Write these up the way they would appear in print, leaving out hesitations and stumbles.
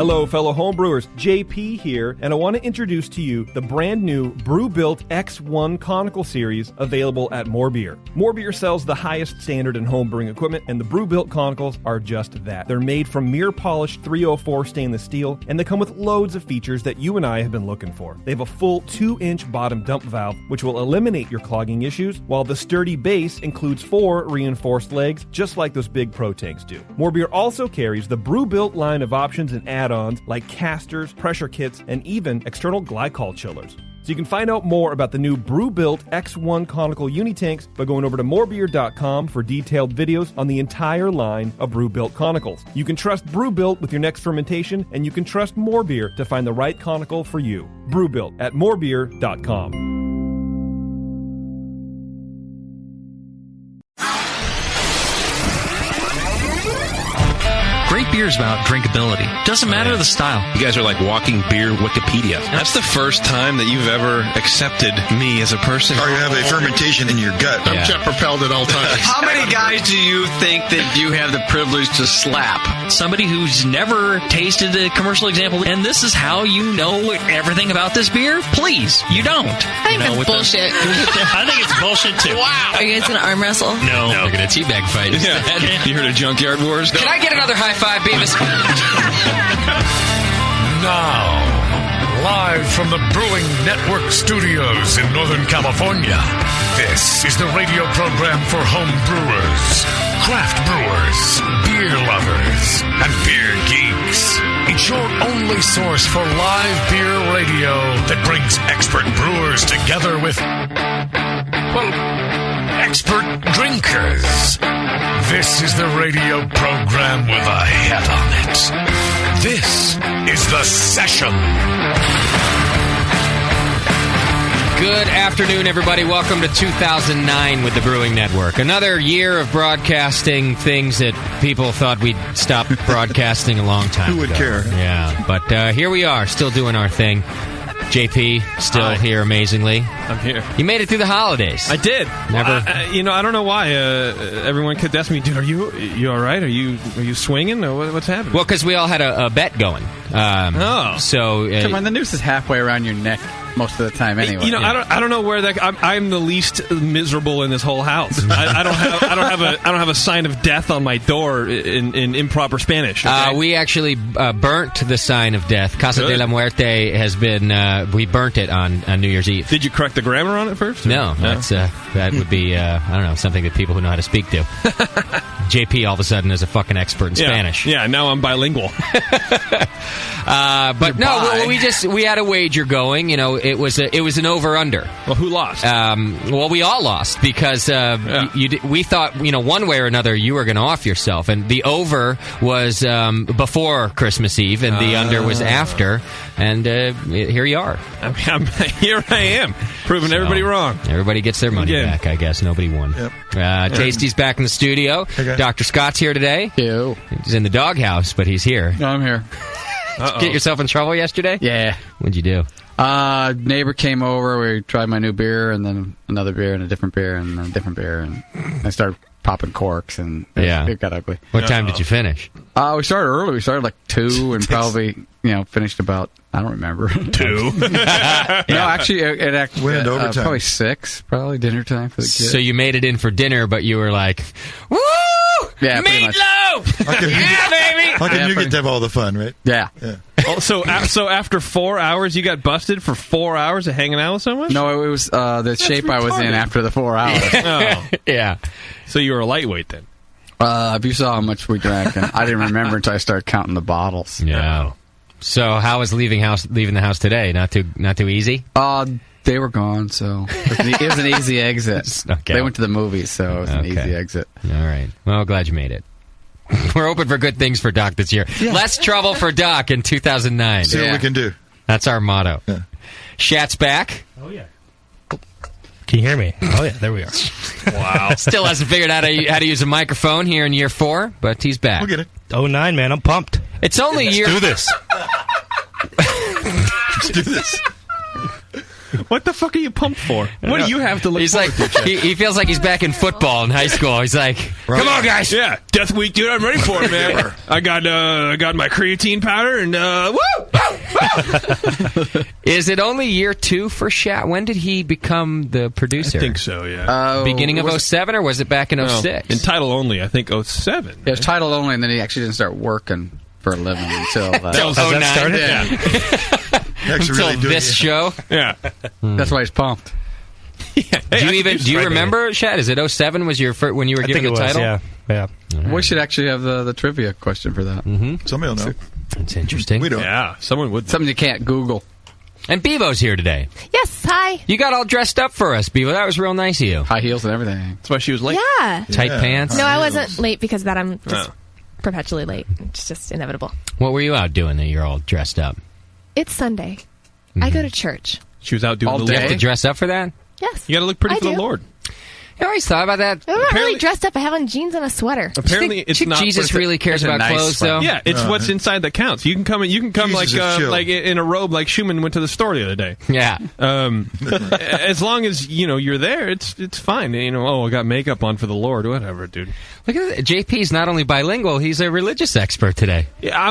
Hello, fellow homebrewers. JP here, and I want to introduce to you the brand new Brew-Built X1 Conical Series available at More Beer. More Beer sells the highest standard in homebrewing equipment, and the Brew-Built Conicals are just that. They're made from mirror-polished 304 stainless steel, and they come with loads of features that you and I have been looking for. They have a full 2-inch bottom dump valve, which will eliminate your clogging issues, while the sturdy base includes 4 reinforced legs, just like those big Pro tanks do. More Beer also carries the Brew-Built line of options and add-ons like casters, pressure kits, and even external glycol chillers. So you can find out more about the new Brew-Built X1 Conical Unitanks by going over to morebeer.com for detailed videos on the entire line of Brew-Built Conicals. You can trust Brew-Built with your next fermentation, and you can trust More Beer to find the right conical for you. Brew-Built at morebeer.com. Great beer is about drinkability. Doesn't matter the style. You guys are like walking beer Wikipedia. That's the first time that you've ever accepted me as a person. Or you have a fermentation in your gut. I'm jet propelled at all times. How many guys do you think that you have the privilege to slap? Somebody who's never tasted a commercial example, and this is how you know everything about this beer? Please, you don't. I think it's bullshit. I think it's bullshit too. Wow. Are you guys going to arm wrestle? No. We're going to teabag fight instead. You heard of Junkyard Wars? Can I get another high five, Beavis? Now, live from the Brewing Network studios in Northern California, this is the radio program for home brewers, craft brewers, beer lovers, and beer geeks. It's your only source for live beer radio that brings expert brewers together with, well, expert drinkers. This is the radio program with a head on it. This is The Session. Good afternoon, everybody. Welcome to 2009 with the Brewing Network. Another year of broadcasting things that people thought we'd stop broadcasting a long time ago. Who would care? Yeah, but here we are, still doing our thing. JP, still here amazingly. I'm here. You made it through the holidays. I did. Never. I don't know why. Everyone kept asking me, dude, are you all right? Are you swinging? Or what's happening? Well, because we all had a bet going. So come on, the noose is halfway around your neck most of the time anyway. I don't know where that. I'm the least miserable in this whole house. I don't have a sign of death on my door in improper Spanish. Okay? We actually burnt the sign of death. Casa de la Muerte has been. We burnt it on New Year's Eve. Did you correct the grammar on it first? No, that would be I don't know, something that people who know how to speak do. JP all of a sudden is a fucking expert in Spanish. Yeah, now I'm bilingual. But no, we had a wager going. You know, it was an over/under. Well, who lost? Well, we all lost because we thought, one way or another you were going to off yourself, and the over was before Christmas Eve, and the under was after. And here you are. Here I am, proving everybody wrong. Everybody gets their money back, I guess. Nobody won. Yep. Tasty's back in the studio. Okay. Dr. Scott's here today. Ew. He's in the doghouse, but he's here. No, I'm here. Did you get yourself in trouble yesterday? Yeah. What'd you do? Neighbor came over. We tried my new beer, and then another beer, and a different beer, and a different beer, and I started popping corks, and it got ugly. What time did you finish? We started early. We started like 2, and probably finished about, I don't remember. 2? No, actually, it went into overtime. Probably 6, probably dinner time for the kids. So you made it in for dinner, but you were like, woo! Yeah, meatloaf! Baby! How come you get to have all the fun, right? Yeah. So after 4 hours, you got busted for 4 hours of hanging out with someone? No, it was the shape retarded. I was in after the 4 hours. Oh. Yeah. So you were a lightweight then? If you saw how much we drank, and I didn't remember until I started counting the bottles. Yeah. So how was leaving the house today? Not too easy? They were gone, so it was an easy exit. Okay. They went to the movies, so it was an easy exit. All right. Well, glad you made it. We're hoping for good things for Doc this year. Yeah. Less trouble for Doc in 2009. See what we can do. That's our motto. Yeah. Shat's back. Oh, yeah. Can you hear me? Oh, yeah, there we are. Wow. Still hasn't figured out how to use a microphone here in year 4, but he's back. We'll get it. 09, man, I'm pumped. It's only Let's year... do this. Let's do this. What the fuck are you pumped for? What do you have to look He's forward like, to, Chet? he feels like he's back in football in high school. He's like, come on, guys. Yeah, Death Week, dude. I'm ready for it, man. I got my creatine powder and woo! Is it only year 2 for Shat? When did he become the producer? I think so, yeah. Beginning of 07, or was it back in 06? In title only, I think 07. It was title only, and then he actually didn't start working for a living until Has that started? Yeah. Actually, Until really doing this it. show? Yeah. That's why he's pumped. Do you remember, Shat? Is it 07 was your first, when you were given the title? Yeah. Right. We should actually have the trivia question for that. Mm-hmm. Somebody will know. That's interesting. We don't. Yeah, someone would. Something you can't Google. And Bevo's here today. Yes, hi. You got all dressed up for us, Bevo. That was real nice of you. High heels and everything. That's why she was late. Yeah. Tight pants. No, I wasn't late because of that. I'm just Oh. perpetually late. It's just inevitable. What were you out doing that you're all dressed up? It's Sunday. I go to church. She was out doing All the day? You Lord. have to dress up for that? Yes. You got to look pretty I for the do. Lord. You always thought about that? I'm not Apparently- really dressed up. I have on jeans and a sweater. Apparently, it's not. Jesus really cares it's a about nice clothes, sweater. though. Yeah, it's what's inside that counts. You can come. You can come Jesus is chill. like in a robe, like Schumann went to the store the other day. Yeah. As long as you're there, it's fine. I got makeup on for the Lord, whatever, dude. Look at that. JP's not only bilingual, he's a religious expert today. Yeah,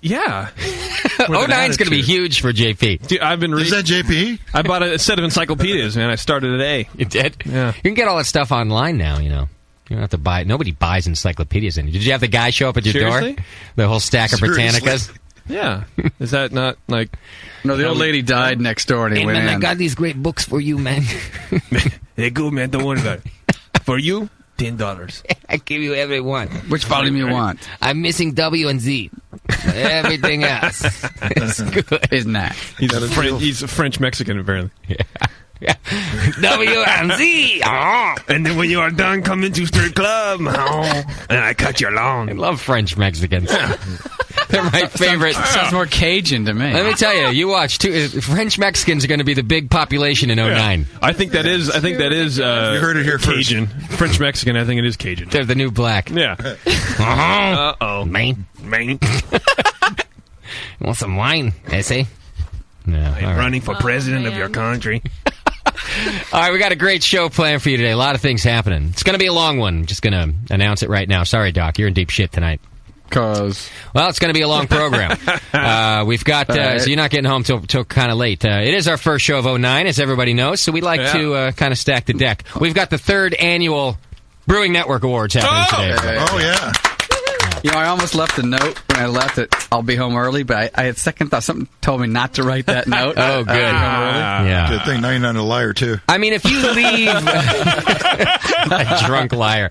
yeah. 09's going to be huge for JP. Dude, I've been Is reading. that JP? I bought a set of encyclopedias, man. I started at A. You did? Yeah. You can get all that stuff online now, You don't have to buy it. Nobody buys encyclopedias anymore. Did you have the guy show up at your Seriously? door? The whole stack of Seriously? Britannicas? Yeah. Is that not like? No, the old lady died next door, and he went in. these great books for you, man. They're good, man. Don't worry about it. For you, $10. I give you every one. Which volume you want? I'm missing W and Z. Everything else is good. Isn't that? He's a French Mexican, apparently. Yeah. W and Z. Oh. And then when you are done, come into strip club, and I cut your lawn. I love French Mexicans. They're my favorite. Sounds more Cajun to me. Let me tell you watch too. French Mexicans are going to be the big population in 09. I think that is. You heard it here first. Cajun. French Mexican. I think it is Cajun. They're the new black. Yeah. Uh-oh. Man. Man. You want some wine, Ese? Yeah, all right. Running for president of your country. All right, we got a great show planned for you today. A lot of things happening. It's going to be a long one. I'm just going to announce it right now. Sorry, Doc. You're in deep shit tonight. Because Well, it's going to be a long program. We've got, so you're not getting home till kind of late. It is our first show of 09, as everybody knows, so we like to kind of stack the deck. We've got the 3rd annual Brewing Network Awards happening today. Oh, yeah. I almost left a note when I left it. I'll be home early, but I had second thought. Something told me not to write that note. Oh, good. Yeah. Good thing. Now you're not a liar, too. I mean, if you leave... a drunk liar.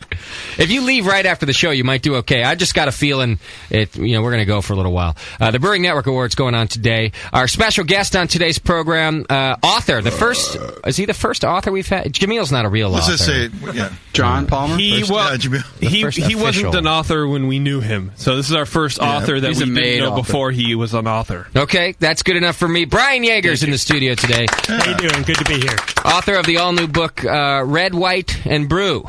If you leave right after the show, you might do okay. I just got a feeling we're going to go for a little while. The Brewing Network Awards going on today. Our special guest on today's program, author. Is he the first author we've had? Jamil's not a real Let's author. just say, yeah. John Palmer? He first wasn't official. an author when we knew him. So this is our first author that he's we a didn't made know author. before he was an author. Okay, that's good enough for me. Brian Yeager's in the studio today. How you doing? Good to be here. Author of the all-new book, Red, White, and Brew.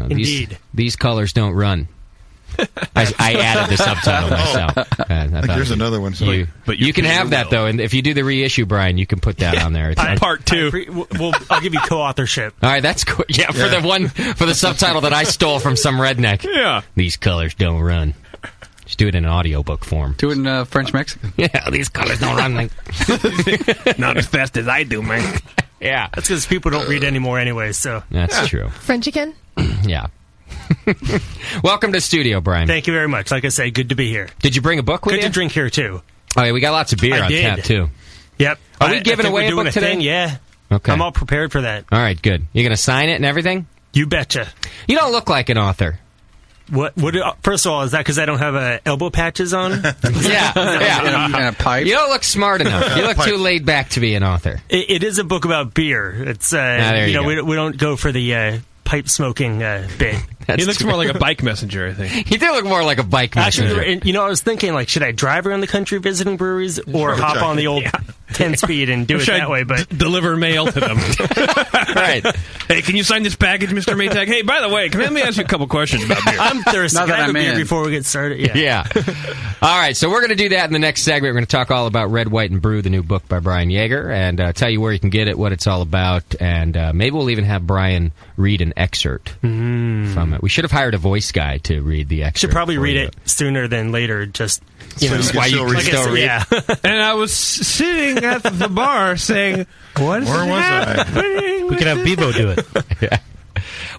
Indeed. These colors don't run. I added the subtitle myself. I thought There's another one. So But you can have that, though, and if you do the reissue, Brian, you can put that on there. Part 2. I'll give you co-authorship. All right, that's cool. Yeah, for the subtitle that I stole from some redneck. Yeah. These colors don't run. Just do it in an audiobook form. Do it in French Mexican. Yeah, these colors don't run. Not as fast as I do, man. Yeah. That's because people don't read anymore anyway, so. That's true. Frenchican? Yeah. Welcome to the studio, Brian. Thank you very much. Like I say, good to be here. Did you bring a book with Good you? to drink here, too. Oh, yeah, we got lots of beer I on did. tap, too. Yep. Are we giving I think away we're a doing book today? Thing, yeah. Okay. I'm all prepared for that. All right, good. You going to sign it and everything? You betcha. You don't look like an author. What? First of all, is that because I don't have elbow patches on? Yeah. And a pipe. You don't look smart enough. You look too laid back to be an author. It is a book about beer. It's there you go. we don't go for the pipe smoking bit. He looks more like a bike messenger, I think. He did look more like a bike messenger. Actually, I was thinking, should I drive around the country visiting breweries or hop on the old 10-speed and do it that way, but deliver mail to them. Right. Hey, can you sign this package, Mr. Maytag? Hey, by the way, let me ask you a couple questions about beer. I'm thirsty. Not Can I that have a I'm beer in. before we get started? Yeah. All right, so we're going to do that in the next segment. We're going to talk all about Red, White, and Brew, the new book by Brian Yeager, and tell you where you can get it, what it's all about, and maybe we'll even have Brian read an excerpt from it. We should have hired a voice guy to read the excerpt. Should probably for read you. it sooner than later. Just So you can still read it. still read. Yeah. And I was sitting at the bar saying, what is Where was I? happening? We could have Bevo do it. Yeah.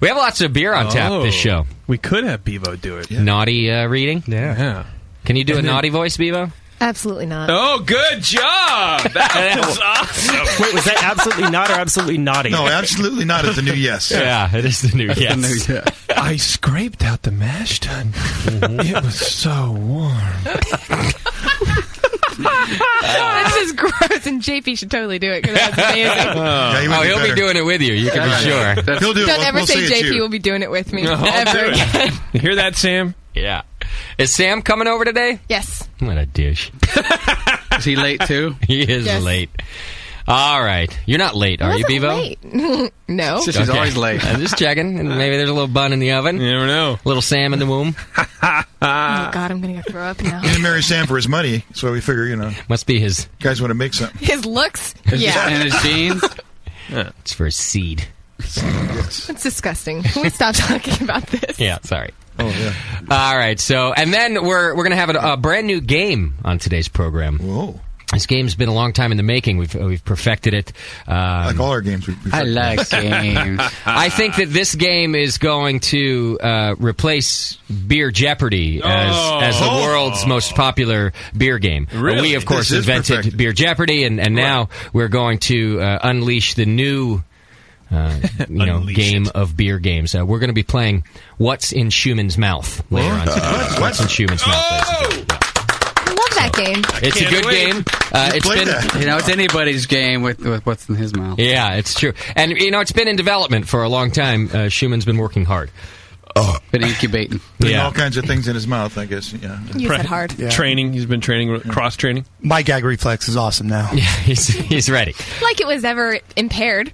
We have lots of beer on tap this show. We could have Bevo do it. Naughty reading? Yeah. Can you do a naughty voice, Bevo? Absolutely not. Oh, good job! That was awesome. Wait, was that absolutely not or absolutely naughty? No, absolutely not is the new yes. Yeah, it is the new yes. I scraped out the mash tun. It was so warm. That's just gross, and JP should totally do it because that's amazing. Yeah, you would Oh, he'll be better. doing it with you. You can be sure. He'll do it. Don't We'll- ever we'll say it's JP you. will be doing it with me No, I'll ever do it. again. You hear that, Sam? Yeah. Is Sam coming over today? Yes. What a dish. Is he late too? He is Yes. late. All right. You're not late, are you, Wasn't Bevo? late. No. She's Okay. always late. I'm just checking. And maybe there's a little bun in the oven. You never know. A little Sam in the womb. Oh God, I'm gonna go throw up now. He didn't marry Sam for his money, so we figure, Must be his. guys want to make something. His looks. And Yeah. his jeans. It's for his seed. Yes. It's disgusting. Can we stop talking about this? Yeah, sorry. Oh, yeah. All right. So, and then we're going to have a brand new game on today's program. Whoa. This game's been a long time in the making. We've perfected it. Like all our games. We I like games. I think that this game is going to replace Beer Jeopardy as the world's most popular beer game. Really? We, of course, This is invented perfected. Beer Jeopardy, and now we're going to unleash the new game of beer games. We're going to be playing What's in Schumann's Mouth later on today. What's in Schumann's Mouth, ladies and gentlemen. I love that game. It's a can't good wait. game. It's played been that. You know, it's anybody's game with what's in his mouth. Yeah, it's true. And, it's been in development for a long time. Schumann's been working hard. Been incubating. Putting Yeah. all kinds of things in his mouth, I guess. Yeah. You said hard. Training. He's been training, cross-training. My gag reflex is awesome now. Yeah, he's ready. Like it was ever impaired.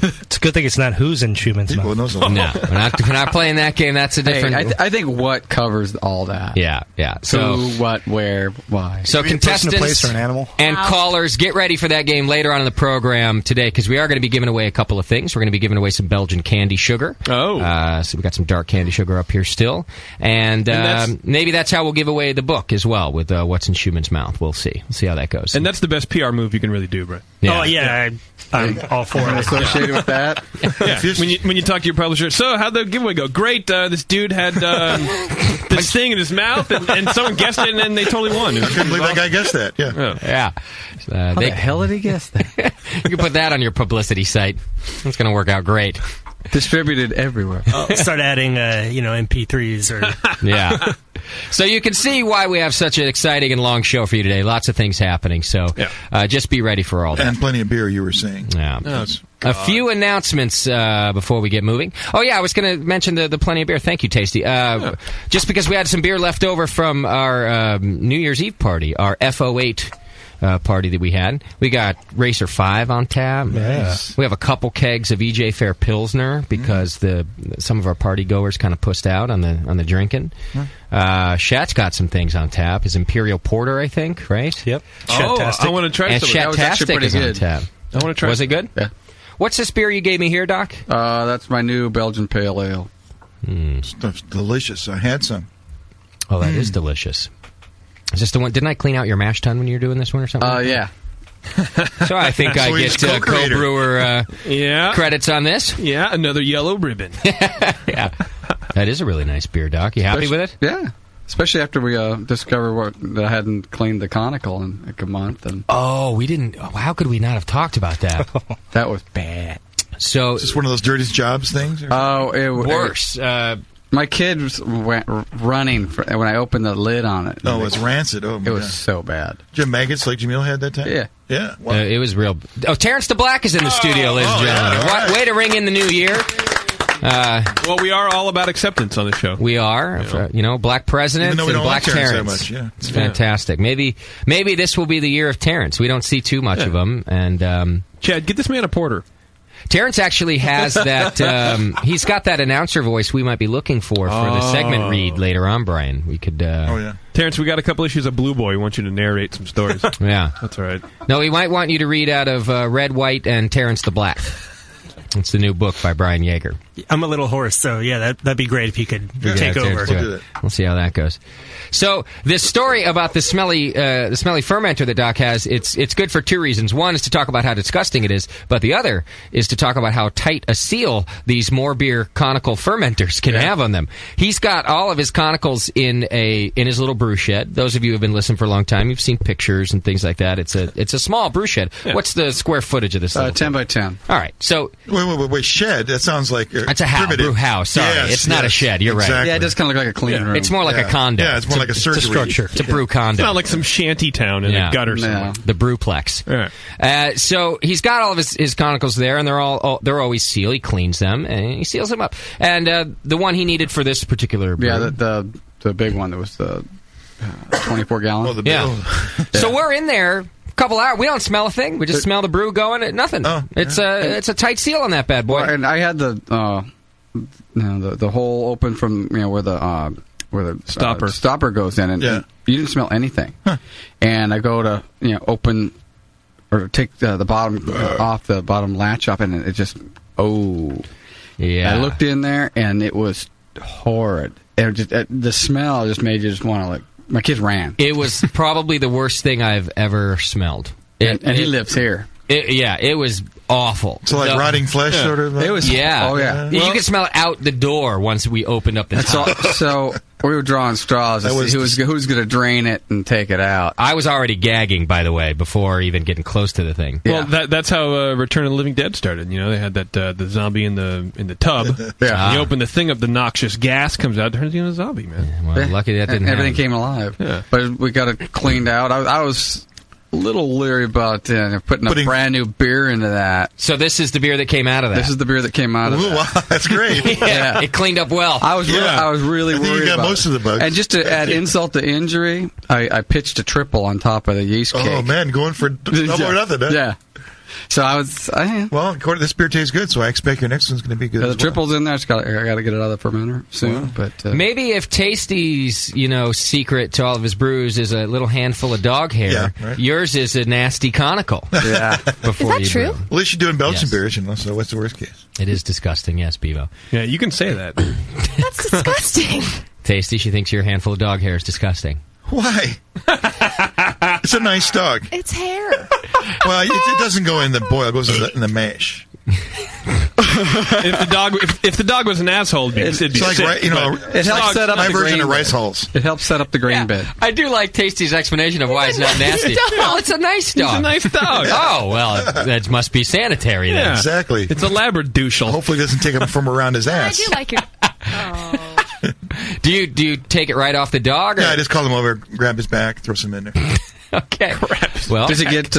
It's a good thing it's not who's in Schumann's People mouth. knows a lot. No, we're not playing that game. That's a Hey, different. I think what covers all that. Yeah. So, Who, what, where, why. so Maybe a person, a contestants place, or an animal. and Wow. callers, get ready for that game later on in the program today because we are going to be giving away a couple of things. We're going to be giving away some Belgian candy sugar. Oh. So we got some dark candy sugar up here still, and that's- maybe that's how we'll give away the book as well with What's in Schumann's Mouth. We'll see. We'll see how that goes. And that's the best PR move you can really do, Brett. Oh, yeah. I'm all for it. Associated with that. Yeah. When you talk to your publisher, so how'd the giveaway go? Great. This dude had this thing in his mouth, and someone guessed it, and then they totally won. I couldn't believe that guy guessed that. Yeah. Yeah. How the hell did he guess that? You can put that on your publicity site. It's going to work out great. Distributed everywhere. Start adding, MP3s or. Yeah. So you can see why we have such an exciting and long show for you today. Lots of things happening. So just be ready for all that. And plenty of beer, you were saying. Yeah. A few announcements before we get moving. Oh, yeah, I was going to mention the plenty of beer. Thank you, Tasty. Just because we had some beer left over from our New Year's Eve party, our FO8 party that we had. We got Racer 5 on tap. Nice. We have a couple kegs of EJ Fair Pilsner because some of our party goers kind of pussed out on the drinking. Shat's got some things on tap. His Imperial Porter, I think, right? Yep. I want to try And some. That was actually Shatastic pretty is on good. tap. I want to try. Was it good? Yeah. What's this beer you gave me here, Doc? That's my new Belgian Pale Ale. Stuff's delicious. I had some. Oh, that is delicious. Is this the one? Didn't I clean out your mash tun when you were doing this one or something? Yeah. So I think I he's get co-creator. co-brewer Yeah. credits on this. Yeah, another yellow ribbon. Yeah. That is a really nice beer, Doc. You happy with it? Yeah. Especially after we discovered that I hadn't cleaned the conical in like a month, and Oh, we didn't. How could we not have talked about that? that was bad. So, Is this one of those dirtiest jobs things? Or? Oh, worse. my kid went running when I opened the lid on it. Oh, it's rancid. Oh, my It was God. so bad. Jim Maggots like Jamil had that time? Yeah. Yeah. Wow. It was real. Oh, Terrence DeBlack is in the studio, ladies and gentlemen. all right. Way to ring in the new year. Well, we are all about acceptance on the show. We are. Black presidents Even though we and don't black like Terrence Terrence. that much, yeah. It's fantastic. Maybe this will be the year of Terrence. We don't see too much of him. And Chad, get this man a porter. Terrence actually has that. He's got that announcer voice we might be looking for the segment read later on, Brian. We could. Terrence, we got a couple issues of Blue Boy. We want you to narrate some stories. Yeah, that's all right. No, we might want you to read out of Red, White, and Terrence the Black. It's the new book by Brian Yeager. I'm a little hoarse, so yeah, that'd be great if you could take over. We'll see how that goes. So this story about the smelly fermenter that Doc has, it's good for two reasons. One is to talk about how disgusting it is, but the other is to talk about how tight a seal these more beer conical fermenters can have on them. He's got all of his conicals in his little brew shed. Those of you who have been listening for a long time, you've seen pictures and things like that. It's a small brew shed. Yeah. What's the square footage of this? 10 by 10. All right. So wait, shed. That sounds like that's a house, brew house. Sorry, it's not a shed. You're exactly. right. Yeah, it does kind of look like a clean room. It's more like a condo. Yeah, it's more like a surgery. It's a structure. It's a brew condo. It's not like some shanty town in a gutter somewhere. The brewplex. Right. So he's got all of his conicals there, and they're always sealed. He cleans them and he seals them up. And the one he needed for this particular brew, the big one that was the 24 gallon. Oh, the bill. So we're in there. Couple hours. We don't smell a thing. We just smell the brew going. Nothing. It's a tight seal on that bad boy. Well, and I had the hole open from where the stopper goes in, and you didn't smell anything. Huh. And I go to open or take the bottom off the bottom latch up, and it just yeah. I looked in there, and it was horrid. It just the smell just made you just want to my kids ran. It was probably the worst thing I've ever smelled. And he lives here. It was awful. So like rotting flesh, sort of. It was. Yeah. Oh yeah. You could smell it out the door once we opened up the top. So we were drawing straws to see who's going to drain it and take it out. I was already gagging, by the way, before even getting close to the thing. Well, that's how Return of the Living Dead started. They had that the zombie in the tub. Yeah. You open the thing up, the noxious gas comes out, turns you into a zombie, man. Well, lucky that didn't Everything happen. came alive. Yeah. But we got it cleaned out. I was a little leery about putting a brand new beer into that. So this is the beer that came out of that. This is the beer that came out of that. Wow, that's great. Yeah, it cleaned up well. I was really I think worried you got about most of the bugs. And just to add insult to injury, I pitched a triple on top of the yeast cake. Oh man, going for double or nothing. Huh? Yeah. So well, according to this beer tastes good, so I expect your next one's going to be good. The triple's in there. I got to get it out of the fermenter soon. But maybe if Tasty's secret to all of his brews is a little handful of dog hair, yours is a nasty conical. Yeah. Is that true? At least you're doing Belgian beers, so what's the worst case? It is disgusting, yes, Bevo. Yeah, you can say that. That's disgusting. Tasty, she thinks your handful of dog hair is disgusting. Why? It's a nice dog. It's hair. Well, it doesn't go in the boil; it goes in the mash. if the dog was an asshole, it'd be like sick, it helps set up my the version grain of rice bed. hulls. It helps set up the grain bed. I do like Tasty's explanation of why it's not nasty. Well, it's a nice dog. It's a nice dog. Oh, well, that must be sanitary then. Yeah. Exactly. It's a labradoodle. Hopefully, it doesn't take him from around his I ass. do like it. Oh. Do you take it right off the dog? Or? Yeah, I just call him over, grab his back, throw some in there. Okay. Well, does it get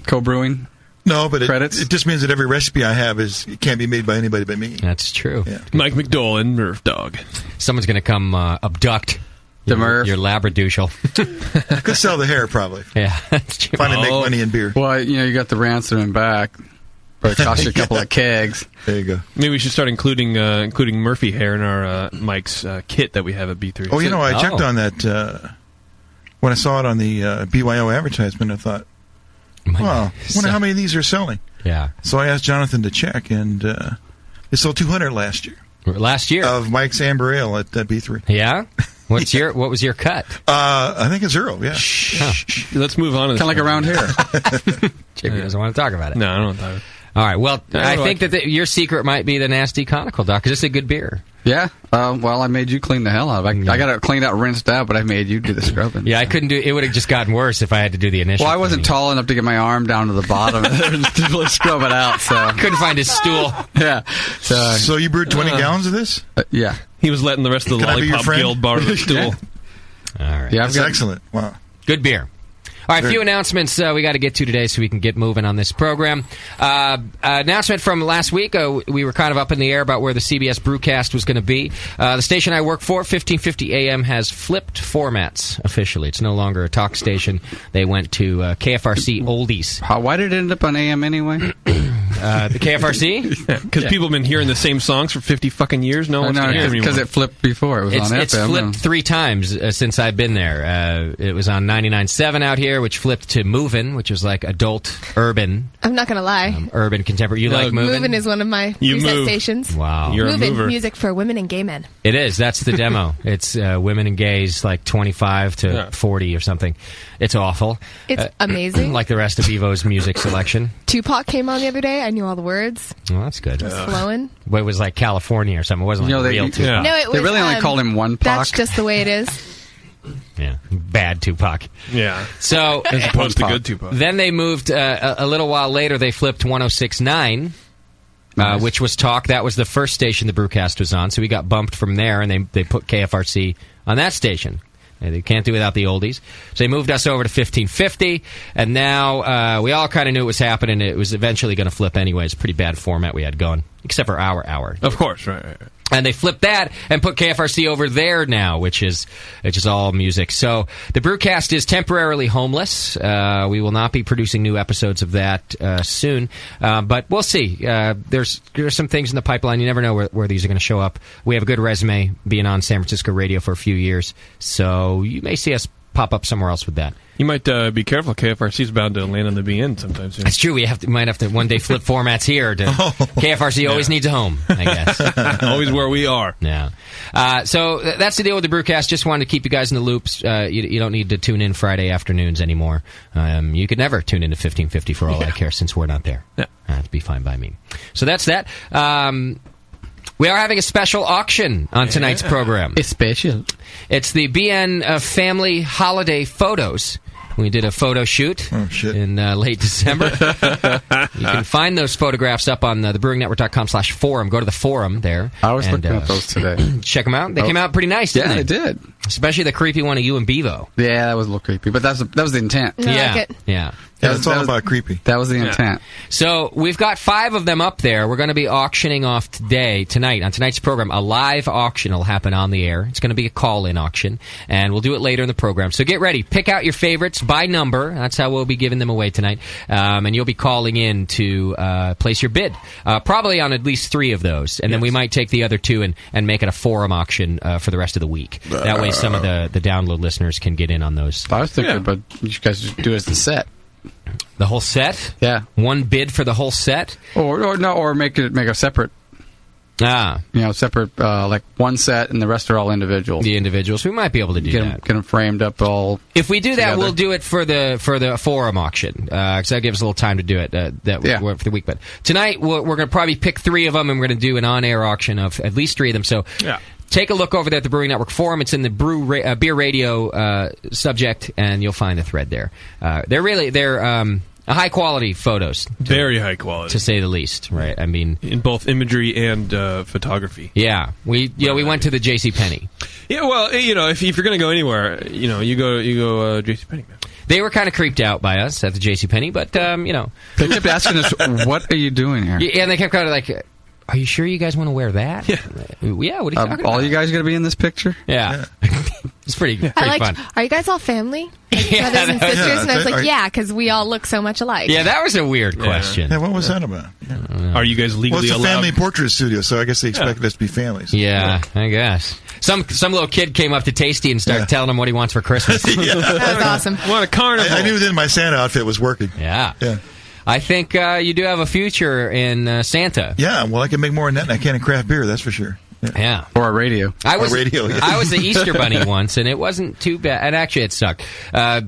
co-brewing? No, but credits? It just means that every recipe I have it can't be made by anybody but me. That's true. Yeah. Mike McDolan, Murph dog. Someone's going to come abduct the Murph. Your labradoodle. Could sell the hair, probably. Yeah, that's true. Finally make money in beer. Well, you got the ransom in back. But it costs you a couple of kegs. There you go. Maybe we should start including Murphy hair in our Mike's kit that we have at B3. Oh, I checked on that when I saw it on the BYO advertisement. I thought, I wonder how many of these are selling. Yeah. So I asked Jonathan to check, and they sold 200 last year. Last year? Of Mike's Amber Ale at B3. Yeah? What was your cut? I think it's 0, yeah. Let's move on. Kind of like around here. JP doesn't want to talk about it. No, I don't want to talk about it. All right. Well, I think that your secret might be the nasty conical, Doc, because it's a good beer. Yeah. Well, I made you clean the hell out of it. I got it cleaned out, rinsed out, but I made you do the scrubbing. Yeah, I couldn't do it. It would have just gotten worse if I had to do the initial. Well, I wasn't tall enough to get my arm down to the bottom to really scrub it out, so I couldn't find his stool. Yeah. So you brewed 20 gallons of this? Yeah. He was letting the rest of the Lollipop Guild borrow the stool. Yeah. All right. Yeah, that's excellent. Wow. Good beer. All right, a few announcements we got to get to today so we can get moving on this program. Announcement from last week, we were kind of up in the air about where the CBS Brewcast was going to be. The station I work for, 1550 AM, has flipped formats officially. It's no longer a talk station. They went to KFRC Oldies. Why did it end up on AM anyway? The KFRC? Because people have been hearing the same songs for 50 fucking years. No one's going to hear them anymore. Because it flipped before. It was on FM. It's flipped 3 times since I've been there. It was on 99.7 out here, which flipped to Movin', which was like adult urban. I'm not going to lie. Urban contemporary. You like Movin'? Movin' is one of my preset stations. Wow. You're Movin', a mover. music for women and gay men. It is. That's the demo. It's women and gays, like 25 to 40 or something. It's awful. It's amazing. Like the rest of Evo's music selection. Tupac came on the other day. I knew all the words. Well, that's good. It was flowing. Well, it was like California or something. It wasn't like real Tupac. No, it was, they really only called him one Pac. That's just the way it is. Yeah, bad Tupac. Yeah. So as opposed to good Tupac. Then they moved a little while later. They flipped 106.9, which was talk. That was the first station the Brewcast was on. So we got bumped from there, and they put KFRC on that station. They can't do without the oldies. So they moved us over to 1550, and now we all kind of knew it was happening. It was eventually going to flip anyway. It's a pretty bad format we had going, except for our hour. Of course, right. And they flipped that and put KFRC over there now, which is all music. So the Brewcast is temporarily homeless. We will not be producing new episodes of that soon, but we'll see. There's some things in the pipeline. You never know where these are going to show up. We have a good resume being on San Francisco radio for a few years, so you may see us pop up somewhere else with that. You might be careful. KFRC is bound to land on the BN sometime soon. That's true. We might have to one day flip formats here. KFRC always needs a home, I guess. Always where we are. Yeah. So that's the deal with the Brewcast. Just wanted to keep you guys in the loops. You don't need to tune in Friday afternoons anymore. You could never tune into 1550 for all I care, since we're not there. Yeah. That'd be fine by me. So that's that. We are having a special auction on tonight's program. It's special. It's the BN Family Holiday Photos. We did a photo shoot in late December. You can find those photographs up on the brewingnetwork.com/forum. Go to the forum there. I was looking at those today. Check them out. They came out pretty nice, didn't they? Yeah, they did. Especially the creepy one of you and Bevo. Yeah, that was a little creepy, but that was the intent. I like it. Yeah. Yeah, it's all about creepy. That was the intent. So we've got 5 of them up there. We're going to be auctioning off tonight, on tonight's program. A live auction will happen on the air. It's going to be a call-in auction, and we'll do it later in the program. So get ready. Pick out your favorites by number. That's how we'll be giving them away tonight. And you'll be calling in to place your bid, probably on at least 3 of those. And then we might take the other 2 and make it a forum auction for the rest of the week. That way some of the download listeners can get in on those. I was thinking, but you guys just do it as the set. The whole set? Yeah. One bid for the whole set? Or make a separate. Separate, like one set, and the rest are all individuals. The individuals. We might be able to do that. Get them framed up all. If we do that, together. we'll do it for the forum auction, because that gives us a little time to do it. For the week. But tonight we're going to probably pick 3 of them, and we're going to do an on-air auction of at least 3 of them. So. Yeah. Take a look over there at the Brewing Network forum. It's in the Beer Radio subject, and you'll find the thread there. They're high quality photos, very high quality, to say the least. Right? I mean, in both imagery and photography. Yeah, we went to the JCPenney. Yeah, well, if you're going to go anywhere, you go JCPenney. Man. They were kind of creeped out by us at the JCPenney, but they kept asking us, "What are you doing here?" Yeah, and they kept kind of like. Are you sure you guys want to wear that? Yeah. What are you talking about? All you guys going to be in this picture? Yeah. It's pretty fun. Are you guys all family? Brothers and sisters? And I was like, because we all look so much alike. Yeah, that was a weird question. Yeah, what was that about? Are you guys legally it's a allowed? family portrait studio, so I guess they expected us to be families. Yeah, I guess. Some little kid came up to Tasty and started telling him what he wants for Christmas. That was awesome. What a carnival. I knew then my Santa outfit was working. Yeah. I think you do have a future in Santa. Yeah, well, I can make more than that than I can in craft beer, that's for sure. Yeah. Or a radio. I was the Yeah. Easter Bunny once, and it wasn't too bad. And actually, it sucked.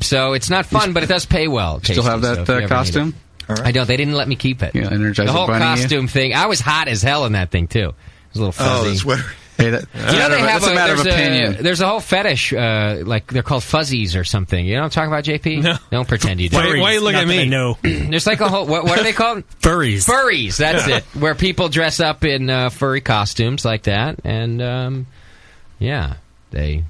So it's not fun, but it does pay well. Still have that costume? All right. I don't. They didn't let me keep it. Yeah, Energizer the whole Bunny, costume thing. I was hot as hell in that thing, too. It was a little fuzzy. Oh, the sweater. Hey, they have that's a matter of opinion. There's a whole fetish, like they're called fuzzies or something. You know what I'm talking about, JP? No. Don't pretend you do. Why are you looking at me? No. There's like a whole, what are they called? Furries. Furries, that's it. Where people dress up in furry costumes like that. And, they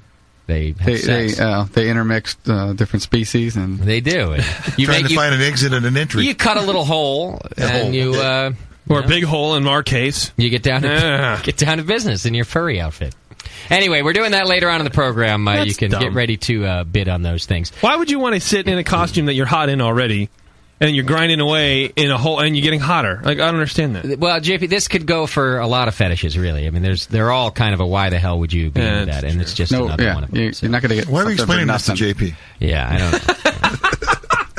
They have sex. They intermixed different species, and they do. You trying to find an exit and an entry. You cut a little hole, or a big hole in our case. You get down to business in your furry outfit. Anyway, we're doing that later on in the program. You can get ready to bid on those things. Why would you want to sit in a costume that you're hot in already, and you're grinding away in a hole, and you're getting hotter? Like, I don't understand that. Well, JP, this could go for a lot of fetishes, really. I mean, they're all kind of a why the hell would you be into that? And it's just another one of them. You're not going to get. Why are we explaining this to JP? Yeah, I don't know.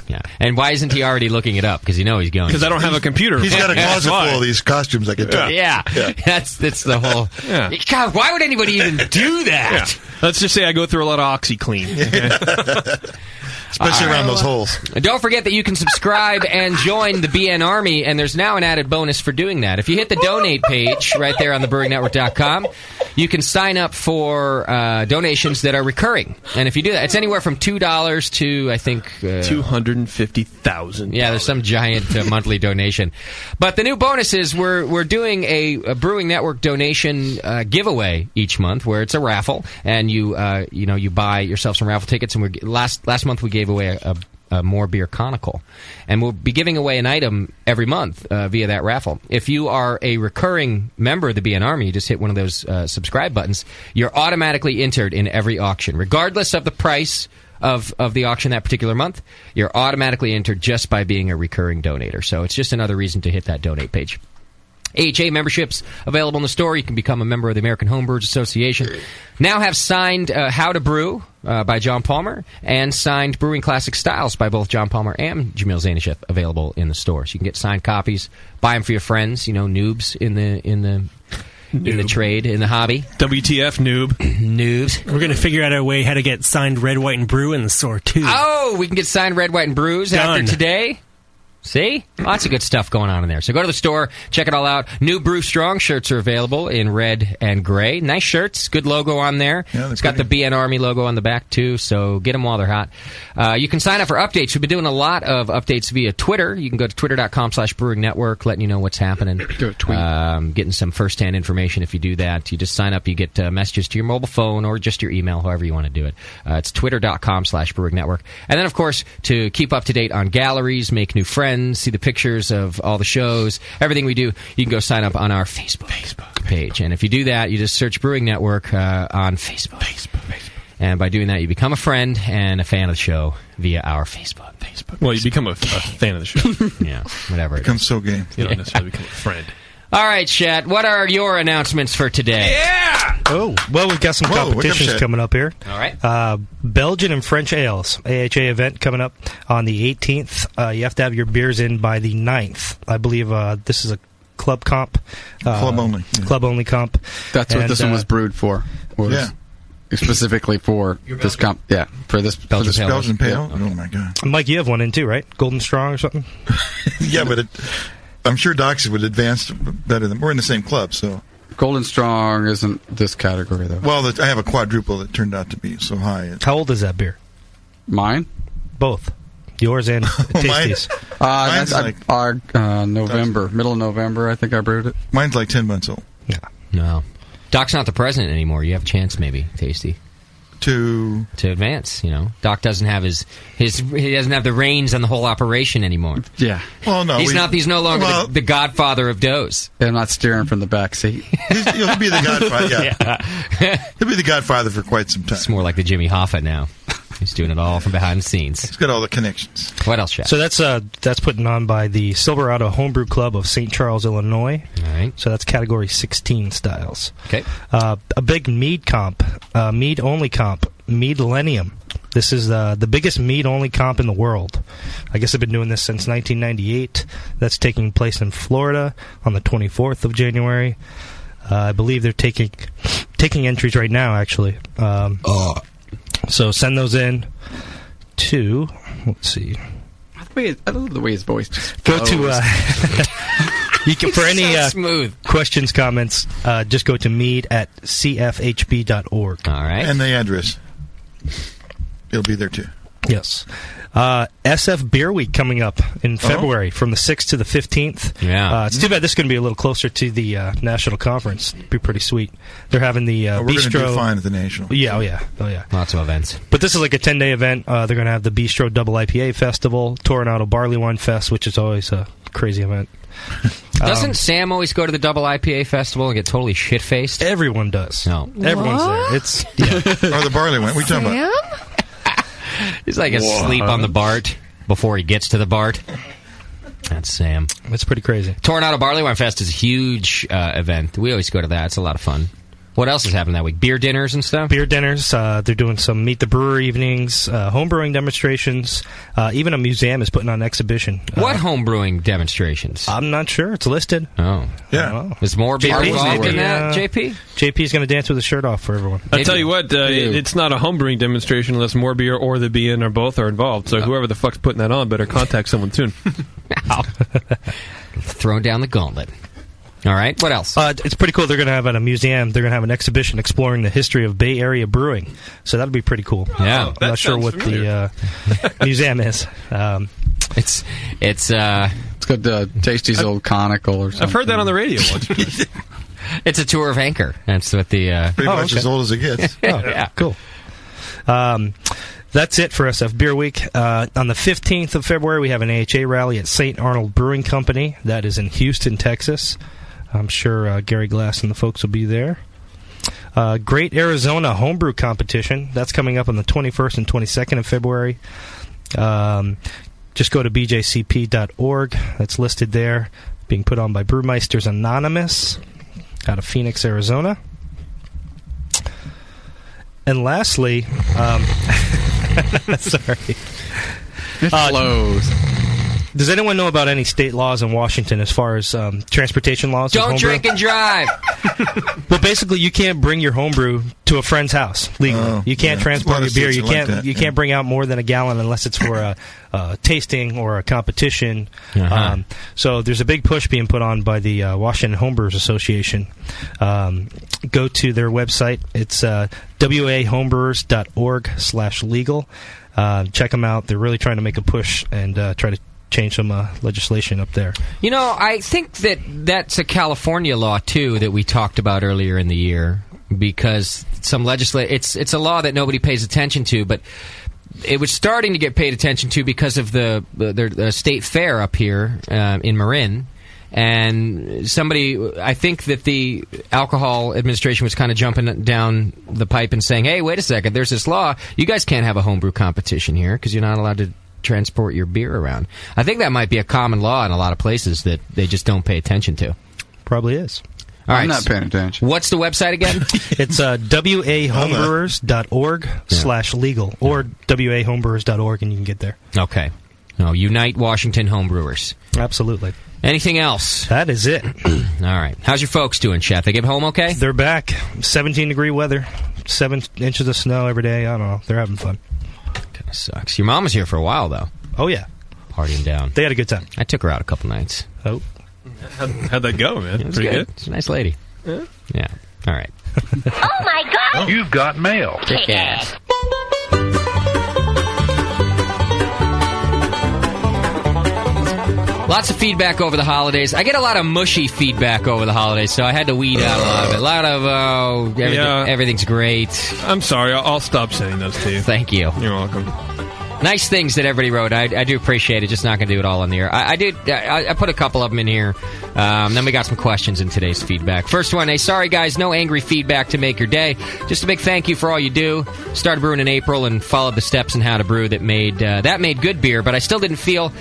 Yeah, and why isn't he already looking it up? Because he's going. Because I don't have a computer. He's got a closet full of these costumes I can tell. Yeah. That's the whole. Yeah. God, why would anybody even do that? Yeah. Let's just say I go through a lot of OxyClean. Especially around those holes. Don't forget that you can subscribe and join the BN Army, and there's now an added bonus for doing that. If you hit the donate page right there on thebrewingnetwork.com, you can sign up for donations that are recurring. And if you do that, it's anywhere from $2 to, I think... $250,000. Yeah, there's some giant monthly donation. But the new bonus is we're doing a Brewing Network donation giveaway each month, where it's a raffle, and you buy yourself some raffle tickets. And last month we gave away a More Beer Conical, and we'll be giving away an item every month via that raffle. If you are a recurring member of the BN Army, you just hit one of those subscribe buttons, you're automatically entered in every auction, regardless of the price of the auction that particular month. You're automatically entered just by being a recurring donator. So it's just another reason to hit that donate page. AHA memberships available in the store. You can become a member of the American Homebrewers Association. Now have signed How to Brew by John Palmer, and signed Brewing Classic Styles by both John Palmer and Jamil Zainasheff available in the store. So you can get signed copies, buy them for your friends, noobs in the trade, in the hobby. WTF, noob. Noobs. We're going to figure out a way how to get signed Red, White, and Brew in the store, too. Oh, we can get signed Red, White, and Brews after today. See? Lots of good stuff going on in there. So go to the store, check it all out. New Brew Strong shirts are available in red and gray. Nice shirts, good logo on there. Yeah, it's got the BN Army logo on the back, too, so get them while they're hot. You can sign up for updates. We've been doing a lot of updates via Twitter. You can go to twitter.com/Brewing Network, letting you know what's happening. Do a tweet. Getting some first-hand information if you do that. You just sign up, you get messages to your mobile phone or just your email, however you want to do it. It's twitter.com/Brewing Network. And then, of course, to keep up to date on galleries, make new friends, see the pictures of all the shows, everything we do, you can go sign up on our Facebook page. And if you do that, you just search Brewing Network on Facebook. And by doing that, you become a friend and a fan of the show via our Facebook. Well, you become a fan of the show. Yeah, whatever. Become so game. You don't necessarily become a friend. All right, Chet, what are your announcements for today? Yeah! Oh, well, we've got some competitions coming up here. All right. Belgian and French ales, AHA event coming up on the 18th. You have to have your beers in by the 9th. I believe this is a club comp. Club only. Yeah. Club only comp. That's what this one was brewed for. Specifically for this comp. Yeah, for this Belgian Pale. Yeah. Oh, my God. Mike, you have one in too, right? Golden Strong or something? Yeah, but I'm sure Docs would advance better than... We're in the same club, so... Golden Strong isn't this category, though. Well, I have a quadruple that turned out to be so high. How old is that beer? Mine? Both. Yours and Tasty's. That's November. Middle of November, I think I brewed it. Mine's like 10 months old. Yeah. No. Doc's not the president anymore. You have a chance, maybe, Tasty. To advance, Doc doesn't have he doesn't have the reins on the whole operation anymore. Yeah. Well, no. He's no longer the godfather of doughs. I'm not steering from the back seat. He'll be the godfather. Yeah. He'll be the godfather for quite some time. It's more like the Jimmy Hoffa now. He's doing it all from behind the scenes. He's got all the connections. What else, Chef? So that's putting on by the Silverado Homebrew Club of St. Charles, Illinois. All right. So that's category 16 styles. Okay. A big mead comp, mead only comp, Meadillennium. This is the biggest mead only comp in the world. I guess I've been doing this since 1998. That's taking place in Florida on the 24th of January. I believe they're taking entries right now, actually. So send those in to, let's see. I love the way his voice just go to you can, for any smooth questions, comments, just go to mead@cfhb.org. All right. And the address. It'll be there too. Yes. SF Beer Week coming up in February from the 6th to the 15th. Yeah. It's too bad this is going to be a little closer to the national conference. It'd be pretty sweet. They're having the we're going to Bistro. do fine at the national. Yeah, oh yeah. Lots of events. But this is like a 10-day event. They're going to have the Bistro Double IPA Festival, Toronado Barley Wine Fest, which is always a crazy event. Doesn't Sam always go to the Double IPA Festival and get totally shit-faced? Everyone does. No. Everyone's there. It's Or the barley wine. What are you talking about? He's like asleep on the BART before he gets to the BART. That's Sam. It's pretty crazy. Toronado Barley Wine Fest is a huge event. We always go to that. It's a lot of fun. What else is happening that week? Beer dinners and stuff? Beer dinners. They're doing some Meet the Brewer evenings, homebrewing demonstrations. Even a museum is putting on an exhibition. What homebrewing demonstrations? I'm not sure. It's listed. Oh. Yeah. Is more beer involved in that, JP? JP's going to dance with his shirt off for everyone. I'll tell you what, it's not a homebrewing demonstration unless More Beer or the BN or both are involved. So whoever the fuck's putting that on better contact someone soon. Throwing down the gauntlet. All right, what else? It's pretty cool. They're going to have at a museum, they're going to have an exhibition exploring the history of Bay Area brewing. So that'll be pretty cool. Yeah. I'm not sure what the museum is. It's got Tasty's old conical or something. I've heard that on the radio once. It's a tour of Anchor. That's what the... Pretty much as old as it gets. Yeah. Cool. That's it for SF Beer Week. On the 15th of February, we have an AHA rally at St. Arnold Brewing Company. That is in Houston, Texas. I'm sure Gary Glass and the folks will be there. Great Arizona Homebrew Competition. That's coming up on the 21st and 22nd of February. Just go to bjcp.org. That's listed there. Being put on by Brewmeisters Anonymous out of Phoenix, Arizona. And lastly... sorry. It flows. Does anyone know about any state laws in Washington as far as transportation laws? Don't drink and drive. Well, basically, you can't bring your homebrew to a friend's house legally. You can't transport your beer. You can't bring out more than a gallon unless it's for a tasting or a competition. So there's a big push being put on by the Washington Homebrewers Association. Go to their website. It's wahomebrewers.org/legal. Check them out. They're really trying to make a push and try to change some legislation up there. You know, I think that's a California law, too, that we talked about earlier in the year, because some it's a law that nobody pays attention to, but it was starting to get paid attention to because of the state fair up here in Marin. And I think that the alcohol administration was kind of jumping down the pipe and saying, hey, wait a second, there's this law. You guys can't have a homebrew competition here because you're not allowed to transport your beer around. I think that might be a common law in a lot of places that they just don't pay attention to. Probably is. All right, I'm not paying attention. What's the website again? It's wahomebrewers.org/legal or wahomebrewers.org, and you can get there. Okay. No, Unite Washington Homebrewers. Absolutely. Anything else? That is it. All right. How's your folks doing, Chet? They get home okay? They're back. 17-degree weather. 7 inches of snow every day. I don't know. They're having fun. Kind of sucks. Your mom was here for a while, though. Oh, yeah. Partying down. They had a good time. I took her out a couple nights. Oh. How'd that go, man? It was pretty good. She's a nice lady. Yeah. All right. Oh, my God! You've got mail. Kick ass. Lots of feedback over the holidays. I get a lot of mushy feedback over the holidays, so I had to weed out a lot of it. A lot of, everything's great. I'm sorry. I'll stop saying those to you. Thank you. You're welcome. Nice things that everybody wrote. I do appreciate it. Just not going to do it all on the air. I put a couple of them in here. Then we got some questions in today's feedback. First one, hey, sorry guys, no angry feedback to make your day. Just a big thank you for all you do. Started brewing in April and followed the steps in how to brew that made good beer, but I still didn't feel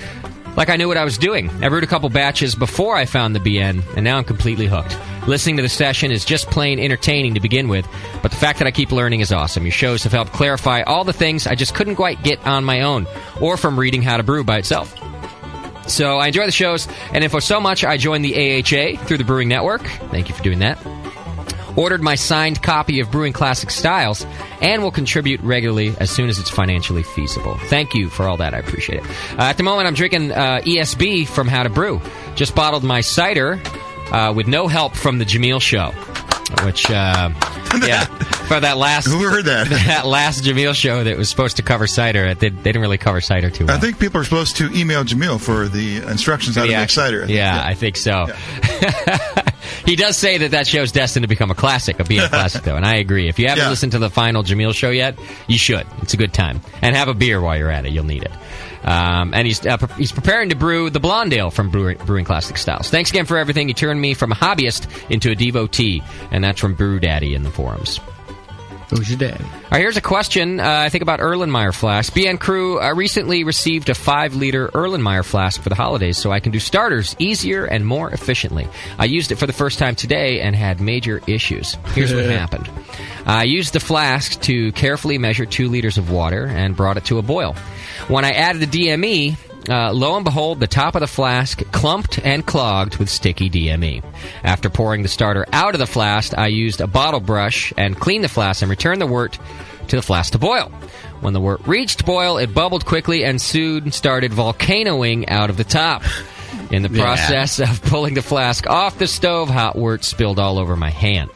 like I knew what I was doing. I brewed a couple batches before I found the BN, and now I'm completely hooked. Listening to the session is just plain entertaining to begin with, but the fact that I keep learning is awesome. Your shows have helped clarify all the things I just couldn't quite get on my own, or from reading How to Brew by itself. So I enjoy the shows and info so much, I joined the AHA through the Brewing Network. Thank you for doing that. Ordered my signed copy of Brewing Classic Styles, and will contribute regularly as soon as it's financially feasible. Thank you for all that. I appreciate it. At the moment, I'm drinking ESB from How to Brew. Just bottled my cider with no help from the Jameel Show, which, For that last, who heard that? That last Jamil show that was supposed to cover cider, they didn't really cover cider too well. I think people are supposed to email Jamil for the instructions how to make cider. I think so. Yeah. He does say that show's destined to become a classic, a BN classic, though, and I agree. If you haven't listened to the final Jamil show yet, you should. It's a good time. And have a beer while you're at it. You'll need it. And he's preparing to brew the Blonde Ale from Brewing Classic Styles. Thanks again for everything. You turned me from a hobbyist into a devotee, and that's from Brew Daddy in the forums. Who's your daddy? All right, here's a question, I think, about Erlenmeyer flask. BN Crew recently received a 5-liter Erlenmeyer flask for the holidays so I can do starters easier and more efficiently. I used it for the first time today and had major issues. Here's what happened. I used the flask to carefully measure 2 liters of water and brought it to a boil. When I added the DME, lo and behold, the top of the flask clumped and clogged with sticky DME. After pouring the starter out of the flask, I used a bottle brush and cleaned the flask and returned the wort to the flask to boil. When the wort reached boil, it bubbled quickly and soon started volcanoing out of the top. In the process of pulling the flask off the stove, hot wort spilled all over my hand.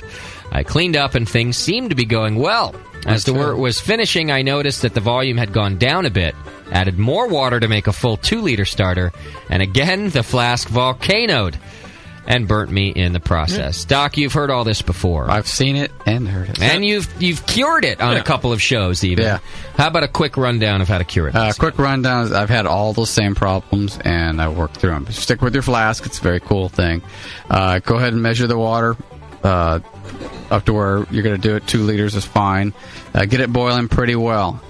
I cleaned up and things seemed to be going well. As the wort was finishing, I noticed that the volume had gone down a bit, added more water to make a full 2-liter starter, and again the flask volcanoed and burnt me in the process. Doc, you've heard all this before. I've seen it and heard it. And you've cured it on a couple of shows even. Yeah. How about a quick rundown of how to cure it? Quick rundown is I've had all those same problems, and I worked through them. Stick with your flask. It's a very cool thing. Go ahead and measure the water. Up to where you're going to do it, 2 liters is fine. Get it boiling pretty well.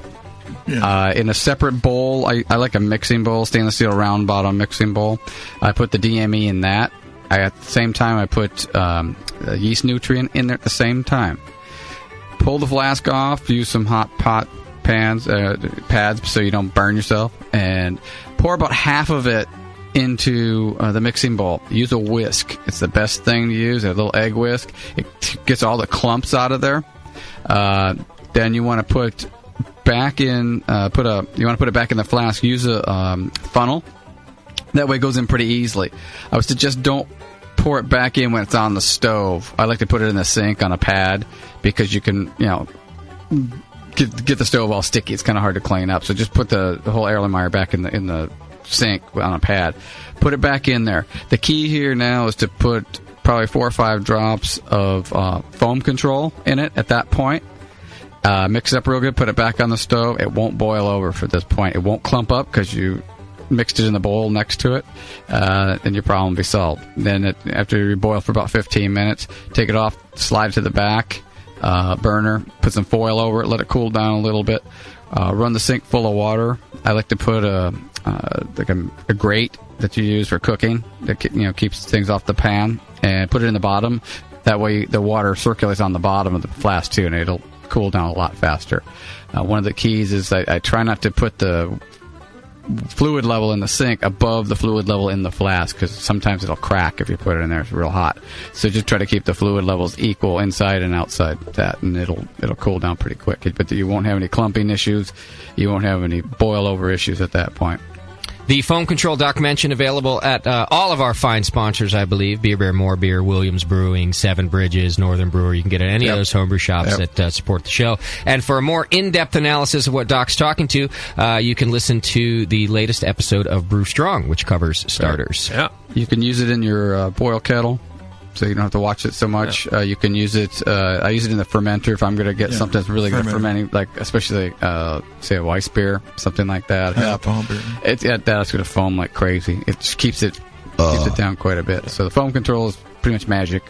Yeah. In a separate bowl, I like a mixing bowl, stainless steel round bottom mixing bowl. I put the DME in that. At the same time, I put a yeast nutrient in there at the same time. Pull the flask off, use some hot pot pads so you don't burn yourself, and pour about half of it into the mixing bowl. Use a whisk. It's the best thing to use, a little egg whisk. It gets all the clumps out of there. Then you want to put back in put it back in the flask. Use a funnel. That way it goes in pretty easily. I would suggest don't pour it back in when it's on the stove. I like to put it in the sink on a pad because you can, get the stove all sticky. It's kind of hard to clean up. So just put the whole Erlenmeyer back in the sink on a pad. Put it back in there. The key here now is to put probably 4 or 5 drops of foam control in it at that point. Mix it up real good. Put it back on the stove. It won't boil over for this point. It won't clump up because you mixed it in the bowl next to it, and your problem will be solved. Then after you boil for about 15 minutes, take it off, slide it to the back burner, put some foil over it, let it cool down a little bit. Run the sink full of water. I like to put a grate that you use for cooking that keeps things off the pan, and put it in the bottom. That way the water circulates on the bottom of the flask too, and it'll cool down a lot faster. One of the keys is I try not to put the fluid level in the sink above the fluid level in the flask, because sometimes it'll crack if you put it in there. It's real hot. So just try to keep the fluid levels equal inside and outside that, and it'll cool down pretty quick. But you won't have any clumping issues. You won't have any boil over issues at that point. The foam control Doc mentioned available at all of our fine sponsors, I believe. Beer Bear, More Beer, Williams Brewing, Seven Bridges, Northern Brewer. You can get it at any of those homebrew shops that support the show. And for a more in-depth analysis of what Doc's talking to, you can listen to the latest episode of Brew Strong, which covers starters. Yeah. You can use it in your boil kettle, so you don't have to watch it so much. You can use it. I use it in the fermenter if I'm going to get something that's really good fermenting, like especially say a Weiss beer, something like that. That's going to foam like crazy. It just keeps it down quite a bit. So the foam control is pretty much magic.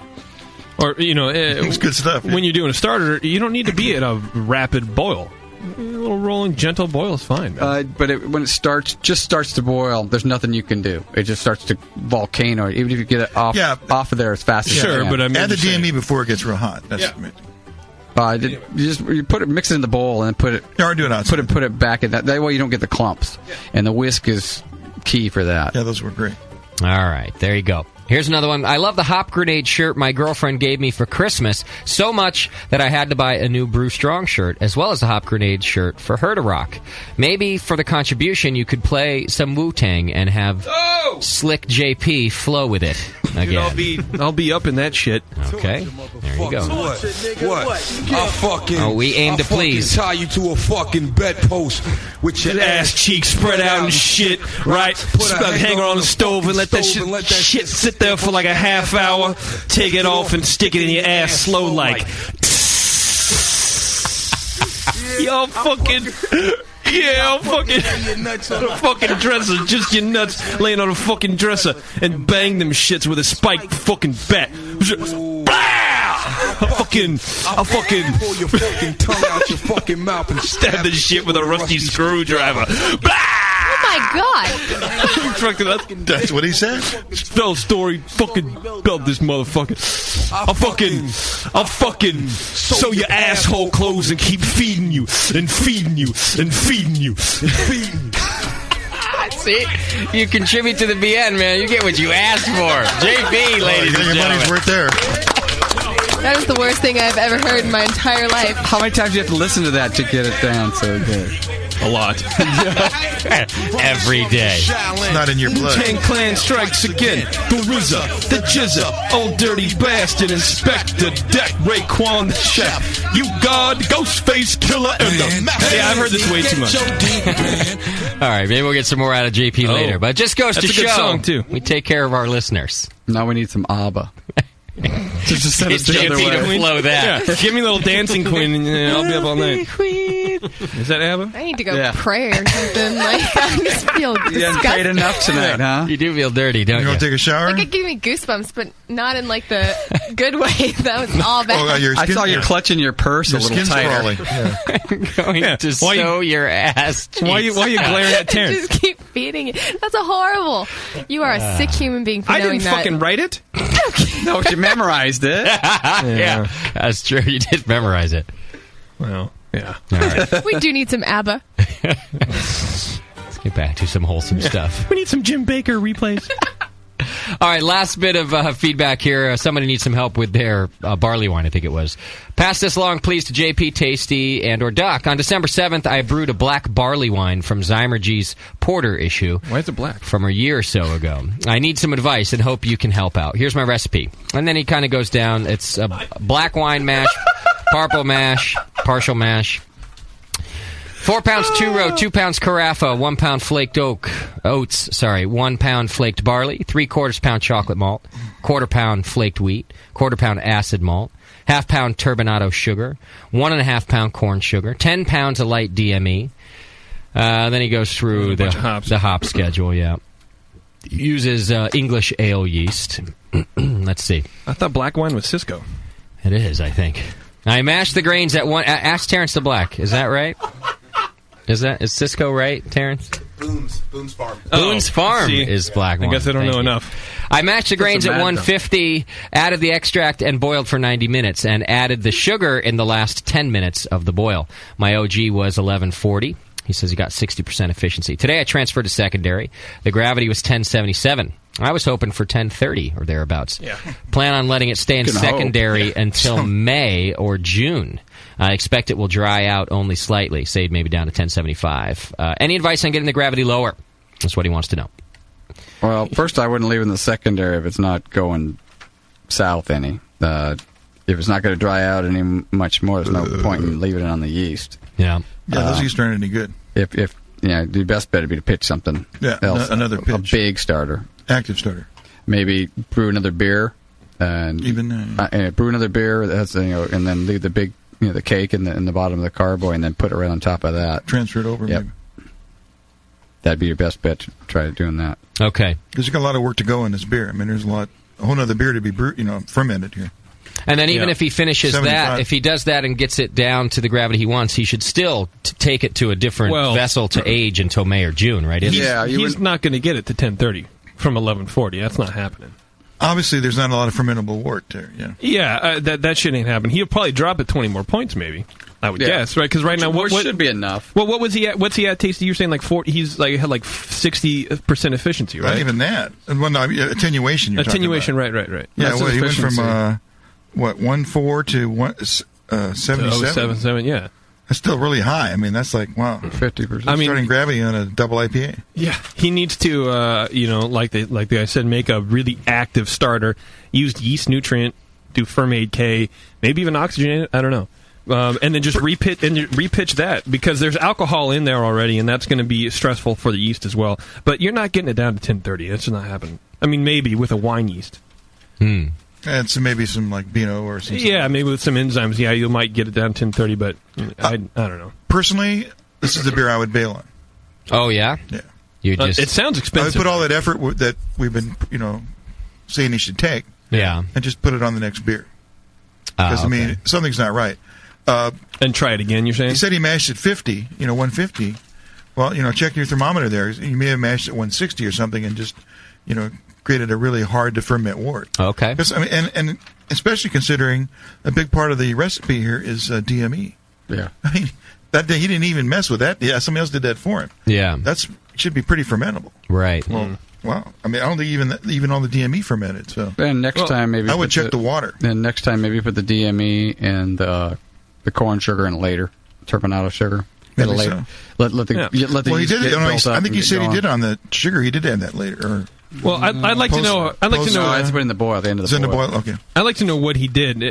Or it's good stuff. When you're doing a starter, you don't need to be at a rapid boil. A little rolling, gentle boil is fine. But when it starts to boil, there's nothing you can do. It just starts to volcano. Even if you get it off of there as fast as you can. But I mean, add the DME before it gets real hot. That's you put it, mix it in the bowl, and put it. Or do it outside. Put it back in that. That way you don't get the clumps. And the whisk is key for that. Yeah, those were great. All right, there you go. Here's another one. I love the Hop Grenade shirt my girlfriend gave me for Christmas so much that I had to buy a new Brew Strong shirt, as well as the Hop Grenade shirt for her to rock. Maybe for the contribution, you could play some Wu-Tang and have Slick JP flow with it again. Dude, I'll be up in that shit. Okay, there you go. What? We aim to please. Tie you to a fucking bedpost with your ass cheeks spread out and shit, right? Hang her on the stove and let that shit sit there for like a half hour. Take it off and stick it in your ass slow like. Yo, fucking. Yeah, I'm fucking dresser, just your nuts laying on a fucking dresser and bang them shits with a spiked fucking bat. I'll fucking pull your fucking tongue out your fucking mouth and stab this shit with a rusty screwdriver. Oh my god! That's what he said. Tell a story, fucking about this motherfucker. I'll fucking sew your asshole clothes and keep feeding you and feeding you and feeding you and feeding you. See, you contribute to the BN, man. You get what you asked for. JP, ladies and gentlemen. Your money's worth there. That is the worst thing I've ever heard in my entire life. How many times do you have to listen to that to get it down so good? A lot. Every day. It's not in your blood. Tang Clan strikes again. The RZA, the Jizza, old dirty bastard, Inspector Deck, Raekwon the Chef. You God, Ghostface Killer, and the Yeah, I've heard this way too much. All right, maybe we'll get some more out of JP later. But it just goes to show, good song, too. We take care of our listeners. Now we need some ABBA. Just set it the other way. Flow that. Yeah. Give me a little Dancing Queen, and I'll be up all night. Is that ABBA? I need to go pray or something. Like, I just feel disgusting. You haven't prayed enough tonight, huh? You do feel dirty, don't you? You go take a shower? Like, it gave me goosebumps, but not in, like, the good way. That was all bad. I saw you clutching your purse a little tighter. Going to sew your ass cheeks. Why are you glaring at Terrence? Just keep feeding it. That's a horrible. You are a sick human being for knowing that. I didn't fucking write it. No, you memorized it. Yeah, that's true. You did memorize it. Well, yeah. All right. We do need some ABBA. Let's get back to some wholesome stuff. We need some Jim Baker replays. All right, last bit of feedback here. Somebody needs some help with their barley wine, I think it was. Pass this along, please, to JP, Tasty, and or Doc. On December 7th, I brewed a black barley wine from Zymergy's Porter issue. Why is it black? From a year or so ago. I need some advice and hope you can help out. Here's my recipe. And then he kind of goes down. It's black wine mash, purple mash, partial mash. 4 pounds 2-row, 2 pounds carafa, 1 pound flaked oats, 1 pound flaked barley, 3/4 pound chocolate malt, 1/4 pound flaked wheat, 1/4 pound acid malt, 1/2 pound turbinado sugar, 1.5 pound corn sugar, 10 pounds of light DME. Then he goes through the hop schedule, yeah. Uses English ale yeast. Let's see. I thought black wine was Cisco. It is, I think. I mashed the grains at one. Ask Terrence the Black. Is that right? Is Cisco right, Terrence? Boone's Farm. Boone's Farm is black wine. I guess I don't know enough. I mashed the grains at 150, added the extract, and boiled for 90 minutes, and added the sugar in the last 10 minutes of the boil. My OG was 1140. He says he got 60% efficiency. Today I transferred to secondary. The gravity was 1077. I was hoping for 1030 or thereabouts. Yeah. Plan on letting it stay in secondary until May or June. I expect it will dry out only slightly, say maybe down to 1075. Any advice on getting the gravity lower? That's what he wants to know. Well, first I wouldn't leave it in the secondary if it's not going south any. If it's not going to dry out any much more, there's no point in leaving it on the yeast. Yeah. Yeah, those yeast aren't any good. If the best bet would be to pitch something else. Another pitch. A big starter. Active starter. Maybe brew another beer. And brew another beer, and then leave the big, the cake in the bottom of the carboy, and then put it right on top of that. Transfer it over. Yep. Maybe. That'd be your best bet to try doing that. Okay. Because you got a lot of work to go in this beer. I mean, there's a whole other beer to be fermented here. And then even if he finishes 75. That, if he does that and gets it down to the gravity he wants, he should still take it to a different vessel to age until May or June, right? He's not going to get it to 1030 from 1140. That's not happening. Obviously, there's not a lot of fermentable wort there. Yeah. Yeah, that shit ain't happening. He'll probably drop it 20 more points, maybe. I would guess, right? Because right now, what should be enough. Well, what was he at? What's he at, Tasty? You're saying like 40. He's had 60% efficiency, right? Not even that. Well, no, attenuation. Attenuation, right. Yeah, well, he went from 1.4 to 77. 77, yeah. That's still really high. I mean, that's like, wow. 50%. I mean, starting gravity on a double IPA. Yeah. He needs to, like the guy said, make a really active starter, use yeast nutrient do Fermaid K, maybe even oxygenate it. I don't know. And then just repitch that, because there's alcohol in there already, and that's going to be stressful for the yeast as well. But you're not getting it down to 1030. That's just not happening. I mean, maybe with a wine yeast. And so maybe some like BNA or something. Yeah, maybe with some enzymes. Yeah, you might get it down to 1030, but I don't know. Personally, this is the beer I would bail on. Oh yeah, yeah. You just it sounds expensive. I would put all that effort that we've been saying he should take. Yeah, and just put it on the next beer. Because I mean, something's not right. And try it again, you're saying? He said he mashed at 50, 150. Well, check your thermometer there. You may have mashed at 160 or something and just, created a really hard to ferment wort. Okay. I mean, and especially considering a big part of the recipe here is DME. Yeah. I mean, that day he didn't even mess with that. Yeah, somebody else did that for him. Yeah. Should be pretty fermentable. Right. Well, wow. I mean, I don't think even all the DME fermented. So. Then next time maybe I would check the water. Then next time maybe put the DME and the corn sugar in later, turbinado sugar. Maybe later. So. Let the well, he did. I think you said he did on the sugar. He did add that later. Well, I'd like to know. I'd like to know. It's put in the boil at the end of the boil. In the boil. Okay. I'd like to know what he did.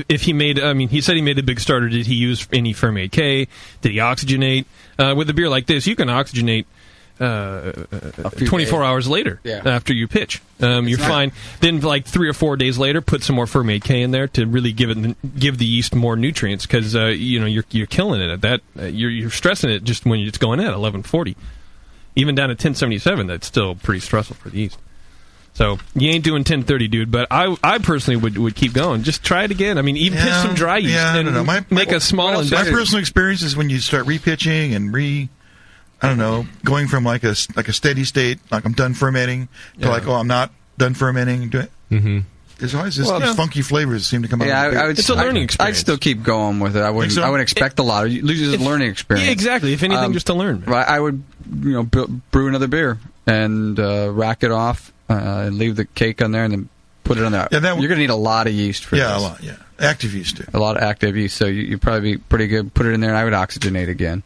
If he made, I mean, he said he made a big starter. Did he use any Fermaid K? Did he oxygenate? With a beer like this, you can oxygenate 24 hours later after you pitch. You're fine. Then, like 3 or 4 days later, put some more Fermaid K in there to really give the yeast more nutrients, because you're killing it at that. You're stressing it just when it's going at 1140. Even down at 1077, that's still pretty stressful for the yeast. So you ain't doing 1030, dude. But I personally would keep going. Just try it again. I mean, even pitch some dry yeast and make a small investment. My personal experience is when you start repitching and going from like a steady state, like I'm done fermenting, to like, I'm not done fermenting. Mm-hmm. There's always this funky flavors that seem to come out. Yeah, it's a learning experience. I'd still keep going with it. I wouldn't expect a lot. It's a learning experience. Yeah, exactly. If anything, just to learn. Right. I would, brew another beer and rack it off and leave the cake on there and then put it on there. Yeah, you're going to need a lot of yeast for this. Yeah, a lot. Yeah, active yeast too. A lot of active yeast. So you'd probably be pretty good. Put it in there, and I would oxygenate again.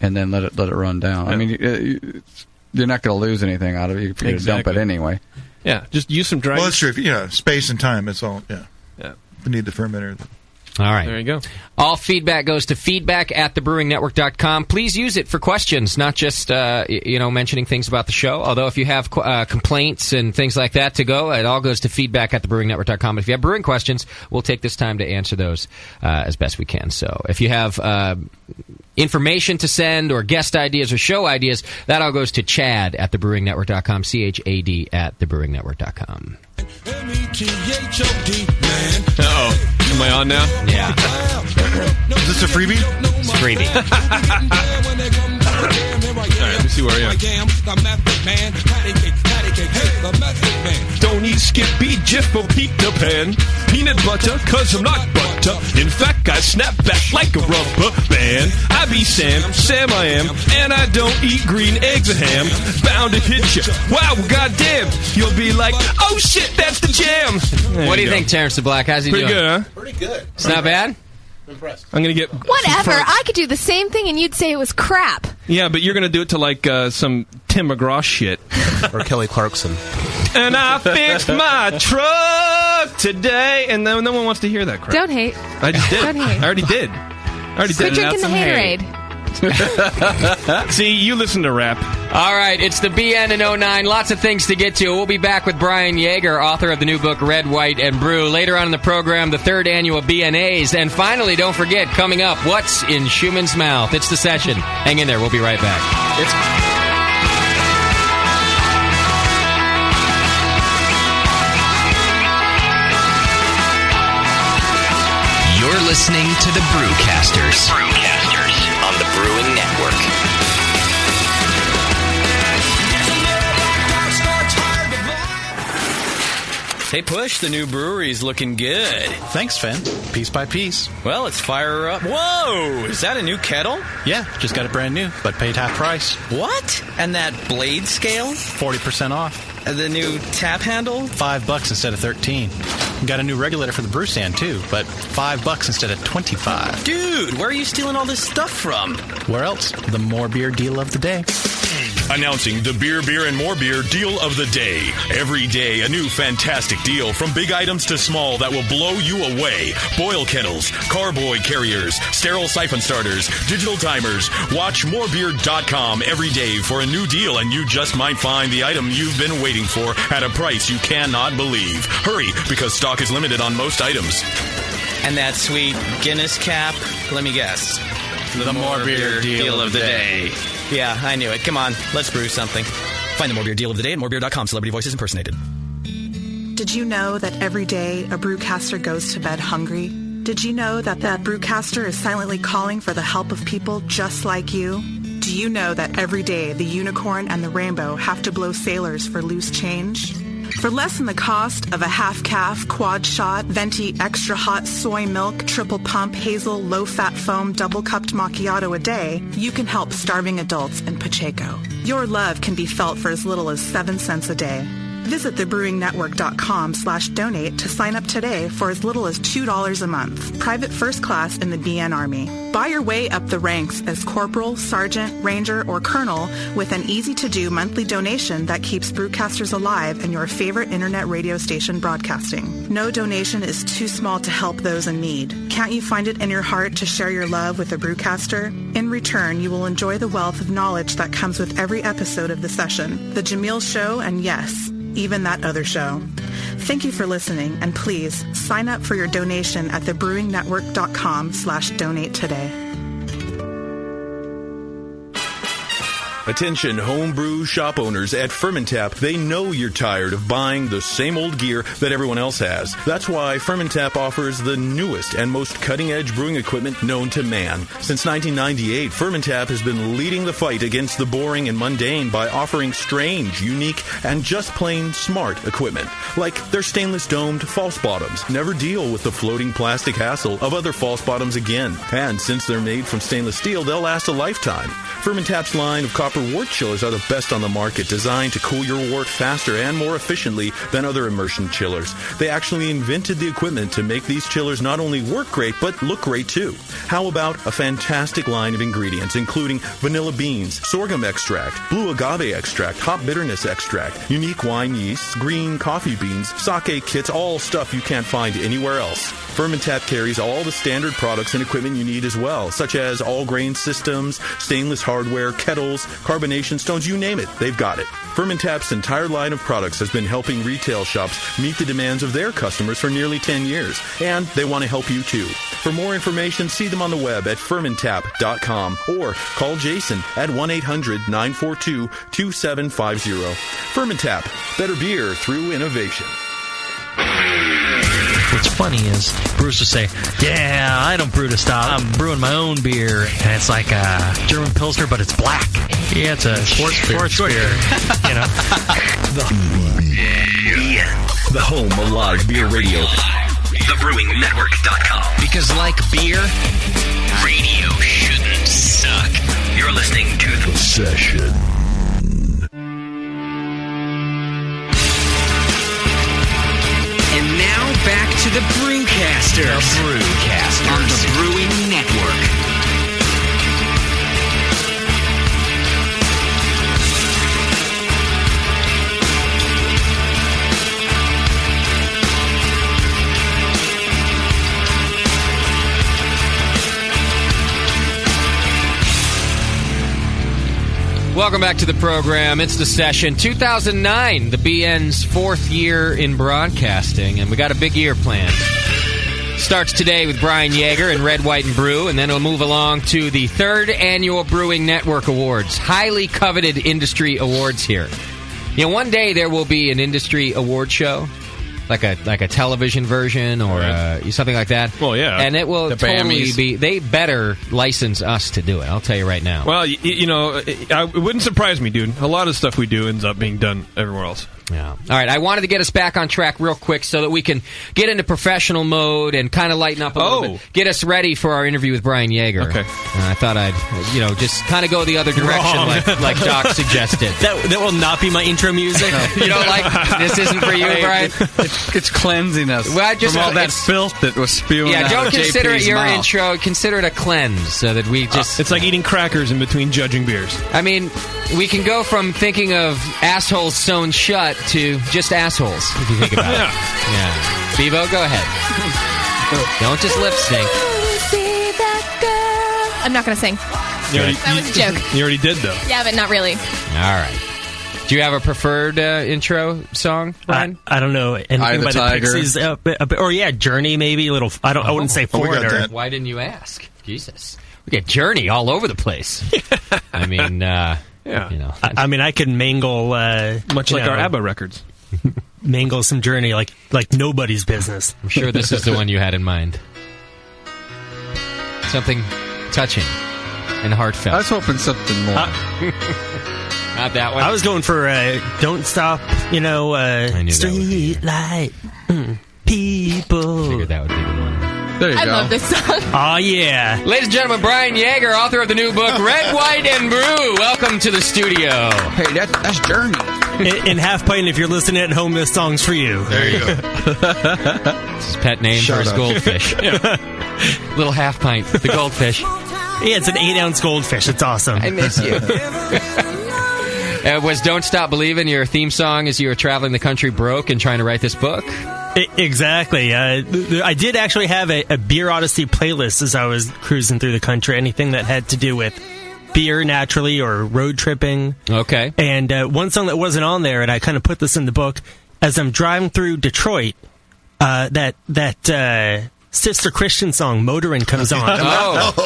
And then let it run down. Yeah. I mean, you're not going to lose anything out of it. You're going to dump it anyway. Yeah, just use some dry. Well, that's true. Space and time. It's all. Yeah. We need the fermenter. All right. There you go. All feedback goes to feedback@thebrewingnetwork.com. Please use it for questions, not just mentioning things about the show. Although if you have complaints and things like that to go, it all goes to feedback@thebrewingnetwork.com. If you have brewing questions, we'll take this time to answer those as best we can. So if you have information to send or guest ideas or show ideas, that all goes to Chad@thebrewingnetwork.com, CHAD@thebrewingnetwork.com. Uh-oh. Am I on now? Yeah. Is this a freebie? It's a freebie. All right, let me see where I am. Don't eat Skippy, Jeff, or Peter Pan. Peanut butter, cause I'm not butter. In fact, I snap back like a rubber band. I be Sam, Sam I am, and I don't eat green eggs or ham. Bound to hit you. Wow, goddamn. You'll be like, oh shit, that's the jam. What do you think, Terrence the Black? How's he doing? Pretty good, huh? Pretty good. It's not bad? Impressed. I'm going to get... Whatever. I could do the same thing and you'd say it was crap. Yeah, but you're going to do it to like some Tim McGraw shit. Or Kelly Clarkson. And I fixed my truck today. And no one wants to hear that crap. Don't hate. I just did. Don't hate. I already did. Quit drinking the haterade. See, you listen to rap. All right, it's the BN in 09. Lots of things to get to. We'll be back with Brian Yeager, author of the new book Red, White, and Brew. Later on in the program, the 3rd annual BNAs. And finally, don't forget, coming up, what's in Schumann's mouth? It's the session. Hang in there. We'll be right back. You're listening to the Brewcasters. On the Brewing Network. Hey, Push, the new brewery's looking good. Thanks, Finn. Piece by piece. Well, let's fire her up. Whoa! Is that a new kettle? Yeah, just got it brand new, but paid half price. What? And that blade scale? 40% off. The new tap handle? $5 instead of $13. Got a new regulator for the brew stand, too, but $5 instead of $25. Dude, where are you stealing all this stuff from? Where else? The More Beer deal of the day. Announcing the Beer, and More Beer Deal of the Day. Every day, a new fantastic deal from big items to small that will blow you away. Boil kettles, carboy carriers, sterile siphon starters, digital timers. Watch morebeer.com every day for a new deal, and you just might find the item you've been waiting for at a price you cannot believe. Hurry, because stock is limited on most items. And that sweet Guinness cap, let me guess. The More Beer Deal of the Day. Yeah, I knew it. Come on, let's brew something. Find the More Beer Deal of the Day at morebeer.com. Celebrity voices impersonated. Did you know that every day a brewcaster goes to bed hungry? Did you know that that brewcaster is silently calling for the help of people just like you? Do you know that every day the unicorn and the rainbow have to blow sailors for loose change? For less than the cost of a half-calf, quad-shot, venti, extra-hot, soy milk, triple-pump, hazel, low-fat foam, double-cupped macchiato a day, you can help starving adults in Pacheco. Your love can be felt for as little as 7 cents a day. Visit thebrewingnetwork.com/donate to sign up today for as little as $2 a month. Private first class in the BN Army. Buy your way up the ranks as corporal, sergeant, ranger, or colonel with an easy-to-do monthly donation that keeps brewcasters alive and your favorite internet radio station broadcasting. No donation is too small to help those in need. Can't you find it in your heart to share your love with a brewcaster? In return, you will enjoy the wealth of knowledge that comes with every episode of the session. The Jameel Show, and yes, even that other show. Thank you for listening, and please sign up for your donation at thebrewingnetwork.com/donate today. Attention homebrew shop owners at Fermentap. They know you're tired of buying the same old gear that everyone else has. That's why Fermentap offers the newest and most cutting-edge brewing equipment known to man. Since 1998, Fermentap has been leading the fight against the boring and mundane by offering strange, unique, and just plain smart equipment. Like their stainless domed false bottoms. Never deal with the floating plastic hassle of other false bottoms again. And since they're made from stainless steel, they'll last a lifetime. Fermentap's line of copper wort chillers are the best on the market, designed to cool your wort faster and more efficiently than other immersion chillers. They actually invented the equipment to make these chillers not only work great, but look great too. How about a fantastic line of ingredients, including vanilla beans, sorghum extract, blue agave extract, hop bitterness extract, unique wine yeasts, green coffee beans, sake kits, all stuff you can't find anywhere else. Fermentap carries all the standard products and equipment you need as well, such as all-grain systems, stainless hardware, kettles, carbonation stones, you name it, they've got it. Fermentap's entire line of products has been helping retail shops meet the demands of their customers for nearly 10 years, and they want to help you too. For more information, see them on the web at fermentap.com or call Jason at 1-800-942-2750. Fermentap, better beer through innovation. What's funny is Bruce will say, yeah, I don't brew to stop. I'm brewing my own beer. And it's like a German Pilsner, but it's black. Yeah, it's a sports beer. You know? The home of live beer radio. TheBrewingNetwork.com. Because like beer, radio shouldn't suck. You're listening to The Session. And now back to the Brewcasters. The Brewcasters. On the Brewing Network. Welcome back to the program. It's The Session. 2009, the BN's 4th year in broadcasting, and we got a big year planned. Starts today with Brian Yeager and Red, White, and Brew, and then it'll move along to the 3rd Annual Brewing Network Awards. Highly coveted industry awards here. You know, one day there will be an industry award show, like a television version or something like that. Well, yeah. And it will totally be... They better license us to do it. I'll tell you right now. Well, you know, it wouldn't surprise me, dude. A lot of stuff we do ends up being done everywhere else. Yeah. All right, I wanted to get us back on track real quick so that we can get into professional mode and kind of lighten up a little bit. Get us ready for our interview with Brian Yeager. Okay. I thought I'd, just kind of go the other direction like Doc suggested. That will not be my intro music. You don't like, this isn't for you, Brian? It's cleansing us from all that filth that was spewing out don't of consider JP's it your mouth. intro. Consider it a cleanse so that we just... It's like eating crackers in between judging beers. I mean, we can go from thinking of assholes sewn shut to just assholes, if you think about it. Yeah. Bevo, go ahead. Don't just lip sync. See that girl. I'm not going to sing. That was a joke. You already did, though. Yeah, but not really. All right. Do you have a preferred intro song, Brian? I don't know anything Eye of the by the Tiger. Pixies, or Journey maybe a little. I wouldn't say Foreigner. Why didn't you ask? Jesus, we get Journey all over the place. I mean, I mean, I could mangle much like our ABBA records. Mangle some Journey like nobody's business. I'm sure this is the one you had in mind. Something touching and heartfelt. I was hoping something more. Not that one. I was going for Don't Stop, I knew Street Light People. I figured that would be the one. There you I go. love this song. Oh, yeah. Ladies and gentlemen, Brian Yeager, author of the new book, Red, White, and Brew. Welcome to the studio. Hey, that's Journey. In Half Pint, if you're listening at home, this song's for you. There you go. It's his pet name for his goldfish. Little Half Pint, the goldfish. Yeah, it's an 8-ounce goldfish. It's awesome. I miss you. Was Don't Stop Believin' your theme song as you were traveling the country broke and trying to write this book? Exactly. I did actually have a Beer Odyssey playlist as I was cruising through the country. Anything that had to do with beer, naturally, or road tripping. Okay. And one song that wasn't on there, and I kind of put this in the book, as I'm driving through Detroit, that Sister Christian song, Motorin', comes on.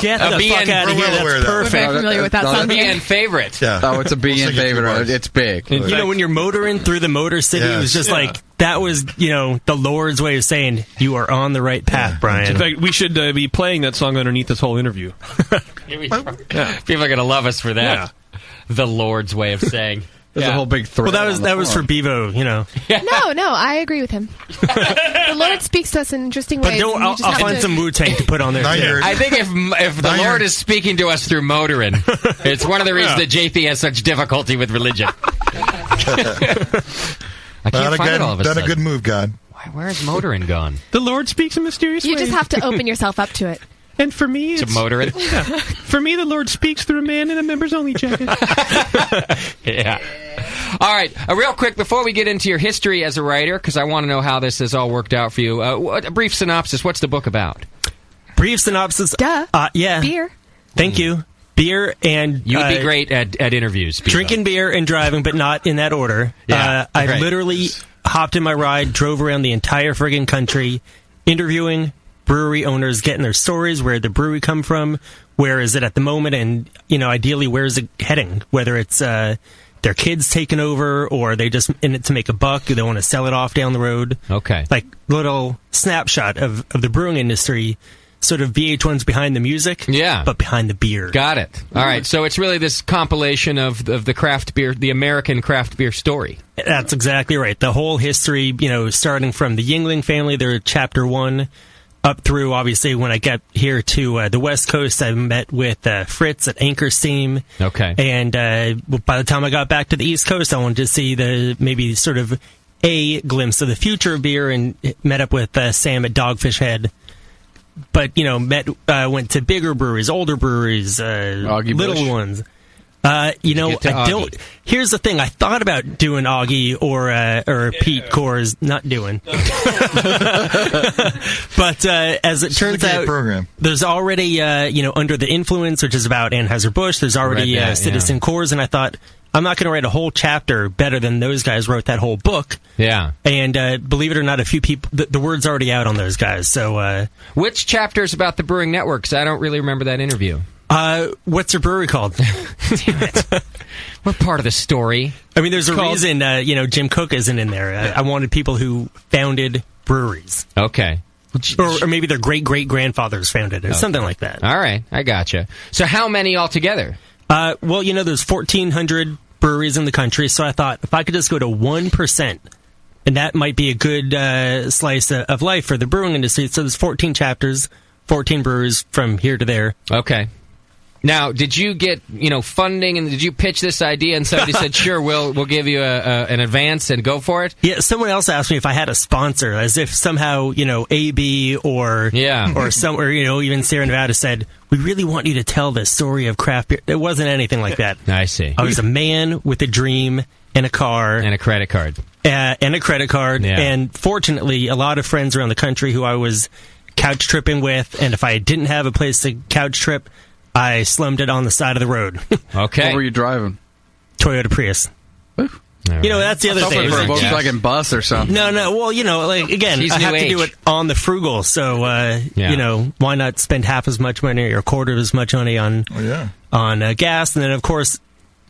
Get the fuck out of here. That's perfect. We're very familiar with that song. BN favorite. Yeah. Oh, it's a BN favorite. It's big. And, when you're motoring through the Motor City, it was just like, that was, the Lord's way of saying, you are on the right path, Brian. In fact, we should be playing that song underneath this whole interview. People are going to love us for that. Yeah. The Lord's way of saying. There's a whole big thread. Well, that was for Bevo, No, I agree with him. The Lord speaks to us in interesting ways. But I'll find some Wu-Tang to put on there. I think if the Lord is speaking to us through Motorin', it's one of the reasons that JP has such difficulty with religion. I can't find it all of a sudden. Done a good move, God. Where is Motorin' gone? The Lord speaks in mysterious ways. You just have to open yourself up to it. And for me, it's Motorin'. For me, the Lord speaks through a man in a members-only jacket. Yeah. All right, real quick, before we get into your history as a writer, because I want to know how this has all worked out for you, a brief synopsis. What's the book about? Brief synopsis. Duh. Yeah. Beer. Thank you. Beer and... You would be great at interviews. Bevo. Drinking beer and driving, but not in that order. Yeah, I literally hopped in my ride, drove around the entire friggin' country, interviewing brewery owners, getting their stories, where the brewery come from, where is it at the moment, and, ideally, where is it heading? Whether it's their kids taking over, or they just in it to make a buck, they want to sell it off down the road. Okay. Like, little snapshot of the brewing industry, sort of VH1's behind the music, but behind the beer. Got it. All right, so it's really this compilation of the craft beer, the American craft beer story. That's exactly right. The whole history, starting from the Yingling family, they're chapter 1, up through, obviously, when I got here to the West Coast, I met with Fritz at Anchor Steam. Okay. And by the time I got back to the East Coast, I wanted to see maybe sort of a glimpse of the future of beer, and met up with Sam at Dogfish Head. But, went to bigger breweries, older breweries, little ones. I don't. Here's the thing. I thought about doing Augie or Pete Coors, not doing. But as it turns out, there's already Under the Influence, which is about Anheuser-Busch. There's already Citizen Coors, and I thought, I'm not going to write a whole chapter better than those guys wrote that whole book. Yeah. And believe it or not, a few people, the word's already out on those guys. So, which chapter is about the Brewing Network? Because I don't really remember that interview. What's your brewery called? Damn it. We're part of the story. I mean, there's a reason, Jim Cook isn't in there. I wanted people who founded breweries. Okay. Or maybe their great-great-grandfathers founded it, or something like that. All right, I gotcha. So how many altogether? There's 1,400 breweries in the country. So I thought if I could just go to 1%, and that might be a good slice of life for the brewing industry. So there's 14 chapters, 14 breweries from here to there. Okay. Now, did you get funding, and did you pitch this idea, and somebody said, "Sure, we'll give you an advance and go for it"? Yeah, someone else asked me if I had a sponsor, as if somehow AB or even Sierra Nevada said, "We really want you to tell the story of craft beer." It wasn't anything like that. I see. I was a man with a dream and a car and a credit card, Yeah. And fortunately, a lot of friends around the country who I was couch tripping with, and if I didn't have a place to couch trip, I slummed it on the side of the road. Okay. What were you driving? Toyota Prius. That's the other thing. For a Volkswagen bus or something. No. Well, again, I have to do it on the frugal. So, why not spend half as much money or a quarter of as much money on gas? And then, of course,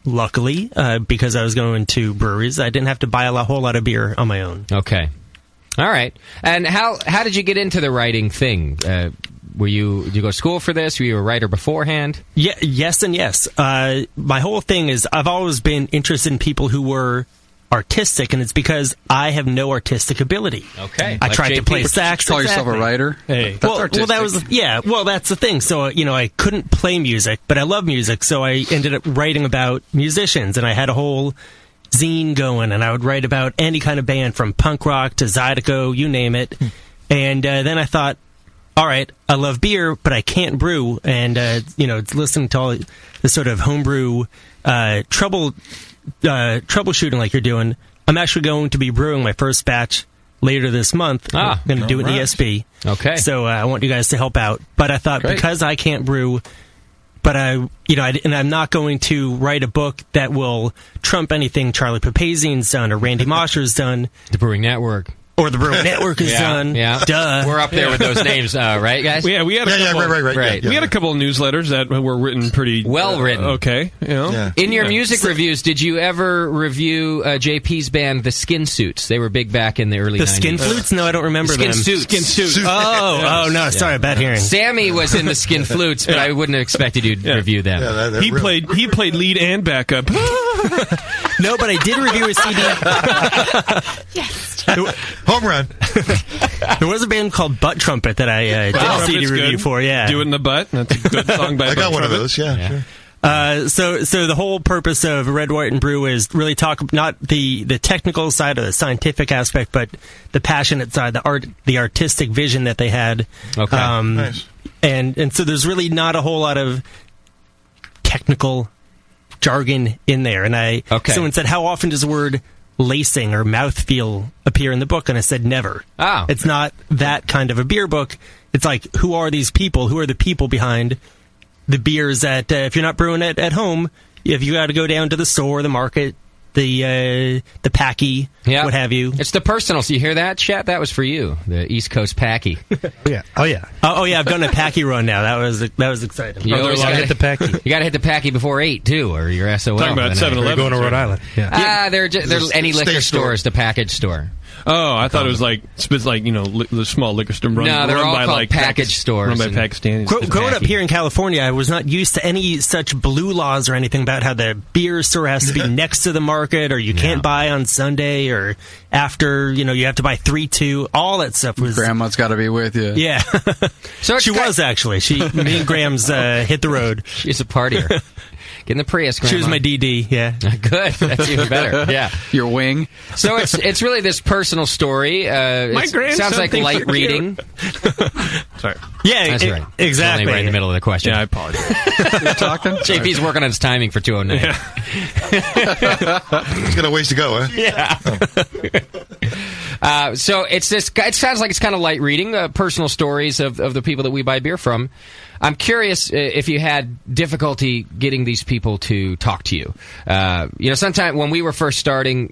luckily, because I was going to breweries, I didn't have to buy a whole lot of beer on my own. Okay. All right. And how did you get into the writing thing? Did you go to school for this? Were you a writer beforehand? Yeah, yes and yes. My whole thing is I've always been interested in people who were artistic, and it's because I have no artistic ability. Okay. I tried to play sax. Call yourself a writer? Hey. That's artistic. That's the thing. So, I couldn't play music, but I love music, so I ended up writing about musicians, and I had a whole zine going, and I would write about any kind of band from punk rock to Zydeco, you name it. And then I thought, all right, I love beer, but I can't brew. And, listening to all the sort of homebrew troubleshooting like you're doing, I'm actually going to be brewing my first batch later this month. I'm going to do it in ESB. Okay. So I want you guys to help out. But I thought because I can't brew, but I'm not going to write a book that will trump anything Charlie Papazian's done or Randy Mosher's done. The Brewing Network. Or the Brewing Network is done. Yeah. Duh. We're up there with those names, right, guys? Yeah, we had a couple, right. We had a couple of newsletters that were written pretty well written. Okay, In your music reviews, did you ever review JP's band, the Skin Suits? They were big back in the early 90s. The Skin Flutes? No, I don't remember them. Skin Suits. Oh, no, sorry, bad hearing. Sammy was in the Skin Flutes, but I wouldn't have expected you to review them. Yeah, he played lead and backup. No, but I did review a CD. Yes. Home run. There was a band called Butt Trumpet that I did a CD review for. Yeah, Do It in the Butt. That's a good song by I got Butt one Trumpet. of those. Yeah. Sure. So the whole purpose of Red, White, and Brew is really talk not the technical side or the scientific aspect, but the passionate side, the artistic vision that they had. Okay. Nice. And so there's really not a whole lot of technical jargon in there. And someone said, how often does the word lacing or mouthfeel appear in the book? And I said, never. Oh. It's not that kind of a beer book. It's like, who are these people? Who are the people behind the beers that, if you're not brewing it at home, if you got to go down to the store, the market, the packy, what have you. It's the personal. So you hear that, Chet? That was for you, the East Coast packy. Oh yeah. I've done a packy run now. That was exciting. You always gotta hit the packy. You got to hit the packy before 8 too, or you're SOL. Talking about 7-Eleven. Going to Rhode Island. Yeah. They're any liquor store is the package store. Oh, I thought it was like the small liquor store. No, they're all by called package stores. Run by Pakistanis. Growing up here in California, I was not used to any such blue laws or anything about how the beer store has to be next to the market, or you can't buy on Sunday, or after, you have to buy 3-2. All that stuff was. Grandma's got to be with you. Yeah. So she was actually. Me and Grams hit the road. She's a partier. Get in the Prius, Grandma. She was my DD, yeah. Good. That's even better. Yeah. Your wing. So it's really this personal story. My grandson sounds like thinks light you're reading. Sorry. Yeah, that's right. Exactly. Only right in the middle of the question. Yeah, I apologize. You're talking? JP's working on his timing for 209. Yeah. He's got a ways to go, huh? Yeah. So it's this. It sounds like it's kind of light reading, personal stories of the people that we buy beer from. I'm curious if you had difficulty getting these people to talk to you. Sometimes when we were first starting,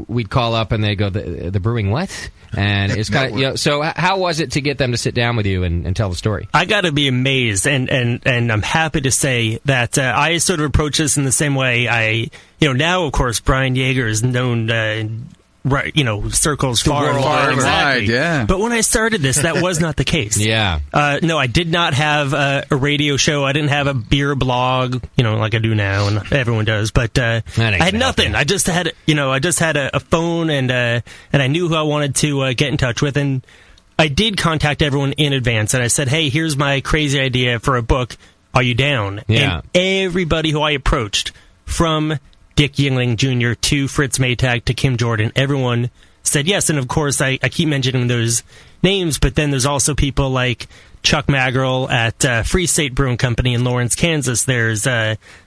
we'd call up and they'd go, "The brewing what?" And it's kind of So how was it to get them to sit down with you and tell the story? I got to be amazed, and I'm happy to say that I sort of approach this in the same way. Now of course Brian Yeager is known right, circles far and world wide. Exactly. wide, yeah. But when I started this, that was not the case. Yeah. No, I did not have a radio show. I didn't have a beer blog, like I do now, and everyone does. But I had nothing. I just had, a phone, and I knew who I wanted to get in touch with, and I did contact everyone in advance, and I said, "Hey, here's my crazy idea for a book. Are you down?" Yeah. And everybody who I approached, from Dick Yingling Jr. to Fritz Maytag to Kim Jordan, everyone said yes. And of course, I keep mentioning those names, but then there's also people like Chuck Magrill at Free State Brewing Company in Lawrence, Kansas. There's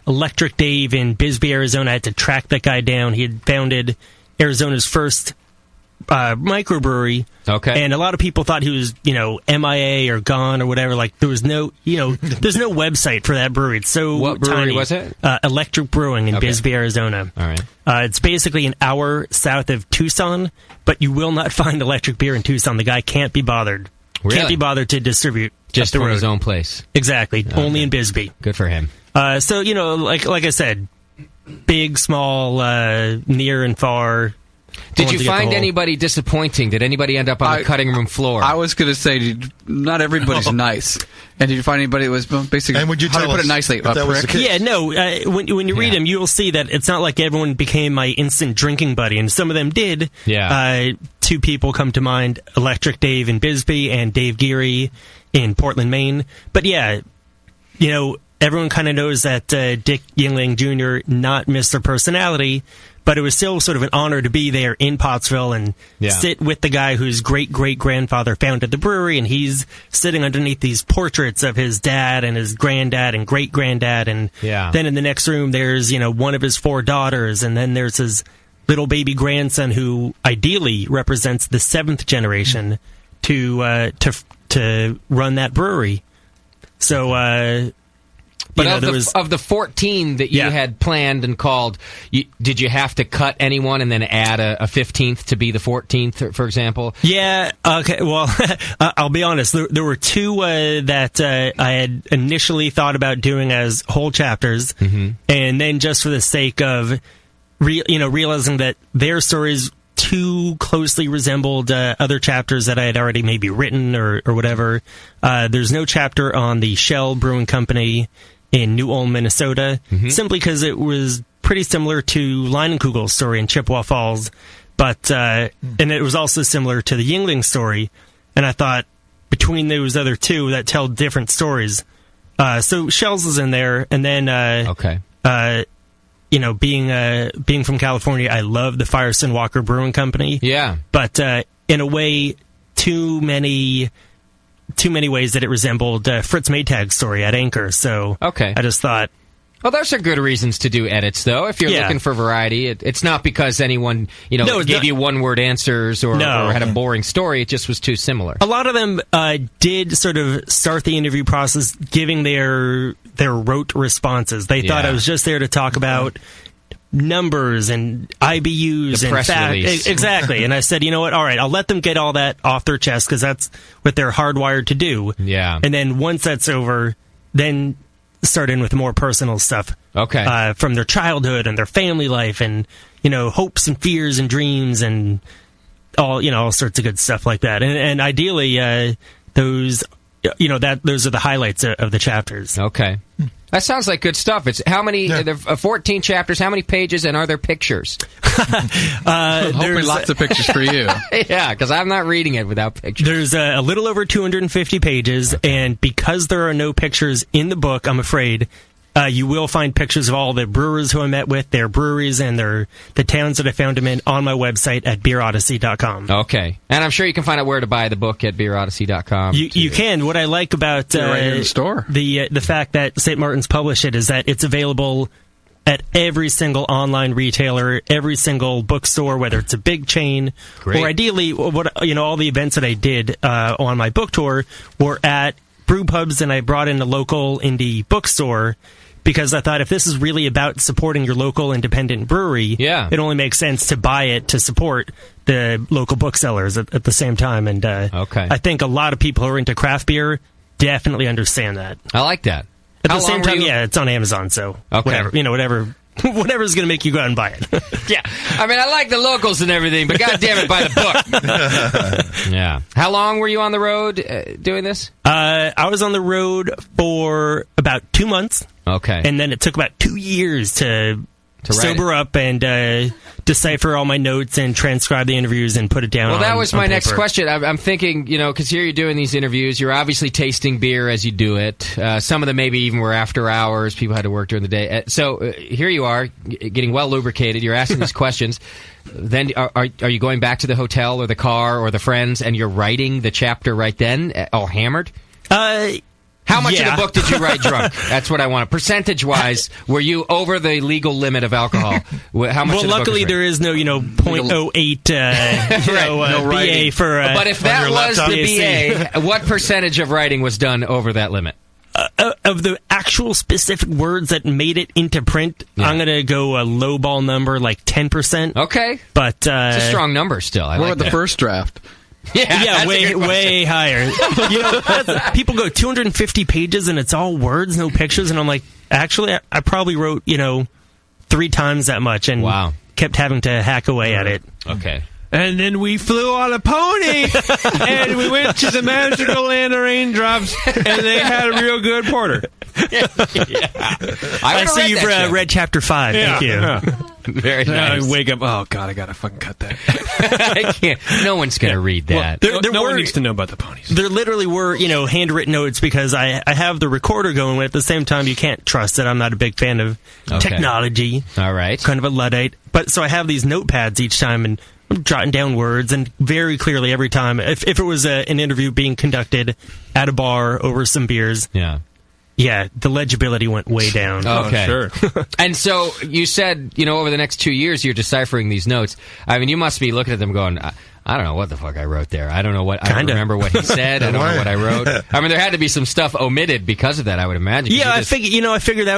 Electric Dave in Bisbee, Arizona. I had to track that guy down. He had founded Arizona's first microbrewery. Okay. And a lot of people thought he was, MIA or gone or whatever. Like, there was no, there's no website for that brewery. It's so What brewery tiny. was it? Electric Brewing in Bisbee, Arizona. All right. It's basically an hour south of Tucson, but you will not find electric beer in Tucson. The guy can't be bothered. Really? Can't be bothered to distribute Just up the from road. his own place. Exactly. Only in Bisbee. Good for him. So, like I said, big, small, near and far. Did you find anybody disappointing? Did anybody end up on the cutting room floor? I was going to say, not everybody's nice. And did you find anybody that was basically, and would you how to tell put us it nicely, if that was the case? Yeah, no. When you read them, you'll see that it's not like everyone became my instant drinking buddy, and some of them did. Yeah. Two people come to mind: Electric Dave in Bisbee and Dave Geary in Portland, Maine. But yeah, everyone kind of knows that Dick Yingling Jr. not Mr. Personality. But it was still sort of an honor to be there in Pottsville and sit with the guy whose great-great-grandfather founded the brewery, and he's sitting underneath these portraits of his dad and his granddad and great-granddad, and then in the next room there's, one of his 4 daughters, and then there's his little baby grandson who ideally represents the 7th generation to run that brewery. So... But of the 14 that you had planned and called, did you have to cut anyone and then add a 15th to be the 14th, for example? Yeah. Okay. Well, I'll be honest. There were 2 that I had initially thought about doing as whole chapters, and then just for the sake of realizing that their stories too closely resembled other chapters that I had already maybe written or whatever. There's no chapter on the Shell Brewing Company in New Ulm, Minnesota, simply because it was pretty similar to Leinenkugel's story in Chippewa Falls, but and it was also similar to the Yingling story, and I thought between those other 2 that tell different stories. So Shell's is in there, and then being from California, I love the Firestone Walker Brewing Company. Yeah, but in a way, too many ways that it resembled Fritz Maytag's story at Anchor. So I just thought... Well, those are good reasons to do edits, though. If you're looking for variety, it's not because anyone gave you one-word answers or had a boring story. It just was too similar. A lot of them did sort of start the interview process giving their rote responses. They thought I was just there to talk about numbers and IBUs the and press release. Exactly. And I said, you know what? All right, I'll let them get all that off their chest because that's what they're hardwired to do. Yeah. And then once that's over, then start in with more personal stuff. Okay. From their childhood and their family life and hopes and fears and dreams and all sorts of good stuff like that. And ideally, those are the highlights of the chapters. Okay. That sounds like good stuff. It's how many? There are 14 chapters. How many pages? And are there pictures? Hopefully, lots of pictures for you. Yeah, because I'm not reading it without pictures. There's a little over 250 pages, and because there are no pictures in the book, I'm afraid you will find pictures of all the brewers who I met with, their breweries, and the towns that I found them in on my website at beerodyssey.com. Okay. And I'm sure you can find out where to buy the book at beerodyssey.com. You can. What I like about right here in the store. The fact that St. Martin's published it is that it's available at every single online retailer, every single bookstore, whether it's a big chain or ideally, all the events that I did on my book tour were at brew pubs, and I brought in a local indie bookstore. Because I thought if this is really about supporting your local independent brewery, it only makes sense to buy it to support the local booksellers at the same time. And I think a lot of people who are into craft beer definitely understand that. I like that. At the same time, it's on Amazon, so whatever whatever's going to make you go out and buy it. Yeah. I mean, I like the locals and everything, but goddamn it, buy the book. Yeah. How long were you on the road doing this? I was on the road for about 2 months. Okay. And then it took about 2 years to sober up and decipher all my notes and transcribe the interviews and put it down. Well, that was my next paper. question. I'm thinking, because here you're doing these interviews, you're obviously tasting beer as you do it. Some of them maybe even were after hours. People had to work during the day. So here you are, getting well lubricated. You're asking these questions. Then are you going back to the hotel or the car or the friends and you're writing the chapter right then, all hammered? How much of the book did you write drunk? That's what I want. Percentage-wise, were you over the legal limit of alcohol? How much? Well, luckily there is no, 0.08 BA for. But if that was the BA, what percentage of writing was done over that limit? Of the actual specific words that made it into print, I'm going to go a lowball number, like 10%. Okay, but it's a strong number still. What about the first draft? Yeah, way higher. People go 250 pages and it's all words, no pictures, and I'm like, actually, I probably wrote 3 times that much, and kept having to hack away at it. Okay. And then we flew on a pony, and we went to the magical land of raindrops, and they had a real good porter. I see you've read chapter 5. Yeah. Thank you. Yeah. Very nice. I wake up, oh, God, I got to fucking cut that. I can't. No one's going to read that. Well, no one needs to know about the ponies. There literally were, handwritten notes because I have the recorder going, but at the same time, you can't trust it. I'm not a big fan of technology. All right. Kind of a Luddite. But so I have these notepads each time, and I'm jotting down words, and very clearly every time, if it was an interview being conducted at a bar over some beers, yeah, the legibility went way down. Okay. Oh, sure. And so you said, over the next 2 years, you're deciphering these notes. I mean, you must be looking at them going, I don't know what the fuck I wrote there. I don't know what. I don't remember what he said. I don't know what I wrote. I mean, there had to be some stuff omitted because of that, I would imagine. Yeah, I figured that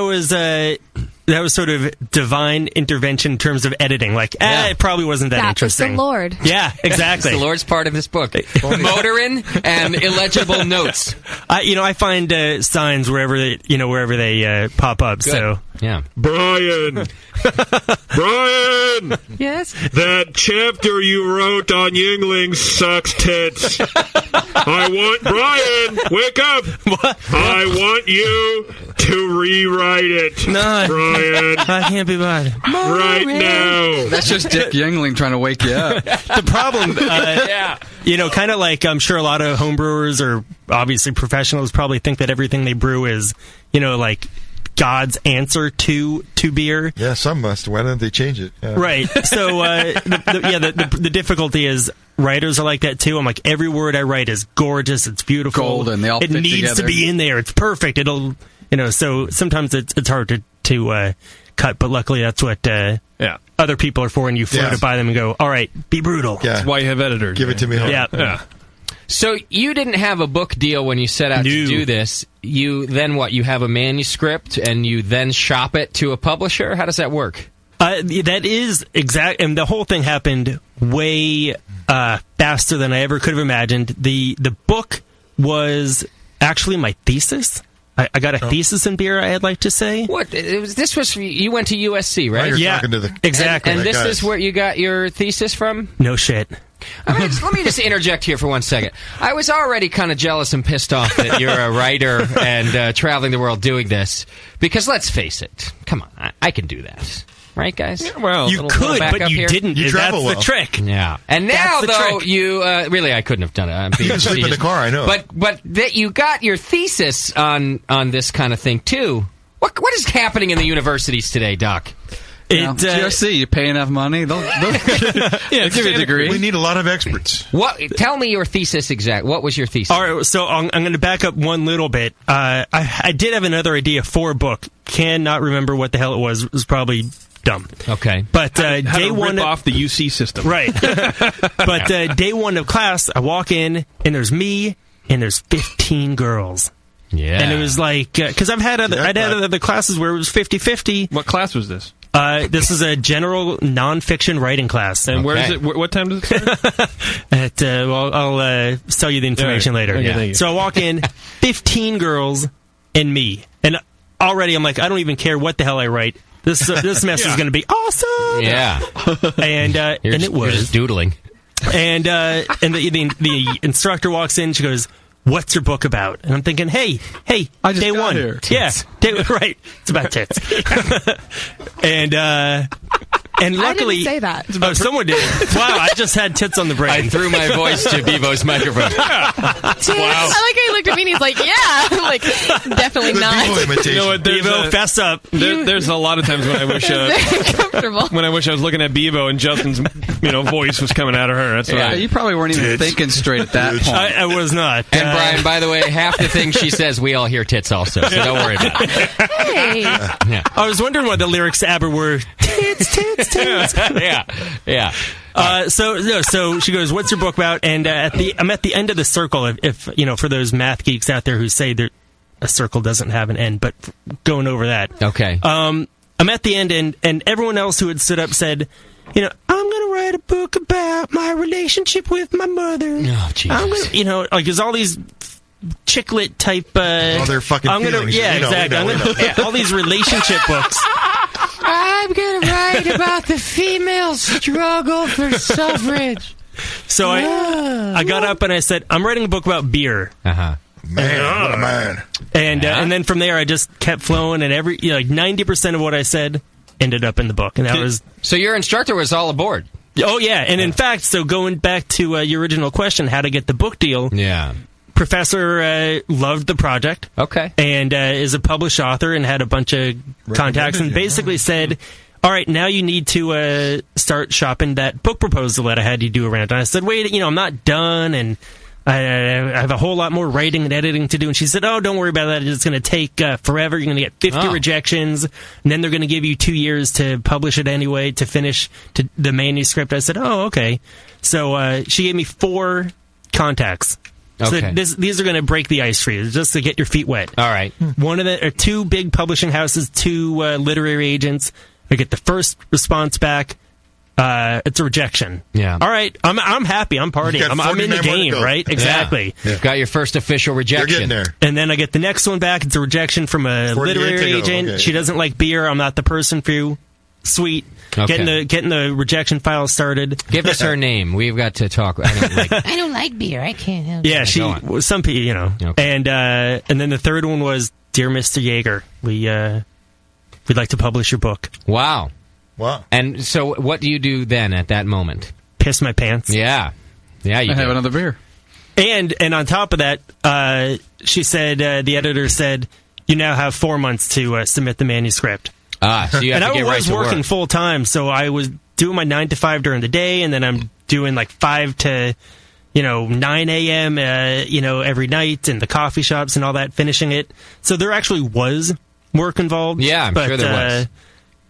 was sort of divine intervention in terms of editing. Like, it probably wasn't that interesting. That's the Lord. Yeah, exactly. It's the Lord's part of this book. Motoring and illegible notes. I find signs wherever they pop up. Good. So yeah, Brian. Brian. Yes. That chapter you wrote on Yingling sucks tits. I want Brian. Wake up. What? I want you to rewrite it. No, Brian. I can't be bothered. Right now. That's just Dick Yingling trying to wake you up. The problem, kind of like I'm sure a lot of homebrewers or obviously professionals probably think that everything they brew is, like God's answer to beer. Yeah, some must. Why don't they change it? Yeah. Right. So, the difficulty is writers are like that too. I'm like, every word I write is gorgeous. It's beautiful. Golden. They all it fit needs together. to be in there. It's perfect. It'll, so sometimes it's hard to cut, but luckily that's what other people are for, and you float it by them and go, all right, be brutal. Yeah. That's why you have editors. Give it to me. Yeah. So you didn't have a book deal when you set out to do this. You then what? You have a manuscript and you then shop it to a publisher? How does that work? That is exact, and the whole thing happened way faster than I ever could have imagined. The book was actually my thesis. I got a thesis in beer, I'd like to say. What? You went to USC, right? You're talking to the exactly. And this is where you got your thesis from? No shit. Let me just interject here for 1 second. I was already kind of jealous and pissed off that you're a writer and traveling the world doing this. Because let's face it, come on, I can do that. Right, guys? Yeah, well, you could, but you didn't. You travel That's the trick. Yeah. And now, though, you... really, I couldn't have done it. I'm being you can sleep in the car, I know. But that you got your thesis on this kind of thing, too. What is happening in the universities today, Doc? GRC, you pay enough money, they'll give you a degree. We need a lot of experts. Tell me your thesis exact. What was your thesis? All right, so I'm going to back up one little bit. I did have another idea for a book. Cannot remember what the hell it was. It was probably dumb. Okay. But day day one off the UC system. Right. But day one of class, I walk in, and there's me, and there's 15 girls. Yeah. And it was like, because I'd had other classes where it was 50-50. What class was this? This is a general nonfiction writing class. And where is it? What time does it start? I'll sell you the information later. Okay, so I walk in, 15 girls and me. And already I'm like, I don't even care what the hell I write. This semester's going to be awesome. Yeah. And it was. You're just doodling. And the instructor walks in. She goes, "What's your book about?" And I'm thinking, hey, I just day got one. here. Yeah, right. It's about tits. And luckily, I didn't say that. Oh, someone did. Wow, I just had tits on the brain. I threw my voice to Bevo's microphone. Tits. I like how he looked at me and he's like, "Yeah." I'm like, definitely The not. Bevo imitation. You know what? Bevo, fess up. There's a lot of times when I wish Very comfortable. when I wish I was looking at Bevo and Justin's voice was coming out of her. That's Yeah, right. you probably weren't even thinking straight at that point. I was not. And Brian, by the way, half the things she says, we all hear tits also, so don't worry about it. Hey. Yeah. I was wondering why the lyrics to ABBA were tits. Yeah. So she goes, "What's your book about?" And I'm at the end of the circle. If for those math geeks out there who say that a circle doesn't have an end, but going over that. Okay. I'm at the end, and everyone else who had stood up said, "I'm going to write a book about my relationship with my mother." Oh, Jesus. I'm gonna, there's all these chicklet type. They're fucking feelings. Yeah, exactly. All these relationship books. I'm going to write about the female struggle for suffrage. So I got up and I said, "I'm writing a book about beer." Uh-huh. Man, what a man. And then from there, I just kept flowing, and 90% of what I said ended up in the book, and that was. So your instructor was all aboard. Oh yeah, and in fact, so going back to your original question, how to get the book deal? Yeah. Professor loved the project. Okay. And is a published author and had a bunch of contacts, and basically said, "All right, now you need to start shopping that book proposal that I had you do around." And I said, "Wait, I'm not done, and I have a whole lot more writing and editing to do." And she said, "Oh, don't worry about that. It's going to take forever. You're going to get 50 rejections, and then they're going to give you 2 years to publish it anyway, to finish the manuscript." I said, "Oh, okay." So she gave me 4 contacts. Okay. So these are going to break the ice for you, just to get your feet wet. All right. One of the 2 big publishing houses, 2 literary agents. I get the first response back. It's a rejection. Yeah. All right. I'm happy. I'm partying. I'm in the game, right? Exactly. Yeah. You've got your first official rejection. You're getting there. And then I get the next one back. It's a rejection from a literary agent. Okay. She doesn't like beer. I'm not the person for you. Sweet. Okay. Getting the rejection file started. Give us her name. We've got to talk. I don't like beer. I can't help it. Yeah, some people, Okay. And then the third one was, "Dear Mr. Yeager, we'd like to publish your book." Wow. Wow. And so what do you do then at that moment? Piss my pants. Yeah. Yeah, you I have do. another beer. And on top of that, she said, the editor said, "You now have 4 months to submit the manuscript." So you have to get right to work. And I was working full time, so I was doing my 9 to 5 during the day, and then I'm doing like 5 to 9 a.m. Every night in the coffee shops and all that, finishing it. So there actually was work involved. Yeah, I'm sure there was.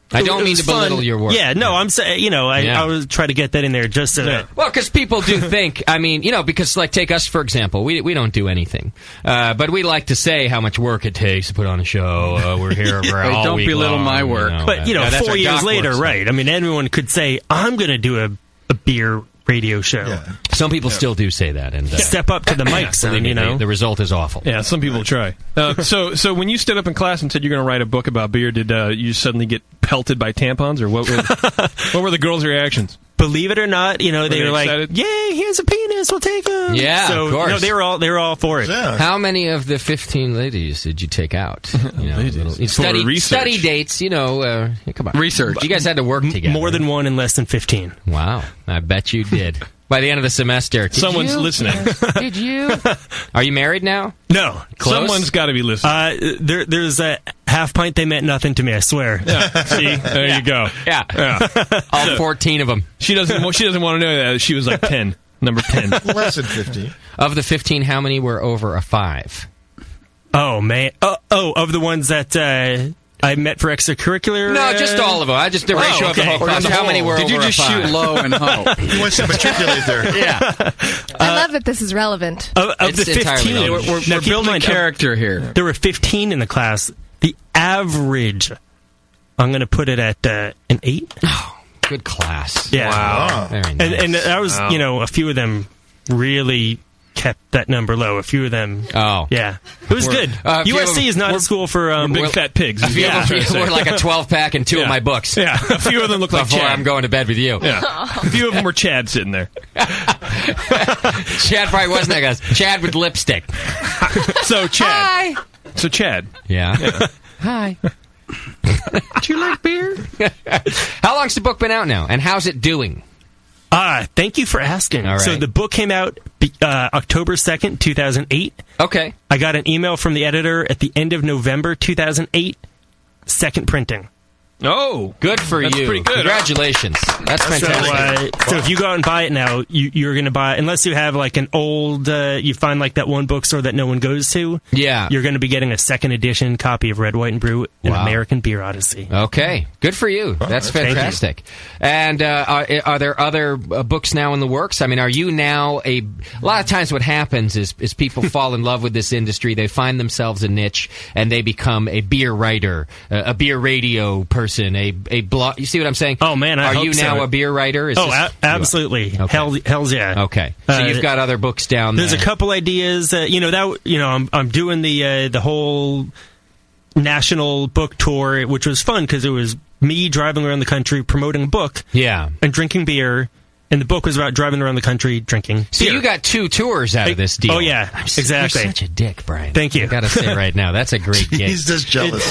I don't mean to belittle your work. Yeah, no, I'm saying, I was trying to get that in there just so that. Well, because people do think, because take us, for example, we don't do anything. But we like to say how much work it takes to put on a show. We're here for all don't week belittle long, my work. But, 4 years later, right. I mean, anyone could say, "I'm going to do a beer radio show." Yeah. Some people still do say that. And step up to the mic, son, the result is awful. Yeah, some people try. So when you stood up in class and said you're going to write a book about beer, did you suddenly get pelted by tampons, or what were the girls' reactions? Believe it or not, they were like, excited? "Yay, here's a penis, we'll take him." Yeah, so, of course. No, they were all for it. Yeah. How many of the 15 ladies did you take out? Study dates, come on. Research. You guys had to work together. More than one in less than 15. Wow. I bet you did. By the end of the semester. Someone's listening. Did you? Are you married now? No. Close? Someone's got to be listening. There's a half pint. They meant nothing to me, I swear. Yeah. See? There you go. Yeah. All 14 of them. She doesn't want to know that. She was like 10. Number 10. Less than 15. Of the 15, how many were over a 5? Oh, man. Of the ones that I met for extracurricular? No, just all of them. I just the ratio of the whole class. How many were Did over you just a 5? shoot low and hope? He wants to matriculate there. Yeah. I love that this is relevant. Of the It's entirely 15, relevant. We're building character here. There were 15 in the class. The average, I'm going to put it at an 8. Oh, good class. Yeah. Wow. Very nice. And that was, a few of them really kept that number low. A few of them. Oh. Yeah. It was good. USC is not a school for big fat pigs. A few of them were like a 12-pack and two of my books. Yeah. A few of them look like Before Chad. I'm going to bed with you. Yeah. A few of them were Chad sitting there. Chad probably wasn't that guy. Chad with lipstick. So, Chad. Hi. So, Chad. Yeah. Hi. Do you like beer? How long's the book been out now, and how's it doing? Thank you for asking. All right. So the book came out October 2nd, 2008. Okay. I got an email from the editor at the end of November 2008. Second printing. Oh, good for That's you! Pretty good. Congratulations. That's fantastic. So if you go out and buy it now, you're going to buy, unless you have like an old, you find like that one bookstore that no one goes to. Yeah, you're going to be getting a second edition copy of Red, White, and Brew, an American Beer Odyssey. Okay, good for you. That's fantastic. And are there other books now in the works? I mean, are you now a lot of times what happens is people fall in love with this industry, they find themselves a niche, and they become a beer writer, a beer radio person. A blog. You see what I'm saying? Oh man, are you now a beer writer? Absolutely. Okay. Hell's yeah. Okay, so you've got other books down there. There's a couple ideas. I'm doing the whole national book tour, which was fun because it was me driving around the country promoting a book. Yeah, and drinking beer. And the book was about driving around the country drinking So beer. you got 2 tours out of this deal. Oh, yeah. Exactly. You're such a dick, Brian. Thank you. I got to say right now, that's a great gig. He's just jealous.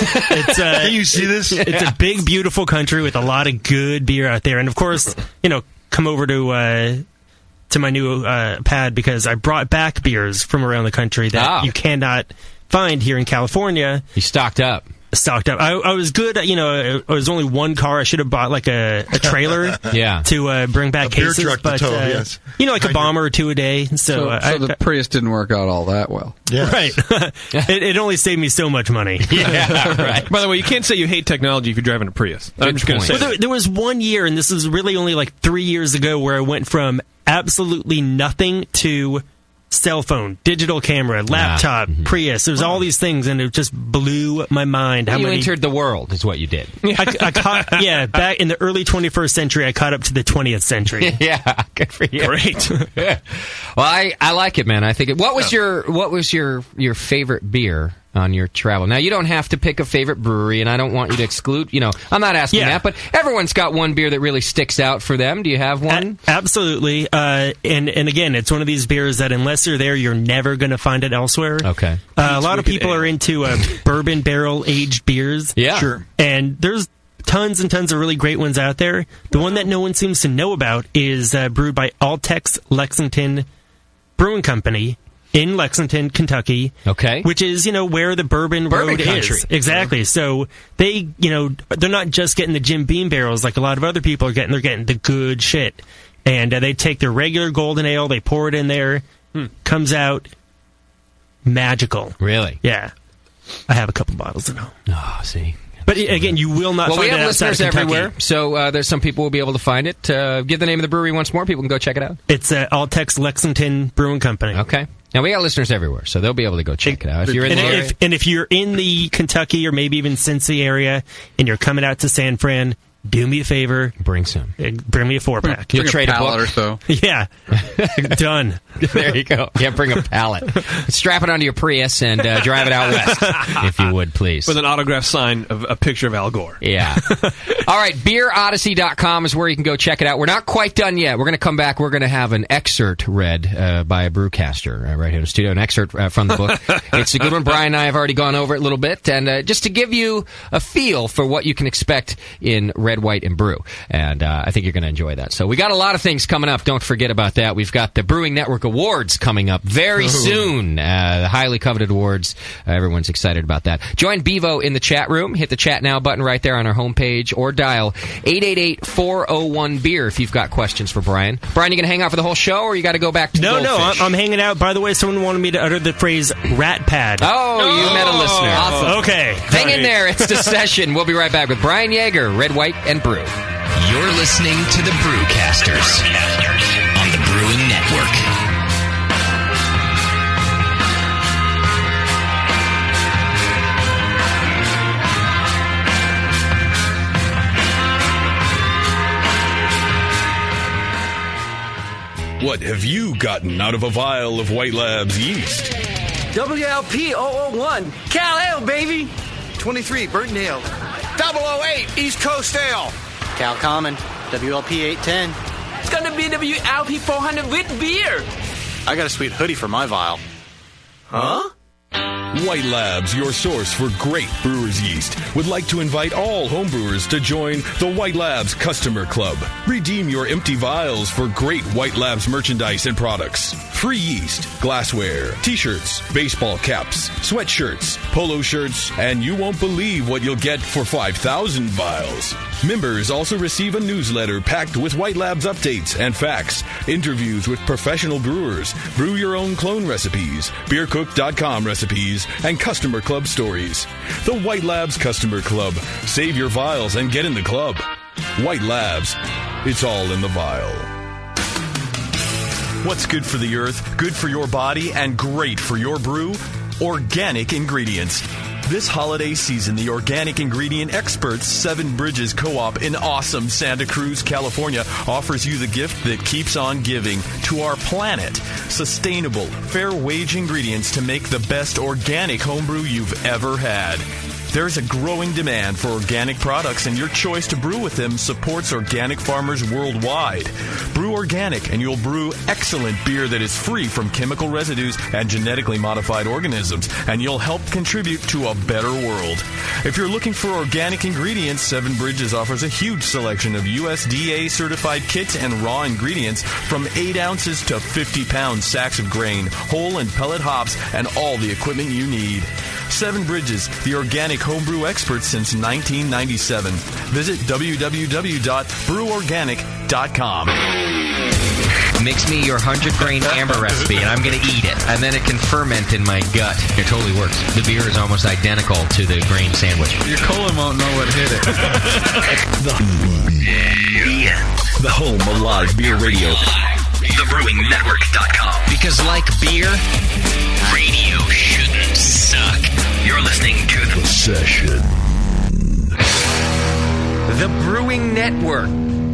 Can you see this? It's a big, beautiful country with a lot of good beer out there. And, of course, come over to my new pad because I brought back beers from around the country that you cannot find here in California. You stocked up. I was good. It was only one car. I should have bought like a trailer to bring back cases. Beer truck but, to tow, yes. Like a bomber or two a day. So the Prius didn't work out all that well. Yes. Right. it only saved me so much money. Yeah, right. By the way, you can't say you hate technology if you're driving a Prius. I'm just going to say there was 1 year, and this is really only like 3 years ago, where I went from absolutely nothing to cell phone, digital camera, laptop, Prius. There's all these things, and it just blew my mind. You entered the world, is what you did. I caught, back in the early 21st century, I caught up to the 20th century. Yeah, good for you. Great. Well, I like it, man. I think. What was your favorite beer on your travel? Now, you don't have to pick a favorite brewery, and I don't want you to exclude. I'm not asking that, but everyone's got one beer that really sticks out for them. Do you have one? Absolutely. And again, it's one of these beers that unless you're there, you're never going to find it elsewhere. Okay. A lot of people are into bourbon barrel aged beers. Yeah. Sure. And there's tons and tons of really great ones out there. The one that no one seems to know about is brewed by Altex Lexington Brewing Company in Lexington, Kentucky. Okay. Which is, where the bourbon road country. is. Exactly. So they, they're not just getting the Jim Beam barrels like a lot of other people are getting. They're getting the good shit. And they take their regular golden ale, they pour it in there, comes out magical. Really? Yeah. I have a couple bottles at home. Oh, see. But again, you will not find we it have outside listeners of Kentucky. everywhere, so there's some people will be able to find it. Give the name of the brewery once more. People can go check it out. It's Altex Lexington Brewing Company. Okay. Now, we got listeners everywhere, so they'll be able to go check it out. If you're in the area. If you're in the Kentucky or maybe even Cincy area and you're coming out to San Fran, do me a favor. Bring some. Bring me a 4-pack. You'll trade a book or so. Yeah. Done. There you go. Yeah, bring a pallet. Strap it onto your Prius and drive it out west, if you would, please. With an autographed sign of a picture of Al Gore. Yeah. All right, beerodyssey.com is where you can go check it out. We're not quite done yet. We're going to come back. We're going to have an excerpt read by a brewcaster right here in the studio, an excerpt from the book. It's a good one. Brian and I have already gone over it a little bit, and just to give you a feel for what you can expect in Red, White, and Brew. And I think you're going to enjoy that. So we got a lot of things coming up. Don't forget about that. We've got the Brewing Network Awards coming up very soon. The highly coveted awards. Everyone's excited about that. Join Bevo in the chat room. Hit the chat now button right there on our homepage or dial 888-401-BEER if you've got questions for Brian. Brian, you going to hang out for the whole show or you got to go back to the Goldfish? I'm hanging out. By the way, someone wanted me to utter the phrase rat pad. Oh, you met a listener. Awesome. Okay. Hang in there. It's the session. We'll be right back with Brian Yeager, Red, White, and Brew. You're listening to the Brewcasters on the Brewing Network. What have you gotten out of a vial of White Labs yeast? WLP 001, Cal Ale, baby. 23, Burton Ale. 008, East Coast Ale. Cal Common, WLP 810. It's gonna be WLP 400 with beer. I got a sweet hoodie for my vial. Huh? White Labs, your source for great brewer's yeast, would like to invite all homebrewers to join the White Labs Customer Club. Redeem your empty vials for great White Labs merchandise and products. Free yeast, glassware, t-shirts, baseball caps, sweatshirts, polo shirts, and you won't believe what you'll get for 5,000 vials. Members also receive a newsletter packed with White Labs updates and facts, interviews with professional brewers, brew your own clone recipes, beercook.com recipes, and customer club stories. The White Labs Customer Club. Save your vials and get in the club. White Labs. It's all in the vial. What's good for the earth, good for your body, and great for your brew? Organic ingredients. This holiday season, the organic ingredient experts, Seven Bridges Co-op in awesome Santa Cruz, California, offers you the gift that keeps on giving to our planet. Sustainable, fair wage ingredients to make the best organic homebrew you've ever had. There's a growing demand for organic products, and your choice to brew with them supports organic farmers worldwide. Brew organic, and you'll brew excellent beer that is free from chemical residues and genetically modified organisms, and you'll help contribute to a better world. If you're looking for organic ingredients, Seven Bridges offers a huge selection of USDA-certified kits and raw ingredients from 8 ounces to 50-pound sacks of grain, whole and pellet hops, and all the equipment you need. Seven Bridges, the organic homebrew experts since 1997. Visit www.breworganic.com. Mix me your 100-grain amber recipe, and I'm going to eat it. And then it can ferment in my gut. It totally works. The beer is almost identical to the grain sandwich. Your colon won't know what hit it. The home of live beer radio. TheBrewingNetwork.com. Because like beer, radio shouldn't suck. You're listening to The Session. The Brewing Network.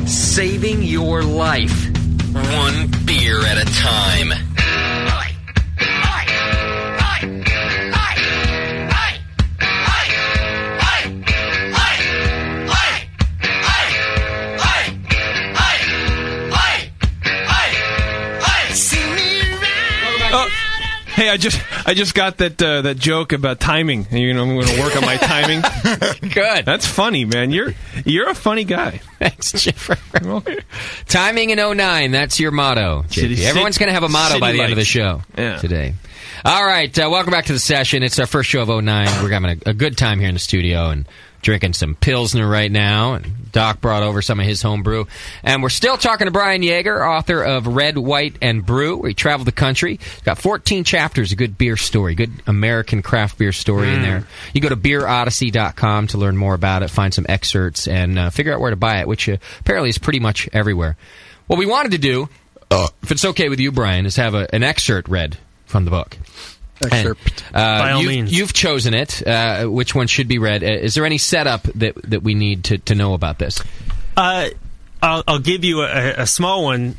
Saving your life. One beer at a time. Hey, I just got that joke about timing. I'm going to work on my timing. Good. That's funny, man. You're a funny guy. Thanks, Jeffrey. Timing in 09. That's your motto, JP. Everyone's going to have a motto by the end of the show today. All right. Welcome back to the session. It's our first show of 09. We're having a good time here in the studio and drinking some Pilsner right now, and Doc brought over some of his homebrew. And we're still talking to Brian Yeager, author of Red, White, and Brew, where he traveled the country. He's got 14 chapters, a good beer story, good American craft beer story in there. You go to beerodyssey.com to learn more about it, find some excerpts, and figure out where to buy it, which apparently is pretty much everywhere. What we wanted to do, if it's okay with you, Brian, is have an excerpt read from the book. Excerpt. By all means. You've chosen it. Which one should be read? Is there any setup that we need to know about this? I'll give you a small one.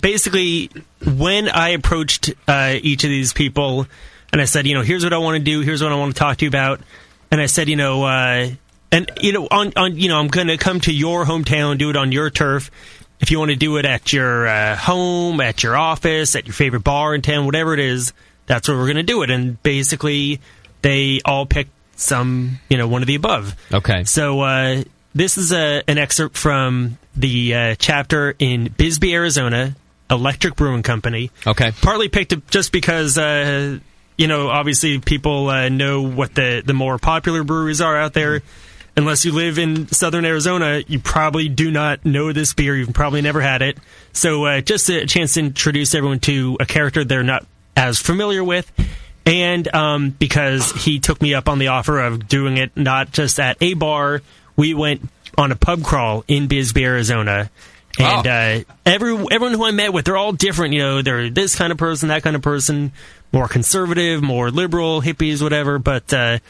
Basically, when I approached each of these people, and I said, here's what I want to do, here's what I want to talk to you about, and I said, I'm going to come to your hometown, do it on your turf. If you want to do it at your home, at your office, at your favorite bar in town, whatever it is, that's where we're going to do it. And basically, they all picked one of the above. Okay. So this is an excerpt from the chapter in Bisbee, Arizona, Electric Brewing Company. Okay. Partly picked it just because, obviously people know what the more popular breweries are out there. Unless you live in southern Arizona, you probably do not know this beer. You've probably never had it. So just a chance to introduce everyone to a character they're not as familiar with, and because he took me up on the offer of doing it not just at a bar, we went on a pub crawl in Bisbee, Arizona, and everyone who I met with, they're all different. They're this kind of person, that kind of person, more conservative, more liberal, hippies, whatever. But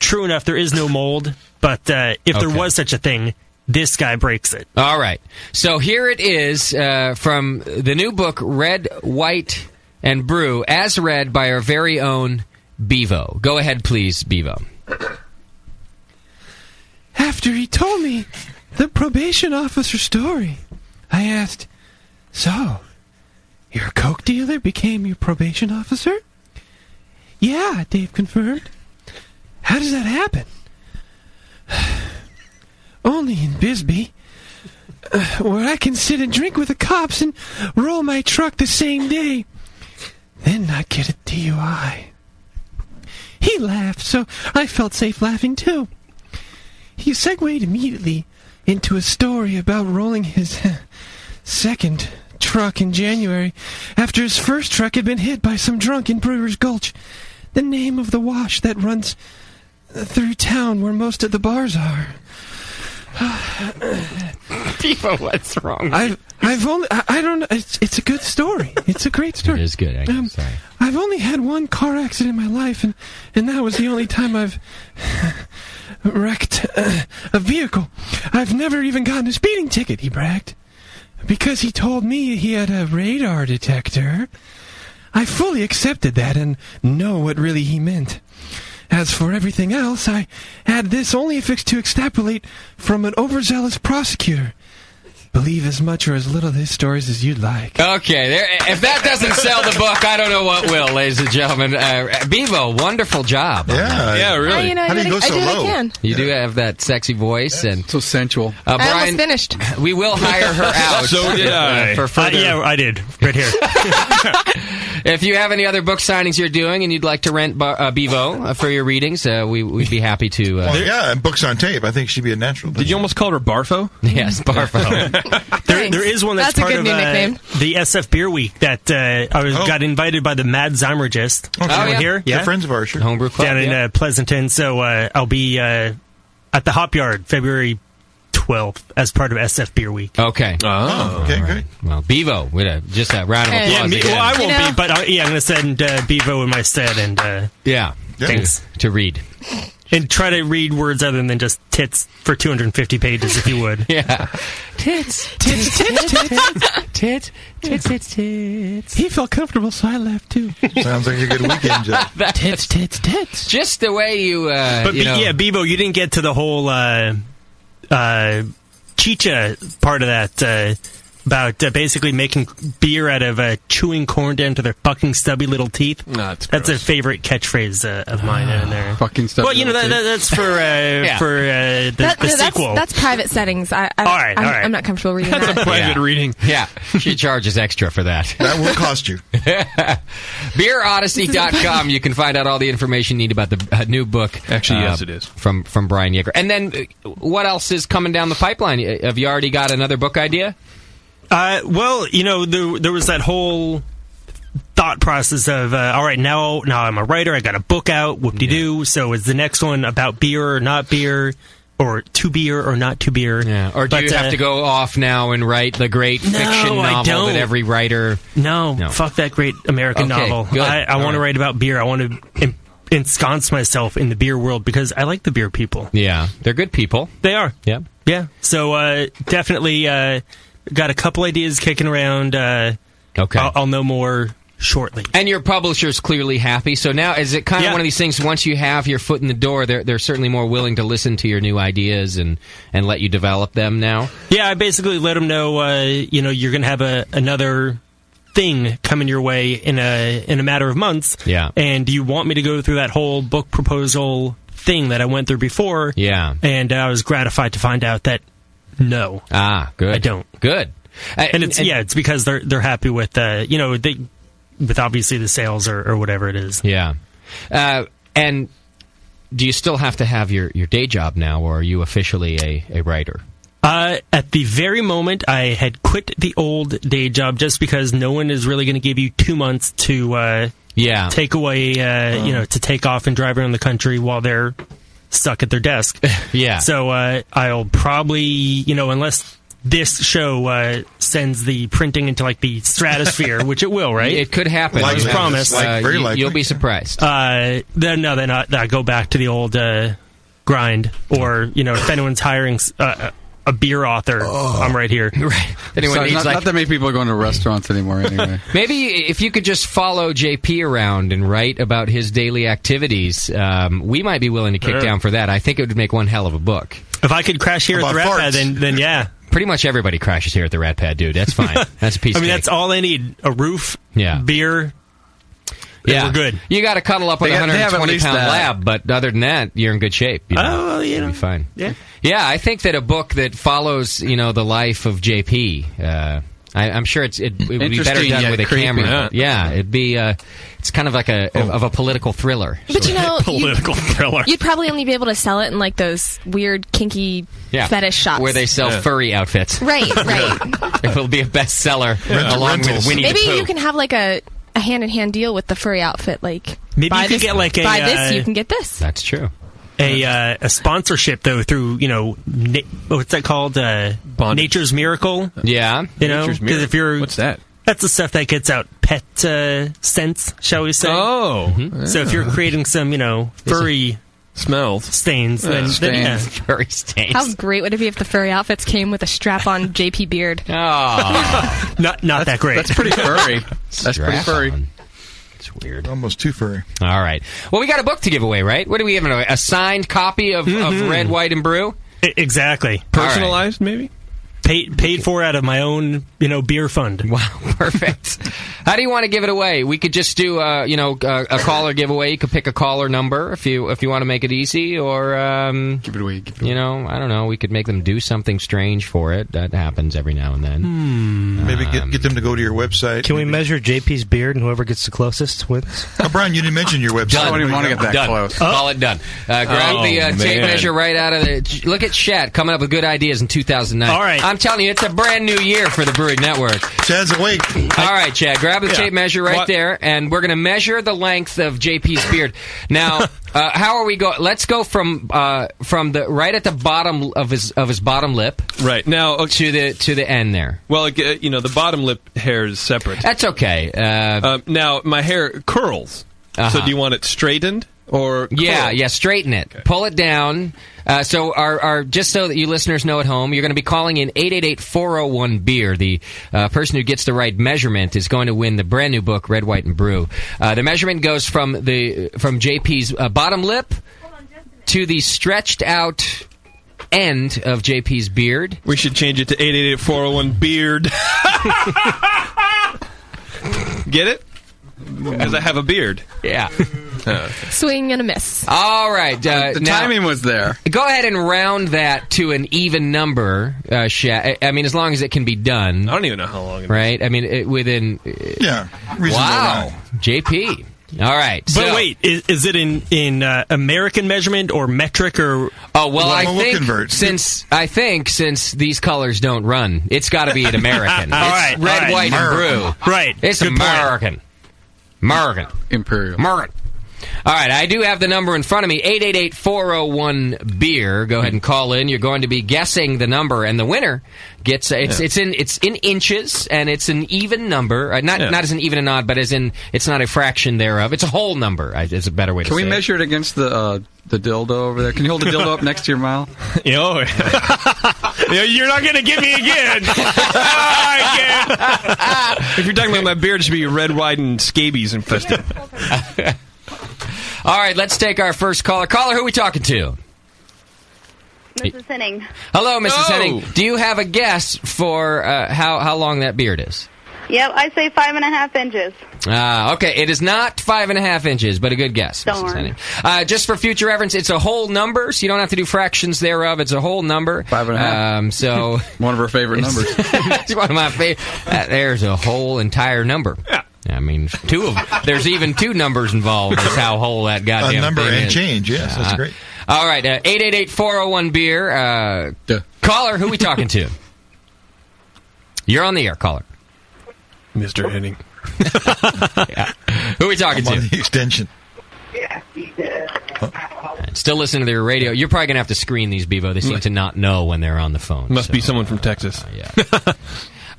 true enough, there is no mold. But if there was such a thing, this guy breaks it. All right. So here it is from the new book, Red, White, and Brew, as read by our very own Bevo. Go ahead, please, Bevo. After he told me the probation officer story, I asked, "So, your coke dealer became your probation officer?" "Yeah," Dave confirmed. "How does that happen?" "Only in Bisbee, where I can sit and drink with the cops and roll my truck the same day, then not get a DUI." He laughed, so I felt safe laughing too. He segued immediately into a story about rolling his second truck in January after his first truck had been hit by some drunk in Brewer's Gulch, the name of the wash that runs through town where most of the bars are. Bevo, what's wrong? I don't know. It's a good story. It's a great story. It is good, actually. Sorry. I've only had one car accident in my life, and that was the only time I've wrecked a vehicle. I've never even gotten a speeding ticket, he bragged, because he told me he had a radar detector. I fully accepted that and know what really he meant. As for everything else, I had this only fixed to extrapolate from an overzealous prosecutor. Believe as much or as little of his stories as you'd like. Okay, if that doesn't sell the book, I don't know what will, ladies and gentlemen. Bevo, wonderful job. Yeah, really. How do you go so low? You do have that sexy voice and so sensual. I Brian, almost finished. We will hire her out. So did I. For further. Yeah, I did. Right here. If you have any other book signings you're doing and you'd like to rent Bevo for your readings, we'd be happy to. Yeah, and books on tape. I think she'd be a natural. Did you almost call her Barfo? Yes, Barfo. There is one that's a part good of new nickname. the SF Beer Week that got invited by the Mad Zymergist. Yeah. Here. They're friends of ours, sure. Homebrew Club. Down in Pleasanton. So I'll be at the Hop Yard February 12th as part of SF Beer Week. Okay. Oh, okay, great. Well, Bevo, just a round of applause. Yeah, again. I won't be, but I'm going to send Bevo in my stead and thanks to read. And try to read words other than just tits for 250 pages, if you would. Yeah. Tits. He felt comfortable, so I left too. Sounds like a good weekend job. Tits. Just the way you, Bevo, you didn't get to the whole chicha part of that about basically making beer out of chewing corn down to their fucking stubby little teeth. That's a favorite catchphrase of mine in there. Fucking stubby. Well, that's for the sequel. That's private settings. All right. I'm not comfortable reading That's that. a private reading. Yeah, she charges extra for that. That will cost you. BeerOdyssey.com. You can find out all the information you need about the new book. Actually, yes, it is. From Brian Yeager. And then, what else is coming down the pipeline? Have you already got another book idea? Well, there was that whole thought process of, all right, now I'm a writer, I got a book out, whoop-de-doo, so is the next one about beer or not beer, or to beer or not to beer? Yeah. Or do you have to go off now and write the great fiction novel that every writer... No, fuck that great American novel. Good. I want to write about beer. I want to ensconce myself in the beer world because I like the beer people. Yeah, they're good people. They are. Yeah. Yeah, so definitely... got a couple ideas kicking around. Okay. I'll know more shortly. And your publisher's clearly happy. So now, is it kind of one of these things, once you have your foot in the door, they're certainly more willing to listen to your new ideas and let you develop them now? Yeah, I basically let them know, you're going to have another thing coming your way in a matter of months. Yeah. And do you want me to go through that whole book proposal thing that I went through before? Yeah. And I was gratified to find out that no. Ah, good. I don't. Good. And it's because they're happy with with obviously the sales or whatever it is. Yeah. And do you still have to have your day job now, or are you officially a writer? At the very moment, I had quit the old day job just because no one is really going to give you 2 months to take away, to take off and drive around the country while they're stuck at their desk. Yeah. So I'll probably, unless this show sends the printing into like the stratosphere, which it will, right? It could happen. I was promised. Very likely. You'll be surprised. Then I go back to the old grind, or if anyone's hiring a beer author, I'm right here. Right. Anyone So needs not that many people are going to restaurants anymore anyway. Maybe if you could just follow JP around and write about his daily activities, we might be willing to kick down for that. I think it would make one hell of a book. If I could crash here at the Rat Pad, then yeah. Pretty much everybody crashes here at the Rat Pad, dude. That's fine. That's a piece of cake. that's all they need. A roof, beer. Yeah, we're good. You got to cuddle up with a 120-pound lab, but other than that, you're in good shape. You'll be fine. Yeah, I think that a book that follows, the life of JP. I'm sure it would be better done with a camera. Yeah, it'd be. It's kind of like a political thriller. But political thriller. You'd probably only be able to sell it in like those weird kinky fetish shops where they sell furry outfits. Right. It will be a bestseller along with Winnie Maybe the Pooh. you can have like a hand-in-hand deal with the furry outfit. Like, maybe you could get like buy this, you can get this. That's true. A sponsorship though through what's that called? Nature's Miracle. Yeah, because if you're what's that? That's the stuff that gets out pet scents, shall we say? Oh, so if you're creating some furry smells stains, then furry stains. How great would it be if the furry outfits came with a strap-on JP beard? Oh, not that great. That's pretty furry. That's pretty furry. It's weird. Almost too furry. All right. Well, we got a book to give away, right? What do we give away? A signed copy of Red, White, and Brew? Exactly. Personalized, maybe? Paid for out of my own, beer fund. Wow, perfect. How do you want to give it away? We could just do, a caller giveaway. You could pick a caller number if you want to make it easy, or give it away. I don't know. We could make them do something strange for it. That happens every now and then. Maybe get them to go to your website. Can we measure JP's beard, and whoever gets the closest wins? Oh, Brian, you didn't mention your website. I don't even want to get that close. Call it done. Grab the tape measure right out of the. Look at Shat coming up with good ideas in 2009. All right. I'm telling you, it's a brand new year for the Brewing Network. Chad's awake. All right, Chad, grab the tape measure right there, and we're going to measure the length of JP's beard. Now, how are we going? Let's go from the right at the bottom of his bottom lip, right now to the end there. Well, the bottom lip hair is separate. That's okay. Now my hair curls. So do you want it straightened? Or straighten it. Okay. Pull it down. So our just so that you listeners know at home, you're going to be calling in 888-401-BEER. The person who gets the right measurement is going to win the brand new book, Red, White, and Brew. The measurement goes from JP's bottom lip to the stretched out end of JP's beard. We should change it to 888-401-BEARD. Get it? Because I have a beard. Yeah. Swing and a miss. All right. The timing was there. Go ahead and round that to an even number, I mean, as long as it can be done. I don't even know how long it is. Right? I mean, within... reasonable wow. round. JP. All right. But wait, is it in American measurement or metric or? Oh well, I think since these colors don't run, it's got to be an American. It's red, white, and brew. Right. It's Good American. American. Imperial. American. All right, I do have the number in front of me, 888-401-BEER. Go ahead and call in. You're going to be guessing the number, and the winner gets it's in inches, and it's an even number. Not as an even and odd, but as in it's not a fraction thereof. It's a whole number. Is a better way to say it. Can we measure it against the dildo over there? Can you hold the dildo up next to your mouth? You're not going to get me again. If you're talking about my beard, it should be red, white, and scabies infested. All right, let's take our first caller. Caller, who are we talking to? Mrs. Henning. Hello, Mrs. Henning. Do you have a guess for how long that beard is? Yep, I say 5.5 inches. Okay, it is not 5.5 inches, but a good guess, Mrs. Henning. Just for future reference, it's a whole number, so you don't have to do fractions thereof. It's a whole number. 5.5. So one of our favorite numbers. It's one of my favorite. There's a whole entire number. Yeah. I mean, there's even two numbers involved. Is how whole that goddamn a number thing and is. change. Yes, that's great. All right, 888-401-BEER. Caller, who are we talking to? You're on the air, caller. Mr. Henning. Who are we talking to? On the extension. Still listening to their radio. You're probably going to have to screen these, Bevo. They seem to not know when they're on the phone. Must be someone from Texas. Yeah.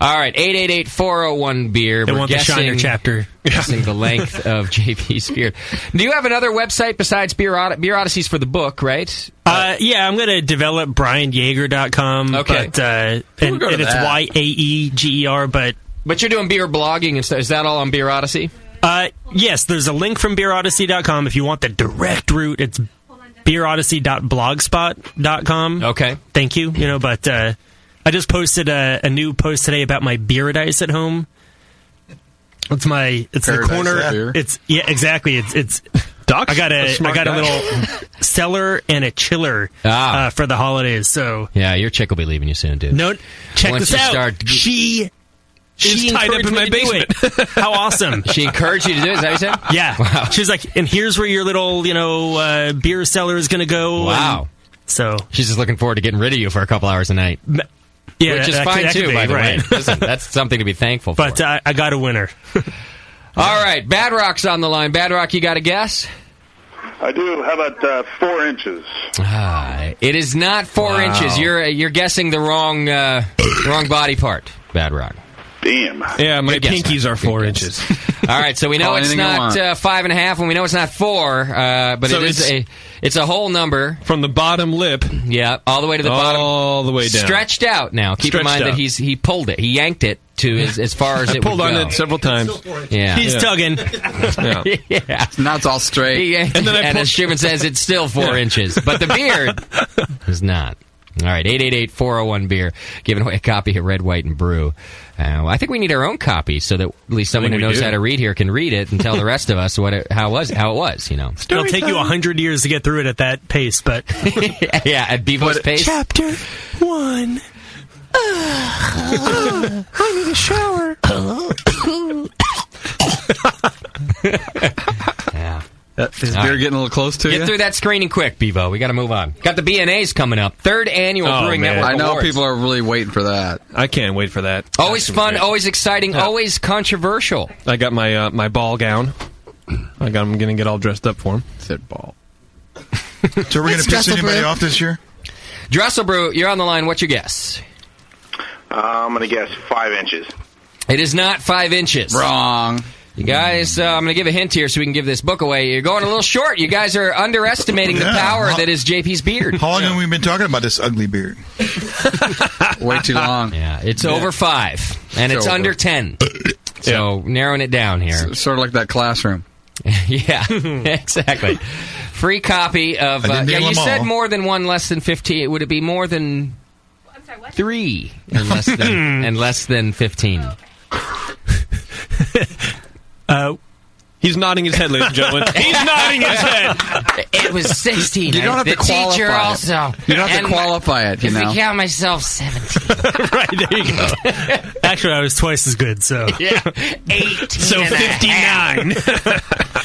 All right, 888-401-BEER. They We're want the Shiner chapter. Guessing the length of JP's beard. Do you have another website besides Beer Odysseys for the book, right? Yeah, I'm going to develop BrianYager.com. Okay. But, and it's YAEGER, but you're doing beer blogging and stuff. Is that all on Beer Odyssey? Yes, there's a link from BeerOdyssey.com. If you want the direct route, it's BeerOdyssey.blogspot.com. Okay. Thank you. But I just posted a new post today about my Beeradise at home. It's the corner. Beer. Exactly. It's Ducks? I got a little cellar and a chiller for the holidays. So yeah, your chick will be leaving you soon, dude. No, check Once this you out. start- She tied up in my basement. How awesome. She encouraged you to do it? Is that what you said? Yeah. Wow. She was like, and here's where your little, beer cellar is going to go. Wow. And so she's just looking forward to getting rid of you for a couple hours a night. Yeah, which is that fine could too, be, by the right. way. Listen, that's something to be thankful for. But I got a winner. All right, Bad Rock's on the line. Bad Rock, you got a guess? I do. How about 4 inches? It is not 4 inches. You're guessing the wrong body part, Bad Rock. Damn. Yeah, my Good guess, pinkies man. are 4 Good inches. All right, so we know it's not 5.5, and we know it's not 4, but So it's a whole number from the bottom lip. Yeah, all the way to the bottom, all the way down, stretched out. Now, keep in mind that he pulled it, he yanked it to as far as I it pulled would on go. it several times. Yeah, He's tugging. Yeah. Now it's all straight. He yanked it, and as Schumann says, it's still 4 inches, but the beard is not. All right, 888-401-BEER, giving away a copy of Red, White, and Brew. I think we need our own copy so that at least someone who knows how to read here can read it and tell the rest of us how it was. It'll take you 100 years to get through it at that pace, but yeah, at Bevo's pace. Chapter 1. I need a shower. Yeah. Is beer getting a little close to you? Get through that screening quick, Bevo. We got to move on. Got the BNAs coming up. 3rd annual Brewing Network I know Awards. people are really waiting for that. I can't wait for that. Always fun, always exciting, always controversial. I got my my ball gown. I'm going to get all dressed up for him. Said ball. So we're going to piss anybody off this year? Dresselbrew, you're on the line. What's your guess? I'm going to guess 5 inches. It is not 5 inches. Wrong. You guys, I'm going to give a hint here so we can give this book away. You're going a little short. You guys are underestimating the power that is JP's beard. How long have we been talking about this ugly beard? Way too long. Yeah, it's over 5, and it's under 10. So narrowing it down here. Sort of like that classroom. Yeah, exactly. Free copy of... you said more than 1, less than 15. Would it be more than 3 and less than 15? He's nodding his head, ladies and gentlemen. He's nodding his head. It was 16. You don't have to qualify teacher it. also. You don't have to qualify it, you know. If I count myself, 17. Right, there you go. Actually, I was twice as good, so. Yeah, 18. So 59.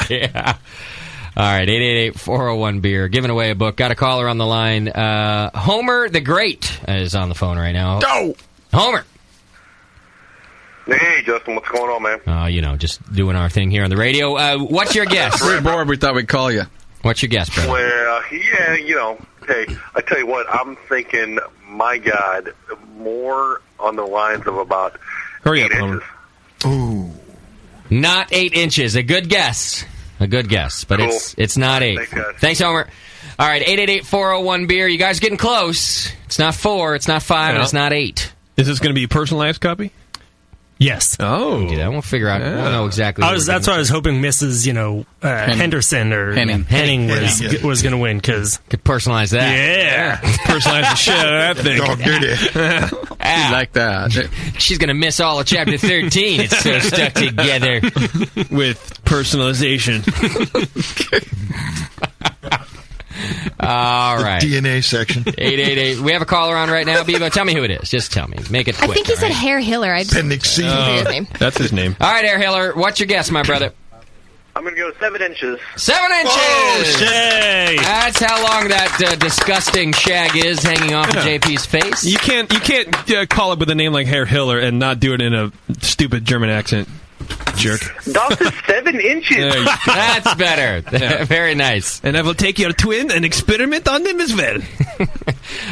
Yeah. All right, 888-401-BEER. Giving away a book. Got a caller on the line. Homer the Great is on the phone right now. Go! Homer. Hey, Justin, what's going on, man? Just doing our thing here on the radio. What's your guess? We're bored. We thought we'd call you. What's your guess, brother? Well, yeah, hey, I tell you what, I'm thinking, my God, more on the lines of about Hurry 8 up, Homer. inches. Ooh. Not 8 inches. A good guess. But Cool. it's not 8. Thanks, guys. Thanks, Homer. All right, 888-401-BEER. You guys getting close. It's not 4, it's not 5, and it's not 8. Is this going to be a personalized copy? Yes. Oh. Yeah, we'll figure out. We'll know exactly. That's why I was hoping Mrs. Henderson or Henning was going to win because could personalize that. Yeah, personalize the shit out of that thing. Dog dirty. Like that. She's going to miss all of chapter 13. It's so stuck together with personalization. All right. The DNA section. 888. We have a caller on right now. Bevo, tell me who it is. Just tell me. Make it quick. I think he said Herr Hiller. Appendix C. His name. That's his name. All right, Herr Hiller. What's your guess, my brother? I'm going to go 7 inches. 7 inches! Oh, say! That's how long that disgusting shag is hanging off of JP's face. You can't call it with a name like Herr Hiller and not do it in a stupid German accent. Jerk. Das ist 7 inches. That's better. Yeah. Very nice. And I will take your twin and experiment on them as well.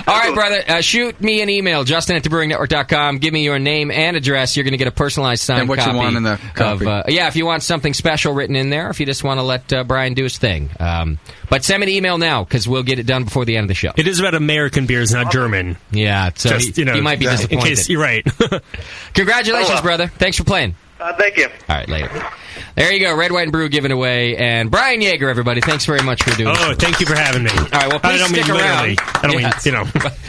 All right, brother. Shoot me an email, justin@thebrewingnetwork.com. Give me your name and address. You're going to get a personalized signed and what copy. You want in the copy. If you want something special written in there, if you just want to let Brian do his thing. But send me the email now, because we'll get it done before the end of the show. It is about American beers, not German. Yeah, so just, he might be disappointed. In case you're right. Congratulations, brother. Thanks for playing. Thank you. All right, later. There you go, Red, White, and Brew given away. And Brian Yeager, everybody, thanks very much for doing it. Oh, thank you for having me. All right, well, please stick around. I don't mean, you know.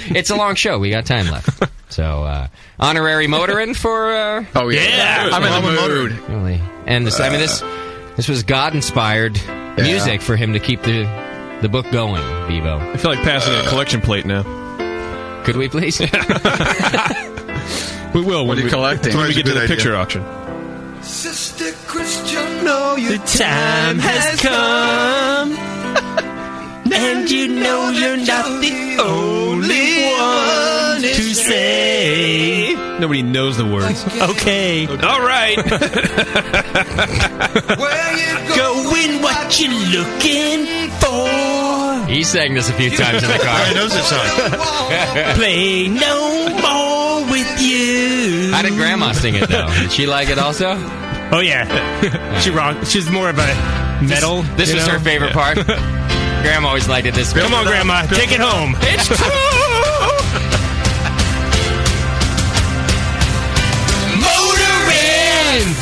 It's a long show. We got time left. So, honorary motoring for... oh, yeah. I'm in the mood. Really. And this, this was God-inspired music for him to keep the book going, Bevo. I feel like passing a collection plate now. Could we, please? We will. What are you collecting? When we get to the picture auction. Sister Christian, know the time has come. And you know you're not the only one to say. Nobody knows the words. Okay. All right. Going what you're looking for. He sang this a few times in the car. He knows this song. Play no more with you. How did Grandma sing it, though? Did she like it also? Oh, yeah. She rocked. She's more of a metal. This was her favorite part. Grandma always liked it this way. Come on, Grandma. Take it home. It's true. Motoring.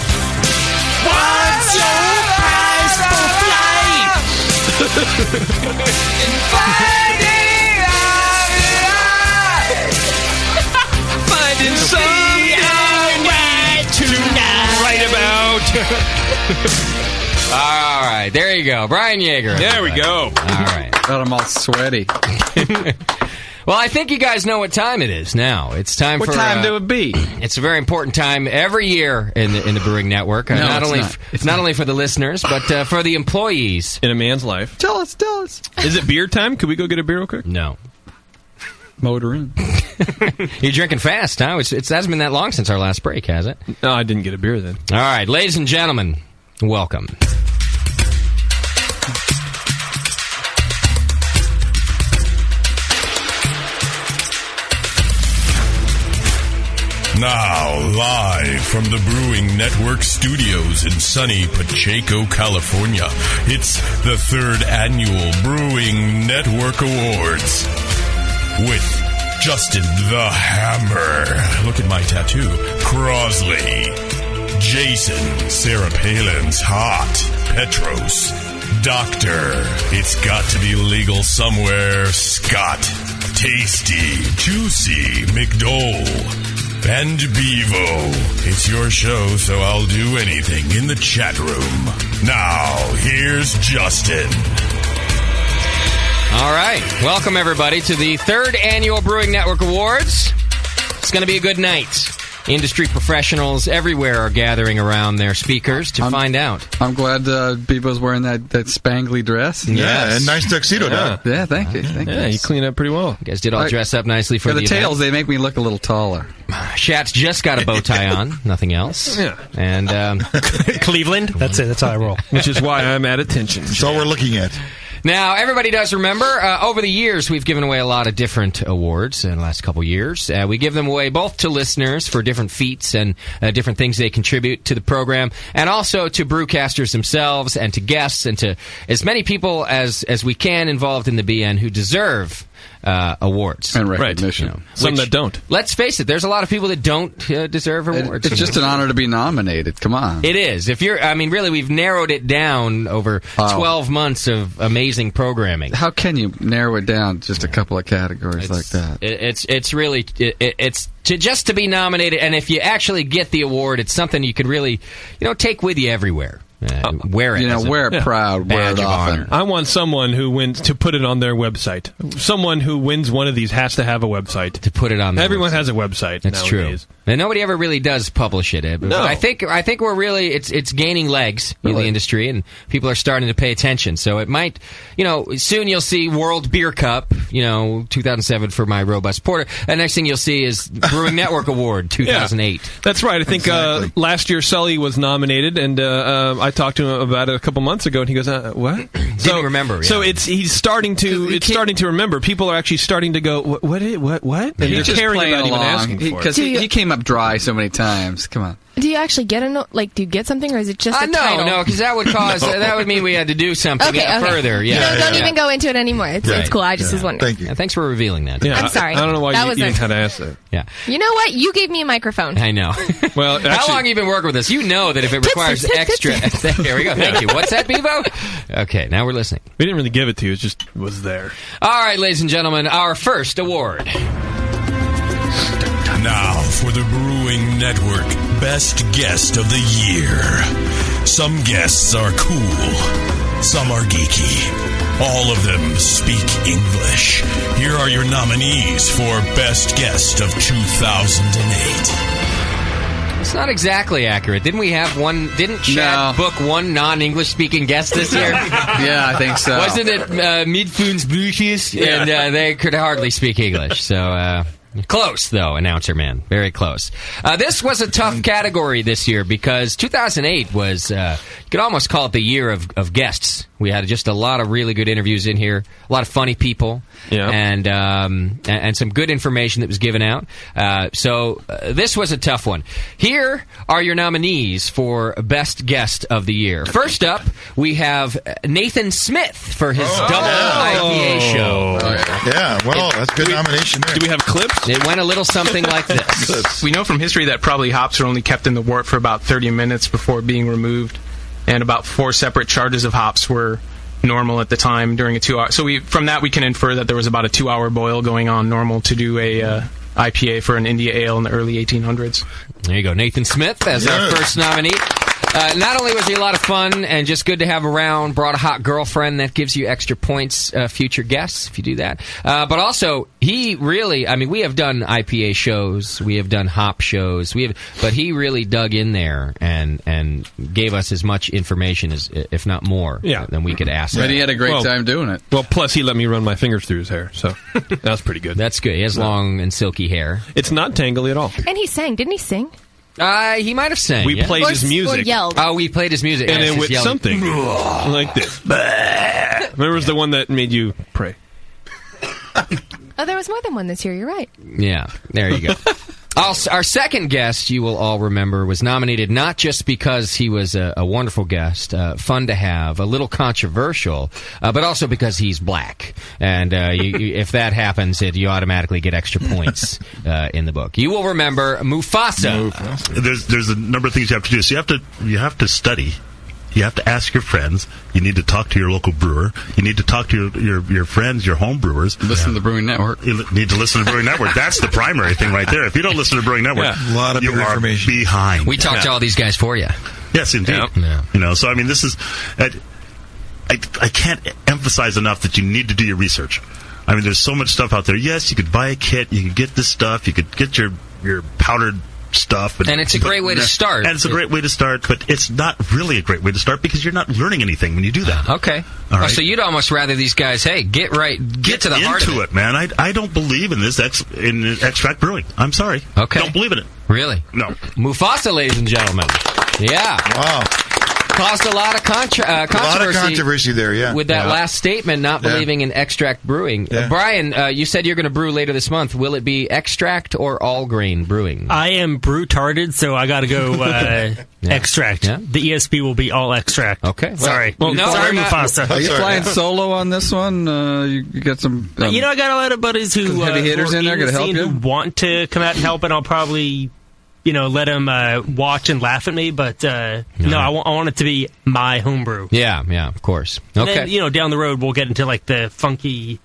What's your price for flight? Finding something tonight. Right about. All right, there you go. Brian Yeager. There we go. All right. Got them all sweaty. Well, I think you guys know what time it is now. It's time what for... What time do it be? It's a very important time every year in the Brewing Network. No, not it's only not. It's not only for the listeners, but for the employees. In a man's life. Tell us. Is it beer time? Could we go get a beer real quick? No. Motoring. You're drinking fast, huh? It hasn't been that long since our last break, has it? No, I didn't get a beer then. All right, ladies and gentlemen, welcome. Now, live from the Brewing Network studios in sunny Pacheco, California, it's the 3rd Annual Brewing Network Awards with Justin the Hammer. Look at my tattoo. Crosley. Jason, Sarah Palin's hot. Petros. Doctor. It's got to be legal somewhere. Scott. Tasty. Juicy. McDole. And Bevo. It's your show, so I'll do anything in the chat room. Now, here's Justin. All right. Welcome, everybody, to the 3rd Annual Brewing Network Awards. It's going to be a good night. Industry professionals everywhere are gathering around their speakers to find out. I'm glad Bevo's wearing that spangly dress. Yeah, and nice tuxedo. Yeah, thank you. Yeah, you cleaned up pretty well. You guys did all dress up nicely for the the tails, event. they make me look a little taller. Shat's just got a bow tie on, nothing else. Yeah. And Cleveland? That's it. That's how I roll. Which is why I'm at attention. That's all we're looking at. Now, everybody does remember, over the years, we've given away a lot of different awards in the last couple years. We give them away both to listeners for different feats and different things they contribute to the program, and also to brewcasters themselves and to guests and to as many people as we can involved in the BN who deserve awards. And recognition. Right. Some that don't. Let's face it, there's a lot of people that don't deserve awards. It's just an honor to be nominated. Come on. It is. Really, we've narrowed it down over 12 months of amazing programming. How can you narrow it down just a couple of categories like that? It's really just to be nominated, and if you actually get the award, it's something you could really, take with you everywhere. Wear it. Wear it proud. Wear it often. I want someone who wins to put it on their website. Someone who wins one of these has to have a website. To put it on their Everyone website. has a website That's nowadays. true. And nobody ever really does publish it. But I think we're really it's gaining legs in the industry, and people are starting to pay attention. So it might, soon you'll see World Beer Cup, 2007 for my Robust Porter. And next thing you'll see is Brewing Network Award 2008. Yeah, that's right. I think last year Sully was nominated, and I talked to him about it a couple months ago, and he goes, "What?" Didn't remember. Yeah. So he's starting to remember. People are actually starting to go, "What? And they're caring about even asking for it." Because he came up dry so many times. Come on. Do you actually get do you get something, or is it just a title? No, because that would cause that would mean we had to do something further. Yeah, don't even go into it anymore. It's cool. I just was wondering. Thank you. Thanks for revealing that. Yeah, I'm sorry. I don't know why you didn't have to ask that. Yeah. You know what? You gave me a microphone. I know. Well, actually, how long have you been working with us? You know that if it requires extra. There we go. Thank you. What's that, Bevo? Okay, now we're listening. We didn't really give it to you. It just was there. All right, ladies and gentlemen, our first award. Now for the Brewing Network Best Guest of the Year. Some guests are cool, some are geeky. All of them speak English. Here are your nominees for Best Guest of 2008. It's not exactly accurate. Didn't we have one? Didn't Chad book one non-English speaking guest this year? Yeah, I think so. Wasn't it Midfoons Bluches? Yeah. And they could hardly speak English. So close, though, announcer man. Very close. This was a tough category this year because 2008 was, you could almost call it the year of guests. We had just a lot of really good interviews in here, a lot of funny people, and some good information that was given out. So this was a tough one. Here are your nominees for Best Guest of the Year. First up, we have Nathan Smith for his double IPA show. Yeah, well, that's a good nomination there. Do we have clips? It went a little something like this. We know from history that probably hops are only kept in the wort for about 30 minutes before being removed, and about 4 separate charges of hops were normal at the time during a 2-hour. So from that we can infer that there was about a 2-hour boil going on normal to do a IPA for an India Ale in the early 1800s. There you go, Nathan Smith as our first nominee. Not only was he a lot of fun and just good to have around, brought a hot girlfriend, that gives you extra points, future guests, if you do that. But also, he really, we have done IPA shows, we have done hop shows, but he really dug in there and gave us as much information, as, if not more, than we could ask. But he had a great time doing it. Well, plus he let me run my fingers through his hair, so that was pretty good. That's good. He has long and silky hair. It's not tangly at all. And he sang. Didn't he sing? He might have sang. We played his music. Or yelled. Oh, we played his music. And it went something like this. Remember, was the one that made you pray. Oh, there was more than one this year. You're right. Yeah, there you go. Our second guest, you will all remember, was nominated not just because he was a wonderful guest, fun to have, a little controversial, but also because he's black. And if that happens, you automatically get extra points in the book. You will remember Mufasa. There's a number of things you have to do. So you have to study. You have to ask your friends. You need to talk to your local brewer. You need to talk to your friends, your home brewers. Listen to the Brewing Network. You need to listen to the Brewing Network. That's the primary thing right there. If you don't listen to the Brewing Network, a lot of you are information behind. We talked to all these guys for you. Yes, indeed. Yeah. So this is... I can't emphasize enough that you need to do your research. There's so much stuff out there. Yes, you could buy a kit. You could get this stuff. You could get your powdered stuff. And it's a great way to start. And it's a great way to start, but it's not really a great way to start because you're not learning anything when you do that. Okay. All right. So you'd almost rather these guys, get to the heart of it, man. I don't believe in this in extract brewing. I'm sorry. Okay. Don't believe in it. Really? No. Mufasa, ladies and gentlemen. Yeah. Wow. Caused a lot of controversy there, yeah. With that last statement, not believing in extract brewing. Yeah. Brian, you said you're going to brew later this month. Will it be extract or all grain brewing? I am brew-tarded, so I got to go extract. Yeah. The ESP will be all extract. Okay. Sorry. Sorry, Mufasa. Are you flying solo on this one? You got some... I got a lot of buddies who... heavy hitters in there going to help you? Who want to come out and help, and I'll probably... let them watch and laugh at me, but no, I want it to be my homebrew. Yeah, of course. Okay. And then, down the road, we'll get into, the funky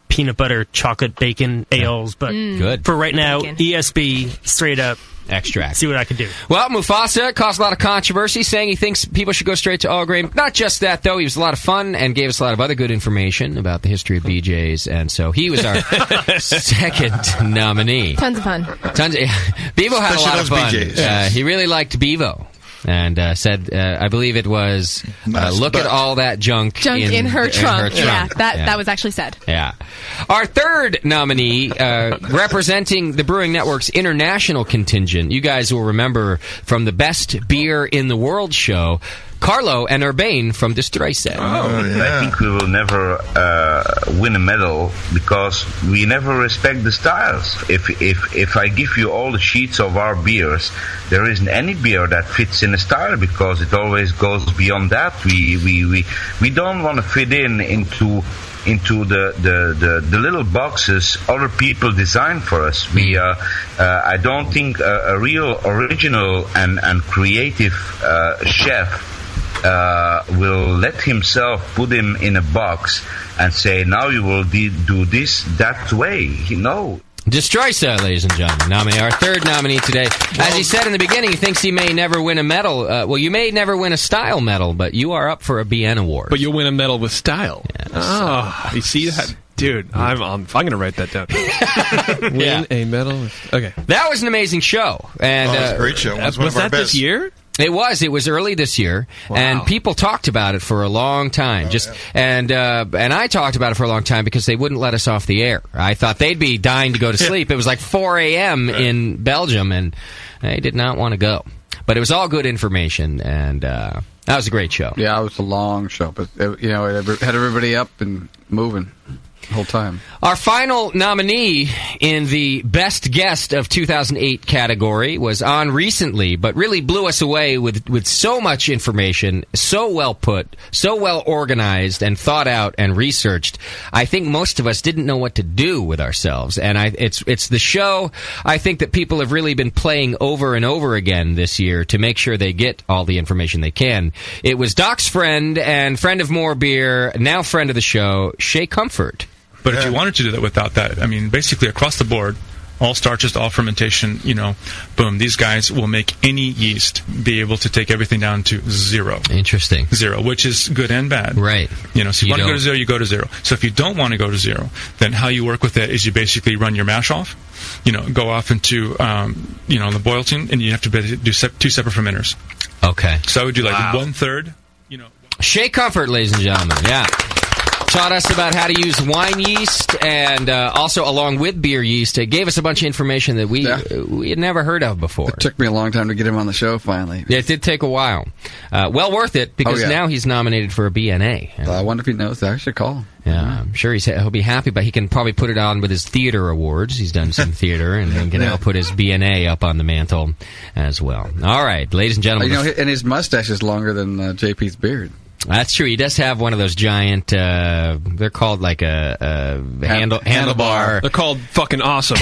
peanut butter, chocolate, bacon ales, but good. for right now, ESB, straight up, extract. See what I can do. Well, Mufasa caused a lot of controversy, saying he thinks people should go straight to all grain. Not just that, though. He was a lot of fun and gave us a lot of other good information about the history of BJ's, and so he was our second nominee. Tons of fun. Bevo had a lot of fun. BJ's. He really liked Bevo. And said, I believe it was, look at all that junk in her trunk. Yeah, Yeah. that was actually said. Yeah. Our third nominee, representing the Brewing Network's international contingent, you guys will remember from the Best Beer in the World show, Carlo and Urbane from Destroyset. I think we will never win a medal because we never respect the styles. If I give you all the sheets of our beers, there isn't any beer that fits in a style because it always goes beyond that. We don't want to fit into the little boxes other people design for us. I don't think a real original and creative chef will let himself put him in a box and say, now you will do this that way. No. Destroyset, ladies and gentlemen, nominee. Our third nominee today. As he said in the beginning, he thinks he may never win a medal. Well, you may never win a style medal, but you are up for a BN award. But you'll win a medal with style. Yes. Oh, you see that? Dude, I'm going to write that down. Win a medal. Okay. That was an amazing show. And, it was a great show. It was one of our that best. this year? It was early this year, and people talked about it for a long time. And I talked about it for a long time because they wouldn't let us off the air. I thought they'd be dying to go to sleep. It was like 4 a.m. in Belgium, and they did not want to go. But it was all good information, and that was a great show. Yeah, it was a long show, but it had everybody up and moving the whole time. Our final nominee in the Best Guest of 2008 category was on recently, but really blew us away with so much information, so well put, so well organized and thought out and researched. I think most of us didn't know what to do with ourselves, and it's the show I think that people have really been playing over and over again this year to make sure they get all the information they can. It was Doc's friend and friend of More Beer, now friend of the show, Shea Comfort. But if you wanted to do that without that, I mean, basically across the board, all starches, all fermentation, boom, these guys will make any yeast be able to take everything down to zero. Interesting. Zero, which is good and bad. Right. So you want to go to zero, you go to zero. So if you don't want to go to zero, then how you work with that is you basically run your mash off, go off into, the boil tin, and you have to do two separate fermenters. Okay. So I would do like 1/3, Shea Comfort, ladies and gentlemen. Yeah. Taught us about how to use wine yeast and also along with beer yeast. It gave us a bunch of information that we had never heard of before. It took me a long time to get him on the show finally. Yeah, it did take a while. Well worth it because now he's nominated for a BNA. I wonder if he knows that. I should call him. Yeah, I'm sure he'll be happy, but he can probably put it on with his theater awards. He's done some theater, and he can now put his BNA up on the mantle as well. All right, ladies and gentlemen. And his mustache is longer than JP's beard. That's true. He does have one of those giant, they're called like a handlebar. They're called fucking awesome.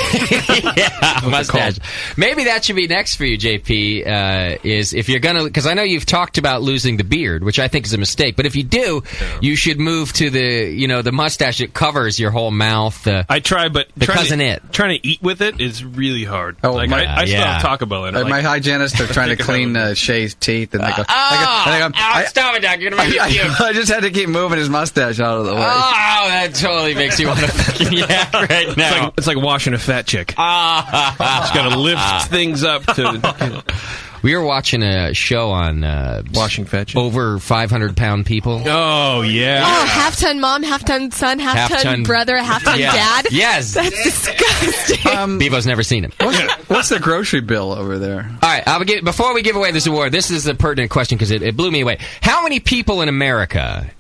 Yeah, mustache. Maybe that should be next for you, JP, is if you're going to, because I know you've talked about losing the beard, which I think is a mistake, but if you do, you should move to the mustache that covers your whole mouth. I try, but trying to eat with it is really hard. Oh, I still have Taco Bell in it. My hygienists are trying to clean Shay's teeth, and they go, stop it, Doc. You're going to make me puke. I just had to keep moving his mustache out of the way. Oh, that totally makes you want to fucking yak right now. It's like washing a fat chick. Just got to lift things up to... We were watching a show on washing fetch over 500-pound people. Oh yeah! Oh, half-ton mom, half-ton son, half-ton brother, half-ton dad. Yes, that's disgusting. Bevo's never seen him. What's the grocery bill over there? All right, before we give away this award, this is a pertinent question because it blew me away. How many people in America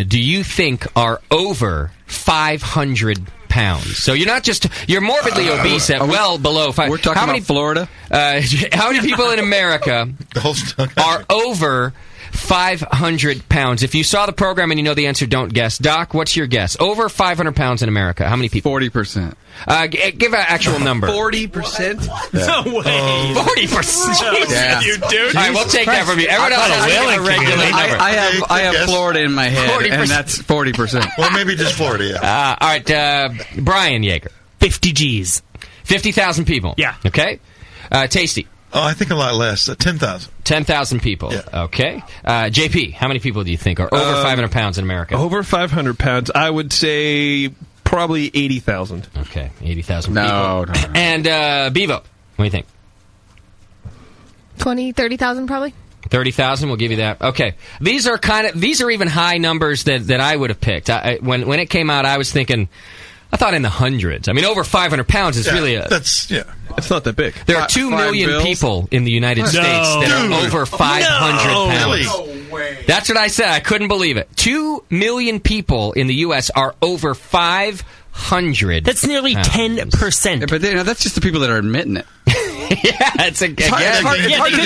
do you think are over 500 pounds? So you're morbidly obese at well below 5. We're talking about Florida? How many people in America are over 500 pounds? If you saw the program and you know the answer, don't guess. Doc, what's your guess? Over 500 pounds in America. How many people? 40%. Give an actual number. 40%? Yeah. No way. 40%? Jesus, you dude. All right, we'll take that from you. Everyone else has a regular number. I have Florida in my head, 40%. And that's 40%. Well, maybe just Florida, yeah. All right, Brian Yeager. 50 G's. 50,000 people. Yeah. Okay. Tasty. Oh, I think a lot less. 10,000. 10,000 people. Yeah. Okay. JP, how many people do you think are over 500 pounds in America? Over 500 pounds, I would say probably 80,000. Okay, 80,000 No. people. And Bevo, what do you think? 20, 30,000 probably. 30,000, we'll give you that. Okay. These are even high numbers that I would have picked. When it came out, I was thinking, I thought in the hundreds. I mean, over 500 pounds is really it's not that big. There are 2 million people in the United States that are over 500 pounds. Really? No way. That's what I said. I couldn't believe it. 2 million people in the U.S. are over 500. That's nearly 10%. Yeah, but that's just the people that are admitting it. Yeah, it's they couldn't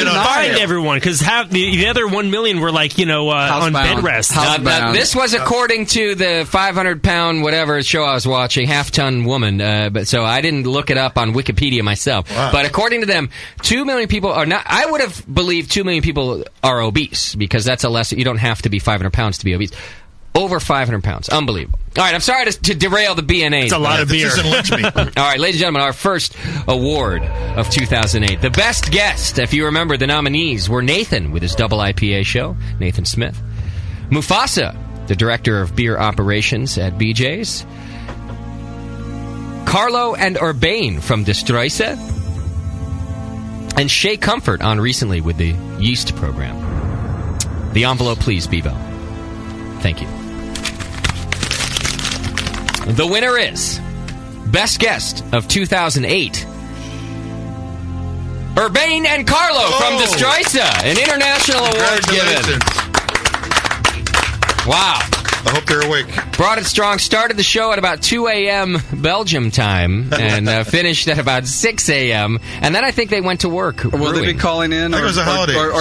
find everyone because the other 1 million were like on bed rest. Now, this was according to the 500-pound whatever show I was watching, half-ton woman. But so I didn't look it up on Wikipedia myself. Wow. But according to them, 2 million people are not. I would have believed 2 million people are obese because that's a less. You don't have to be 500 pounds to be obese. Over 500 pounds. Unbelievable. All right, I'm sorry to derail the BNA. It's a lot of beer. This isn't lunch meat. All right, ladies and gentlemen, our first award of 2008. The best guest, if you remember, the nominees were Nathan with his double IPA show, Nathan Smith. Mufasa, the director of beer operations at BJ's. Carlo and Urbane from Destroysa. And Shea Comfort on recently with the yeast program. The envelope, please, Bevo. Thank you. The winner is Best Guest of 2008, Urbane and Carlo from Destroysa, an international award given. Wow. I hope they're awake. Brought it strong. Started the show at about 2 a.m. Belgium time and finished at about 6 a.m. And then I think they went to work. Will they be calling in or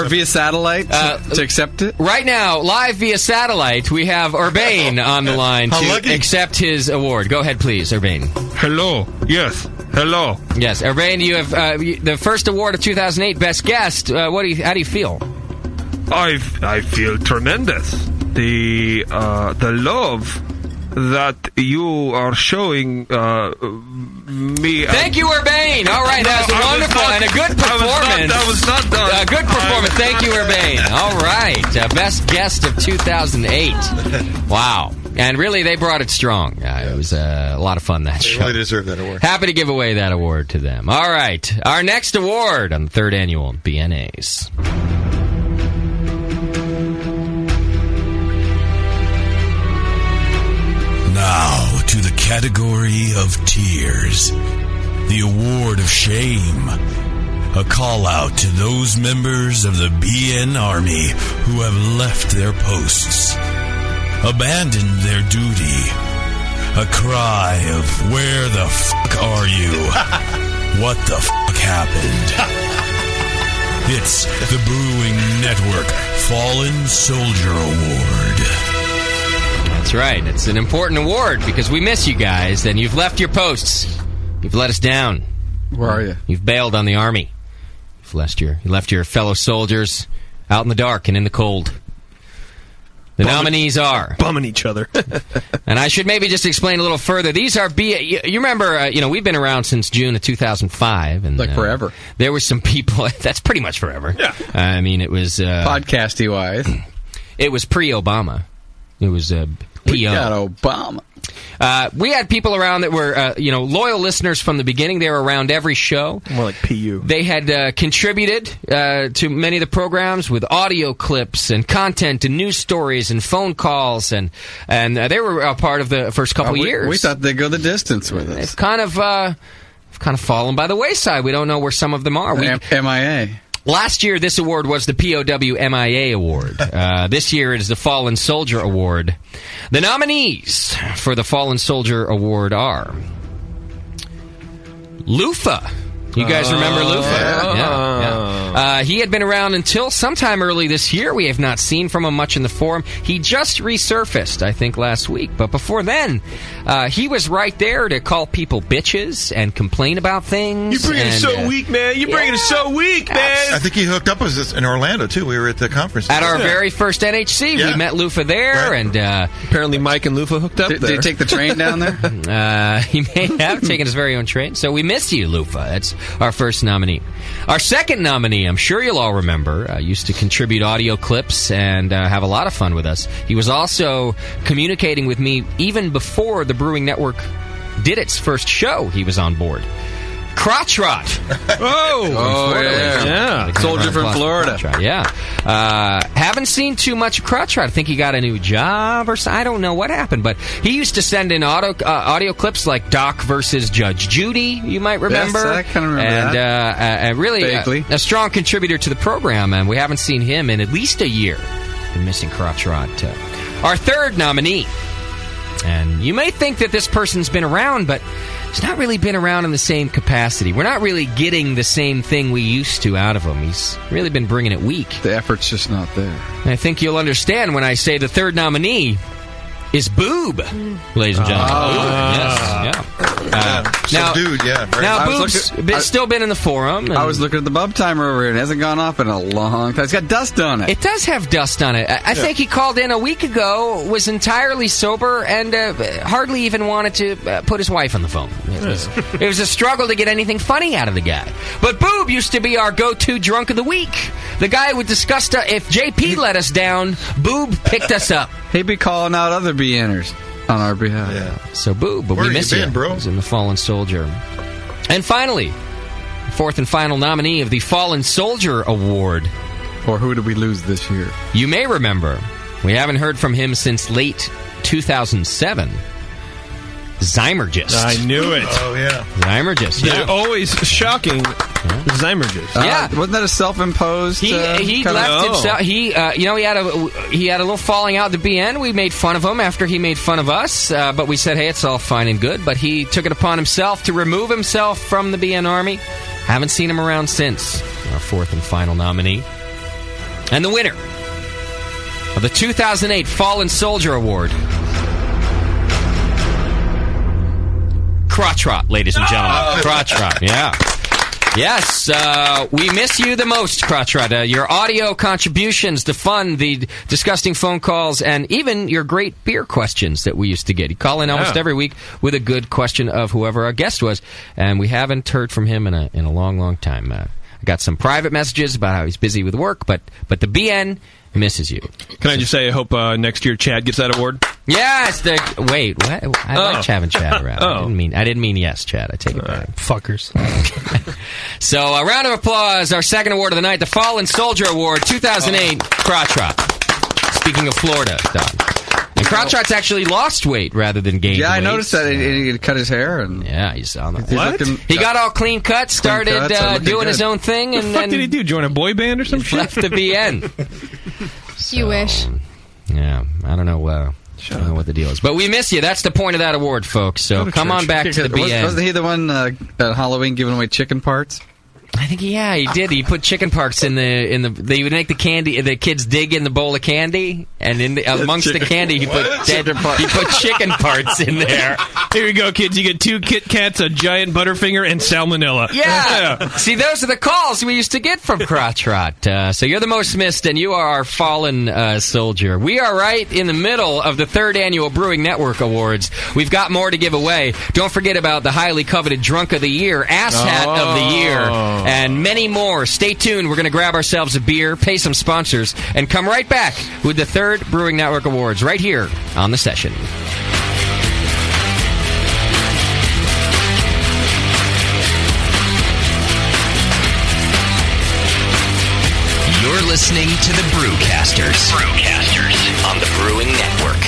via satellite to accept it? Right now, live via satellite, we have Urbane on the line to accept his award. Go ahead, please, Urbane. Hello. Yes. Hello. Yes, Urbane, you have the first award of 2008, Best Guest. How do you feel? I feel tremendous. The love that you are showing me. Thank you, Urbane. All right, that was wonderful and a good performance. That was not done. A good performance. Thank you, Urbane. All right, best guest of 2008. Wow. And really, they brought it strong. It was a lot of fun, that show. They really deserve that award. Happy to give away that award to them. All right, our next award on the 3rd annual BNAs. Now to the category of tears, the award of shame. A call out to those members of the BN Army who have left their posts, abandoned their duty. A cry of where the fuck are you? What the fuck happened? It's the Brewing Network Fallen Soldier Award. That's right. It's an important award because we miss you guys, and you've left your posts. You've let us down. Where are you? You've bailed on the Army. You left your fellow soldiers out in the dark and in the cold. The nominees are bumming each other. And I should maybe just explain a little further. These are you remember, we've been around since June of 2005, and forever. There were some people. That's pretty much forever. Yeah. I mean, it was podcasty wise. It was pre-Obama. It was we got Obama. We had people around that were, loyal listeners from the beginning. They were around every show. More like PU. They had contributed to many of the programs with audio clips and content and news stories and phone calls, and they were a part of the first couple years. We thought they'd go the distance with us. They've kind of fallen by the wayside. We don't know where some of them are. MIA. Last year, this award was the POW MIA Award. This year, it is the Fallen Soldier Award. The nominees for the Fallen Soldier Award are Lufa. You guys remember Lufa? Yeah. He had been around until sometime early this year. We have not seen from him much in the forum. He just resurfaced, I think, last week. But before then, he was right there to call people bitches and complain about things. You bring it so weak, man. You bring it so weak, man. I think he hooked up with us in Orlando, too. We were at the conference. At our very first NHC, we met Lufa there, and apparently Mike and Lufa hooked up there. Did he take the train down there? He may have taken his very own train. So we miss you, Lufa. That's our first nominee. Our second nominee, I'm sure you'll all remember, used to contribute audio clips and have a lot of fun with us. He was also communicating with me even before the Brewing Network did its first show. He was on board. Crotch Rot. Yeah. Soldier from Florida. Yeah. Haven't seen too much of Crotch Rot. I think he got a new job or something. I don't know what happened, but he used to send in audio clips like Doc versus Judge Judy, you might remember. Yes, I kind of remember that. And really a strong contributor to the program, and we haven't seen him in at least a year. Been missing Crotch Rot. Our third nominee. And you may think that this person's been around, but he's not really been around in the same capacity. We're not really getting the same thing we used to out of him. He's really been bringing it weak. The effort's just not there. And I think you'll understand when I say the third nominee is Boob, ladies and gentlemen. Boob's still been in the forum. I was looking at the bub timer over here, and it hasn't gone off in a long time. It's got dust on it. It does have dust on it. I think he called in a week ago, was entirely sober, and hardly even wanted to put his wife on the phone. It was a struggle to get anything funny out of the guy. But Boob used to be our go-to drunk of the week. The guy would discuss if JP let us down, Boob picked us up. He'd be calling out other BNers on our behalf. Yeah. So, Boo, but we miss you, bro. He's in the Fallen Soldier. And finally, fourth and final nominee of the Fallen Soldier Award. Or who did we lose this year? You may remember, we haven't heard from him since late 2007. Zymergist. I knew it. Oh, yeah. Zymergist. The always shocking Zymergist. Wasn't that a self-imposed? He left himself. He had a little falling out at the BN. We made fun of him after he made fun of us, but we said, hey, it's all fine and good. But he took it upon himself to remove himself from the BN Army. Haven't seen him around since. Our fourth and final nominee. And the winner of the 2008 Fallen Soldier Award. Crotch Rot, ladies and gentlemen. Crotch Rot, yeah. Yes, we miss you the most, Crotch Rot. Your audio contributions, the fun, the disgusting phone calls, and even your great beer questions that we used to get. You call in almost every week with a good question of whoever our guest was, and we haven't heard from him in a long, long time. I got some private messages about how he's busy with work, but the BN misses you. Can I just say I hope next year Chad gets that award? Yes. Wait, what? I liked having Chad around. I didn't mean yes, Chad. I take it back. Fuckers. So, a round of applause. Our second award of the night, the Fallen Soldier Award, 2008, Crotch Rot. Speaking of Florida, Don. And Crotch Rot's actually lost weight rather than gained weight. Yeah, I noticed that. He cut his hair. And yeah, he's on that. What? He got all clean cut, started doing his own thing. And what did he do? Join a boy band or some shit? Left the BN. You wish. Yeah, I don't know. I don't know what the deal is. But we miss you. That's the point of that award, folks. So come on back to the BN. Wasn't he the one at Halloween giving away chicken parts? I think he did. He put chicken parts in the. They would make the candy. The kids dig in the bowl of candy, and amongst the candy, he put chicken parts in there. Here you go, kids. You get 2 Kit Kats, a giant Butterfinger, and salmonella. Yeah. See, those are the calls we used to get from Crotch Rot. So you're the most missed, and you are our fallen soldier. We are right in the middle of the 3rd annual Brewing Network Awards. We've got more to give away. Don't forget about the highly coveted Drunk of the Year, Ass Hat of the Year. And many more. Stay tuned. We're going to grab ourselves a beer, pay some sponsors, and come right back with the 3rd Brewing Network Awards right here on The Session. You're listening to the Brewcasters. On the Brewing Network.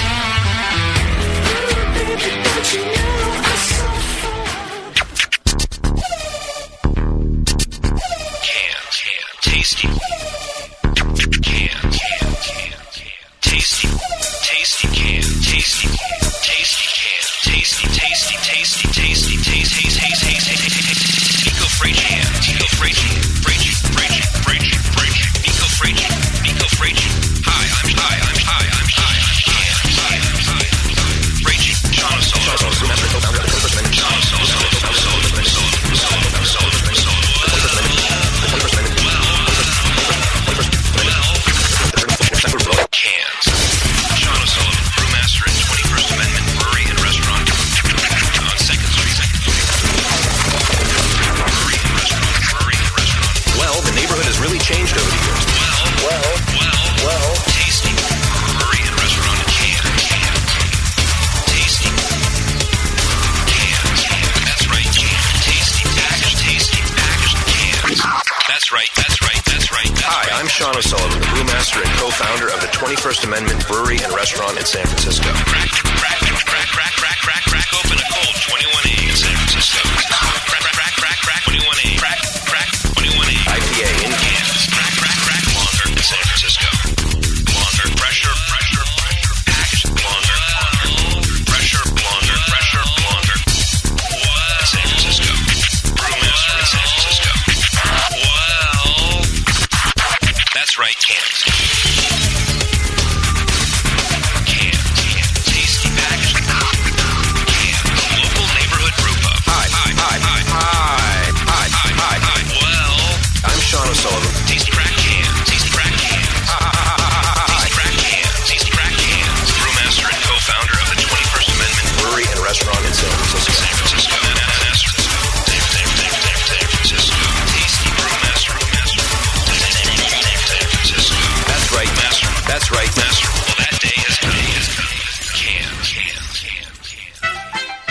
Tasty. Tasty can. Eco-Fridge can. Eco-Fridge. Sean O'Sullivan, the brewmaster and co-founder of the 21st Amendment Brewery and Restaurant in San Francisco. Crack open a cold 21A in San Francisco. Crack 21A. Crack 21A. IPA in cans. Crack longer in San Francisco. Longer pressure. Packaged longer. Pressure longer. What? San Francisco. Brewmaster in San Francisco. Well, that's right, cans. Tasty packaged. Local neighborhood brew pub. Hi. Well, I'm Sean O'Sullivan. Tasty crack cans. Tasty crack cans. Brewmaster and co-founder of the 21st Amendment Brewery and Restaurant in San Francisco. San Francisco. Tasty brewmaster. San Francisco. That's right, master. Well, that day has come. Cans.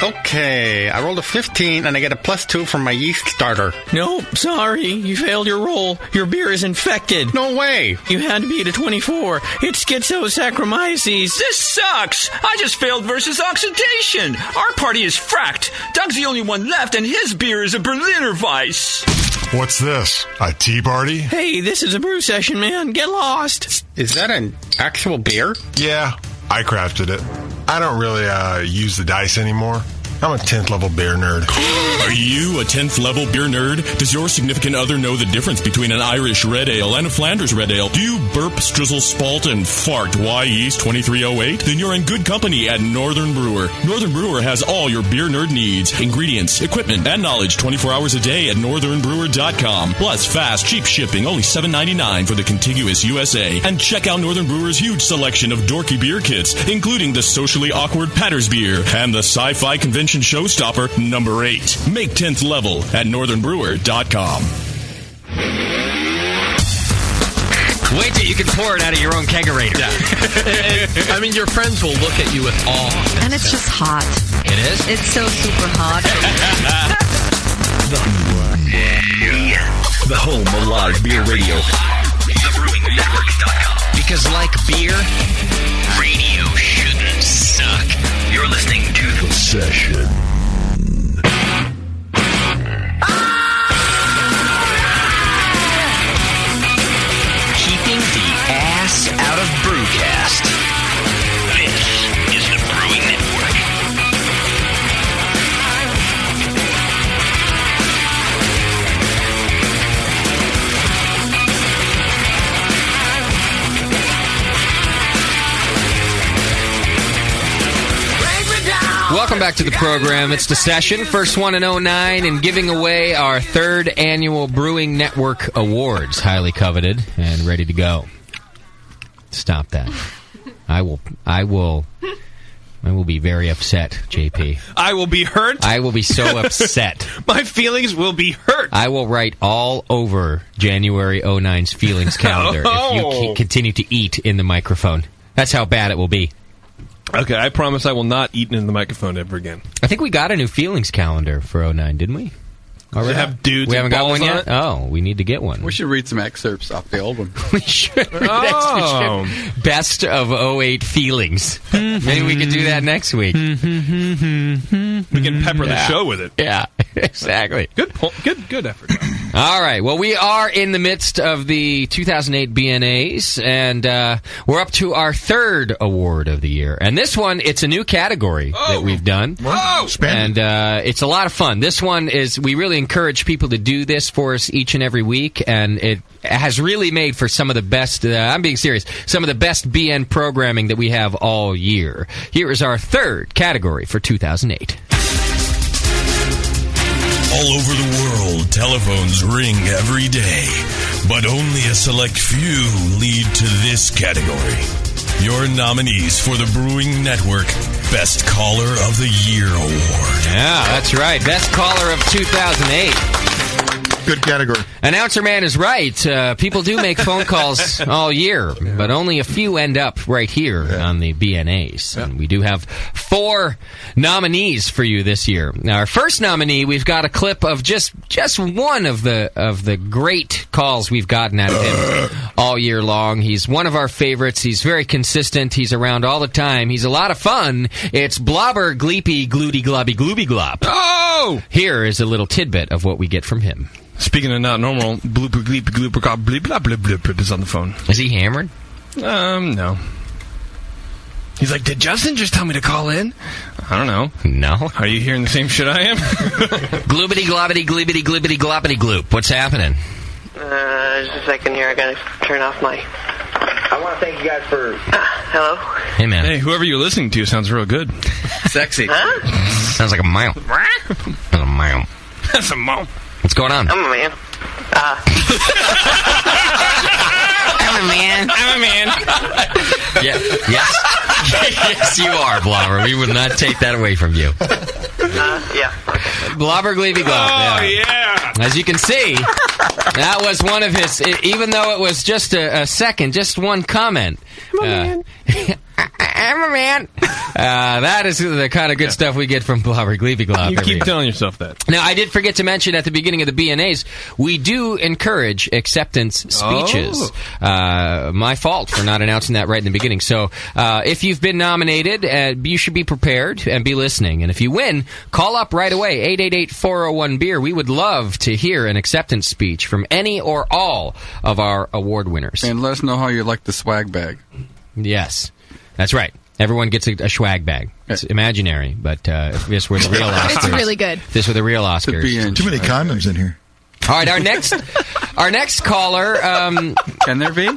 Okay, I rolled a 15 and I get a +2 from my yeast starter. Nope, sorry. You failed your roll. Your beer is infected. No way. You had to be at a 24. It's schizosaccharomyces. This sucks. I just failed versus oxidation. Our party is fracked. Doug's the only one left, and his beer is a Berliner Weiss. What's this? A tea party? Hey, this is a brew session, man. Get lost. Is that an actual beer? Yeah, I crafted it. I don't really use the dice anymore. I'm a 10th level beer nerd. Are you a 10th level beer nerd? Does your significant other know the difference between an Irish red ale and a Flanders red ale? Do you burp, strizzle, spalt, and fart Y Yeast 2308? Then you're in good company at Northern Brewer. Northern Brewer has all your beer nerd needs, ingredients, equipment, and knowledge 24 hours a day at northernbrewer.com. Plus fast, cheap shipping, only $7.99 for the contiguous USA. And check out Northern Brewer's huge selection of dorky beer kits, including the socially awkward Patters beer and the sci-fi convention showstopper number 8. Make 10th level at northernbrewer.com. Wait till you can pour it out of your own kegerator. I mean, your friends will look at you with awe. And it's just hot. It is? It's so super hot. The home of live beer radio. TheBrewingNetwork.com. Because like beer, Radio shouldn't suck. You're listening to The Session. Keeping the ass out of Brewcast. This is the Brewing Network. welcome back to the program. It's The Session, first one in 09, and giving away our third annual Brewing Network Awards, highly coveted and ready to go. Stop that. I will be very upset, JP. I will be hurt. I will be so upset. My feelings will be hurt. I will write all over January 09's feelings calendar if you continue to eat in the microphone. That's how bad it will be. Okay, I promise I will not eat in the microphone ever again. I think we got a new feelings calendar for 09, didn't we? Already have dudes. We haven't got one yet? On it? Oh, we need to get one. We should read some excerpts off the old one. We should. Best of 08 feelings. Maybe we could do that next week. We can pepper the show with it. Yeah, exactly. Good effort. All right. Well, we are in the midst of the 2008 BNAs, and we're up to our third award of the year. And this one, it's a new category that we've done. And it's a lot of fun. This one is, we really encourage people to do this for us each and every week, and it has really made for some of the best, I'm being serious, some of the best BN programming that we have all year. Here is our third category for 2008. All over the world, telephones ring every day, but only a select few lead to this category. Your nominees for the Brewing Network Best Caller of the Year Award. Yeah, that's right. Best Caller of 2008. Good category. Announcer Man is right. People do make phone calls all year, but only a few end up right here on the BNAs. And we do have 4 nominees for you this year. Now, our first nominee, we've got a clip of just one of the great calls we've gotten out of him all year long. He's one of our favorites. He's very consistent. He's around all the time. He's a lot of fun. It's Blobber Gleepy Glooty Globby Glooby Glop. Oh! Here is a little tidbit of what we get from him. Speaking of not normal, blooper gleep glooper glop bleep blah blip blip is on the phone. Is he hammered? No. He's like, did Justin just tell me to call in? I don't know. No. Are you hearing the same shit I am? Gloobity globbity gleebity glibbity gloppity gloop. What's happening? Just a second here. I gotta turn off my... I want to thank you guys for... hello? Hey, man. Hey, whoever you're listening to sounds real good. Sexy. Huh? Sounds like a mile. That's a mile. That's a mile. What's going on? I'm a man. I'm a man. I'm a man. Yeah. Yes. Yes, you are, Blobber. We would not take that away from you. Yeah. Blobber Gleeby Glob. Oh, yeah. As you can see, that was one of his, even though it was just a second, just one comment. I'm a man. That is the kind of good stuff we get from Blobber Gleeby Glob. You keep telling yourself that. Now, I did forget to mention at the beginning of the BNAs, we do encourage acceptance speeches. My fault for not announcing that right in the beginning. So, if you've been nominated, you should be prepared and be listening. And if you win, call up right away, 888-401-BEER. We would love to hear an acceptance speech from any or all of our award winners. And let us know how you like the swag bag. Yes, that's right. Everyone gets a swag bag. It's imaginary, but if this were the real Oscars... It's really good. If this were the real Oscars... Too many condoms in here. All right, our next caller... Can there be?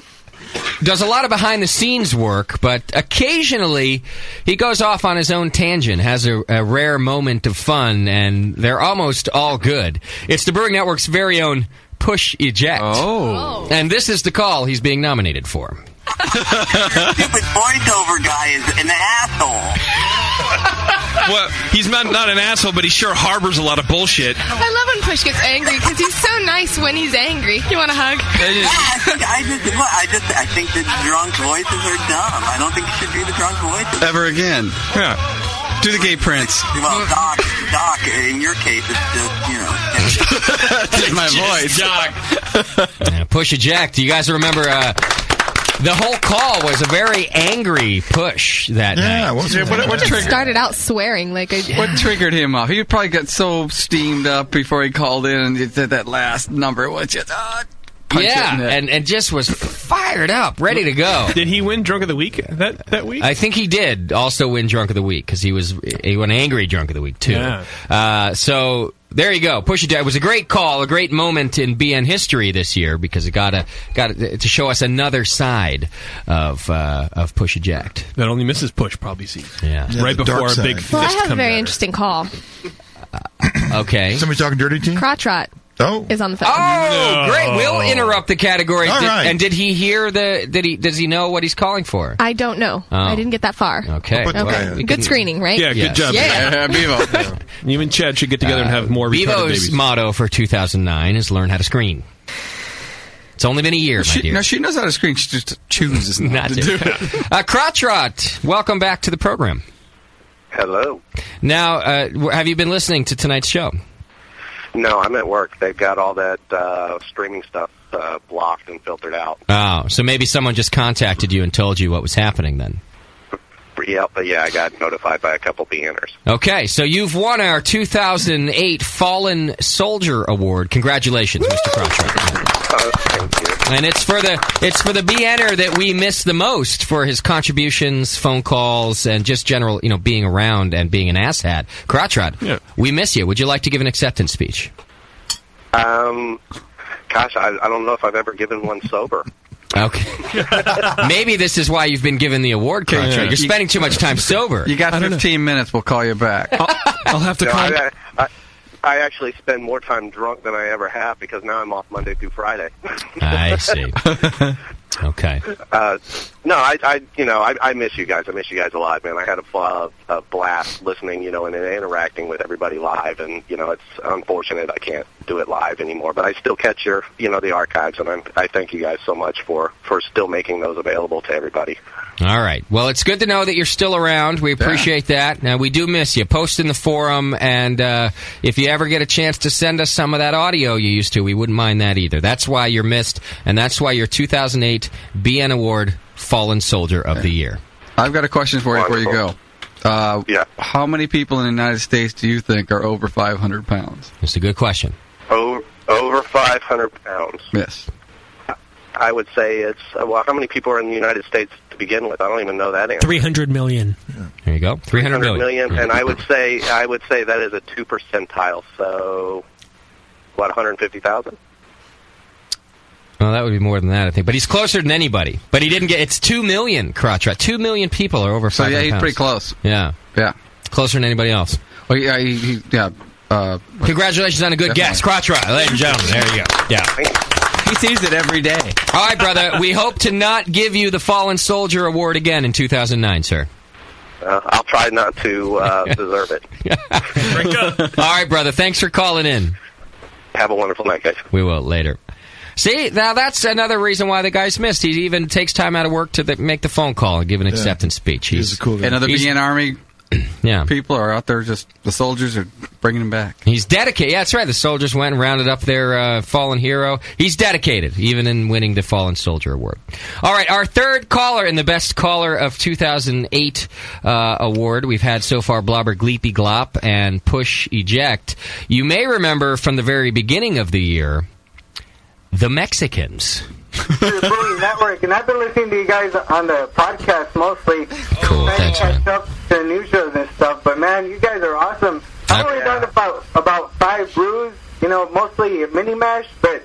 Does a lot of behind-the-scenes work, but occasionally he goes off on his own tangent, has a rare moment of fun, and they're almost all good. It's the Brewing Network's very own Push Eject. Oh. And this is the call he's being nominated for. Stupid voiceover guy is an asshole. Well, he's not an asshole, but he sure harbors a lot of bullshit. I love when Push gets angry because he's so nice when he's angry. You want a hug? I think the drunk voices are dumb. I don't think you should do the drunk voices. Ever again. Yeah. Do the gay prince. Well, Doc, in your case, it's just, my voice. Doc. Push Eject. You guys remember... the whole call was a very angry Push that night. What Started out swearing like What triggered him off? He probably got so steamed up before he called in and he said that last number was just punch it in the- and just was fired up, ready to go. Did he win Drunk of the Week that week? I think he did also win Drunk of the Week because he won Angry Drunk of the Week too. Yeah. So there you go. Push Eject. It was a great call, a great moment in BN history this year because it got to show us another side of Push Eject that only Mrs. Push probably sees. Yeah, right before a big fist Well, I have a comes very at her. interesting call. Okay. Somebody talking dirty to you? Crotch Rot is on the phone. Oh, great. We'll interrupt the category. All right. And did he hear does he know what he's calling for? I don't know. Oh. I didn't get that far. Okay. Okay. Good screening, right? Yeah, good job. Yeah. Bevo. You and Chad should get together and have more retarded Bevo's babies. motto for 2009 is learn how to screen. It's only been a year, my dear. No, she knows how to screen. She just chooses not to do it. Crotch Rot, welcome back to the program. Hello. Now, have you been listening to tonight's show? No, I'm at work. They've got all that streaming stuff blocked and filtered out. Oh, so maybe someone just contacted you and told you what was happening then. Yeah, but I got notified by a couple BNers. Okay, so you've won our 2008 Fallen Soldier Award. Congratulations, Mr. Crotch Rot. Thank you. And it's for the BNer that we miss the most for his contributions, phone calls, and just general, being around and being an asshat. Crotch Rot, we miss you. Would you like to give an acceptance speech? Gosh, I don't know if I've ever given one sober. Okay. Maybe this is why you've been given the award, Crotch Rot. You're spending too much time sober. You got 15 minutes. We'll call you back. I'll have to call. I actually spend more time drunk than I ever have because now I'm off Monday through Friday. I see. Okay. No, I miss you guys. I miss you guys a lot, man. I had a blast listening, and interacting with everybody live, and it's unfortunate I can't do it live anymore. But I still catch your, the archives, and I thank you guys so much for still making those available to everybody. All right. Well, it's good to know that you're still around. We appreciate that. Now, we do miss you. Post in the forum, and if you ever get a chance to send us some of that audio you used to, we wouldn't mind that either. That's why you're missed, and that's why you're 2008 BN Award Fallen Soldier of the Year. I've got a question for you before you go. How many people in the United States do you think are over 500 pounds? That's a good question. Over 500 pounds. Yes. I would say it's, how many people are in the United States to begin with? I don't even know that answer. 300 million. There you go. 300 million. And I would say that is a 2 percentile. So, 150,000? Well, that would be more than that, I think. But he's closer than anybody. But he didn't get... It's 2 million, Crotch Rat. 2 million people are over 500 So, pounds. he's pretty close. Yeah. Yeah. Closer than anybody else. Well, yeah, Congratulations on a good guess. Crotch Rat, ladies and gentlemen. There you go. Yeah. He sees it every day. All right, brother. We hope to not give you the Fallen Soldier Award again in 2009, sir. I'll try not to deserve it. All right, brother. Thanks for calling in. Have a wonderful night, guys. We will later. See, now that's another reason why the guy's missed. He even takes time out of work to make the phone call and give an acceptance speech. He's a cool guy. And other BN Army people are out there the soldiers are bringing him back. He's dedicated. Yeah, that's right. The soldiers went and rounded up their fallen hero. He's dedicated, even in winning the Fallen Soldier Award. All right, our third caller in the Best Caller of 2008 award. We've had so far Blobber Gleepy Glop and Push Eject. You may remember from the very beginning of the year, the Mexicans. The Brewing Network, and I've been listening to you guys on the podcast mostly. Cool, thanks, man. Catch up to news shows and stuff, but man, you guys are awesome. I've only done about 5 brews, mostly mini mash, but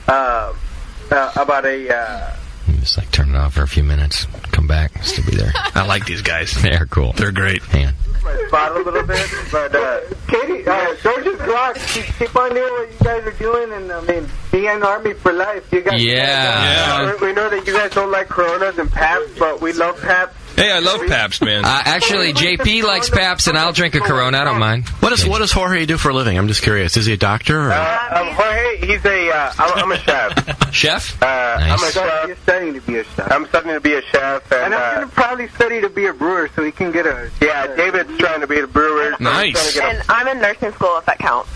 about a. Just turn it off for a few minutes, come back, still be there. I like these guys. They're cool. They're great. Hang on. My spot a little bit, but Katie, George's Rock, keep on doing what you guys are doing, and BN Army for life. You guys, we know that you guys don't like Coronas and Pabst, but we love Pabst. Hey, I love Pabst, man. Actually, JP likes Pabst, and I'll drink a Corona. I don't mind. What does Jorge do for a living? I'm just curious. Is he a doctor? Or? Jorge, he's I'm a chef. Chef? I'm a chef. He's studying to be a chef. I'm studying to be a chef. And I'm going to probably study to be a brewer so he can get a... Yeah, David's trying to be a brewer. Nice. And I'm in nursing school, if that counts.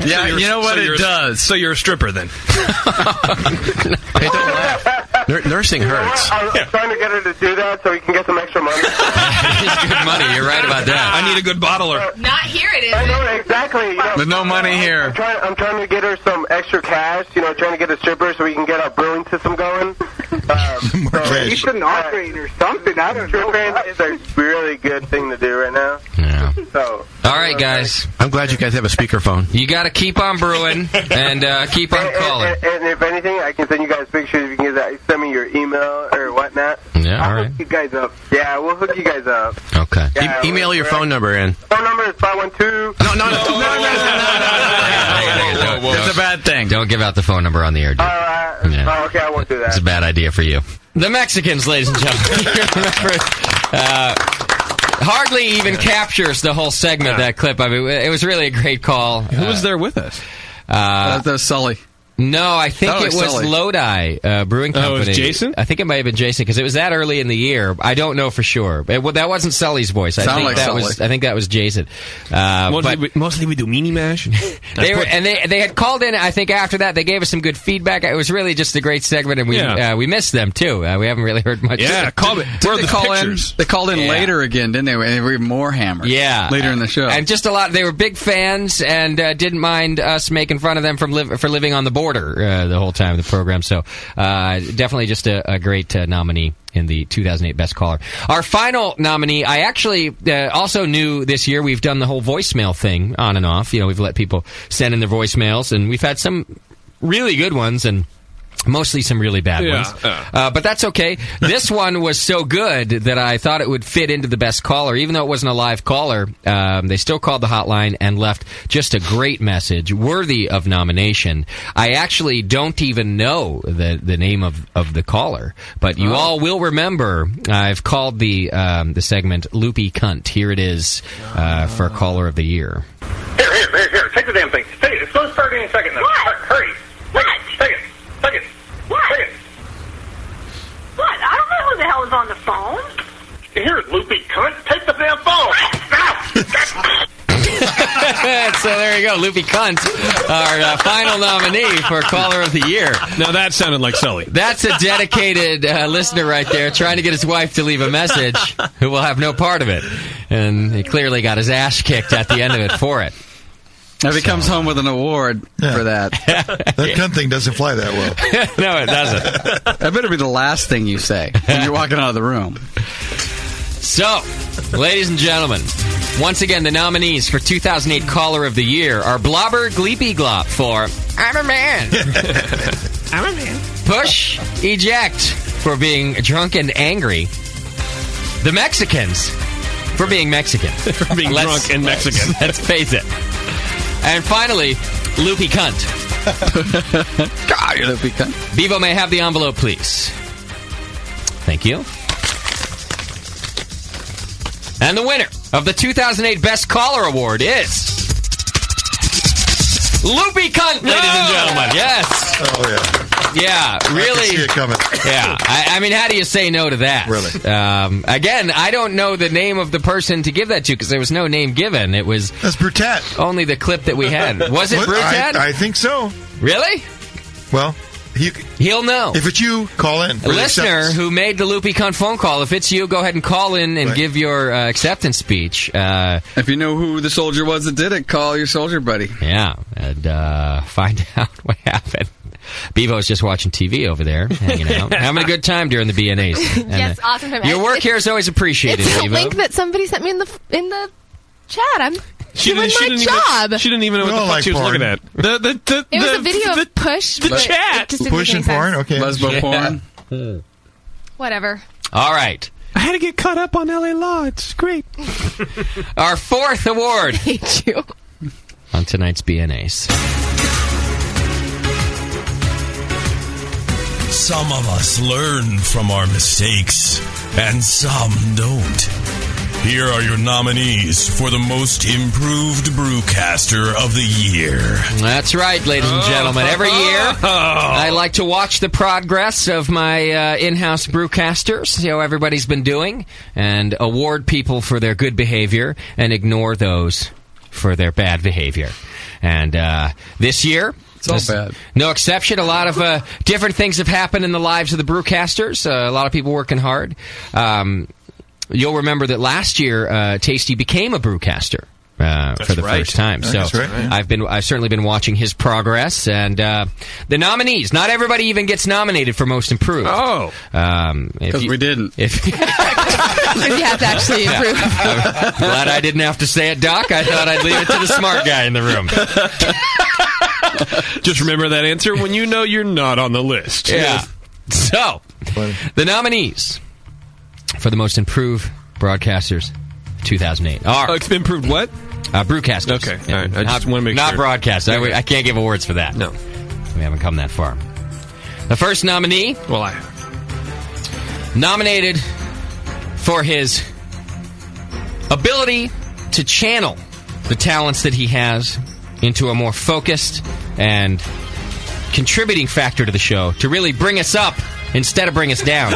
Yeah, you know what it does. So you're a stripper, then. Hey, don't laugh. Nursing hurts. I'm trying to get her to do that so we can get some extra money. It's good money. You're right about that. I need a good bottler. Not here it is. I know, exactly. There's no money here. I'm trying to get her some extra cash, trying to get a stripper so we can get our brewing system going. You shouldn't operate or something. I don't know. Stripping is a really good thing to do right now. Yeah. So, all right, guys. I'm glad you guys have a speakerphone. You got to keep on brewing and keep on calling. And if anything, I can send you guys pictures. If you can send me your email or whatnot. Yeah, all I'll right. hook you guys up. Yeah, we'll hook you guys up. Okay. Yeah, email your phone number in. Phone number is 512. No. It's a bad thing. Don't give out the phone number on the air, dude. Okay, I won't do that. It's a bad idea for you. The Mexicans, ladies and gentlemen. Remember, hardly even captures the whole segment, that clip. I mean, it was really a great call. Who was there with us? That's Sully. No, I think it was Sully. Lodi Brewing Company. Oh, it was Jason? I think it might have been Jason because it was that early in the year. I don't know for sure. That wasn't Sully's voice. I think that was Jason. Mostly we do mini mash. They had called in. I think after that they gave us some good feedback. It was really just a great segment, and we missed them too. We haven't really heard much. Yeah, They called in later again, didn't they? And they were more hammered. Yeah, later in the show, and just a lot. They were big fans and didn't mind us making fun of them for living on the border the whole time of the program. So definitely just a great nominee in the 2008 Best Caller. Our final nominee, I actually also knew this year. We've done the whole voicemail thing on and off. We've let people send in their voicemails, and we've had some really good ones. And Mostly some really bad ones. But that's okay. This one was so good that I thought it would fit into the best caller. Even though it wasn't a live caller, they still called the hotline and left just a great message, worthy of nomination. I actually don't even know the name of the caller, but you all will remember I've called the segment Loopy Cunt. Here it is for Caller of the Year. Here. Take the damn thing. Take it. It's going to start any second now. What? Hurry. What? Take it. What? Take it. What? I don't know who the hell is on the phone. Here, loopy cunt. Take the damn phone. So there you go, Loopy Cunt, our final nominee for Caller of the Year. Now that sounded like Sully. That's a dedicated listener right there trying to get his wife to leave a message who will have no part of it. And he clearly got his ass kicked at the end of it for it. If he comes home with an award for that. That cunt thing doesn't fly that well. No, it doesn't. That better be the last thing you say when you're walking out of the room. So, ladies and gentlemen, once again, the nominees for 2008 Caller of the Year are Blobber Gleepy Glop for I'm a Man. I'm a man. Push Eject for being drunk and angry. The Mexicans for being Mexican. For being drunk and Mexican. Let's face it. And finally, Loopy Cunt. God, you Loopy Cunt. Bevo may have the envelope, please. Thank you. And the winner of the 2008 Best Caller Award is Loopy Cunt, ladies and gentlemen. Yes. Oh, yeah. Yeah, really. I can see it coming. Yeah. I mean, how do you say no to that? Really? Again, I don't know the name of the person to give that to because there was no name given. It was... That's Brutat. Only the clip that we had. Was it Brutat? I think so. Really? Well... He'll know. If it's you, call in. A listener who made the Loopy Cunt phone call, if it's you, go ahead and call in and give your acceptance speech. If you know who the soldier was that did it, call your soldier buddy. Yeah, and find out what happened. Bevo's just watching TV over there, hanging out, having a good time during the BNAs. And, yes, awesome time. Your work here is always appreciated, It's a Bevo. link that somebody sent me in the chat. I'm doing my didn't job. She didn't even know what the fuck she was looking at. It was a video of Push. The chat. Push and porn? Okay. Lesbo porn? Whatever. All right. I had to get caught up on LA Law. It's great. Our fourth award. I hate you. On tonight's BNAs. Some of us learn from our mistakes, and some don't. Here are your nominees for the most improved brewcaster of the year. That's right, ladies and gentlemen. Every year, I like to watch the progress of my in-house brewcasters, see how everybody's been doing, and award people for their good behavior and ignore those for their bad behavior. And this year... It's all bad. No exception. A lot of different things have happened in the lives of the brewcasters. A lot of people working hard. You'll remember that last year, Tasty became a brewcaster for the first time. So That's right, yeah. I've certainly been watching his progress. And the nominees, not everybody even gets nominated for most improved. Oh, because we didn't. If you have to actually improve. I'm glad I didn't have to say it, Doc. I thought I'd leave it to the smart guy in the room. just remember that answer when you know you're not on the list. Yeah. So, the nominees for the most improved broadcasters 2008 are... improved what? Brewcasters. Okay. All right. I just want to make not sure. Not broadcasters. I can't give awards for that. No. We haven't come that far. The first nominee... Well, I... Nominated for his ability to channel the talents that he has into a more focused and contributing factor to the show to really bring us up instead of bring us down.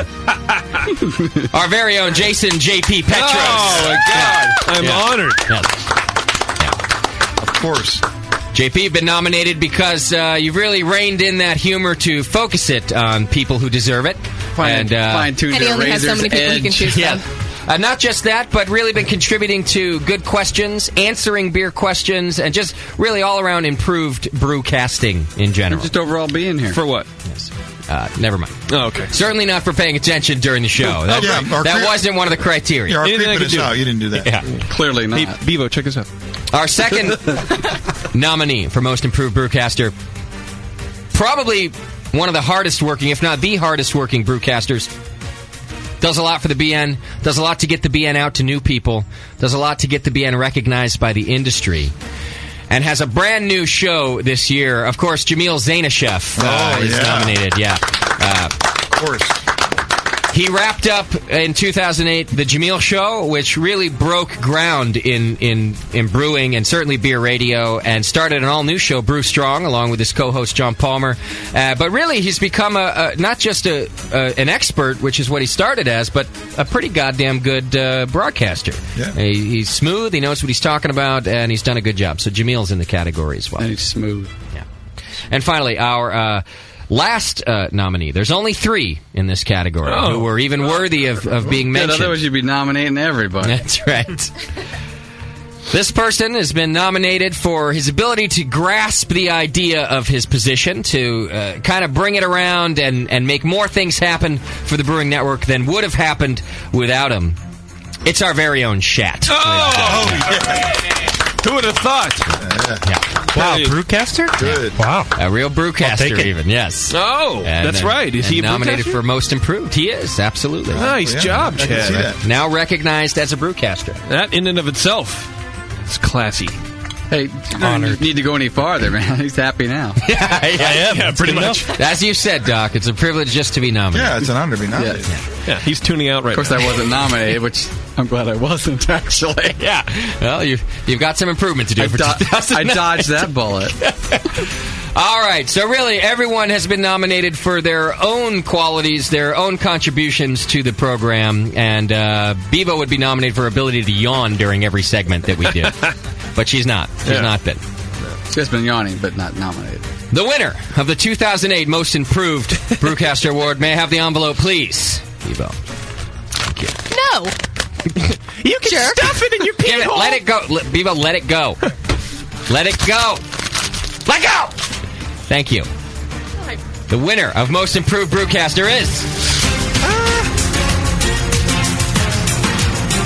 Our very own Jason J.P. Petros. Oh, my God. I'm honored. Yes. Of course. JP, you've been nominated because you've really reined in that humor to focus it on people who deserve it. Fine-tune and he their only has so razor's many people he can edge. choose from. Yeah. Not just that, but really been contributing to good questions, answering beer questions, and just really all-around improved brewcasting in general. Just overall being here. For what? Yes. Never mind. Oh, okay. Certainly not for paying attention during the show. That wasn't one of the criteria. Yeah, creeping us out. You didn't do that. Yeah. Clearly not. Hey, Bevo, check us out. Our second nominee for Most Improved Brewcaster, probably one of the hardest working, if not the hardest working brewcasters. Does a lot for the BN, does a lot to get the BN out to new people, does a lot to get the BN recognized by the industry, and has a brand new show this year. Of course, Jamil Zainasheff is nominated. Yeah. Of course. He wrapped up in 2008 the Jamil Show, which really broke ground in brewing and certainly beer radio, and started an all-new show, Brew Strong, along with his co-host John Palmer. But really, he's become not just an expert, which is what he started as, but a pretty goddamn good broadcaster. Yeah. He's smooth, he knows what he's talking about, and he's done a good job. So Jamil's in the category as well. And he's smooth. Yeah. And finally, our... last nominee. There's only 3 in this category who were even worthy of being mentioned. Otherwise, you'd be nominating everybody. That's right. This person has been nominated for his ability to grasp the idea of his position, to kind of bring it around and make more things happen for the Brewing Network than would have happened without him. It's our very own Shat. Who would have thought? Wow, brewcaster? Good. Wow. A real brewcaster, even, yes. Oh, And, that's right. Is he a nominated brewcaster? for Most Improved? He is, absolutely. Nice job, I can see Chad. that. Now recognized as a brewcaster. That in and of itself is classy. Hey, you don't need to go any farther, man. He's happy now. I am. Yeah, pretty much. As you said, Doc, it's a privilege just to be nominated. Yeah, it's an honor to be nominated. Yeah, he's tuning out right now. Of course, I wasn't nominated, which I'm glad I wasn't, actually. Yeah. Well, you've got some improvement to do for 2009. I dodged that bullet. All right, so really everyone has been nominated for their own qualities, their own contributions to the program, and Bevo would be nominated for ability to yawn during every segment that we did. But she's not. She's not been. She's been yawning, but not nominated. The winner of the 2008 Most Improved Brewcaster Award, may I have the envelope, please? Bevo. Thank you. No. You can stuff it in your pee hole. Let it go. Bevo, let it go. Let it go. Let go! Thank you. The winner of Most Improved Brewcaster is...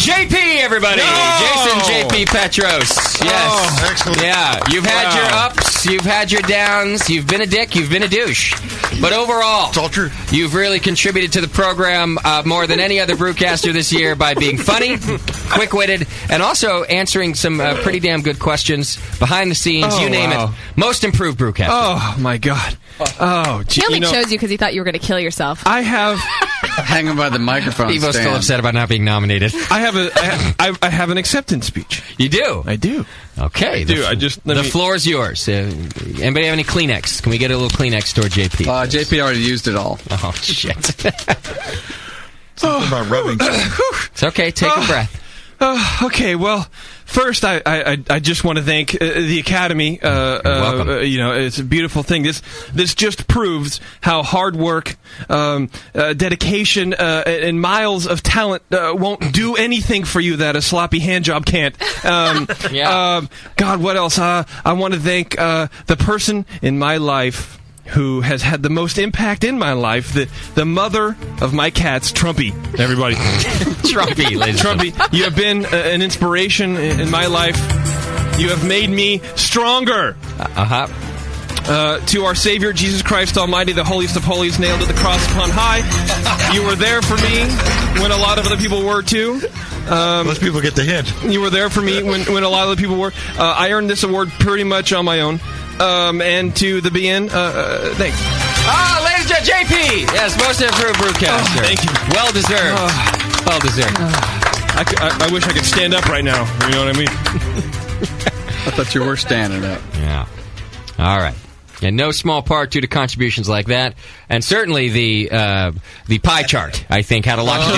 JP, everybody! No! Jason JP Petros. Yes. Oh, excellent. Yeah, you've had your ups, you've had your downs, you've been a dick, you've been a douche. But overall, it's all true. You've really contributed to the program more than any other brewcaster this year by being funny, quick-witted, and also answering some pretty damn good questions behind the scenes, you name it. Most Improved Brewcaster. Oh, my God. Oh, gee, He only chose you because he thought you were going to kill yourself. I have... Hanging by the microphone Bevo's stand. still upset about not being nominated. I have an acceptance speech. You do? I do. Okay. I do. The floor is yours. Anybody have any Kleenex? Can we get a little Kleenex toward JP? JP already used it all. Oh, shit. Something about rubbing. It's okay. Take a breath. Okay, well, first I just want to thank the Academy. Welcome. It's a beautiful thing. This just proves how hard work, dedication, and miles of talent won't do anything for you that a sloppy hand job can't. God, what else? I want to thank the person in my life who has had the most impact in my life, the mother of my cats, Trumpy. Everybody. Trumpy, ladies. Trumpy, you have been an inspiration in my life. You have made me stronger. To our Savior, Jesus Christ Almighty, the holiest of holies, nailed to the cross upon high. You were there for me when a lot of other people were, too. Most people get the hint. You were there for me when a lot of other people were. I earned this award pretty much on my own. And to the BN, thanks. Ladies and gentlemen, JP! Yes, Most Improved Brewcaster. Thank you. Well deserved. Well deserved. I wish I could stand up right now. You know what I mean? I thought you were standing up. Yeah. All right. And no small part due to contributions like that, and certainly the pie chart, I think, had a lot to do.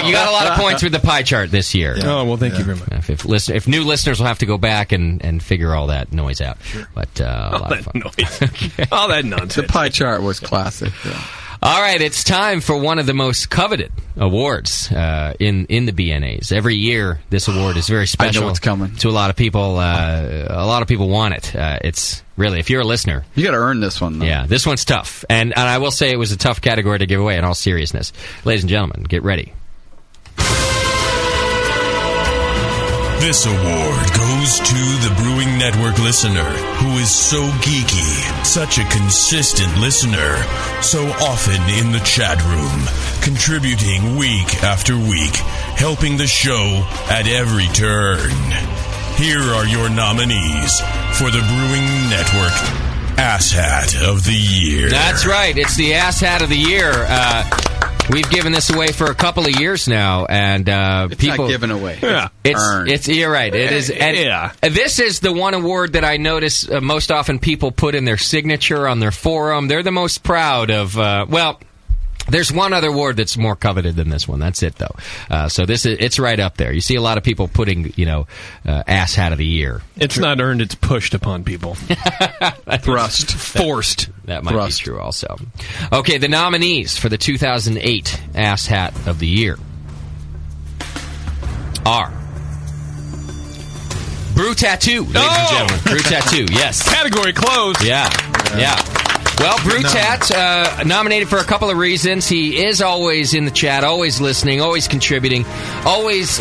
You got a lot of points with the pie chart this year. Yeah. Oh well, thank you very much. If new listeners will have to go back and figure all that noise out, but a lot of fun. Noise. All that nonsense. The pie chart was classic. Yeah. All right, it's time for one of the most coveted awards in the BNAs. Every year, this award is very special. I know what's coming to a lot of people. A lot of people want it. It's really, if you're a listener, you got to earn this one, though. Yeah, this one's tough, and I will say it was a tough category to give away. In all seriousness, ladies and gentlemen, get ready. This award goes to the Brewing Network listener who is so geeky, such a consistent listener, so often in the chat room, contributing week after week, helping the show at every turn. Here are your nominees for the Brewing Network Ass Hat of the Year. That's right. It's the Ass Hat of the Year. We've given this away for a couple of years now, and it's people not given away. Yeah. It's earned. You're right. It is. And this is the one award that I notice most often people put in their signature on their forum. They're the most proud of. There's one other award that's more coveted than this one. That's it, though. So it's right up there. You see a lot of people putting, Ass Hat of the Year. It's not earned; it's pushed upon people. Thrust, forced. That might be true, also. Okay, the nominees for the 2008 Ass Hat of the Year are Brew Tattoo, ladies and gentlemen. Brew Tattoo, yes. Category closed. Yeah. Well, Brew Tat, nominated for a couple of reasons. He is always in the chat, always listening, always contributing, always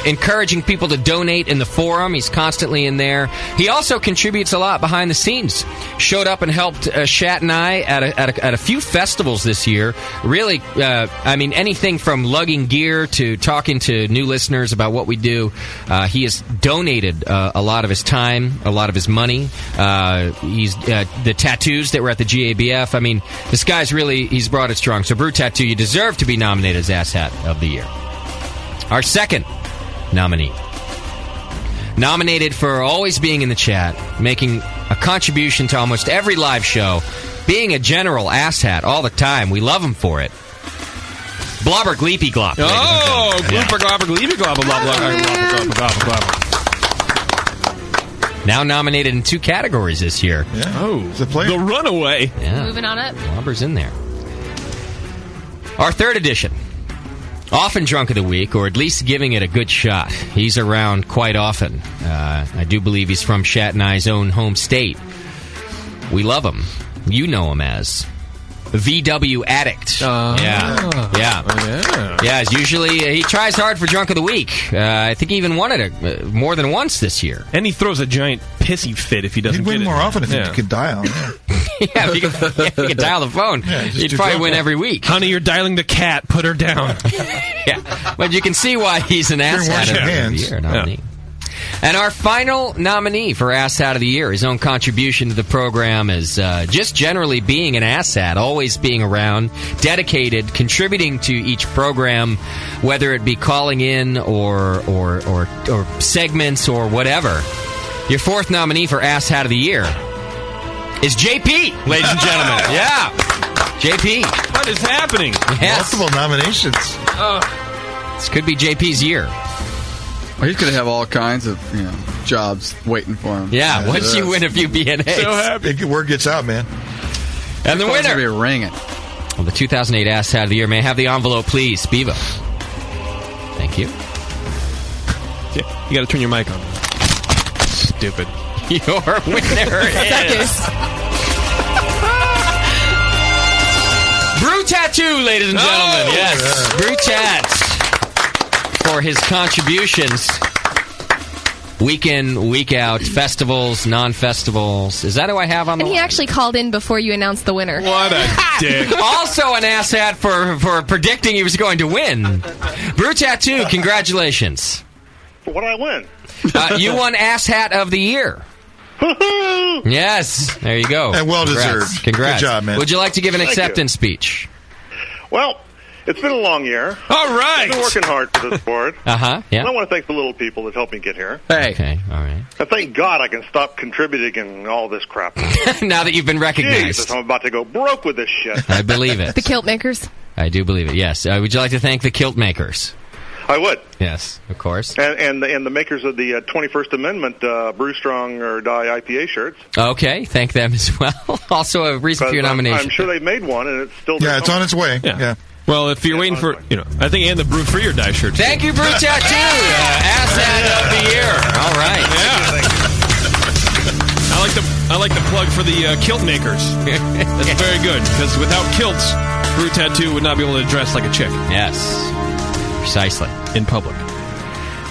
encouraging people to donate in the forum. He's constantly in there. He also contributes a lot behind the scenes. Showed up and helped Shat and I at a few festivals this year. Really, anything from lugging gear to talking to new listeners about what we do. He has donated a lot of his time, a lot of his money. He's the tattoos that were at the GABF. I mean, this guy's he's brought it strong. So, Brew Tattoo, you deserve to be nominated as Ass Hat of the Year. Our second nominee. Nominated for always being in the chat, making a contribution to almost every live show, being a general ass hat all the time. We love him for it. Blobber Gleepy Glop. Oh, Glooper Globber Gleepy Glop. Globber. Now nominated in 2 categories this year. Yeah. Oh, the runaway. Yeah. Moving on up. Blobber's in there. Our third edition. Often drunk of the week, or at least giving it a good shot. He's around quite often. I do believe he's from Shat and I's own home state. We love him. You know him as VW Addict. Yeah, usually he tries hard for Drunk of the Week. I think he even won it more than once this year. And he throws a giant pissy fit if he doesn't He'd win get more it. often if he could dial. If you could dial the phone, he'd probably win every week. Honey, you're dialing the cat. Put her down. But you can see why he's an Ass Hat of the Year nominee. And our final nominee for Ass Hat of the Year, his own contribution to the program is just generally being an ass hat, always being around, dedicated, contributing to each program, whether it be calling in or segments or whatever. Your fourth nominee for Ass Hat of the Year is JP, ladies and gentlemen. Yeah, JP. What is happening? Yes. Multiple nominations. This could be JP's year. Well, he's going to have all kinds of jobs waiting for him. Yeah, once you win a few BNAs. So happy. Word gets out, man. And the winner. Be ringing. Well, the 2008 Ass Hat of the Year. May I have the envelope, please? Bevo. Thank you. Yeah, you got to turn your mic on. Stupid. Your winner is Brew Tattoo, ladies and gentlemen. Yes, Brew Tat. For his contributions, week in, week out, festivals, non-festivals. Is that who I have on the And he actually called in before you announced the winner. What a dick. Also an ass hat for predicting he was going to win. Brew Tattoo, congratulations. What did I win? You won Ass Hat of the Year. Yes, there you go. And well-deserved. Congrats. Good job, man. Would you like to give an Thank acceptance speech? Well, it's been a long year. All right. I've been working hard for this board. Yeah. And I want to thank the little people that helped me get here. Hey. Okay, all right. And thank God I can stop contributing and all this crap. Now that you've been recognized. Jesus, I'm about to go broke with this shit. I believe it. The kilt makers. I do believe it, yes. Would you like to thank the kilt makers? I would. Yes, of course. And the makers of the 21st Amendment Brew Strong or Die IPA shirts. Okay, thank them as well. Also a reason for your nomination. I'm sure they made one, and it's still Yeah, it's on its way. Yeah. Well, if you're waiting for, I think, and the Brew for Your Die shirt. Thank you, Brew Tattoo. Ass Hat of the Year. All right. Yeah. I like the plug for the kilt makers. That's very good, because without kilts, Brew Tattoo would not be able to dress like a chick. Yes. Precisely. In public.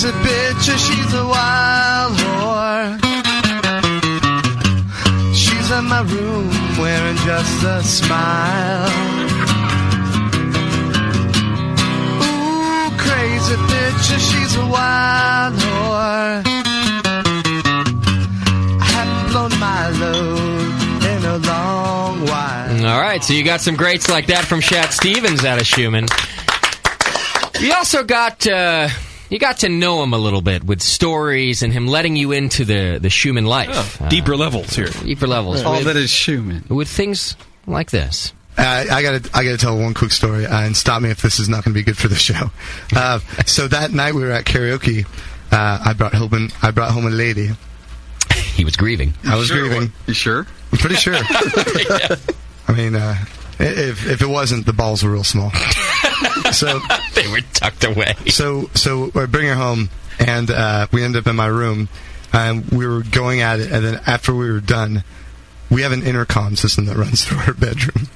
crazy bitch, she's a wild whore. She's in my room wearing just a smile. Ooh, crazy bitch, she's a wild whore. I haven't blown my load in a long while. All right, so you got some greats like that from Shat Stevens out of Schumann. You also got you got to know him a little bit with stories and him letting you into the Schumann life. Deeper levels here. Deeper levels. All that is Schumann. With things like this. I gotta tell one quick story, and stop me if this is not going to be good for the show. So that night we were at karaoke. I brought home a lady. He was grieving. I was grieving. You sure? I'm pretty sure. Yeah. I mean, if it wasn't, the balls were real small. So they were tucked away. So I bring her home, and we end up in my room, and we were going at it. And then after we were done, we have an intercom system that runs through our bedroom.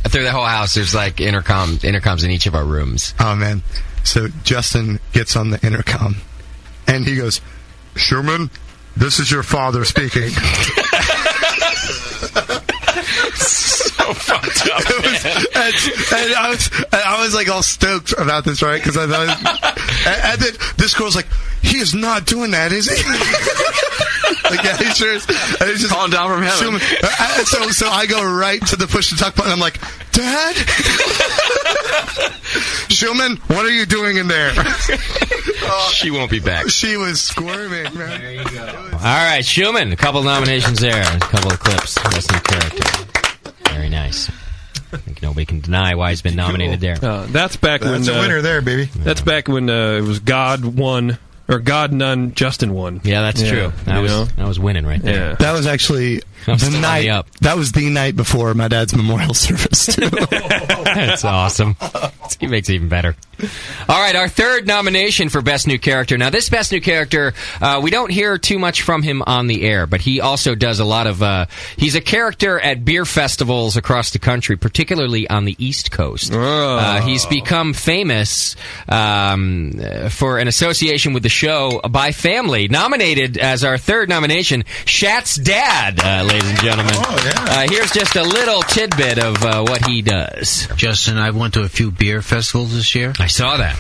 Through the whole house, there's like intercoms in each of our rooms. Oh man! So Justin gets on the intercom, and he goes, "Schumann, this is your father speaking." So fucked up, and I was like all stoked about this, right? Because I thought, and then this girl's like, "He is not doing that, is he?" Like, yeah, he sure is. And he's just calling down from heaven. So I go right to the push to talk button. I'm like, "Dad, Schumann, what are you doing in there?" She won't be back. She was squirming, man. There you go. All right, Schumann. A couple of nominations there. A couple of clips. Best new character. Very nice. I think nobody can deny why he's been nominated there. That's back when... That's a winner there, baby. That's back when it was God won, or God none, Justin won. Yeah, that's true. That was winning right there. Yeah. That was actually the night. That was the night before my dad's memorial service, too. That's awesome. He makes it even better. All right, our third nomination for Best New Character. Now, this Best New Character, we don't hear too much from him on the air, but he also does a lot of... he's a character at beer festivals across the country, particularly on the East Coast. He's become famous for an association with the show by family. Nominated as our third nomination, Shat's dad, ladies and gentlemen. Here's just a little tidbit of what he does. Justin, I went to a few beer festivals this year. I saw that.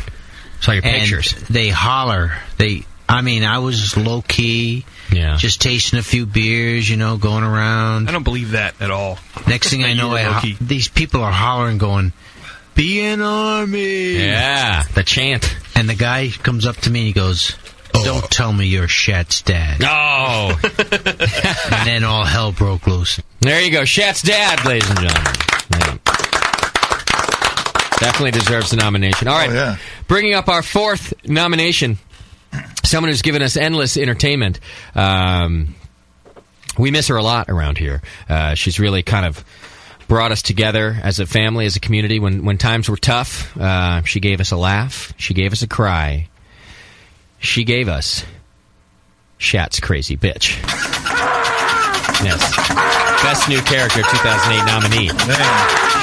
Saw your pictures. They holler. I was low key, just tasting a few beers, going around. I don't believe that at all. Next thing I know, these people are hollering, going, "BN Army!" Yeah, the chant. And the guy comes up to me and he goes, "Don't tell me you're Shat's dad." Oh! And then all hell broke loose. There you go, Shat's dad, ladies and gentlemen. Yeah. Definitely deserves the nomination. All right, bringing up our fourth nomination, someone who's given us endless entertainment. We miss her a lot around here. She's really kind of brought us together as a family, as a community. When times were tough, she gave us a laugh. She gave us a cry. She gave us Shat's Crazy Bitch. Yes. Best New Character 2008 nominee.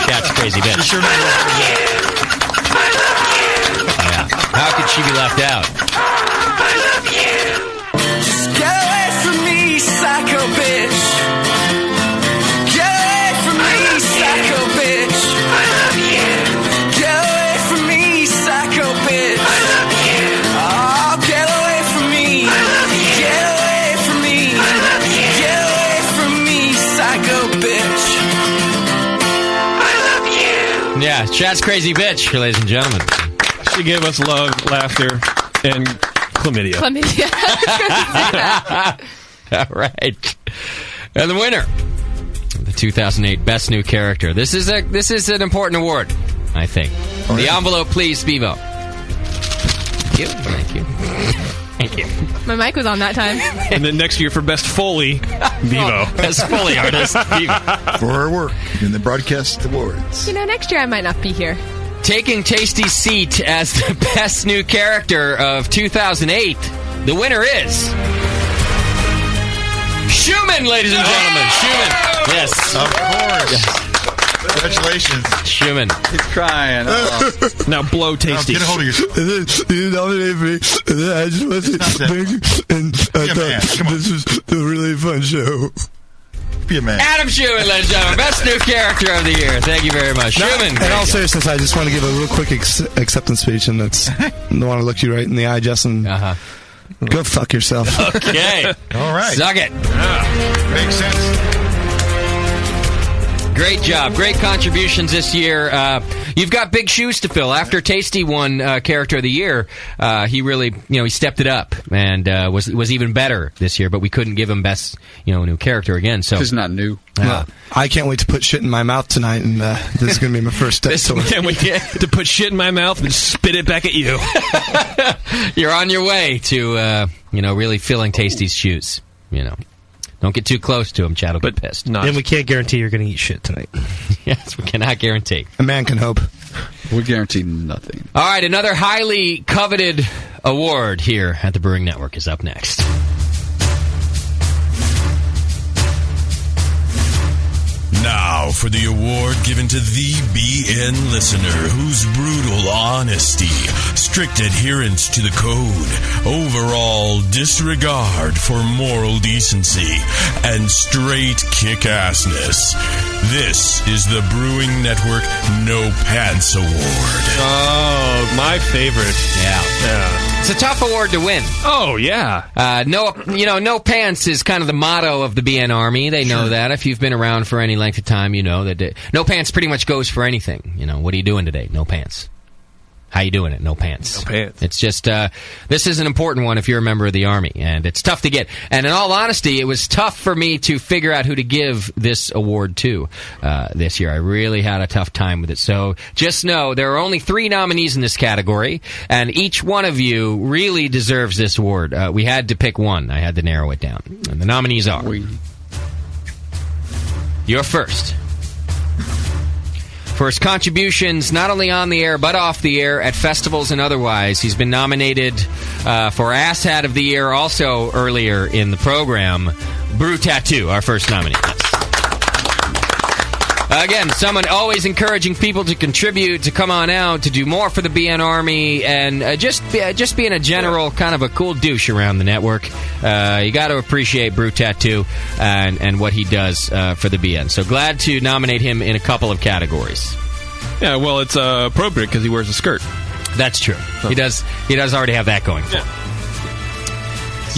Shat's Crazy Bitch. Yeah. How could she be left out? I love you. Just get away from me, psycho bitch. Get away from me, psycho bitch. I love you. Get away from me, psycho bitch. I love you. Oh, get away from me. I love you. Get away from me. I love you. Get away from me, psycho bitch. I love you. Yeah, Shat's Crazy Bitch, ladies and gentlemen. She gave us love, laughter, and chlamydia. All right. And the winner of the 2008 Best New Character. This is an important award, I think. The envelope, please, Bevo. Thank you. Thank you. Thank you. My mic was on that time. And then next year for Best Foley, Bevo. Best Foley artist, Bevo. For our work in the Broadcast Awards. Next year I might not be here. Taking Tasty's seat as the Best New Character of 2008, the winner is... Schumann, ladies and gentlemen. Schumann. Yes. Of course. Yes. Congratulations. Schumann. He's crying. Oh. Now blow Tasty. Get a hold of yourself. You nominated me, and then I just want to say thank you. And I thought this was a really fun show. Be a man. Adam Schumann, ladies and gentlemen, best new character of the year. Thank you very much. Schumann. In all seriousness, I just want to give a real quick acceptance speech, and that's I want to look you right in the eye, Justin. Go fuck yourself. Okay. All right. Suck it. Makes sense. Great job. Great contributions this year. You've got big shoes to fill. After Tasty won Character of the Year, he really, he stepped it up and was even better this year. But we couldn't give him best, new character again. So it's not new. Well, I can't wait to put shit in my mouth tonight, and this is going to be my first step. Can't wait to put shit in my mouth and spit it back at you. You're on your way to, really filling Tasty's shoes. Don't get too close to him, Chad will get pissed. And we can't guarantee you're going to eat shit tonight. Yes, we cannot guarantee. A man can hope. We guarantee nothing. All right, another highly coveted award here at the Brewing Network is up next. Now for the award given to the BN listener whose brutal honesty, strict adherence to the code, overall disregard for moral decency, and straight kick-assness. This is the Brewing Network No Pants Award. Oh, my favorite. Yeah. It's a tough award to win. Oh, yeah. No pants is kind of the motto of the BN Army. They know that. If you've been around for any length of time, you know that no pants pretty much goes for anything. What are you doing today? No pants. How you doing it? No pants. No pants. It's just, this is an important one if you're a member of the Army, and it's tough to get. And in all honesty, it was tough for me to figure out who to give this award to this year. I really had a tough time with it. So just know there are only 3 nominees in this category, and each one of you really deserves this award. We had to pick one. I had to narrow it down. And the nominees are... You're first. For his contributions, not only on the air, but off the air, at festivals and otherwise. He's been nominated for Asshat of the Year also earlier in the program. Brew Tattoo, our first nominee. Again, someone always encouraging people to contribute, to come on out, to do more for the BN Army, and just being a general kind of a cool douche around the network. You got to appreciate Brew Tattoo and what he does for the BN. So glad to nominate him in a couple of categories. Yeah, well, it's appropriate because he wears a skirt. That's true. Oh. He does already have that going for him.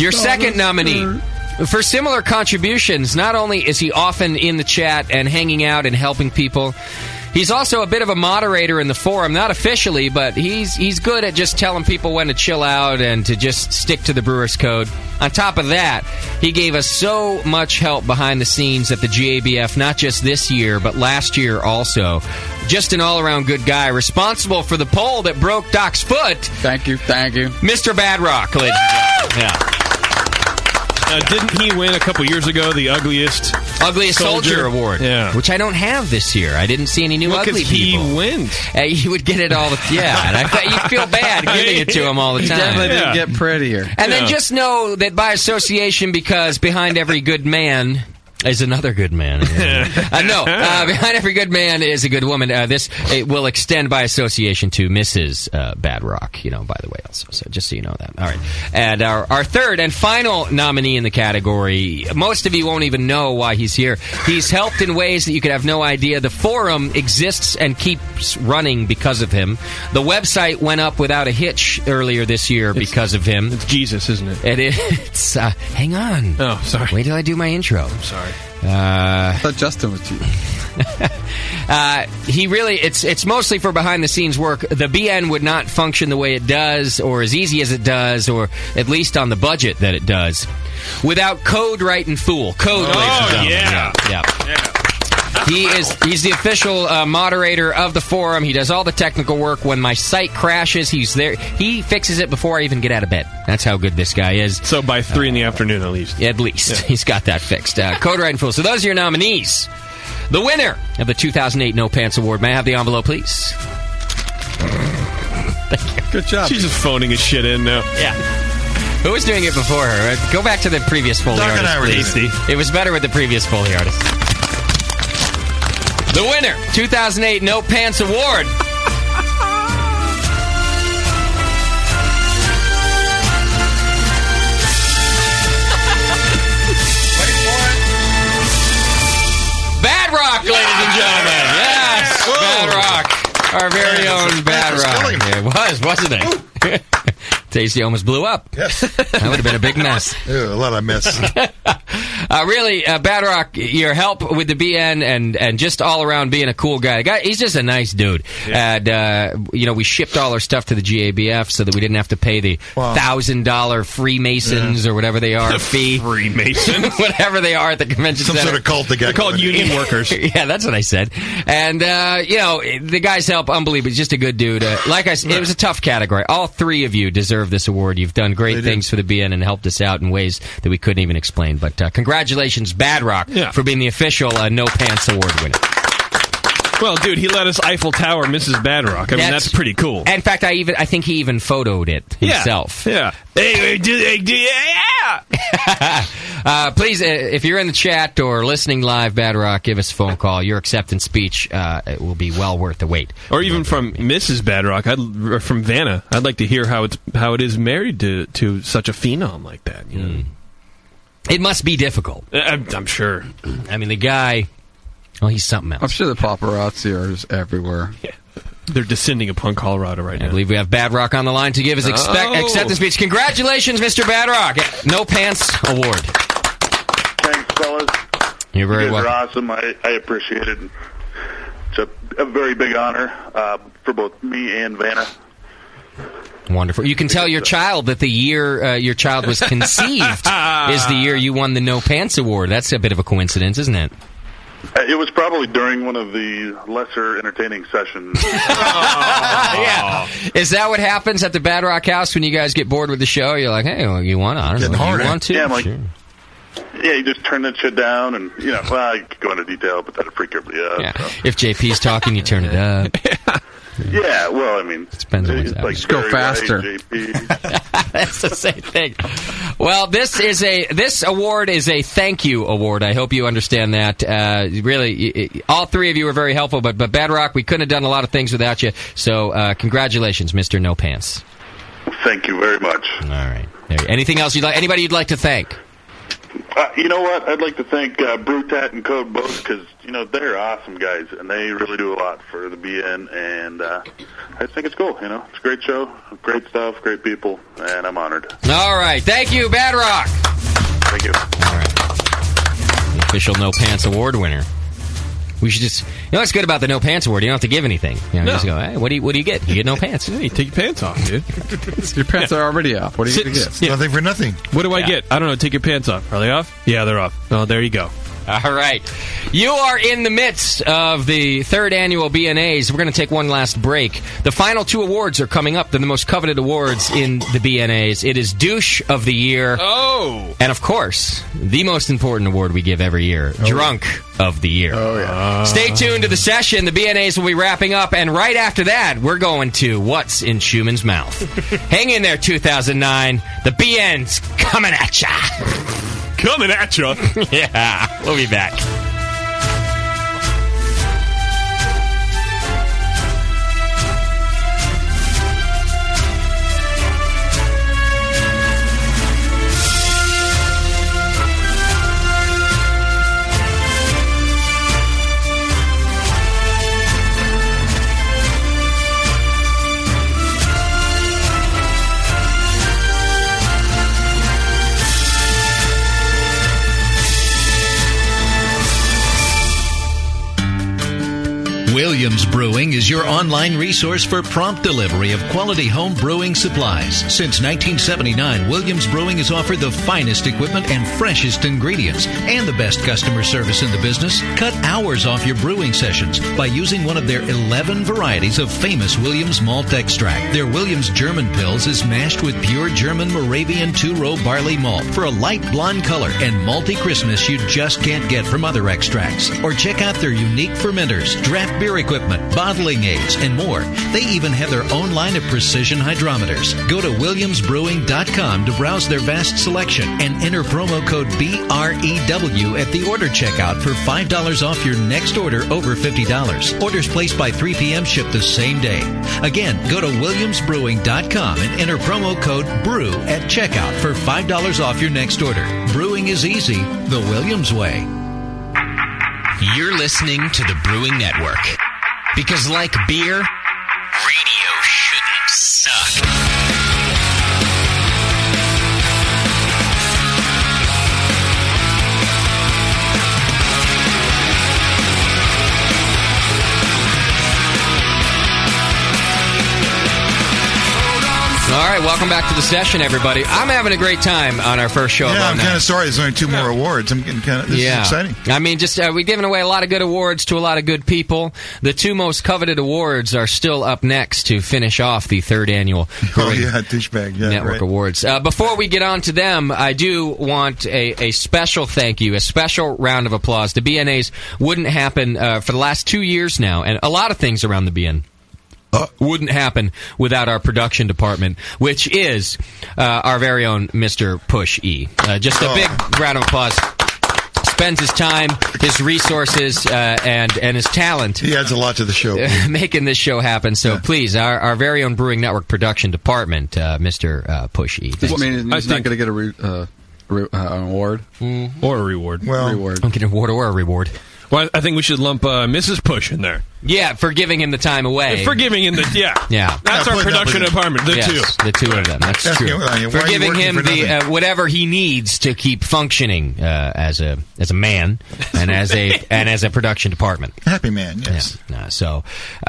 Your second nominee... For similar contributions, not only is he often in the chat and hanging out and helping people, he's also a bit of a moderator in the forum, not officially, but he's good at just telling people when to chill out and to just stick to the Brewers Code. On top of that, he gave us so much help behind the scenes at the GABF, not just this year, but last year also. Just an all-around good guy, responsible for the poll that broke Doc's foot. Thank you. Mr. Badrock, ladies and gentlemen. Yeah. Didn't he win a couple years ago the ugliest soldier award? Yeah, which I don't have this year. I didn't see any new ugly people. He wins. He would get it all the and I bet you feel bad giving it to him all the time. He definitely didn't get prettier. And then just know that by association, because behind every good man is another good man. Behind every good man is a good woman. It will extend by association to Mrs. Badrock, by the way, also. So just so you know that. All right. And our third and final nominee in the category, most of you won't even know why he's here. He's helped in ways that you could have no idea. The forum exists and keeps running because of him. The website went up without a hitch earlier this year because of him. It's Jesus, isn't it? It is. Hang on. Oh, sorry. Wait till I do my intro. I'm sorry. I thought Justin was too. He really, it's mostly for behind the scenes work. The BN would not function the way it does, or as easy as it does, or at least on the budget that it does, without Code Right and Fool. Code, ladies and gentlemen. Yeah. He's the official moderator of the forum. He does all the technical work. When my site crashes, he's there. He fixes it before I even get out of bed. That's how good this guy is. So by 3 in the afternoon, at least. At least. Yeah. He's got that fixed. Code Right and Fool. So those are your nominees. The winner of the 2008 No Pants Award. May I have the envelope, please? Thank you. Good job. She's just phoning his shit in now. Yeah. Who was doing it before her? Go back to the previous Foley artist, please. It was better with the previous Foley artist. The winner, 2008 No Pants Award. Bad Rock, ladies and gentlemen. Yes, Bad Rock. Our very own Bad Rock. Yeah, it was, wasn't it? Tasty almost blew up. Yes. That would have been a big mess. Ew, a lot of mess. Really, Bad Rock, your help with the BN and just all around being a cool guy. He's just a nice dude. Yeah. And, we shipped all our stuff to the GABF so that we didn't have to pay the $1,000 Freemasons or whatever they are fee. Freemasons? Whatever they are at the convention center. Some sort of cult. They're called union workers. Yeah, that's what I said. And, the guy's help, unbelievable. He's just a good dude. Like I said, it was a tough category. All three of you deserve this award. You've done great things for the BN and helped us out in ways that we couldn't even explain. But congratulations, Bad Rock, for being the official No Pants Award winner. Well, dude, he let us Eiffel Tower Mrs. Bad Rock. I mean, that's pretty cool. In fact, I think he even photoed it himself. Yeah. Please, if you're in the chat or listening live, Bad Rock, give us a phone call. Your acceptance speech it will be well worth the wait. Or even from Mrs. Bad Rock, or from Vanna. I'd like to hear how it is married to such a phenom like that. You know? It must be difficult. I'm sure. I mean, the guy... Oh, he's something else. I'm sure the paparazzi are everywhere. Yeah. They're descending upon Colorado right now. I believe we have Bad Rock on the line to give his acceptance speech. Congratulations, Mr. Bad Rock. No Pants Award. Thanks, fellas. You're very welcome. welcome. You're awesome. I appreciate it. It's a very big honor for both me and Vanna. Wonderful. You can tell your child that the year your child was conceived is the year you won the No Pants Award. That's a bit of a coincidence, isn't it? It was probably during one of the lesser entertaining sessions. Yeah. Is that what happens at the Bad Rock House when you guys get bored with the show? You're like, hey, well, you want to? I don't know. You want to? Yeah, I'm like, sure. Yeah, you just turn that shit down, and I could go into detail, but that'd freak everybody out. Yeah. So. If JP's talking, you turn it up. Yeah, well, I mean, it depends on what's happening. Like just go faster. That's the same thing. Well, this award is a thank you award. I hope you understand that. Really, all three of you were very helpful, but Bad Rock, we couldn't have done a lot of things without you. So, congratulations, Mr. No Pants. Thank you very much. All right. Anything else anybody you'd like to thank? You know what? I'd like to thank Brutat and Code both because, they're awesome guys, and they really do a lot for the BN, and I think it's cool, It's a great show, great stuff, great people, and I'm honored. All right. Thank you, Bad Rock. Thank you. All right. The official No Pants Award winner. We should just... what's good about the No Pants Award? You don't have to give anything. You just go, hey, what do you get? You get no pants. Yeah, you take your pants off, dude. Your pants are already off. What do you get? Nothing for nothing. What do I get? I don't know. Take your pants off. Are they off? Yeah, they're off. Oh, there you go. All right. You are in the midst of the third annual BNAs. We're going to take one last break. The final two awards are coming up. They're the most coveted awards in the BNAs. It is Douche of the Year. Oh! And, of course, the most important award we give every year, Drunk of the Year. Oh, yeah. Stay tuned to the session. The BNAs will be wrapping up. And right after that, we're going to What's in Schumann's Mouth. Hang in there, 2009. The BN's coming at ya. Coming at you. Yeah, we'll be back. Williams Brewing is your online resource for prompt delivery of quality home brewing supplies. Since 1979, Williams Brewing has offered the finest equipment and freshest ingredients and the best customer service in the business. Cut hours off your brewing sessions by using one of their 11 varieties of famous Williams malt extract. Their Williams German Pils is mashed with pure German Moravian 2-row barley malt for a light blonde color and malty crispness you just can't get from other extracts. Or check out their unique fermenters, draft beer beer equipment, bottling aids, and more. They even have their own line of precision hydrometers. Go to WilliamsBrewing.com to browse their vast selection and enter promo code BREW at the order checkout for $5 off your next order over $50. Orders placed by 3 p.m. ship the same day. Again, go to WilliamsBrewing.com and enter promo code BREW at checkout for $5 off your next order. Brewing is easy, the Williams way. You're listening to the Brewing Network. Because like beer, radio shouldn't suck. All right, welcome back to the session, everybody. I'm having a great time on our first show. Yeah, I'm kind of sorry. There's only 2 more awards. I'm getting kind of. This is exciting. I mean, just we've given away a lot of good awards to a lot of good people. The 2 most coveted awards are still up next to finish off the 3rd annual douchebag Network Awards. Before we get on to them, I do want a special thank you, a special round of applause. The BNAs wouldn't happen for the last 2 years now, and a lot of things around the BN wouldn't happen without our production department, which is our very own Mr. Push E. Just a big round of applause. Spends his time, his resources, and his talent. He adds a lot to the show. Making this show happen. So please, our very own Brewing Network production department, Mr. Push E. Does that mean he's not going to get an award? Or a reward. Reward. Don't get an award or a reward. Well, I think we should lump Mrs. Push in there. Yeah, for giving him the time away. For giving him the, yeah. That's our production department, the two. The 2 of them, that's true. For giving him the whatever he needs to keep functioning as a man and as a production department. Happy man, yes. Yeah. So,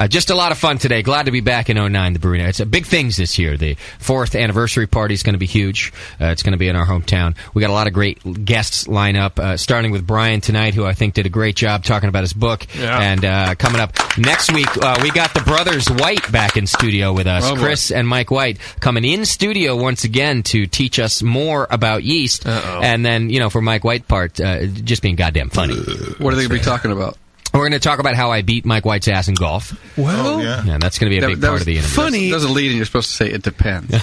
just a lot of fun today. Glad to be back in 09, the Brewing. It's big things this year. The 4th anniversary party is going to be huge. It's going to be in our hometown. We got a lot of great guests line up, starting with Brian tonight, who I think did a great job talking about his book. Yeah. And coming up next week, we got the brothers White back in studio with us. Chris and Mike White coming in studio once again to teach us more about yeast. And then, for Mike White part, just being goddamn funny. What are they going to be talking about? We're going to talk about how I beat Mike White's ass in golf. Well, yeah, that's going to be a big part of the interview. Funny. There's a lead, and you're supposed to say it depends.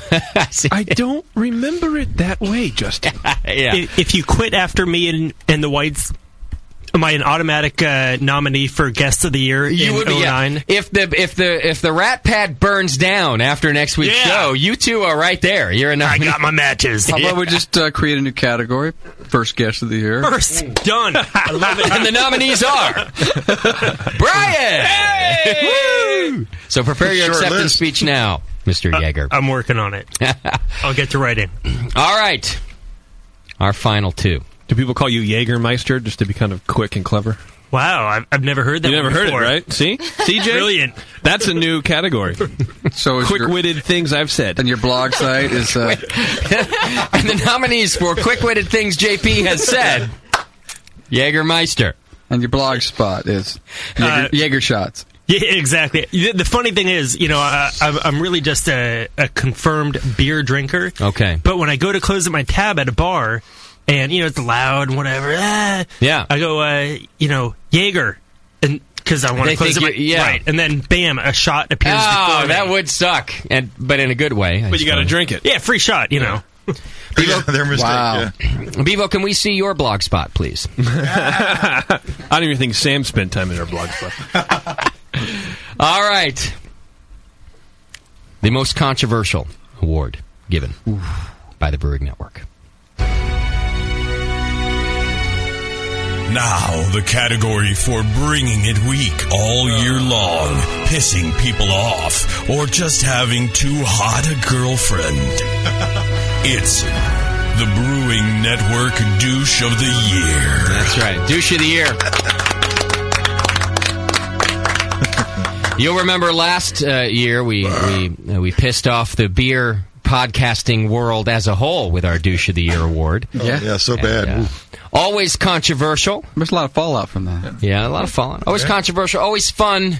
I don't remember it that way, Justin. Yeah. If you quit after me and the Whites, am I an automatic nominee for Guest of the Year in 09? Yeah. If the Rat Pad burns down after next week's show, you two are right there. You're a nominee. I got my matches. How about we just create a new category? First Guest of the Year. First. Done. I love it. And the nominees are Brian! Hey! Woo! So prepare your acceptance speech now, Mr. Yeager. I'm working on it. I'll get to writing. All right. Our final 2. Do people call you Jägermeister just to be kind of quick and clever? Wow, I've never heard that. You never before. heard it, right? See, CJ, brilliant. That's a new category. So quick-witted things I've said. And your blog site is. And the nominees for quick-witted things JP has said: Jägermeister. And your blog spot is Jaeger Shots. Yeah, exactly. The funny thing is, I'm really just a confirmed beer drinker. Okay. But when I go to close my tab at a bar, and it's loud and whatever, yeah, I go, Jaeger, and because I want to close it. Right, and then bam, a shot appears. Oh, that would suck, but in a good way. But you got to drink it. Yeah, free shot. Bevo, their mistake. Wow. Yeah. Bevo, can we see your blog spot, please? I don't even think Sam spent time in her blog spot. All right. The most controversial award given by the Brewing Network. Now, the category for bringing it weak all year long, pissing people off, or just having too hot a girlfriend. It's the Brewing Network Douche of the Year. That's right. Douche of the Year. You'll remember last year we pissed off the beer podcasting world as a whole with our Douche of the Year award. Yeah, so bad. Always controversial. There's a lot of fallout from that. Yeah, a lot of fallout. Always controversial, always fun,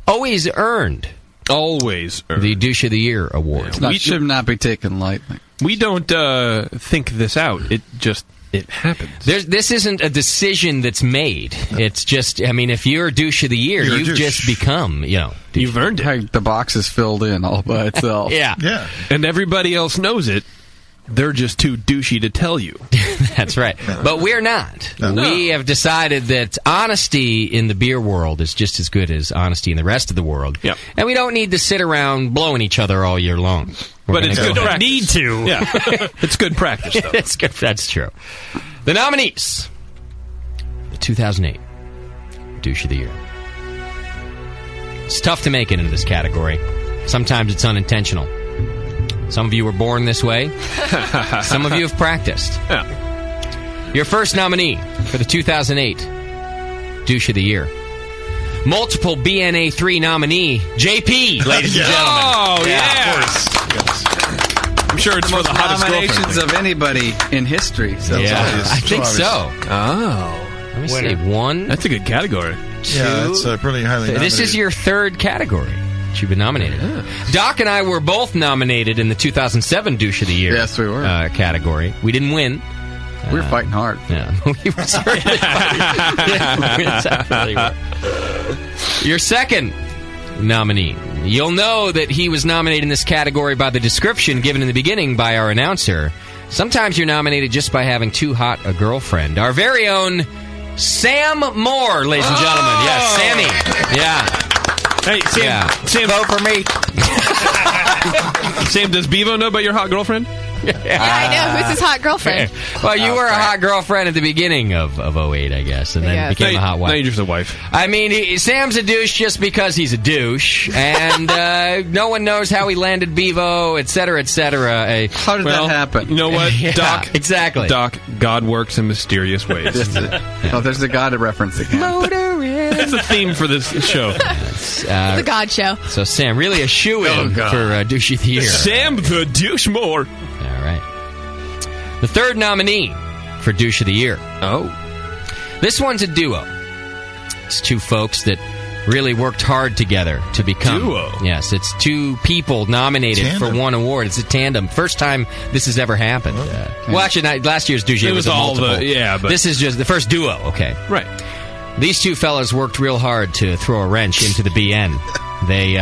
always earned. Always earned. The Douche of the Year award. We should not be taken lightly. We don't think this out. It just it happens. This isn't a decision that's made. It's just, I mean, if you're a douche of the year, you've just become, you've earned it. The box is filled in all by itself. Yeah. And everybody else knows it. They're just too douchey to tell you. That's right. But we're not. No. We have decided that honesty in the beer world is just as good as honesty in the rest of the world. Yep. And we don't need to sit around blowing each other all year long. But it's good practice. Need to. Yeah. It's good practice, though. It's good. That's true. The nominees. The 2008 Douche of the Year. It's tough to make it into this category. Sometimes it's unintentional. Some of you were born this way. Some of you have practiced. Yeah. Your first nominee for the 2008 Douche of the Year. Multiple BNA 3 nominee, JP, ladies and gentlemen. Oh, yeah. Of course. I'm sure it's for the hottest nominations of anybody in history. So I think so. Oh. Let me see. One. That's a good category. Yeah, it's pretty highly nominated. This is your third category. You've been nominated. Doc and I were both nominated in the 2007 Douche of the Year. Yes, we were. Category. We didn't win. We were fighting hard. Yeah, we were certainly fighting. Your second nominee. You'll know that he was nominated in this category by the description given in the beginning by our announcer. Sometimes you're nominated just by having too hot a girlfriend. Our very own Sam Moore, ladies and gentlemen. Yes, Sammy. Yeah. Hey, Sam. Sam, vote for me. Sam, does Bevo know about your hot girlfriend? Yeah, I know. Who's his hot girlfriend? Well, you were a hot girlfriend at the beginning of 08, I guess, and then became a hot wife. Now you're just a wife. I mean, Sam's a douche just because he's a douche, and no one knows how he landed Bevo, et cetera, et cetera. How did that happen? You know what, Doc? Exactly. Doc, God works in mysterious ways. Oh, there's the God reference again. That's the theme for this show. The God Show. So, Sam, really a shoo-in for Douche of the Year. Sam the Douche Moore. All right. The third nominee for Douche of the Year. Oh. This one's a duo. It's two folks that really worked hard together to become. Duo? Yes, it's two people nominated for one award. It's a tandem. First time this has ever happened. Well, actually, last year's Douche was a multiple. But this is just the first duo. Okay. Right. These two fellas worked real hard to throw a wrench into the BN. They,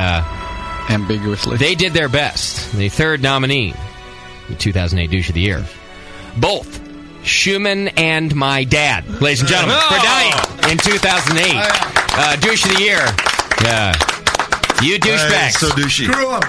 ambiguously. They did their best. The third nominee, the 2008 Douche of the Year. Both Schumann and my dad, ladies and gentlemen, for dying in 2008. Douche of the Year. Yeah. You douchebags. So douchey. Screw him.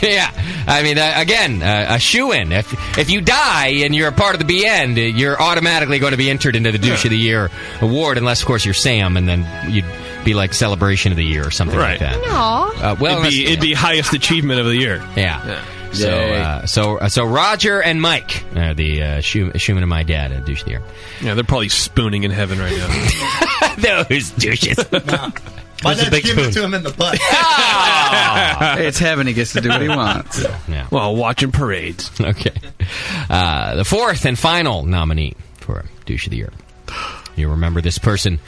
Yeah. I mean, again, a shoo-in. If you die and you're a part of the BN, you're automatically going to be entered into the Douche of the Year award, unless, of course, you're Sam, and then you'd be like Celebration of the Year or something like that. Aww. Well, it'd be highest achievement of the year. Yeah. So Roger and Mike, the Schumann and my dad, Douche of the Year. Yeah, they're probably spooning in heaven right now. Those douches. My dad's giving it to him in the butt. It's heaven. He gets to do what he wants. Yeah. Well, watching parades. Okay. The fourth and final nominee for Douche of the Year. You remember this person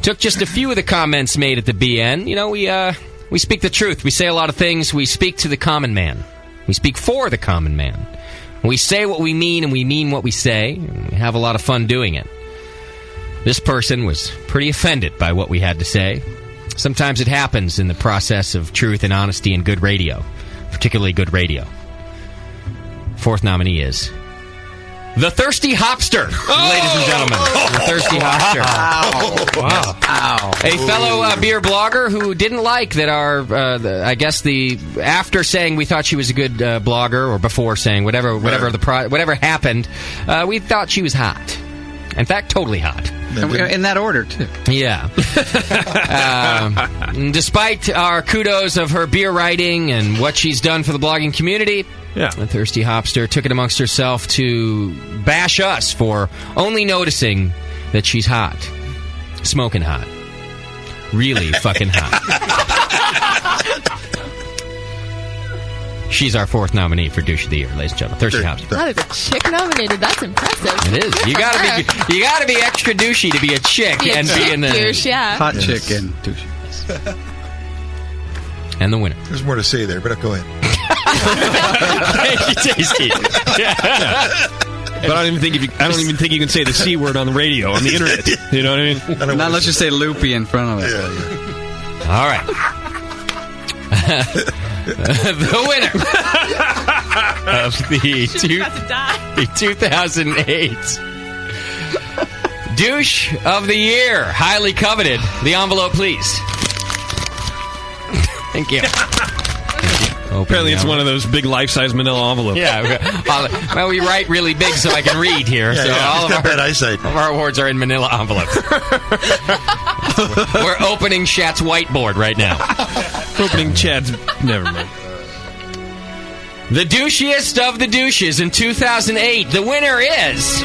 took just a few of the comments made at the BN. You know, we speak the truth. We say a lot of things. We speak to the common man. We speak for the common man. We say what we mean, and we mean what we say. And we have a lot of fun doing it. This person was pretty offended by what we had to say. Sometimes it happens in the process of truth and honesty and good radio, particularly good radio. Fourth nominee is the Thirsty Hopster, ladies and gentlemen. The Thirsty Hopster. Wow. A fellow beer blogger who didn't like that after saying we thought she was a good blogger, or before saying whatever happened, we thought she was hot. In fact, totally hot. In that order, too. Yeah. Despite our kudos of her beer writing and what she's done for the blogging community, the Thirsty Hopster took it amongst herself to bash us for only noticing that she's hot. Smoking hot. Really fucking hot. She's our fourth nominee for Douche of the Year, ladies and gentlemen. Thirsty Hopster. That is a chick nominated. That's impressive. It is. You gotta be extra douchey to be a chick be a douche, yeah. Hot chick and douche. And the winner. There's more to say there, but go ahead. Thank you, Tasty. But I don't even think you can say the C word on the radio, on the internet. You know what I mean? Now let's just say loopy in front of it. Yeah. All right. The winner of the 2008 Douche of the Year, highly coveted. The envelope, please. Thank you. Apparently it's one of those big life-size manila envelopes. Yeah. Well, we write really big so I can read here. Yeah, so yeah. all of Got that eyesight. our awards are in manila envelopes. We're opening Chat's whiteboard right now. Opening Chad's... Never mind. The douchiest of the douches in 2008. The winner is...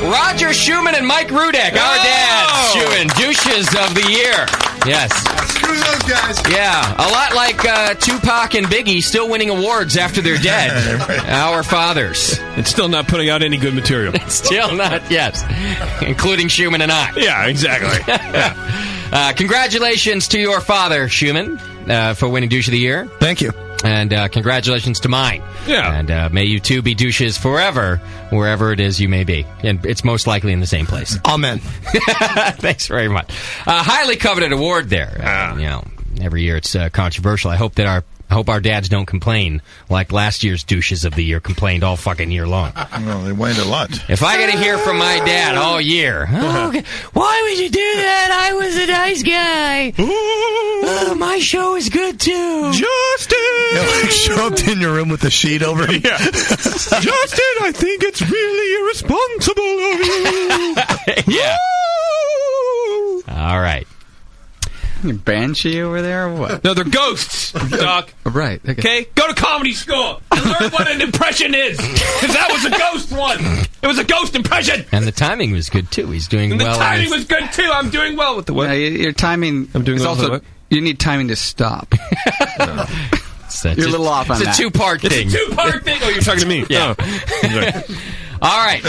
Roger Schumann and Mike Rudek, our dads. Schumann, douches of the year. Yes. Screw those guys. Yeah, a lot like Tupac and Biggie still winning awards after they're dead. Our fathers. It's still not putting out any good material. Still not, yes. Including Schumann and I. Yeah, exactly. Congratulations to your father, Schumann, for winning Douche of the Year. Thank you. And congratulations to mine. Yeah. And may you two be douches forever, wherever it is you may be. And it's most likely in the same place. Amen. Thanks very much. Highly coveted award there. Every year it's controversial. I hope our dads don't complain like last year's douches of the year complained all fucking year long. Well, they whined a lot. If I get to hear from my dad all year, why would you do that? I was a nice guy. My show is good too. Justin! Show up in your room with a sheet over him. Yeah. Justin, I think it's really irresponsible of you. Yeah. All right. Banshee over there or what? No, they're ghosts, Doc. Right. Okay? Go to comedy school and learn what an impression is. Because that was a ghost one. It was a ghost impression. And the timing was good, too. He's doing and well. The timing was good, too. I'm doing well with the what? Yeah, your timing... I'm doing well also, with the what? You need timing to stop. You're a little off on that. It's a two-part thing. It's a two-part thing? Oh, you're talking to me. Yeah. All right.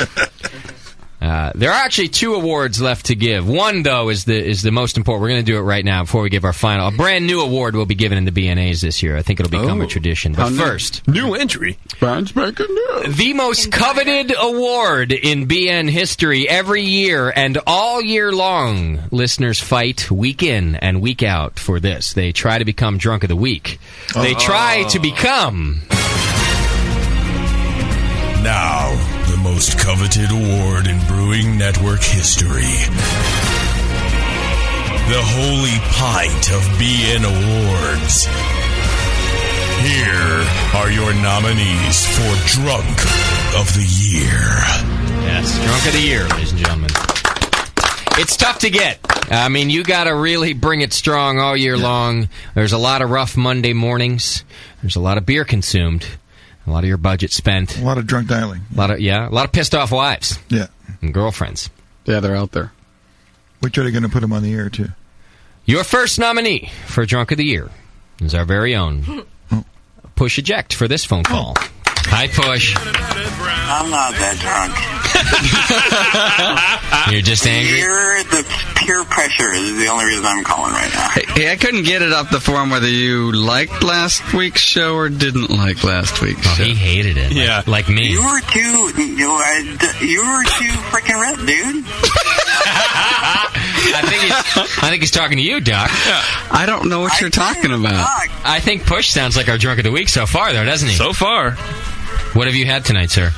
There are actually 2 awards left to give. One, though, is the most important. We're going to do it right now before we give our final. A brand new award will be given in the BNAs this year. I think it'll become a tradition. But first... New entry. The most coveted award in BN history every year and all year long. Listeners fight week in and week out for this. They try to become Drunk of the Week. They try to become... Now, the most coveted award in Brewing Network history. The Holy Pint of BN Awards. Here are your nominees for Drunk of the Year. Yes, Drunk of the Year, ladies and gentlemen. It's tough to get. I mean, you got to really bring it strong all year long. There's a lot of rough Monday mornings. There's a lot of beer consumed. A lot of your budget spent. A lot of drunk dialing. A lot of pissed off wives. Yeah. And girlfriends. Yeah, they're out there. We're trying to put them on the air, too. Your first nominee for Drunk of the Year is our very own Push Eject for this phone call. Hi, Push. I'm not that drunk. You're just angry? The peer pressure is the only reason I'm calling right now. Hey, I couldn't get it off the forum whether you liked last week's show or didn't like last week's show. He hated it. Yeah. Like me. You were too freaking ripped, dude. I think he's talking to you, Doc. I don't know what you're talking about. I think Push sounds like our Drunk of the Week so far, though, doesn't he? So far. What have you had tonight, sir?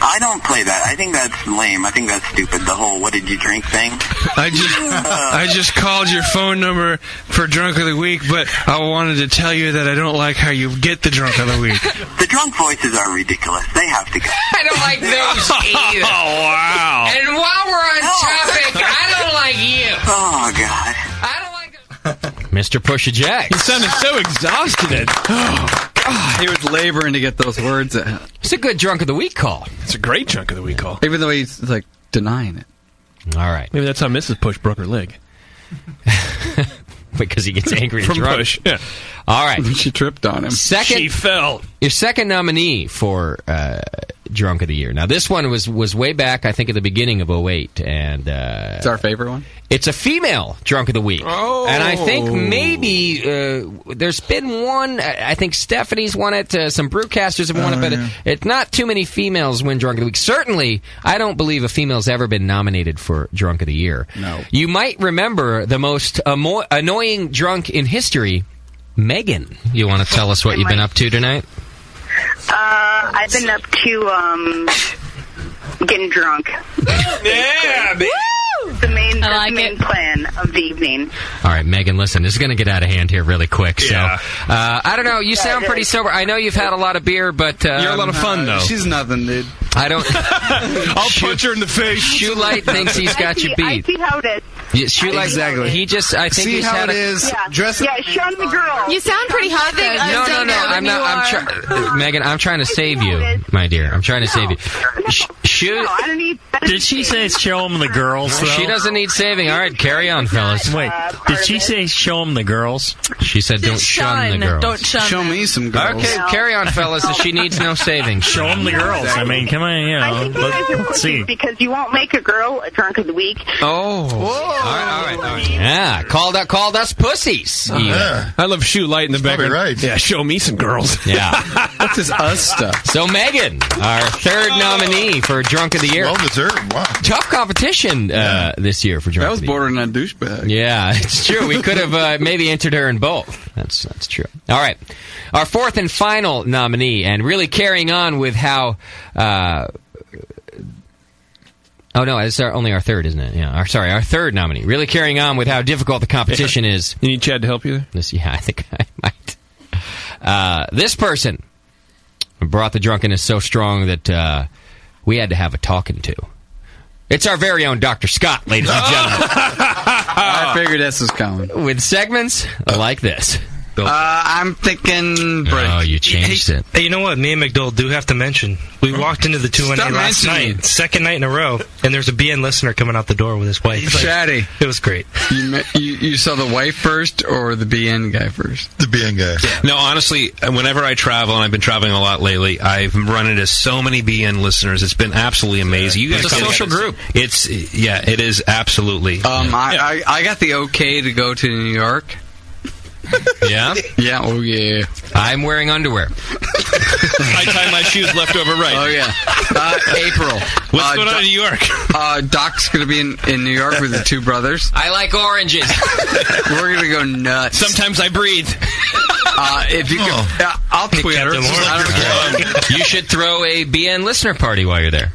I don't play that. I think that's lame. I think that's stupid, the whole what did you drink thing. I just called your phone number for Drunk of the Week, but I wanted to tell you that I don't like how you get the Drunk of the Week. The drunk voices are ridiculous. They have to go. I don't like those either. Oh, wow. And while we're on topic, I don't like you. Oh, God. I don't like Mr. Push Eject. He sounded so exhausted. Oh, God. He was laboring to get those words out. It's a good Drunk of the Week call. It's a great Drunk of the Week call. Even though he's, like, denying it. All right. Maybe that's how Mrs. Push broke her leg. Because he gets angry and From drunk. Push, yeah. All right. She tripped on him. She fell. Your second nominee for Drunk of the Year. Now, this one was way back, I think, at the beginning of 2008. And, it's our favorite one? It's a female Drunk of the Week. Oh. And I think maybe there's been one. I think Stephanie's won it. Some brewcasters have won it. But it's not too many females win Drunk of the Week. Certainly, I don't believe a female's ever been nominated for Drunk of the Year. No. You might remember the most annoying drunk in history, Megan. You want to tell us what you've been up to tonight? I've been up to getting drunk. Yeah, baby. The main plan of the evening. All right, Megan, listen, this is going to get out of hand here really quick. So, I don't know. You sound pretty sober. I know you've had a lot of beer, but... you're a lot of fun, though. She's nothing, dude. I don't... I'll punch her in the face. Shoelight thinks he's got you beat. I see how it is. Yeah, Shoelight, exactly. He just... I think he's had Dress show me girl. You sound pretty hot, though. No. I'm not. Megan, I'm trying to save you, my dear. I'm trying to save you. I don't need... Did she say show them the girls, though? She doesn't need saving. All right, carry on, fellas. Wait, did she say show them the girls? She said don't shun the girls. Don't shun Show me some girls. Okay, carry on, fellas. She needs no saving. Show them the girls. I mean, come on, I think you guys are let's see. because you won't make a girl a drunk of the week. Oh. All right. Yeah, called us pussies. I love Shoelight in the background. Right. Yeah, show me some girls. Yeah. That's his us stuff. So, Megan, our third nominee for Drunk of the Year. Well deserved. Wow. Tough competition this year for Drunk That was of the Year. bordering on douchebag. Yeah, it's true. We could have maybe entered her in both. That's true. All right. Our fourth and final nominee, and really carrying on with how... oh, no, it's only our third, isn't it? Yeah. Our third nominee. Really carrying on with how difficult the competition is. You need Chad to help you there? I think I might. This person brought the drunkenness so strong that we had to have a talking to. It's our very own Dr. Scott, ladies and gentlemen. I figured this was coming. With segments like this. I'm thinking break. Oh, you changed it. Hey, you know what? Me and McDowell do have to mention. We walked into the 2NA last night, second night in a row, and there's a BN listener coming out the door with his wife. Chatty. It was great. You saw the wife first or the BN guy first? The BN guy. Yeah. No, honestly, whenever I travel, and I've been traveling a lot lately, I've run into so many BN listeners. It's been absolutely amazing. You guys it's a social group. It is absolutely. I got the okay to go to New York. Yeah? Yeah, oh yeah. I'm wearing underwear. I tie my shoes left over right. Oh yeah. April. What's going on in New York? Doc's going to be in New York with the two brothers. I like oranges. We're going to go nuts. Sometimes I breathe. If you can, I'll tweet her. You should throw a BN listener party while you're there.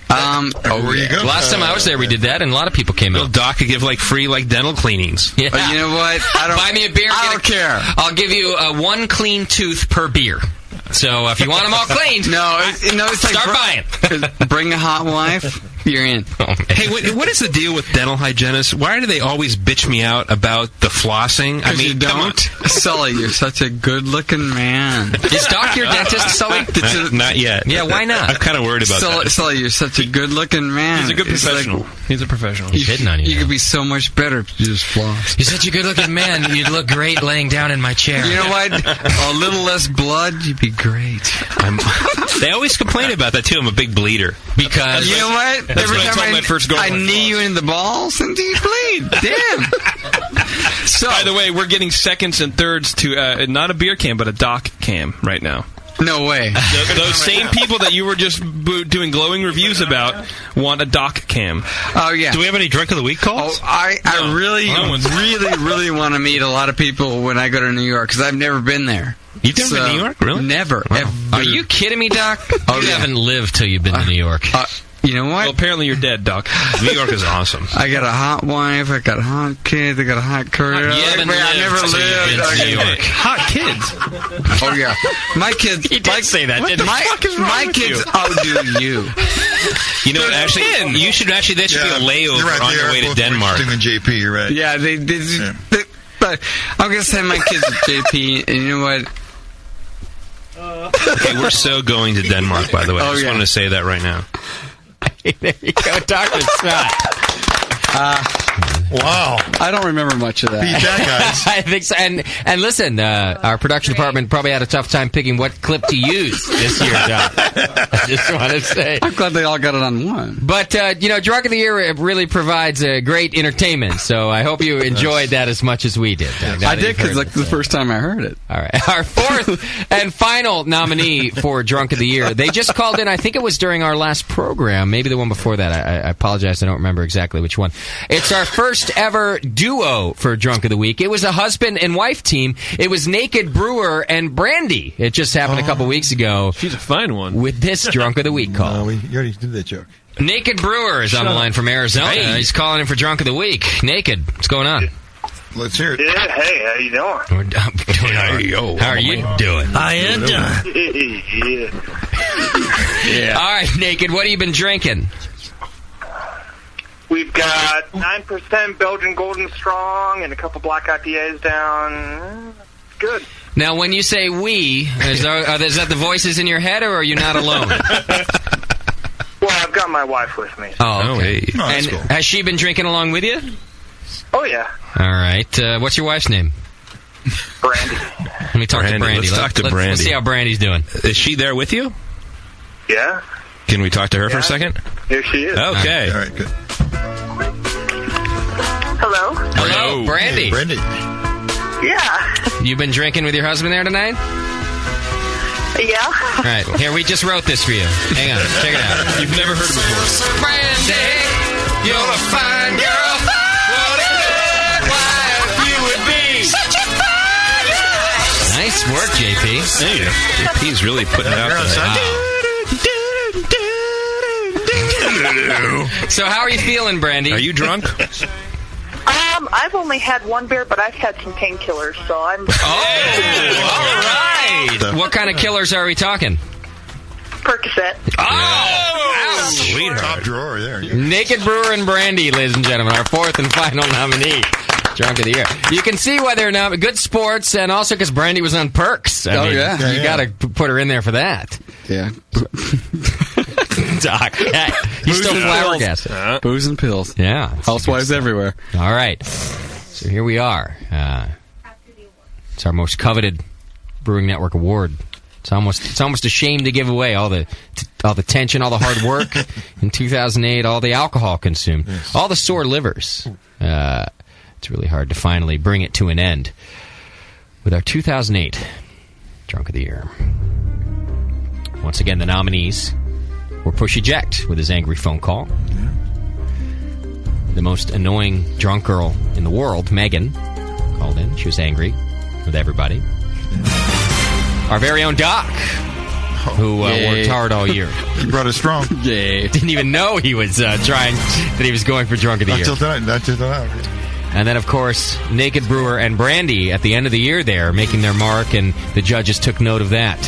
Where you go? Last time I was there, we did that, and a lot of people came out. Doc could give free dental cleanings. Yeah. You know what? Buy me a beer. I don't care. I'll give you one clean tooth per beer. So if you want them all cleaned, it's like start buying. Bring a hot wife. You're in. Hey, what is the deal with dental hygienists? Why do they always bitch me out about the flossing? I mean, you don't. Sully, you're such a good-looking man. Is Doc your dentist, Sully? Not yet. Yeah, why not? I'm kind of worried about that. Sully, you're such a good-looking man. He's a good professional. He's a professional. He's hitting on you. You could be so much better if you just floss. You're such a good-looking man. You'd look great laying down in my chair. You know what? A little less blood, you'd be great. They always complain about that, too. I'm a big bleeder. Because... You know what? Every time I knee you in the balls and you bleed. Damn. So, by the way, we're getting seconds and thirds to not a beer cam, but a Doc cam right now. No way. Those same people that you were just doing glowing reviews about want a Doc cam. Oh, yeah. Do we have any Drunk of the Week calls? Oh, I really want to meet a lot of people when I go to New York, because I've never been there. You've never been to New York? Really? Never. Wow. Are you kidding me, Doc? You haven't lived till you've been to New York. You know what? Well, apparently you're dead, Doc. New York is awesome. I got a hot wife. I got hot kids. I got a hot career. I never lived in New York. Hot kids. Oh yeah, my kids. He did say that. Didn't my kids outdo you. You know, actually, you should actually. That should be a layover on your way to Denmark. And JP, you're right. Yeah, they but I'm gonna send my kids to JP, and you know what? Okay, we're so going to Denmark, by the way. I just wanted to say that right now. There you go, Dr. Scott. Wow. I don't remember much of that. Beat that, guys. I think so. And listen, our production department probably had a tough time picking what clip to use this year, Doc. I just want to say. I'm glad they all got it on one. But, Drunk of the Year really provides great entertainment, so I hope you enjoyed that as much as we did. I did, because the first time I heard it. All right. Our fourth and final nominee for Drunk of the Year. They just called in, I think it was during our last program, maybe the one before that. I apologize, I don't remember exactly which one. It's our first ever duo for Drunk of the Week. It was a husband and wife team. It was Naked Brewer and Brandy. It just happened a couple weeks ago. She's a fine one. With this Drunk of the Week call. You already did that joke. Naked Brewer is on the line from Arizona. Hey. He's calling in for Drunk of the Week. Naked, what's going on? Let's hear it. Yeah, hey, how you doing? We're doing how are you doing? How you doing? Yeah. All right, Naked, what have you been drinking? We've got 9% Belgian Golden Strong and a couple black IPAs down. Good. Now, when you say we, is that the voices in your head, or are you not alone? Well, I've got my wife with me. Oh, okay. Oh, and that's cool. has she been drinking along with you? Oh, yeah. All right. What's your wife's name? Brandy. Let me talk to Brandy. Let's talk to Brandy. Let's see how Brandy's doing. Is she there with you? Yeah. Can we talk to her for a second? Here she is. Okay. All right, good. Hello? Hello, Brandy. Hey, Brandy. Yeah. You been drinking with your husband there tonight? Yeah. All right. Here, we just wrote this for you. Hang on. Check it out. You've never heard it before. Brandy, you're a fine girl. What a good wife you would be. Such a fine girl. Nice work, JP. Thank you. JP's really putting it out there. So how are you feeling, Brandy? Are you drunk? I've only had one beer, but I've had some painkillers, so I'm... all right. What kind of killers are we talking? Percocet. Oh! Sweetheart. Top drawer there. Naked Brewer and Brandy, ladies and gentlemen, our fourth and final nominee. Drunk of the Year. You can see why they're not good sports, and also because Brandy was on Perks. I mean, you got to put her in there for that. Yeah. Doc, he's still flabbergasted. Booze and pills. Yeah. Housewives everywhere. All right. So here we are. It's our most coveted Brewing Network award. It's almost a shame to give away all the tension, all the hard work in 2008, all the alcohol consumed, all the sore livers. It's really hard to finally bring it to an end with our 2008 Drunk of the Year. Once again, the nominees were Push Eject with his angry phone call. Yeah. The most annoying drunk girl in the world, Megan, called in. She was angry with everybody. Our very own Doc, who worked hard all year. He brought it strong. Yay. Didn't even know he was trying, that he was going for Drunk of the Year. Not till tonight. And then, of course, Naked Brewer and Brandy at the end of the year there, making their mark, and the judges took note of that.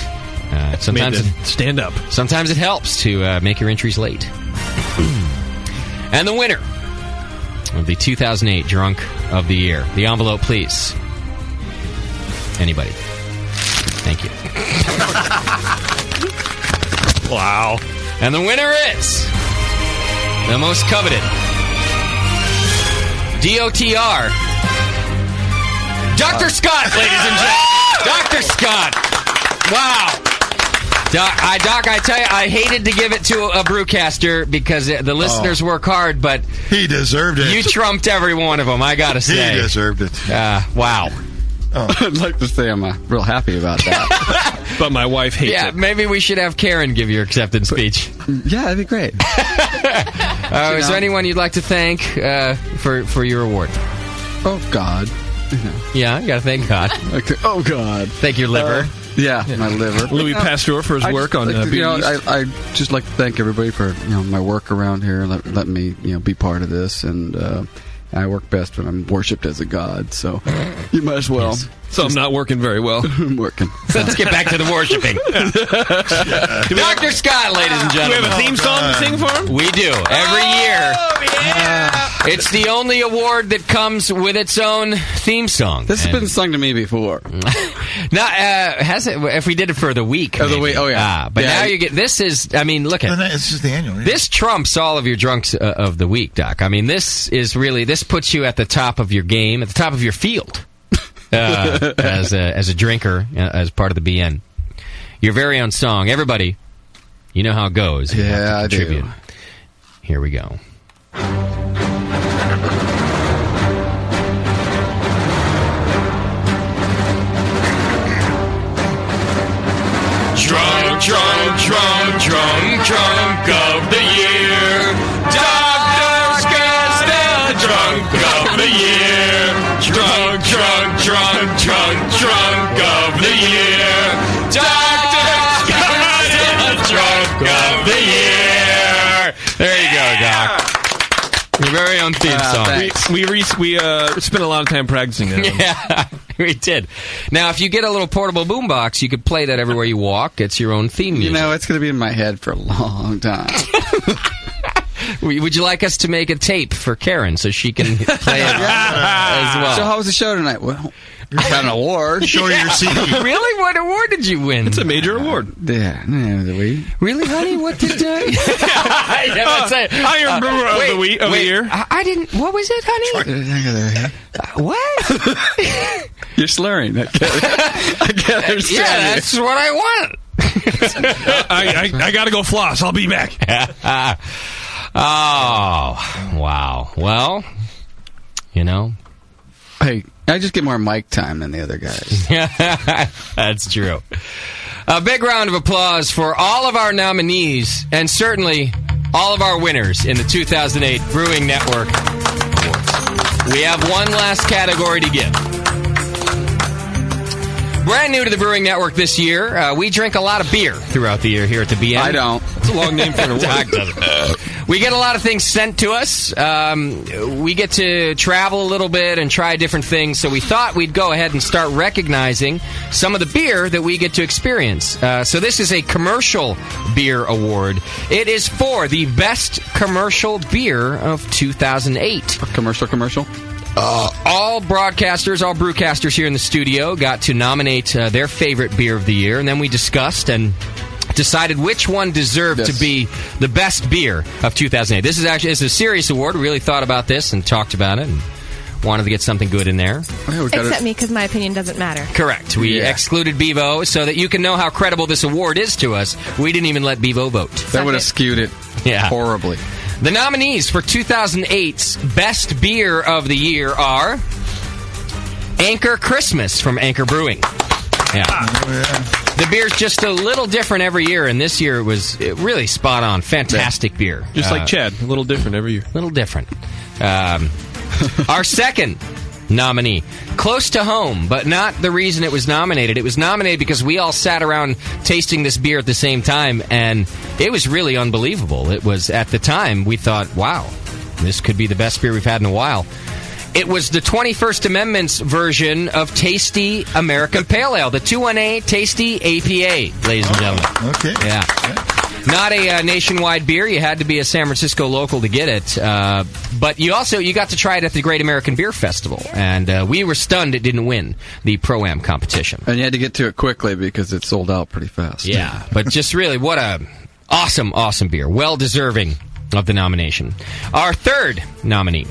Sometimes stand up. Sometimes it helps to make your entries late. And the winner of the 2008 Drunk of the Year. The envelope, please. Anybody. Thank you. Wow. And the winner is the most coveted DOTR, Dr. Scott, ladies and gentlemen. Dr. Scott. Wow. Doc, I tell you, I hated to give it to a brewcaster because the listeners work hard, but he deserved it. You trumped every one of them, I gotta say. He deserved it. Wow. Oh. I'd like to say I'm real happy about that. But my wife hates it. Yeah, maybe we should have Karen give your acceptance speech. Yeah, that'd be great. Is there anyone you'd like to thank for your award? Oh, God. Yeah, you gotta thank God. Okay. Oh, God. Thank your liver. Yeah, my liver. Louis Pasteur for his work on I just like to thank everybody for my work around here, letting me be part of this, and I work best when I'm worshipped as a god. So you might as well. Yes. So I'm not working very well. I'm working. So let's get back to the worshipping. Dr. Scott, ladies and gentlemen. Do we have a theme song to sing for him? We do every year. It's the only award that comes with its own theme song. This has been sung to me before. Has it? If we did it for the week. Oh, the week. Oh, yeah. But now you get... This is... I mean, look at... It's just the annual. Yeah. This trumps all of your drunks of the week, Doc. I mean, this is really... This puts you at the top of your game, at the top of your field as a drinker, as part of the BN. Your very own song. Everybody, you know how it goes. You have to contribute. I do. Here we go. Drunk, drunk, drunk, drunk, drunk of the year. Dr. Scott's the drunk of the year. Drunk, drunk, drunk, drunk, drunk of the year. Dr. Scott's the drunk of the year. There you go, Doc. Your very own theme song. We spent a lot of time practicing that. Yeah, we did. Now, if you get a little portable boombox, you could play that everywhere you walk. It's your own theme music. You know, it's going to be in my head for a long time. Would you like us to make a tape for Karen so she can play it as well? So how was the show tonight? Well, you got an award. Show her your CD. Really? What award did you win? It's a major award. Yeah, the week. Really, honey? What did Iron Brewer of the year. I didn't... What was it, honey? What? You're slurring. I can't understand. Yeah, that's what I want. I got to go floss. I'll be back. Oh, wow. Well, you know. Hey, I just get more mic time than the other guys. That's true. A big round of applause for all of our nominees and certainly all of our winners in the 2008 Brewing Network Awards. We have one last category to give. Brand new to the Brewing Network this year, we drink a lot of beer throughout the year here at the BN. I don't. It's a long name for an award. Doc doesn't. We get a lot of things sent to us. We get to travel a little bit and try different things, so we thought we'd go ahead and start recognizing some of the beer that we get to experience. So this is a commercial beer award. It is for the best commercial beer of 2008. Commercial? All broadcasters, all brewcasters here in the studio got to nominate their favorite beer of the year, and then we discussed and decided which one deserved to be the best beer of 2008. This is a serious award. We really thought about this and talked about it and wanted to get something good in there. Except me, because my opinion doesn't matter. Correct. We excluded Bevo so that you can know how credible this award is to us. We didn't even let Bevo vote. That would have skewed it horribly. The nominees for 2008's Best Beer of the Year are Anchor Christmas from Anchor Brewing. Yeah. The beer's just a little different every year, and this year it was really spot on. Fantastic beer. Just like Chad, a little different every year. A little different. Our second nominee, close to home, but not the reason it was nominated. It was nominated because we all sat around tasting this beer at the same time, and it was really unbelievable. It was, at the time, we thought, wow, this could be the best beer we've had in a while. It was the 21st Amendment's version of Tasty American Pale Ale, the 2-1A Tasty APA, ladies and gentlemen. Okay. Yeah. Not a nationwide beer. You had to be a San Francisco local to get it. But you got to try it at the Great American Beer Festival. And we were stunned it didn't win the Pro-Am competition. And you had to get to it quickly because it sold out pretty fast. Yeah. But just really, what a awesome, awesome beer. Well deserving of the nomination. Our third nominee.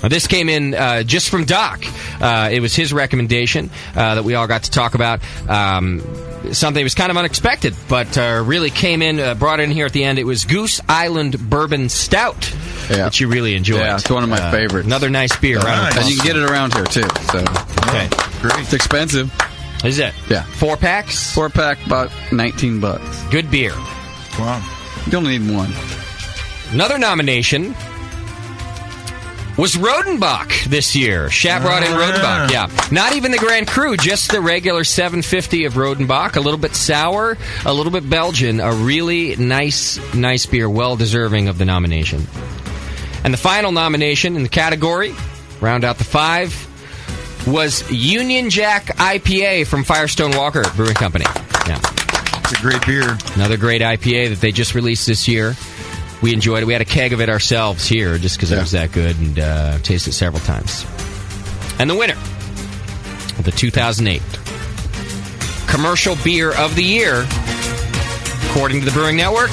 This came in just from Doc. It was his recommendation that we all got to talk about. Something that was kind of unexpected, but really came in, brought in here at the end. It was Goose Island Bourbon Stout that you really enjoyed. Yeah, it's one of my favorites. Another nice beer. Nice. And you can get it around here, too. So. Okay. Great. It's expensive. Is it? Yeah. 4-packs? 4-pack, about $19. Good beer. Wow. You only need one. Another nomination was Rodenbach this year. Shat brought in Rodenbach, yeah. Not even the Grand Cru, just the regular 750 of Rodenbach. A little bit sour, a little bit Belgian. A really nice beer, well deserving of the nomination. And the final nomination in the category, round out the 5, was Union Jack IPA from Firestone Walker Brewing Company. Yeah. It's a great beer. Another great IPA that they just released this year. we enjoyed it. We had a keg of it ourselves here just because it was that good, and tasted it several times. And the winner of the 2008 Commercial Beer of the Year, according to the Brewing Network,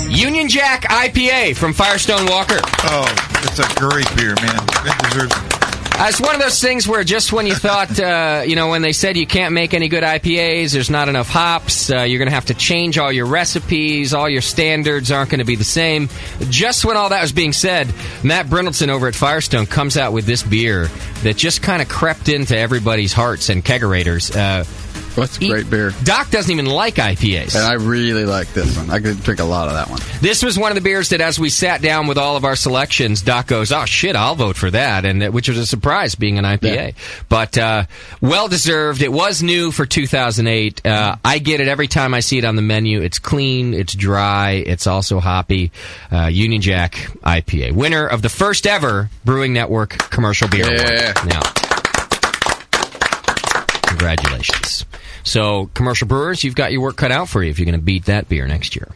Union Jack IPA from Firestone Walker. Oh, it's a great beer, man. It deserves it. It's one of those things where just when you thought, when they said you can't make any good IPAs, there's not enough hops, you're going to have to change all your recipes, all your standards aren't going to be the same. Just when all that was being said, Matt Brindleton over at Firestone comes out with this beer that just kind of crept into everybody's hearts and kegerators. That's a great beer. Doc doesn't even like IPAs. And I really like this one. I could drink a lot of that one. This was one of the beers that as we sat down with all of our selections, Doc goes, oh, shit, I'll vote for that, and which was a surprise being an IPA. Yeah. But well-deserved. It was new for 2008. I get it every time I see it on the menu. It's clean, it's dry, it's also hoppy. Union Jack IPA. Winner of the first ever Brewing Network Commercial Beer Award. Now, congratulations. So, commercial brewers, you've got your work cut out for you if you're going to beat that beer next year.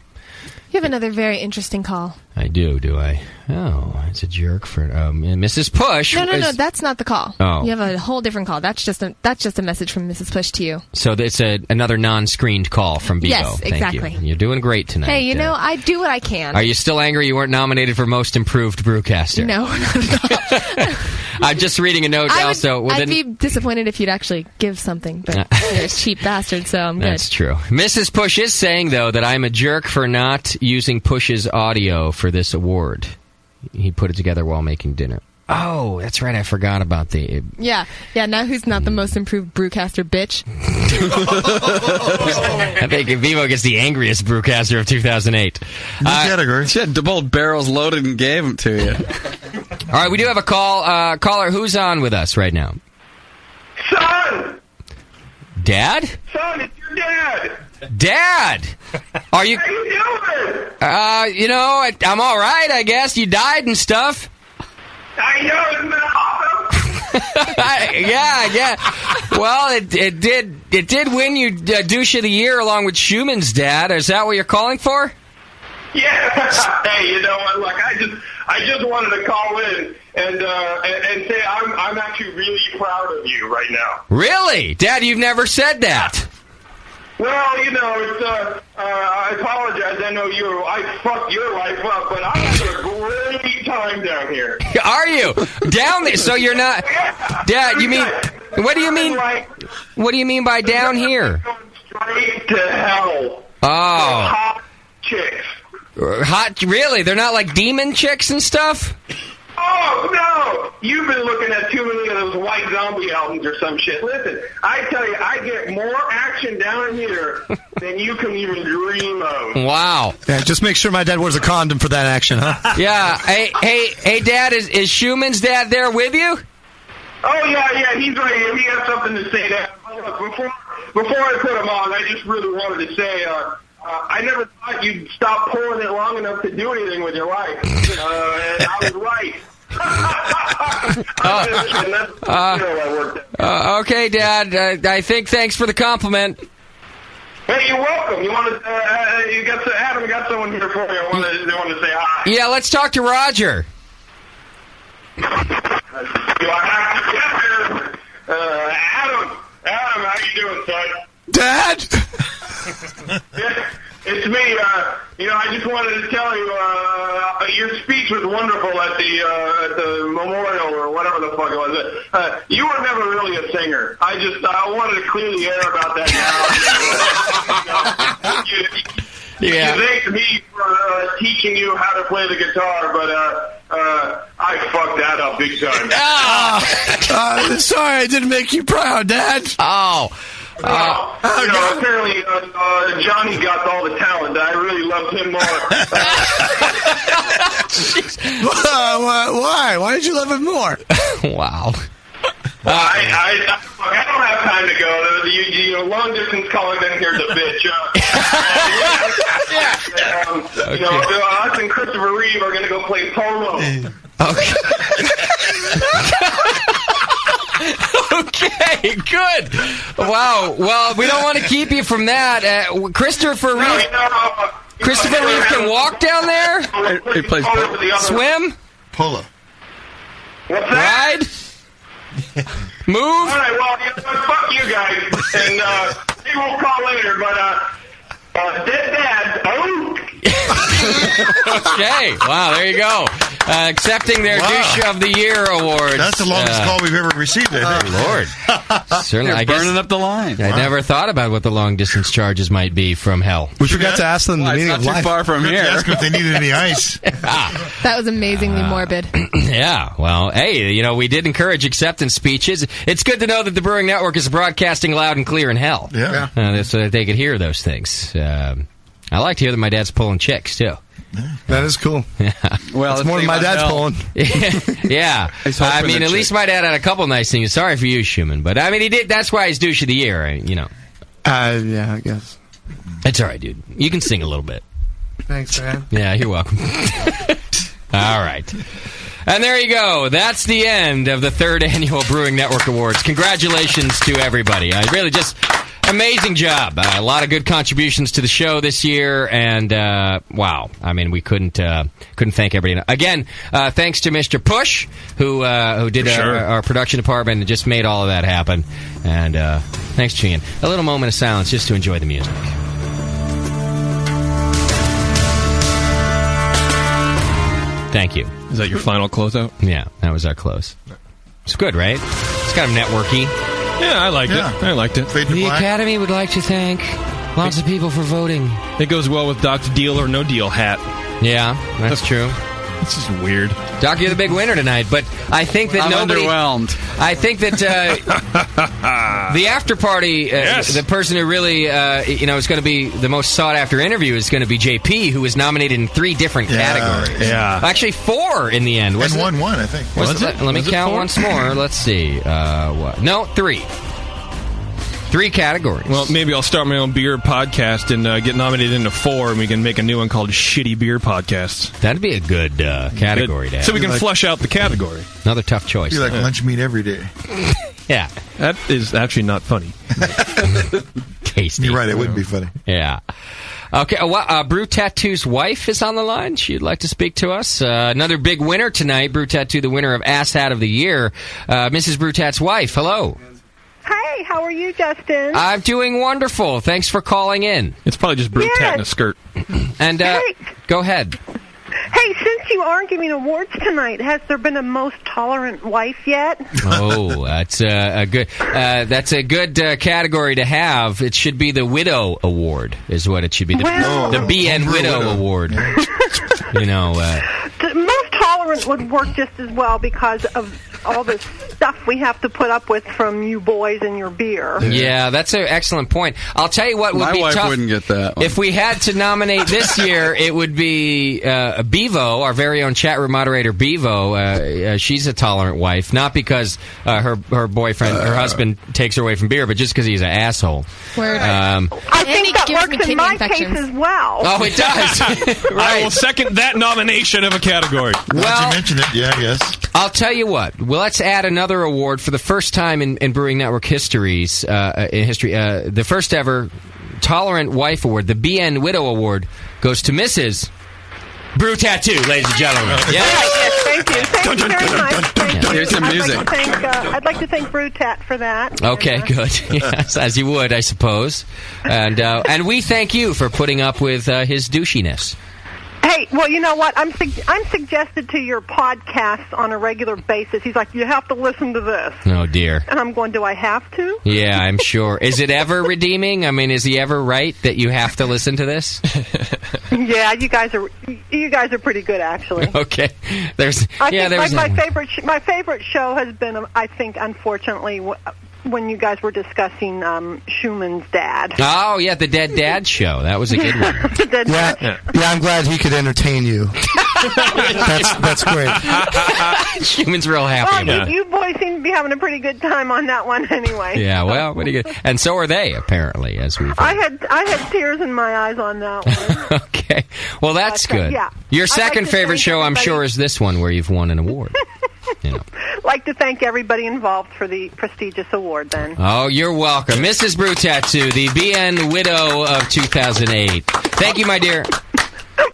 You have another very interesting call. I do I? Oh, it's a jerk for Mrs. Push. No, that's not the call. Oh. You have a whole different call. That's just a message from Mrs. Push to you. So it's another non-screened call from Bevo. Yes, Thank exactly. you. You're doing great tonight. Hey, I do what I can. Are you still angry you weren't nominated for Most Improved Brewcaster? No, not at all. I'm just reading a note also. I'd be disappointed if you'd actually give something, but you're a cheap bastard, so I'm good. That's true. Mrs. Push is saying, though, that I'm a jerk for not using Push's audio for this award. He put it together while making dinner. Oh, that's right. I forgot about the... Yeah. Now who's not the most improved brewcaster, bitch? I think Vivo gets the angriest brewcaster of 2008. Category. She had both barrels loaded and gave them to you. All right, we do have a call. Caller, who's on with us right now? Son! Dad? Son, it's your dad! Dad! Are you... How you doing? I'm all right, I guess. You died and stuff. I know, isn't that awesome? Yeah. Well, it did win you douche of the year along with Schumann's dad. Is that what you're calling for? Yeah. Hey, you know what? Look, I just wanted to call in and say I'm actually really proud of you right now. Really, Dad? You've never said that. Well, it's I apologize. I know I fucked your life up, but I'm having a great time down here. Are you down there? So you're not, Dad? You mean? What do you mean? What do you mean by down here? Straight to hell. Oh, hot chicks. Hot? Really? They're not like demon chicks and stuff? Oh, no! You've been looking at too many of those White Zombie albums or some shit. Listen, I tell you, I get more action down here than you can even dream of. Wow. Yeah, just make sure my dad wears a condom for that action, huh? Yeah. Hey, Dad, is Schumann's dad there with you? Oh, yeah, he's right here. He has something to say. Before I put him on, I just really wanted to say, I never thought you'd stop pulling it long enough to do anything with your life. And I was right. Okay, Dad. I think thanks for the compliment. Hey, you're welcome. You want to? Adam got someone here for you. They want to say hi. Yeah, let's talk to Roger. Adam, how you doing, son? Dad. Yeah, it's me. I just wanted to tell you, your speech was wonderful at the memorial or whatever the fuck it was. You were never really a singer. I wanted to clear the air about that now. You thanked me for teaching you how to play the guitar, but I fucked that up big time. Sorry, I didn't make you proud, Dad. Oh. Apparently Johnny got all the talent. I really loved him more. Why? Why did you love him more? Wow. I don't have time to go. Long distance calling in here's a bitch. Us and Christopher Reeve are going to go play polo. Okay. Okay, good. Wow. Well, we don't want to keep you from that. Christopher Reeve. Christopher Reeve can walk down there. He plays swim. Polo. What's that? Ride. Move. All right, well, fuck you guys, and maybe we'll call later, but dead dad. Oh. Okay. Wow, there you go. Accepting their Douche of the Year awards. That's the longest call we've ever received, I think. Lord. Certainly, You're I guess burning up the line. I never thought about what the long distance charges might be from hell. We forgot to ask them the meaning of life. Too far from here. Ask them if they needed any ice. That was amazingly morbid. Yeah, well, hey, we did encourage acceptance speeches. It's good to know that the Brewing Network is broadcasting loud and clear in hell. Yeah. So that they could hear those things. I like to hear that my dad's pulling chicks, too. That is cool. Well, it's more than my dad's pulling. Yeah. I mean, at least my dad had a couple nice things. Sorry for you, Schumann. But, I mean, he did. That's why he's Douche of the Year, Yeah, I guess. It's all right, dude. You can sing a little bit. Thanks, man. Yeah, you're welcome. All right. And there you go. That's the end of the 3rd Annual Brewing Network Awards. Congratulations to everybody. I really just... Amazing job. A lot of good contributions to the show this year, and wow. I mean, we couldn't thank everybody. Again, thanks to Mr. Push, who did our production department and just made all of that happen. And thanks, Gian. A little moment of silence just to enjoy the music. Thank you. Is that your final closeout? Yeah, that was our close. It's good, right? It's kind of networky. Yeah, I liked it. I liked it. The Academy would like to thank lots of people for voting. It goes well with Doc's Deal or No Deal hat. Yeah, that's true. It's just weird. Doc, you're the big winner tonight, but I think that I'm underwhelmed. I think that the after party, the person who really, is going to be the most sought after interview is going to be JP, who was nominated in 3 different categories. Yeah, actually 4 in the end. And won one, I think. Was it? Let me count once more. Let's see. No, 3. 3 categories. Well, maybe I'll start my own beer podcast and get nominated into 4, and we can make a new one called Shitty Beer Podcasts. That'd be a good category to have. So we can flush out the category. Another tough choice. You like lunch meat every day. Yeah. That is actually not funny. Tasty. You're right, it wouldn't be funny. Yeah. Okay, Brew Tattoo's wife is on the line. She'd like to speak to us. Another big winner tonight. Brew Tattoo, the winner of Ass Hat of the Year. Mrs. Brew Tat's wife, hello. Hi, how are you, Justin? I'm doing wonderful. Thanks for calling in. It's probably just Brew Tat in a skirt. And go ahead. Hey, since you are giving awards tonight, has there been a most tolerant wife yet? Oh, that's a good. That's a good category to have. It should be the Widow Award, is what it should be. The BN Widow Award. The most tolerant would work just as well because of all the stuff we have to put up with from you boys and your beer. Yeah, that's an excellent point. I'll tell you what would be tough. My wife wouldn't get that one. If we had to nominate this year, it would be Bevo, our very own chat room moderator, Bevo. She's a tolerant wife, not because her boyfriend, her husband, takes her away from beer, but just because he's an asshole. Word. I think that works in my case as well. Oh, it does. Right. I will second that nomination of a category. Well, you mentioned it, yeah, I guess. I'll tell you what. Well, let's add another award for the first time in Brewing Network history. The first ever Tolerant Wife Award, the BN Widow Award, goes to Mrs. Brew Tattoo, ladies and gentlemen. Yes, thank you. Thank you very much. Here's some music. I'd like to thank Brew Tat for that. Okay, good. Yes, as you would, I suppose. And we thank you for putting up with his douchiness. Hey, well, you know what? I'm suggested to your podcast on a regular basis. He's like, you have to listen to this. Oh, dear. And I'm going, do I have to? Yeah, I'm sure. Is it ever redeeming? I mean, is he ever right that you have to listen to this? Yeah, you guys are pretty good, actually. Okay. My favorite show has been, I think, unfortunately, when you guys were discussing Schumann's dad. Oh, yeah, the Dead Dad show. That was a good one. Yeah, I'm glad he could entertain you. That's great. Schumann's real happy. Well, you boys seem to be having a pretty good time on that one anyway. Yeah, well, pretty good. And so are they, apparently, as we've heard. I had tears in my eyes on that one. Okay. Well, that's good. Yeah. Your second favorite show, I'm sure, is this one where you've won an award. Like to thank everybody involved for the prestigious award, then. Oh, you're welcome. Mrs. Brew Tattoo, the BN Widow of 2008. Thank you, my dear.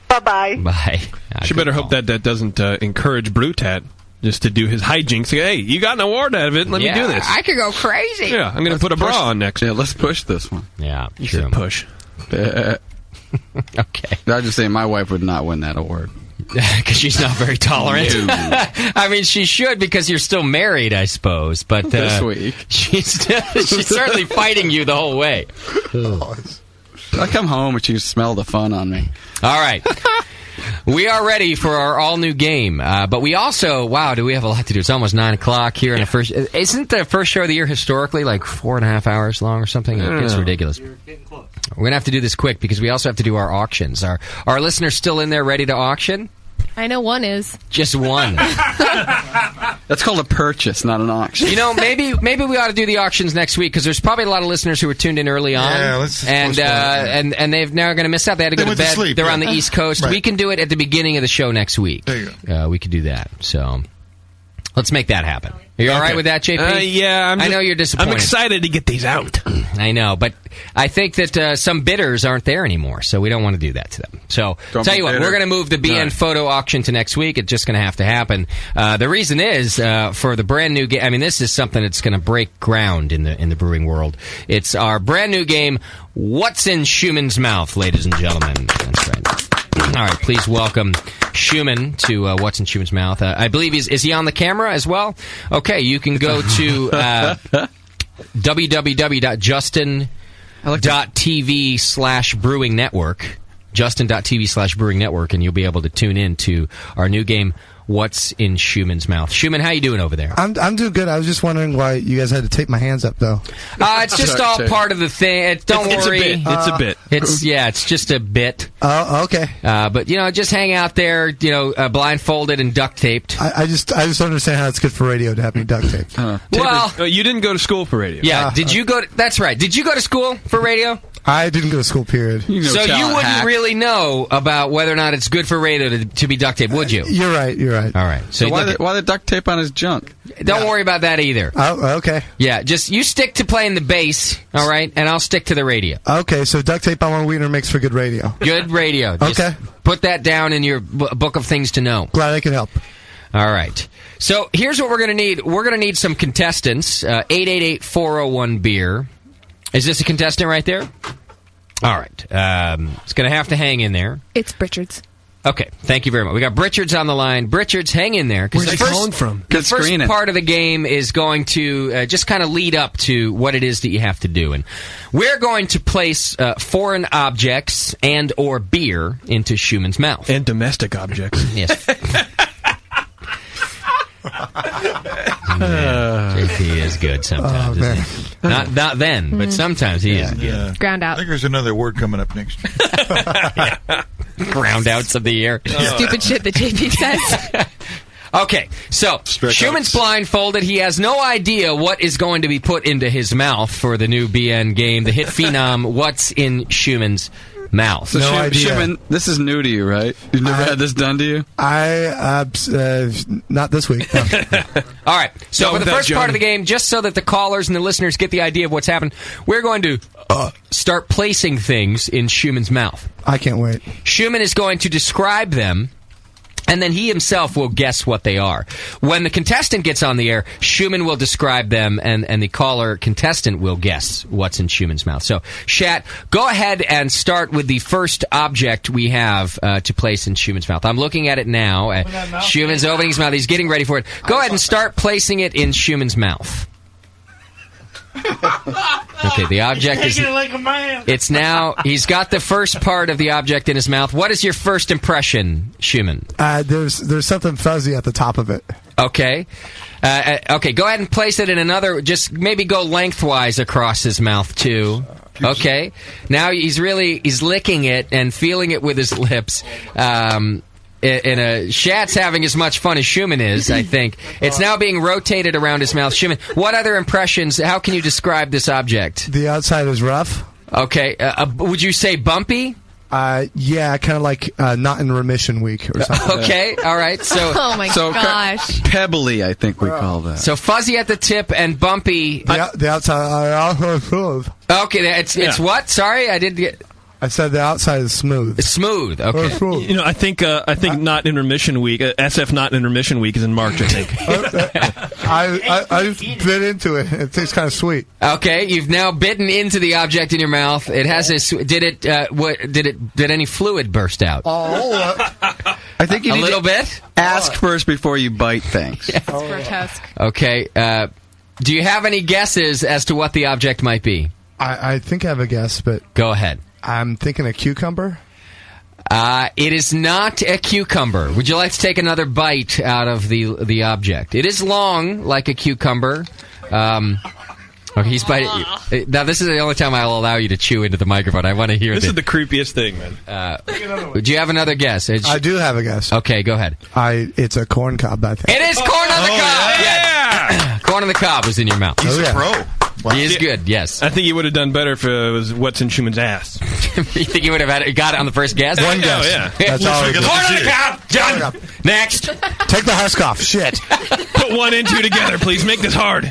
Bye-bye. Bye. She better hope that doesn't encourage Brutat just to do his hijinks. Say, hey, you got an award out of it. Let me do this. I could go crazy. Yeah, I'm going to put a bra on next. Yeah, let's push this one. Yeah, you said push. Okay. I just say my wife would not win that award. Because she's not very tolerant. I mean, she should because you're still married, I suppose. But this week, she's certainly fighting you the whole way. I come home and she smell the fun on me. All right. We are ready for our all-new game. But we also, do we have a lot to do. It's almost 9 o'clock here. In the first, isn't the first show of the year historically like 4.5 hours long or something? It's ridiculous. You're getting close. We're going to have to do this quick because we also have to do our auctions. Are our listeners still in there ready to auction? I know one is. Just one. That's called a purchase, not an auction. You know, maybe we ought to do the auctions next week because there's probably a lot of listeners who were tuned in early on. Yeah, let's and they've now going to miss out. They had to go to bed. Sleep, They're on the East Coast. Right. We can do it at the beginning of the show next week. There you go. We could do that. So let's make that happen. Are you all right with that, JP? Yeah, I know you're disappointed. I'm excited to get these out. I know, but I think that some bidders aren't there anymore, so we don't want to do that to them. So, tell you what, we're going to move the BN photo auction to next week. It's just going to have to happen. The reason is for the brand new game. I mean, this is something that's going to break ground in the brewing world. It's our brand new game, What's in Schumann's Mouth, ladies and gentlemen. That's right. All right, please welcome Schumann to What's in Schumann's Mouth. I believe is he on the camera as well? Okay, you can go to www.justin.tv/brewing network, justin.tv/brewing network, and you'll be able to tune in to our new game, What's in Schumann's Mouth. Schumann, how you doing over there? I'm doing good. I was just wondering why you guys had to tape my hands up, though. It's just all part of the thing. Don't worry. It's a bit. It's just a bit. Oh, okay. But just hang out there, blindfolded and duct taped. I just understand how it's good for radio to have me duct taped. Well, you didn't go to school for radio. Yeah. Did you go? That's right. Did you go to school for radio? I didn't go to school, period. So you wouldn't really know about whether or not it's good for radio to be duct taped, would you? You're right. All right. So why the duct tape on his junk? Don't worry about that either. Oh, okay. Yeah, just you stick to playing the bass, all right, and I'll stick to the radio. Okay, so duct tape on one wiener makes for good radio. Good radio. Just put that down in your book of things to know. Glad I can help. All right. So here's what we're going to need. We're going to need some contestants. 888-401-BEER. Is this a contestant right there? All right. It's going to have to hang in there. It's Pritchard's. Okay. Thank you very much. We got Pritchard's on the line. Pritchard's, hang in there. Where's he calling from? The first part of the game is going to just kind of lead up to what it is that you have to do. And we're going to place foreign objects and or beer into Schumann's mouth. And domestic objects. Yes. JP is good sometimes. Isn't he? Not then, but sometimes he is good. Ground out. I think there's another word coming up next year. Ground outs of the year. Stupid shit that JP says. Okay, so Schumann's blindfolded. He has no idea what is going to be put into his mouth for the new BN game, the hit phenom, What's in Schumann's Mouth. So no idea. Schumann, this is new to you, right? You've never had this done to you? Not this week. No. All right. So for the first part of the game, just so that the callers and the listeners get the idea of what's happened, we're going to start placing things in Schumann's mouth. I can't wait. Schumann is going to describe them, and then he himself will guess what they are. When the contestant gets on the air, Schumann will describe them, and the caller contestant will guess what's in Schumann's mouth. So, Shat, go ahead and start with the first object we have to place in Schumann's mouth. I'm looking at it now. Schumann's opening his mouth. He's getting ready for it. Go ahead and start placing it in Schumann's mouth. Okay, the object is... like a man. It's now... He's got the first part of the object in his mouth. What is your first impression, Schumann? There's something fuzzy at the top of it. Okay. Okay, go ahead and place it in another... Just maybe go lengthwise across his mouth, too. Okay. Now he's licking it and feeling it with his lips. Shat's having as much fun as Schumann is, I think. It's now being rotated around his mouth. Schumann, what other impressions, how can you describe this object? The outside is rough. Okay. Would you say bumpy? Yeah, kind of like not in remission week or something. Okay, all right. So, Oh my gosh. Pebbly, I think we call that. So fuzzy at the tip and bumpy. The outside. Okay, it's what? Sorry, I didn't get. I said the outside is smooth. It's smooth. Okay. You know, I think not intermission week. SF not intermission week is in March. I think. I bit into it. It tastes kind of sweet. Okay, you've now bitten into the object in your mouth. It has a. Did any fluid burst out? I think you a need little to bit. Ask first before you bite things. Yes, grotesque. Okay. Do you have any guesses as to what the object might be? I think I have a guess, but go ahead. I'm thinking a cucumber. It is not a cucumber. Would you like to take another bite out of the object? It is long, like a cucumber. Okay, he's biting. Now, this is the only time I'll allow you to chew into the microphone. I want to hear this. This is the creepiest thing, man. Do you have another guess? I do have a guess. Okay, go ahead. It's a corn cob, I think. It is corn on the cob! Yeah! Corn on the cob was in your mouth. He's a pro. Wow. He is good, yes. I think he would have done better if it was what's in Schumann's ass. You think he would have got it on the first guess? One guess. Yeah. That's all. Corn on the cob! Done! Next. Take the husk off. Shit. Put 1 and 2 together, please. Make this hard.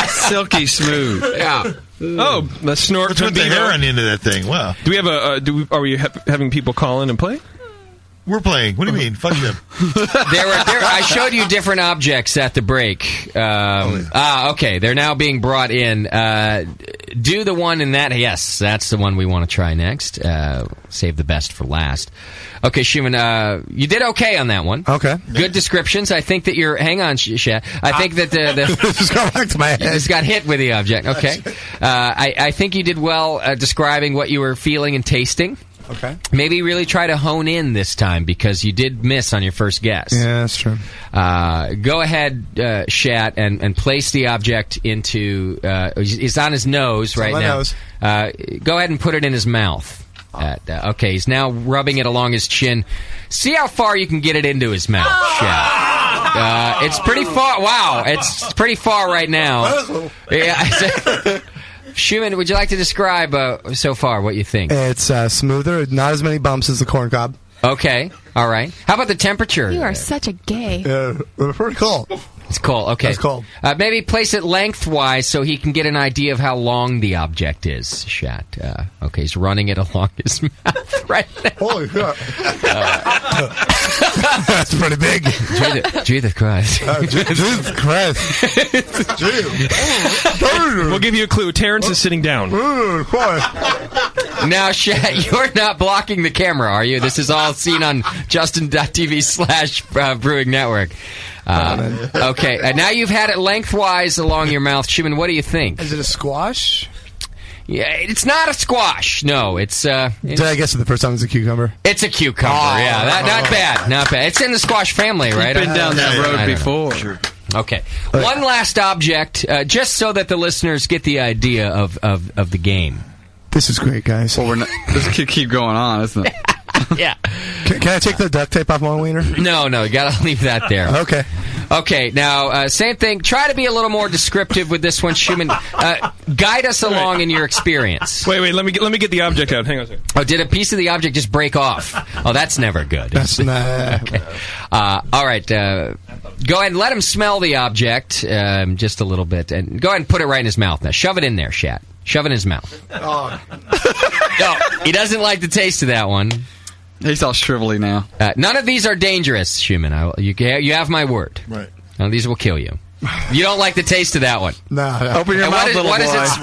Silky smooth. Yeah. Oh, the snort. Let's put the hair on into that thing. Wow. Do we have are we having people call in and play? We're playing. What do you mean? Fuck them. I showed you different objects at the break. Okay. They're now being brought in. Do the one in that. Yes, that's the one we want to try next. Save the best for last. Okay, Schumann, you did okay on that one. Okay. Good descriptions. I think that you're... Hang on, Shat. I think that This got back to my head. This got hit with the object. Okay. I think you did well describing what you were feeling and tasting. Okay. Maybe really try to hone in this time because you did miss on your first guess. Yeah, that's true. Go ahead, Shat, and place the object into... it's on his nose right now. Nose. Go ahead and put it in his mouth. Okay, he's now rubbing it along his chin. See how far you can get it into his mouth, Shat. It's pretty far. Wow, it's pretty far right now. Yeah. Schumann, would you like to describe so far what you think? It's smoother, not as many bumps as the corn cob. Okay, all right. How about the temperature? You are such a gay. Yeah, pretty cool. It's cold. Okay, it's cold. Maybe place it lengthwise so he can get an idea of how long the object is. Shat. Okay, he's running it along his mouth right now. Holy crap! That's pretty big. Jesus Christ! Jesus Christ! We'll give you a clue. Terrence is sitting down. Now, Shat, you're not blocking the camera, are you? This is all seen on Justin.tv/Brewing Network. Okay, now you've had it lengthwise along your mouth. Schumann, what do you think? Is it a squash? Yeah, it's not a squash. No, it's... Did I guess it the first time it's a cucumber? It's a cucumber, yeah. Not bad, not bad. It's in the squash family, right? You've been down that road before. Sure. Okay. One last object, just so that the listeners get the idea of the game. This is great, guys. Well, this could keep going on, isn't it? Yeah. Can I take the duct tape off my wiener? No, you gotta leave that there. Okay. Okay, now, same thing. Try to be a little more descriptive with this one, Schumann. Guide us along in your experience. Wait, let me get the object out. Hang on a second. Oh, did a piece of the object just break off? Oh, that's never good. That's not... Okay. All right, go ahead and let him smell the object just a little bit. And go ahead and put it right in his mouth now. Shove it in there, Shat. Shove it in his mouth. Oh. No, he doesn't like the taste of that one. He's all shrivelly now. None of these are dangerous, Schumann. You have my word. Right. None of these will kill you. You don't like the taste of that one. No. Open your mouth, little boy.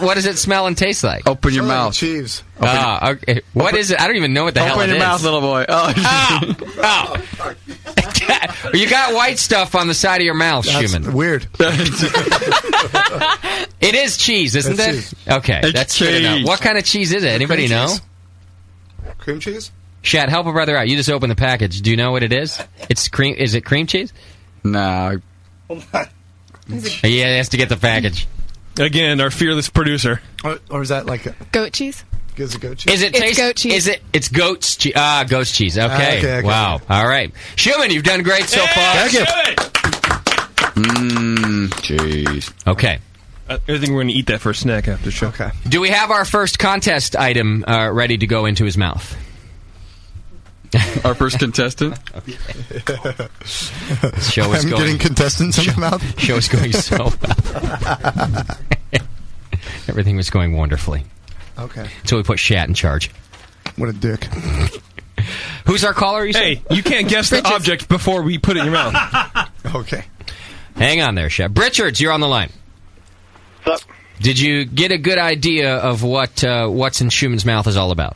What does it smell and taste like? Open your mouth. Cheese. Okay. What is it? I don't even know what the hell it is. Open your mouth, little boy. Oh. You got white stuff on the side of your mouth, Schumann. Weird. It is cheese, isn't it? Cheese. Okay, that's good enough. What kind of cheese is it? Anybody know? Cream cheese? Shat, help a brother out. You just opened the package. Do you know what it is? It's cream. Is it cream cheese? No. Yeah, he has to get the package. Again, our fearless producer. Or is that like a... Goat cheese? Is it goat cheese? Is it It's goat cheese. It's goat's cheese. Goat's cheese. Okay. Okay. Wow. All right. Schumann, you've done great so far. Thank you. Jeez. Okay. I think we're going to eat that for a snack after the show. Okay. Do we have our first contest item ready to go into his mouth? Our first contestant. Show is I'm going, getting contestants in my mouth. Show is going so well. Everything was going wonderfully. Okay. Until we put Shat in charge. What a dick. Who's our caller? Hey, you can't guess the object before we put it in your mouth. Okay. Hang on there, Shat. Richards, you're on the line. What's up? Did you get a good idea of what's in Schumann's mouth is all about?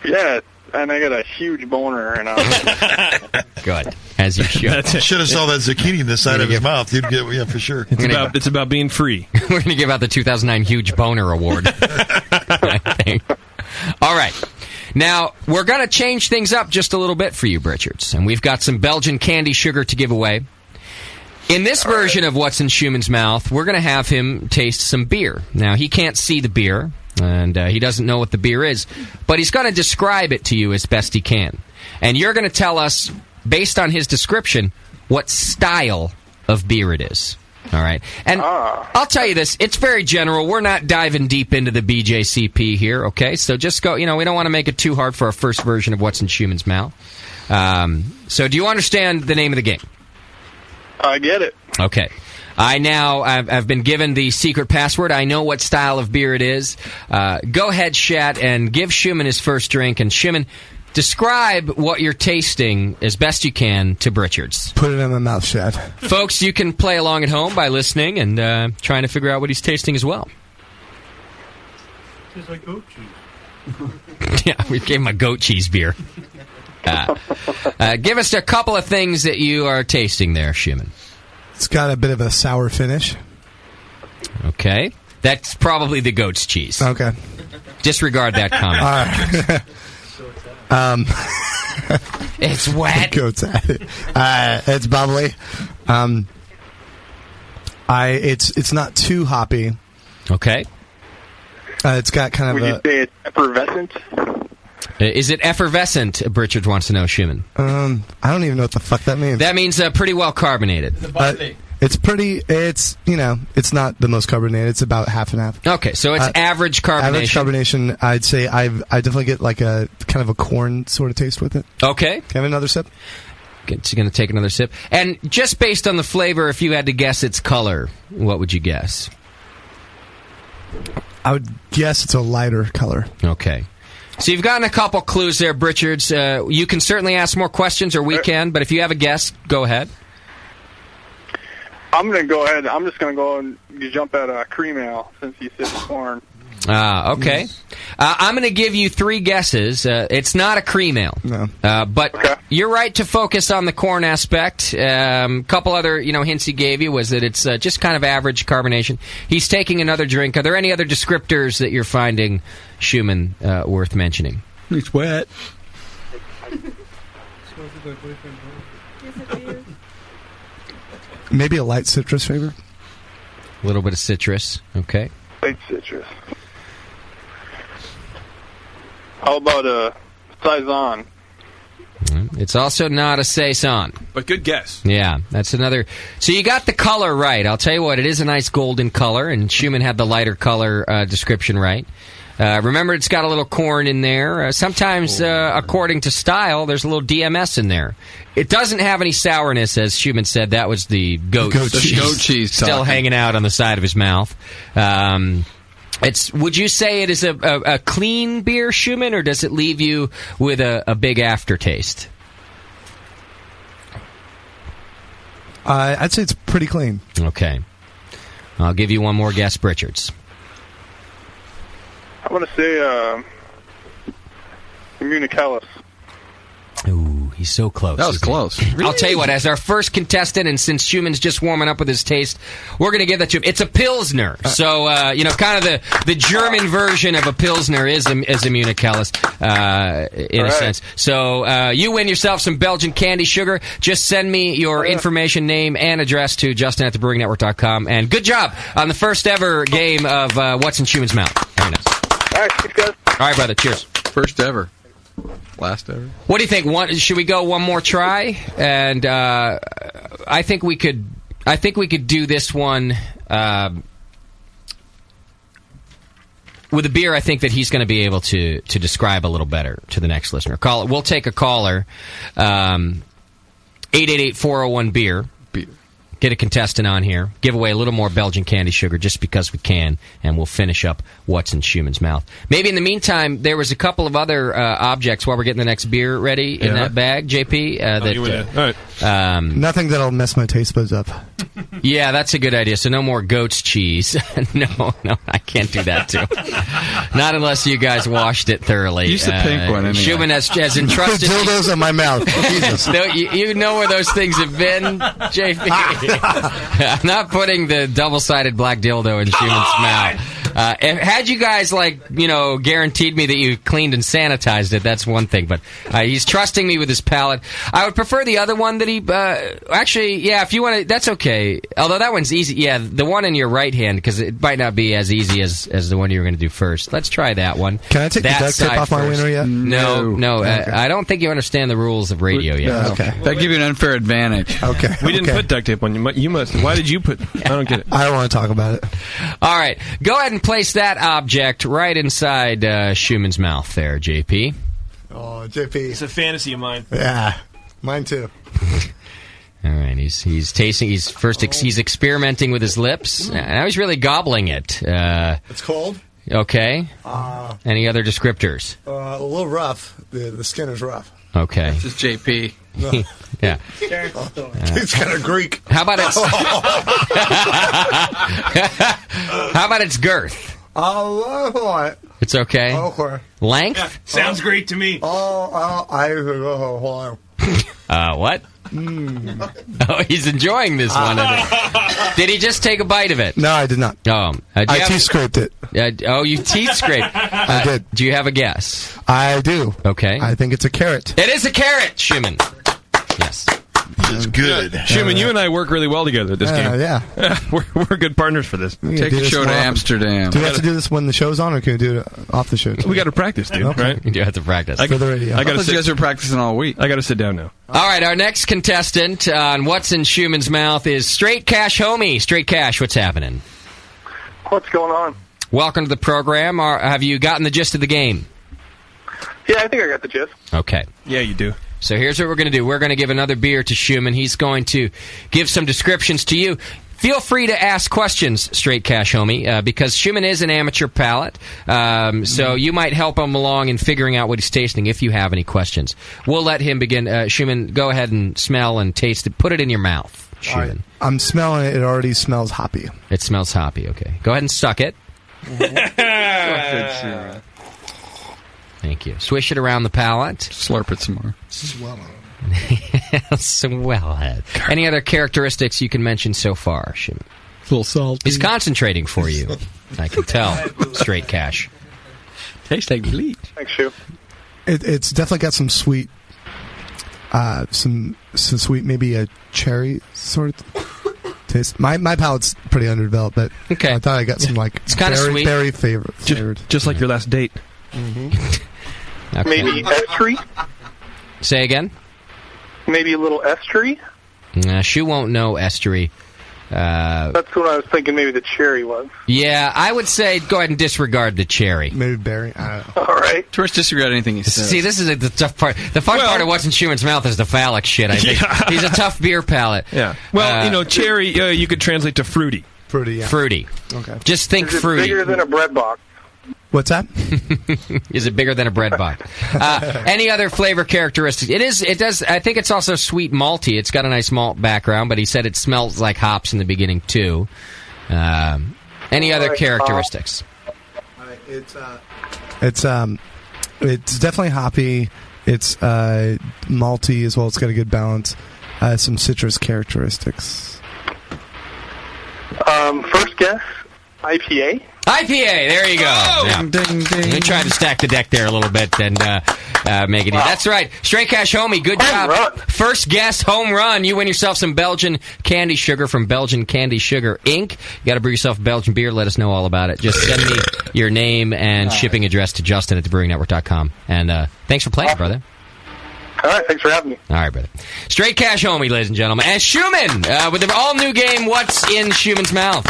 Yeah, and I got a huge boner, and Good, as you should. Should have saw that zucchini in the side of his mouth. You'd get, for sure. It's about being free. We're going to give out the 2009 Huge Boner Award. I think. All right. Now, we're going to change things up just a little bit for you, Richards. And we've got some Belgian candy sugar to give away. In this version of What's in Schumann's Mouth, we're going to have him taste some beer. Now, he can't see the beer, and he doesn't know what the beer is, but he's going to describe it to you as best he can. And you're going to tell us, based on his description, what style of beer it is. All right? And I'll tell you this, it's very general. We're not diving deep into the BJCP here, okay? So just go, we don't want to make it too hard for our first version of What's in Schumann's Mouth. So do you understand the name of the game? I get it. Okay. I've been given the secret password. I know what style of beer it is. Go ahead, Shat, and give Schumann his first drink. And Schumann, describe what you're tasting as best you can to Richards. Put it in my mouth, Shat. Folks, you can play along at home by listening and trying to figure out what he's tasting as well. Tastes like goat cheese. Yeah, we gave him a goat cheese beer. Give us a couple of things that you are tasting there, Schumann. It's got a bit of a sour finish. Okay. That's probably the goat's cheese. Okay. Disregard that comment. It's wet. Goat's at it. It's bubbly. It's not too hoppy. Okay. It's got kind of Would you say it's effervescent? Is it effervescent? Richard wants to know, Schumann. I don't even know what the fuck that means. That means pretty well carbonated. It's pretty. It's it's not the most carbonated. It's about half and half. Okay, so it's average carbonation. Average carbonation. I'd say I definitely get like a kind of a corn sort of taste with it. Okay, have another sip. It's going to take another sip. And just based on the flavor, if you had to guess its color, what would you guess? I would guess it's a lighter color. Okay. So you've gotten a couple clues there, Richards. You can certainly ask more questions, or we can, but if you have a guess, go ahead. I'm going to go ahead. I'm just going to go and jump at cream ale since you said corn. Okay. I'm going to give you three guesses. It's not a cream ale. No. But you're right to focus on the corn aspect. Couple other hints he gave you was that it's just kind of average carbonation. He's taking another drink. Are there any other descriptors that you're finding, Schumann, worth mentioning? It's wet. Maybe a light citrus flavor. A little bit of citrus. Okay. Light citrus. How about a Saison? It's also not a Saison. But good guess. Yeah, that's another. So you got the color right. I'll tell you what, it is a nice golden color, and Schumann had the lighter color description right. Remember, it's got a little corn in there. Sometimes, according to style, there's a little DMS in there. It doesn't have any sourness, as Schumann said. That was the goat cheese still hanging out on the side of his mouth. Would you say it is a clean beer, Schumann, or does it leave you with a big aftertaste? I'd say it's pretty clean. Okay. I'll give you one more guess, Richards. I want to say Immunicalis. Ooh, he's so close. That was close. I'll tell you what, as our first contestant, and since Schumann's just warming up with his taste, we're going to give that to him. It's a Pilsner. So, kind of the German version of a Pilsner is Immunicalis, in a sense. So, you win yourself some Belgian candy sugar. Just send me your information, name, and address to justin@thebrewingnetwork.com. And good job on the first ever game of What's in Schumann's Mouth. Very nice. All right, thanks, guys. All right, brother. Cheers. First ever. Last ever. What do you think? Should we go one more try? And I think we could with a beer, I think that he's going to be able to describe a little better to the next listener. We'll take a caller. 888-401-BEER. Get a contestant on here. Give away a little more Belgian candy sugar just because we can, and we'll finish up what's in Schumann's mouth. Maybe in the meantime, there was a couple of other objects while we're getting the next beer ready in that bag, JP. All right. Nothing that'll mess my taste buds up. Yeah, that's a good idea. So no more goat's cheese. No, I can't do that too. Not unless you guys washed it thoroughly. Use the pink one. Anyway. Schumann has entrusted dildos in my mouth. Jesus. No, you know where those things have been, JP. I'm not putting the double-sided black dildo in Schumann's mouth. Had you guys, guaranteed me that you cleaned and sanitized it, that's one thing. But he's trusting me with his palate. I would prefer the other one that he... if you want to... That's okay. Although that one's easy. Yeah, the one in your right hand, because it might not be as easy as the one you were going to do first. Let's try that one. Can I take the duct tape off my wiener yet? No. Okay. I don't think you understand the rules of radio yet. Okay. That give you an unfair advantage. Okay. We didn't put duct tape on you. You must. Why did you put... I don't get it. I don't want to talk about it. All right. Go ahead and place that object right inside Schumann's mouth there, JP. Oh, JP. It's a fantasy of mine. Yeah. Mine too. All right, he's tasting. He's experimenting with his lips. Now he's really gobbling it. It's cold. Okay. Any other descriptors? A little rough. The skin is rough. Okay. This is JP. No. Yeah. It's kind of Greek. How about its? How about its girth? It's okay. Okay. Length? Sounds great to me. What? Oh, he's enjoying this one. Did he just take a bite of it? No, I did not. Oh, I teeth scraped it. You teeth scraped. I did. Do you have a guess? I do. Okay. I think it's a carrot. It is a carrot, Schumann. Yes. It's good. Schumann, you and I work really well together at this game. Yeah. We're good partners for this. Take the show to Amsterdam. Do we have to do this when the show's on, or can we do it off the show? We got to practice, dude. Okay. Right? You do have to practice. For the radio. I thought you guys were practicing all week. I got to sit down now. All right, our next contestant on What's in Schumann's Mouth is Straight Cash Homie. Straight Cash, what's happening? What's going on? Welcome to the program. Have you gotten the gist of the game? Yeah, I think I got the gist. Okay. Yeah, you do. So here's what we're going to do. We're going to give another beer to Schumann. He's going to give some descriptions to you. Feel free to ask questions, Straight Cash Homie, because Schumann is an amateur palate. So you might help him along in figuring out what he's tasting if you have any questions. We'll let him begin. Schumann, go ahead and smell and taste it. Put it in your mouth, Schumann. Right. I'm smelling it. It already smells hoppy. It smells hoppy, okay. Go ahead and suck it. Thank you. Swish it around the palate. Slurp it some more. Swallow. Swell it. Any other characteristics you can mention so far, Schumann? A little salty. He's concentrating for you. I can tell. Straight Cash. Tastes like bleach. Thanks, Shu. It's definitely got some sweet, some sweet, maybe a cherry sort of taste. My palate's pretty underdeveloped, but okay. I thought I got some it's kind of sweet, berry flavored, just like your last date. Mm-hmm. Okay. Maybe estery. Say again. Maybe a little estery. Shu won't know estery. That's what I was thinking. Maybe the cherry was. Yeah, I would say go ahead and disregard the cherry. Maybe berry. I don't know. All right. First, disregard anything he says. See, this is the tough part. The fun part of what's in Schumann's mouth is the phallic shit. I think he's a tough beer palate. Yeah. Well, cherry you could translate to fruity. Fruity. Yeah. Fruity. Okay. Just think is it fruity. Bigger than a bread box. What's that? Is it bigger than a bread box? Any other flavor characteristics? It does. I think it's also sweet malty. It's got a nice malt background, but he said it smells like hops in the beginning too. Any other characteristics? It's definitely hoppy. It's malty as well. It's got a good balance. Some citrus characteristics. First guess, IPA. IPA, there you go. Yeah. Ding, ding. We tried to stack the deck there a little bit and make it easy. That's right. Straight Cash Homie, good job. First guess, home run. You win yourself some Belgian candy sugar from Belgian Candy Sugar, Inc. You got to brew yourself Belgian beer. Let us know all about it. Just send me your name and shipping address to Justin at thebrewingnetwork.com. And thanks for playing, brother. All right, thanks for having me. All right, brother. Straight Cash Homie, ladies and gentlemen. And Schumann with the all-new game, What's in Schumann's Mouth?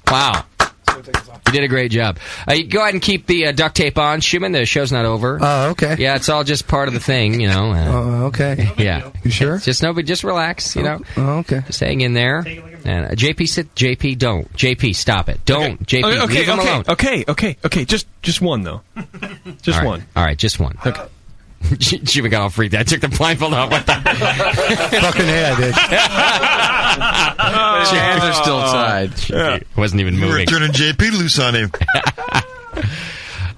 Wow. You did a great job. You go ahead and keep the duct tape on, Schumann. The show's not over. Oh, okay. Yeah, it's all just part of the thing, you know. Okay. Yeah. You sure? Just relax, you know. Oh, okay. Just hang in there. And JP, sit. JP, don't. JP, stop it. Don't. Okay. JP, leave him alone. Okay. Just one though. Just all right. one. All right, just one. Okay. Jimmy got all freaked out. I took the blindfold off. What the? Fucking A, I did. His hands are still tied. Yeah. Wasn't even moving. You were turning JP loose on him.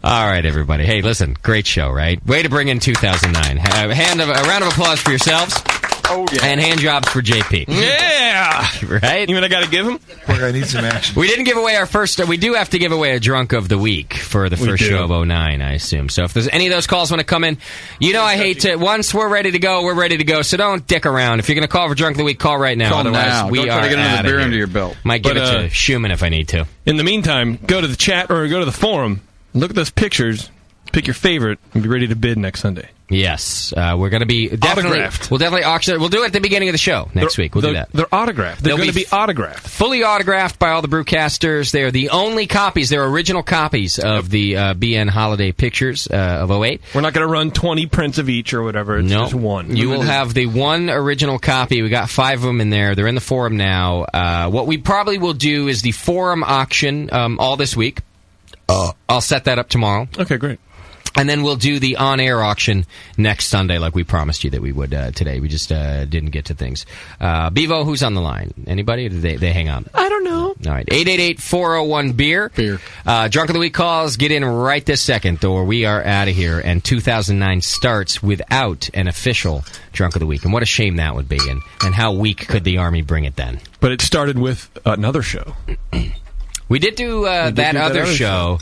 All right, everybody. Hey, listen, great show, right? Way to bring in 2009. A round of applause for yourselves. Oh, yeah. And hand jobs for JP. Yeah! Right? You mean I got to give him? Poor guy needs some action. We didn't give away our first... we do have to give away a drunk of the week for the first show of 09, I assume. So if there's any of those calls want to come in, you know I hate to... Once we're ready to go, we're ready to go. So don't dick around. If you're going to call for drunk of the week, call right now. Call Otherwise, now. we Don't try are to get another beer here. under your belt. Might give it to Schumann if I need to. In the meantime, go to the chat or go to the forum, look at those pictures, pick your favorite, and be ready to bid next Sunday. Yes, we're going to be definitely autographed. We'll definitely auction it. We'll do it at the beginning of the show next week. We'll do that. They're autographed. They're going to be autographed, fully autographed by all the Brewcasters. They're the only copies. They're original copies of the BN holiday pictures of 08. We're not going to run 20 prints of each or whatever. It's just one. You will have the one original copy. We got 5 of them in there. They're in the forum now. What we probably will do is the forum auction all this week. I'll set that up tomorrow. Okay, great. And then we'll do the on-air auction next Sunday like we promised you that we would today. We just didn't get to things. Bevo, who's on the line? Anybody? Or did they hang up? I don't know. All right. 888-401-BEER. Drunk of the Week calls. Get in right this second, or we are out of here. And 2009 starts without an official Drunk of the Week. And what a shame that would be. And how weak could the Army bring it then? But it started with another show. We did do that other show.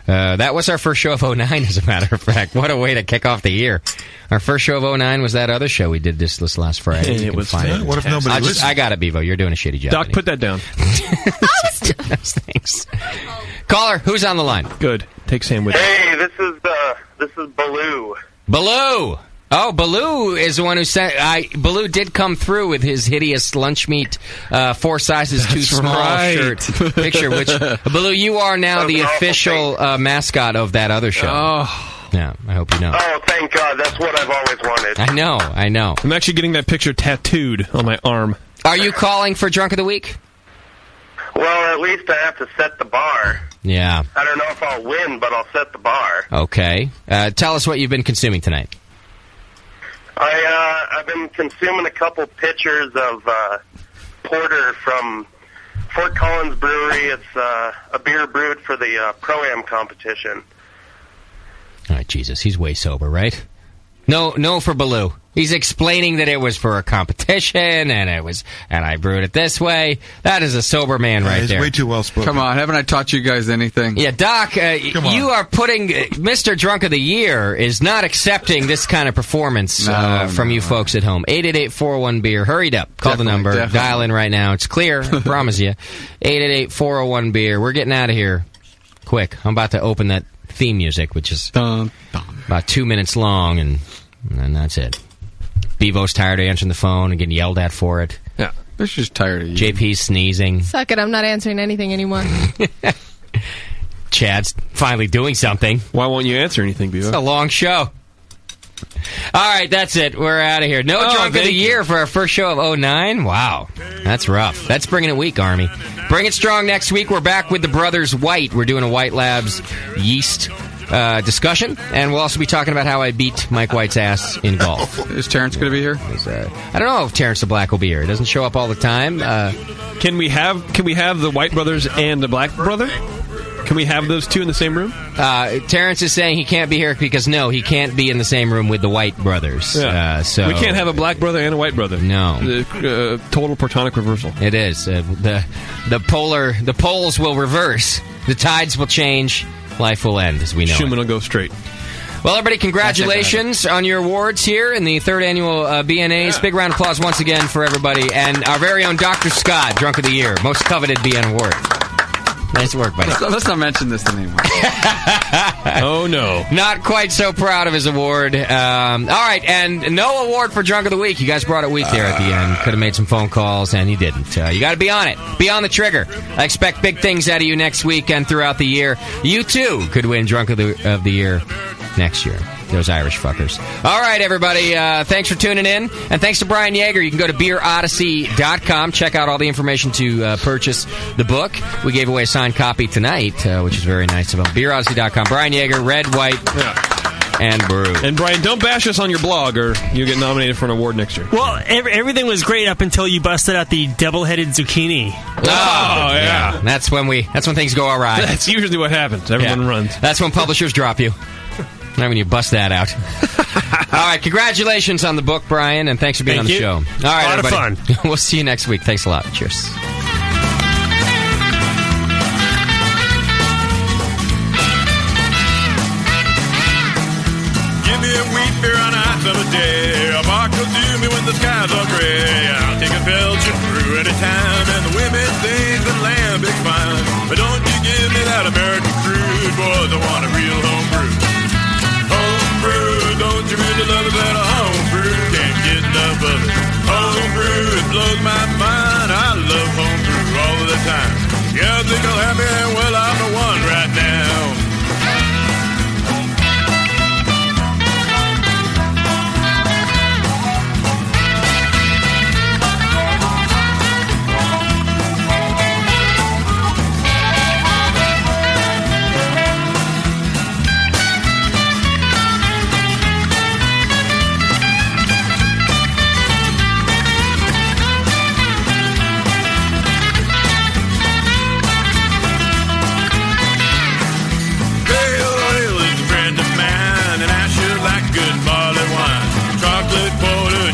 That was our first show of 09, as a matter of fact. What a way to kick off the year. Our first show of 09 was that other show we did this last Friday. And it was fun. What if nobody listened? I got it, Bevo. You're doing a shitty job. Doc, put that down. Thanks. Caller, who's on the line? Good. Take Sam with you. Hey, this is Baloo. Baloo! Oh, Baloo is the one who sent... Baloo did come through with his hideous lunch meat, 4 sizes too small shirt picture, which... Baloo, you are now the official mascot of that other show. Oh. Yeah, I hope you know. Oh, thank God. That's what I've always wanted. I know. I'm actually getting that picture tattooed on my arm. Are you calling for Drunk of the Week? Well, at least I have to set the bar. Yeah. I don't know if I'll win, but I'll set the bar. Okay. Tell us what you've been consuming tonight. I've been consuming a couple pitchers of porter from Fort Collins Brewery. It's a beer brewed for the Pro-Am competition. All right, Jesus, he's way sober, right? No for Baloo. He's explaining that it was for a competition, and I brewed it this way. That is a sober man right he's there. Way too well spoken. Come on, haven't I taught you guys anything? Yeah, Doc, you are putting... Mr. Drunk of the Year is not accepting this kind of performance from you folks at home. 888-401-BEER. Hurry up. Call the number. Definitely. Dial in right now. It's clear. I promise you. 888-401-BEER. We're getting out of here quick. I'm about to open that theme music, which is about 2 minutes long, and that's it. Bevo's tired of answering the phone and getting yelled at for it. Yeah, they're just tired of you. JP's sneezing. Suck it, I'm not answering anything anymore. Chad's finally doing something. Why won't you answer anything, Bevo? It's a long show. All right, that's it. We're out of here. No Drunk of the Year for our first show of 09. Wow, that's rough. That's bringing it weak, Army. Bring it strong next week. We're back with the Brothers White. We're doing a White Labs yeast discussion, and we'll also be talking about how I beat Mike White's ass in golf. Is Terrence going to be here? I don't know if Terrence the Black will be here. He doesn't show up all the time. Can we have the White brothers and the Black brother? Can we have those two in the same room? Terrence is saying he can't be here because, he can't be in the same room with the White brothers. Yeah. So we can't have a Black brother and a White brother. No. Total platonic reversal. It is. The poles will reverse. The tides will change. Life will end, as we know. Schumann will go straight. Well, everybody, congratulations on your awards here in the 3rd annual BNAs. Yeah. Big round of applause once again for everybody. And our very own Dr. Scott, Drunk of the Year, most coveted BN award. Nice work, buddy. Let's not mention this anymore. Oh, no. Not quite so proud of his award. All right, and no award for Drunk of the Week. You guys brought it weak there at the end. Could have made some phone calls, and you didn't. You got to be on it. Be on the trigger. I expect big things out of you next week and throughout the year. You, too, could win Drunk of the Year next year. Those Irish fuckers. All right, everybody. Thanks for tuning in. And thanks to Brian Yeager. You can go to beerodyssey.com. Check out all the information to purchase the book. We gave away a signed copy tonight, which is very nice of him. beerodyssey.com. Brian Yeager, Red, White, and Brew. And Brian, don't bash us on your blog or you'll get nominated for an award next year. Well, everything was great up until you busted out the double-headed zucchini. Oh, yeah. That's when things go awry. That's usually what happens. Everyone runs. That's when publishers drop you. Not when you bust that out. All right, congratulations on the book, Brian, and thanks for being on the show. All right, a lot everybody. of fun. We'll see you next week. Thanks a lot. Cheers. Give me a wheat beer on a hot summer day. A vodka will do me when the skies are gray. I'll take a Belgian brew anytime, and the women think the lamb is fine. But don't you give me that American crude, boys, I want a real home brew. Homebrew, don't you really love it that a homebrew can't get enough of it. Homebrew, it blows my mind. I love homebrew all the time. Yeah, I think I'll have me, well, I'm the one right now.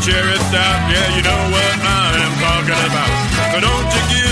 Cherry stout, yeah, you know what I am talking about. So don't you give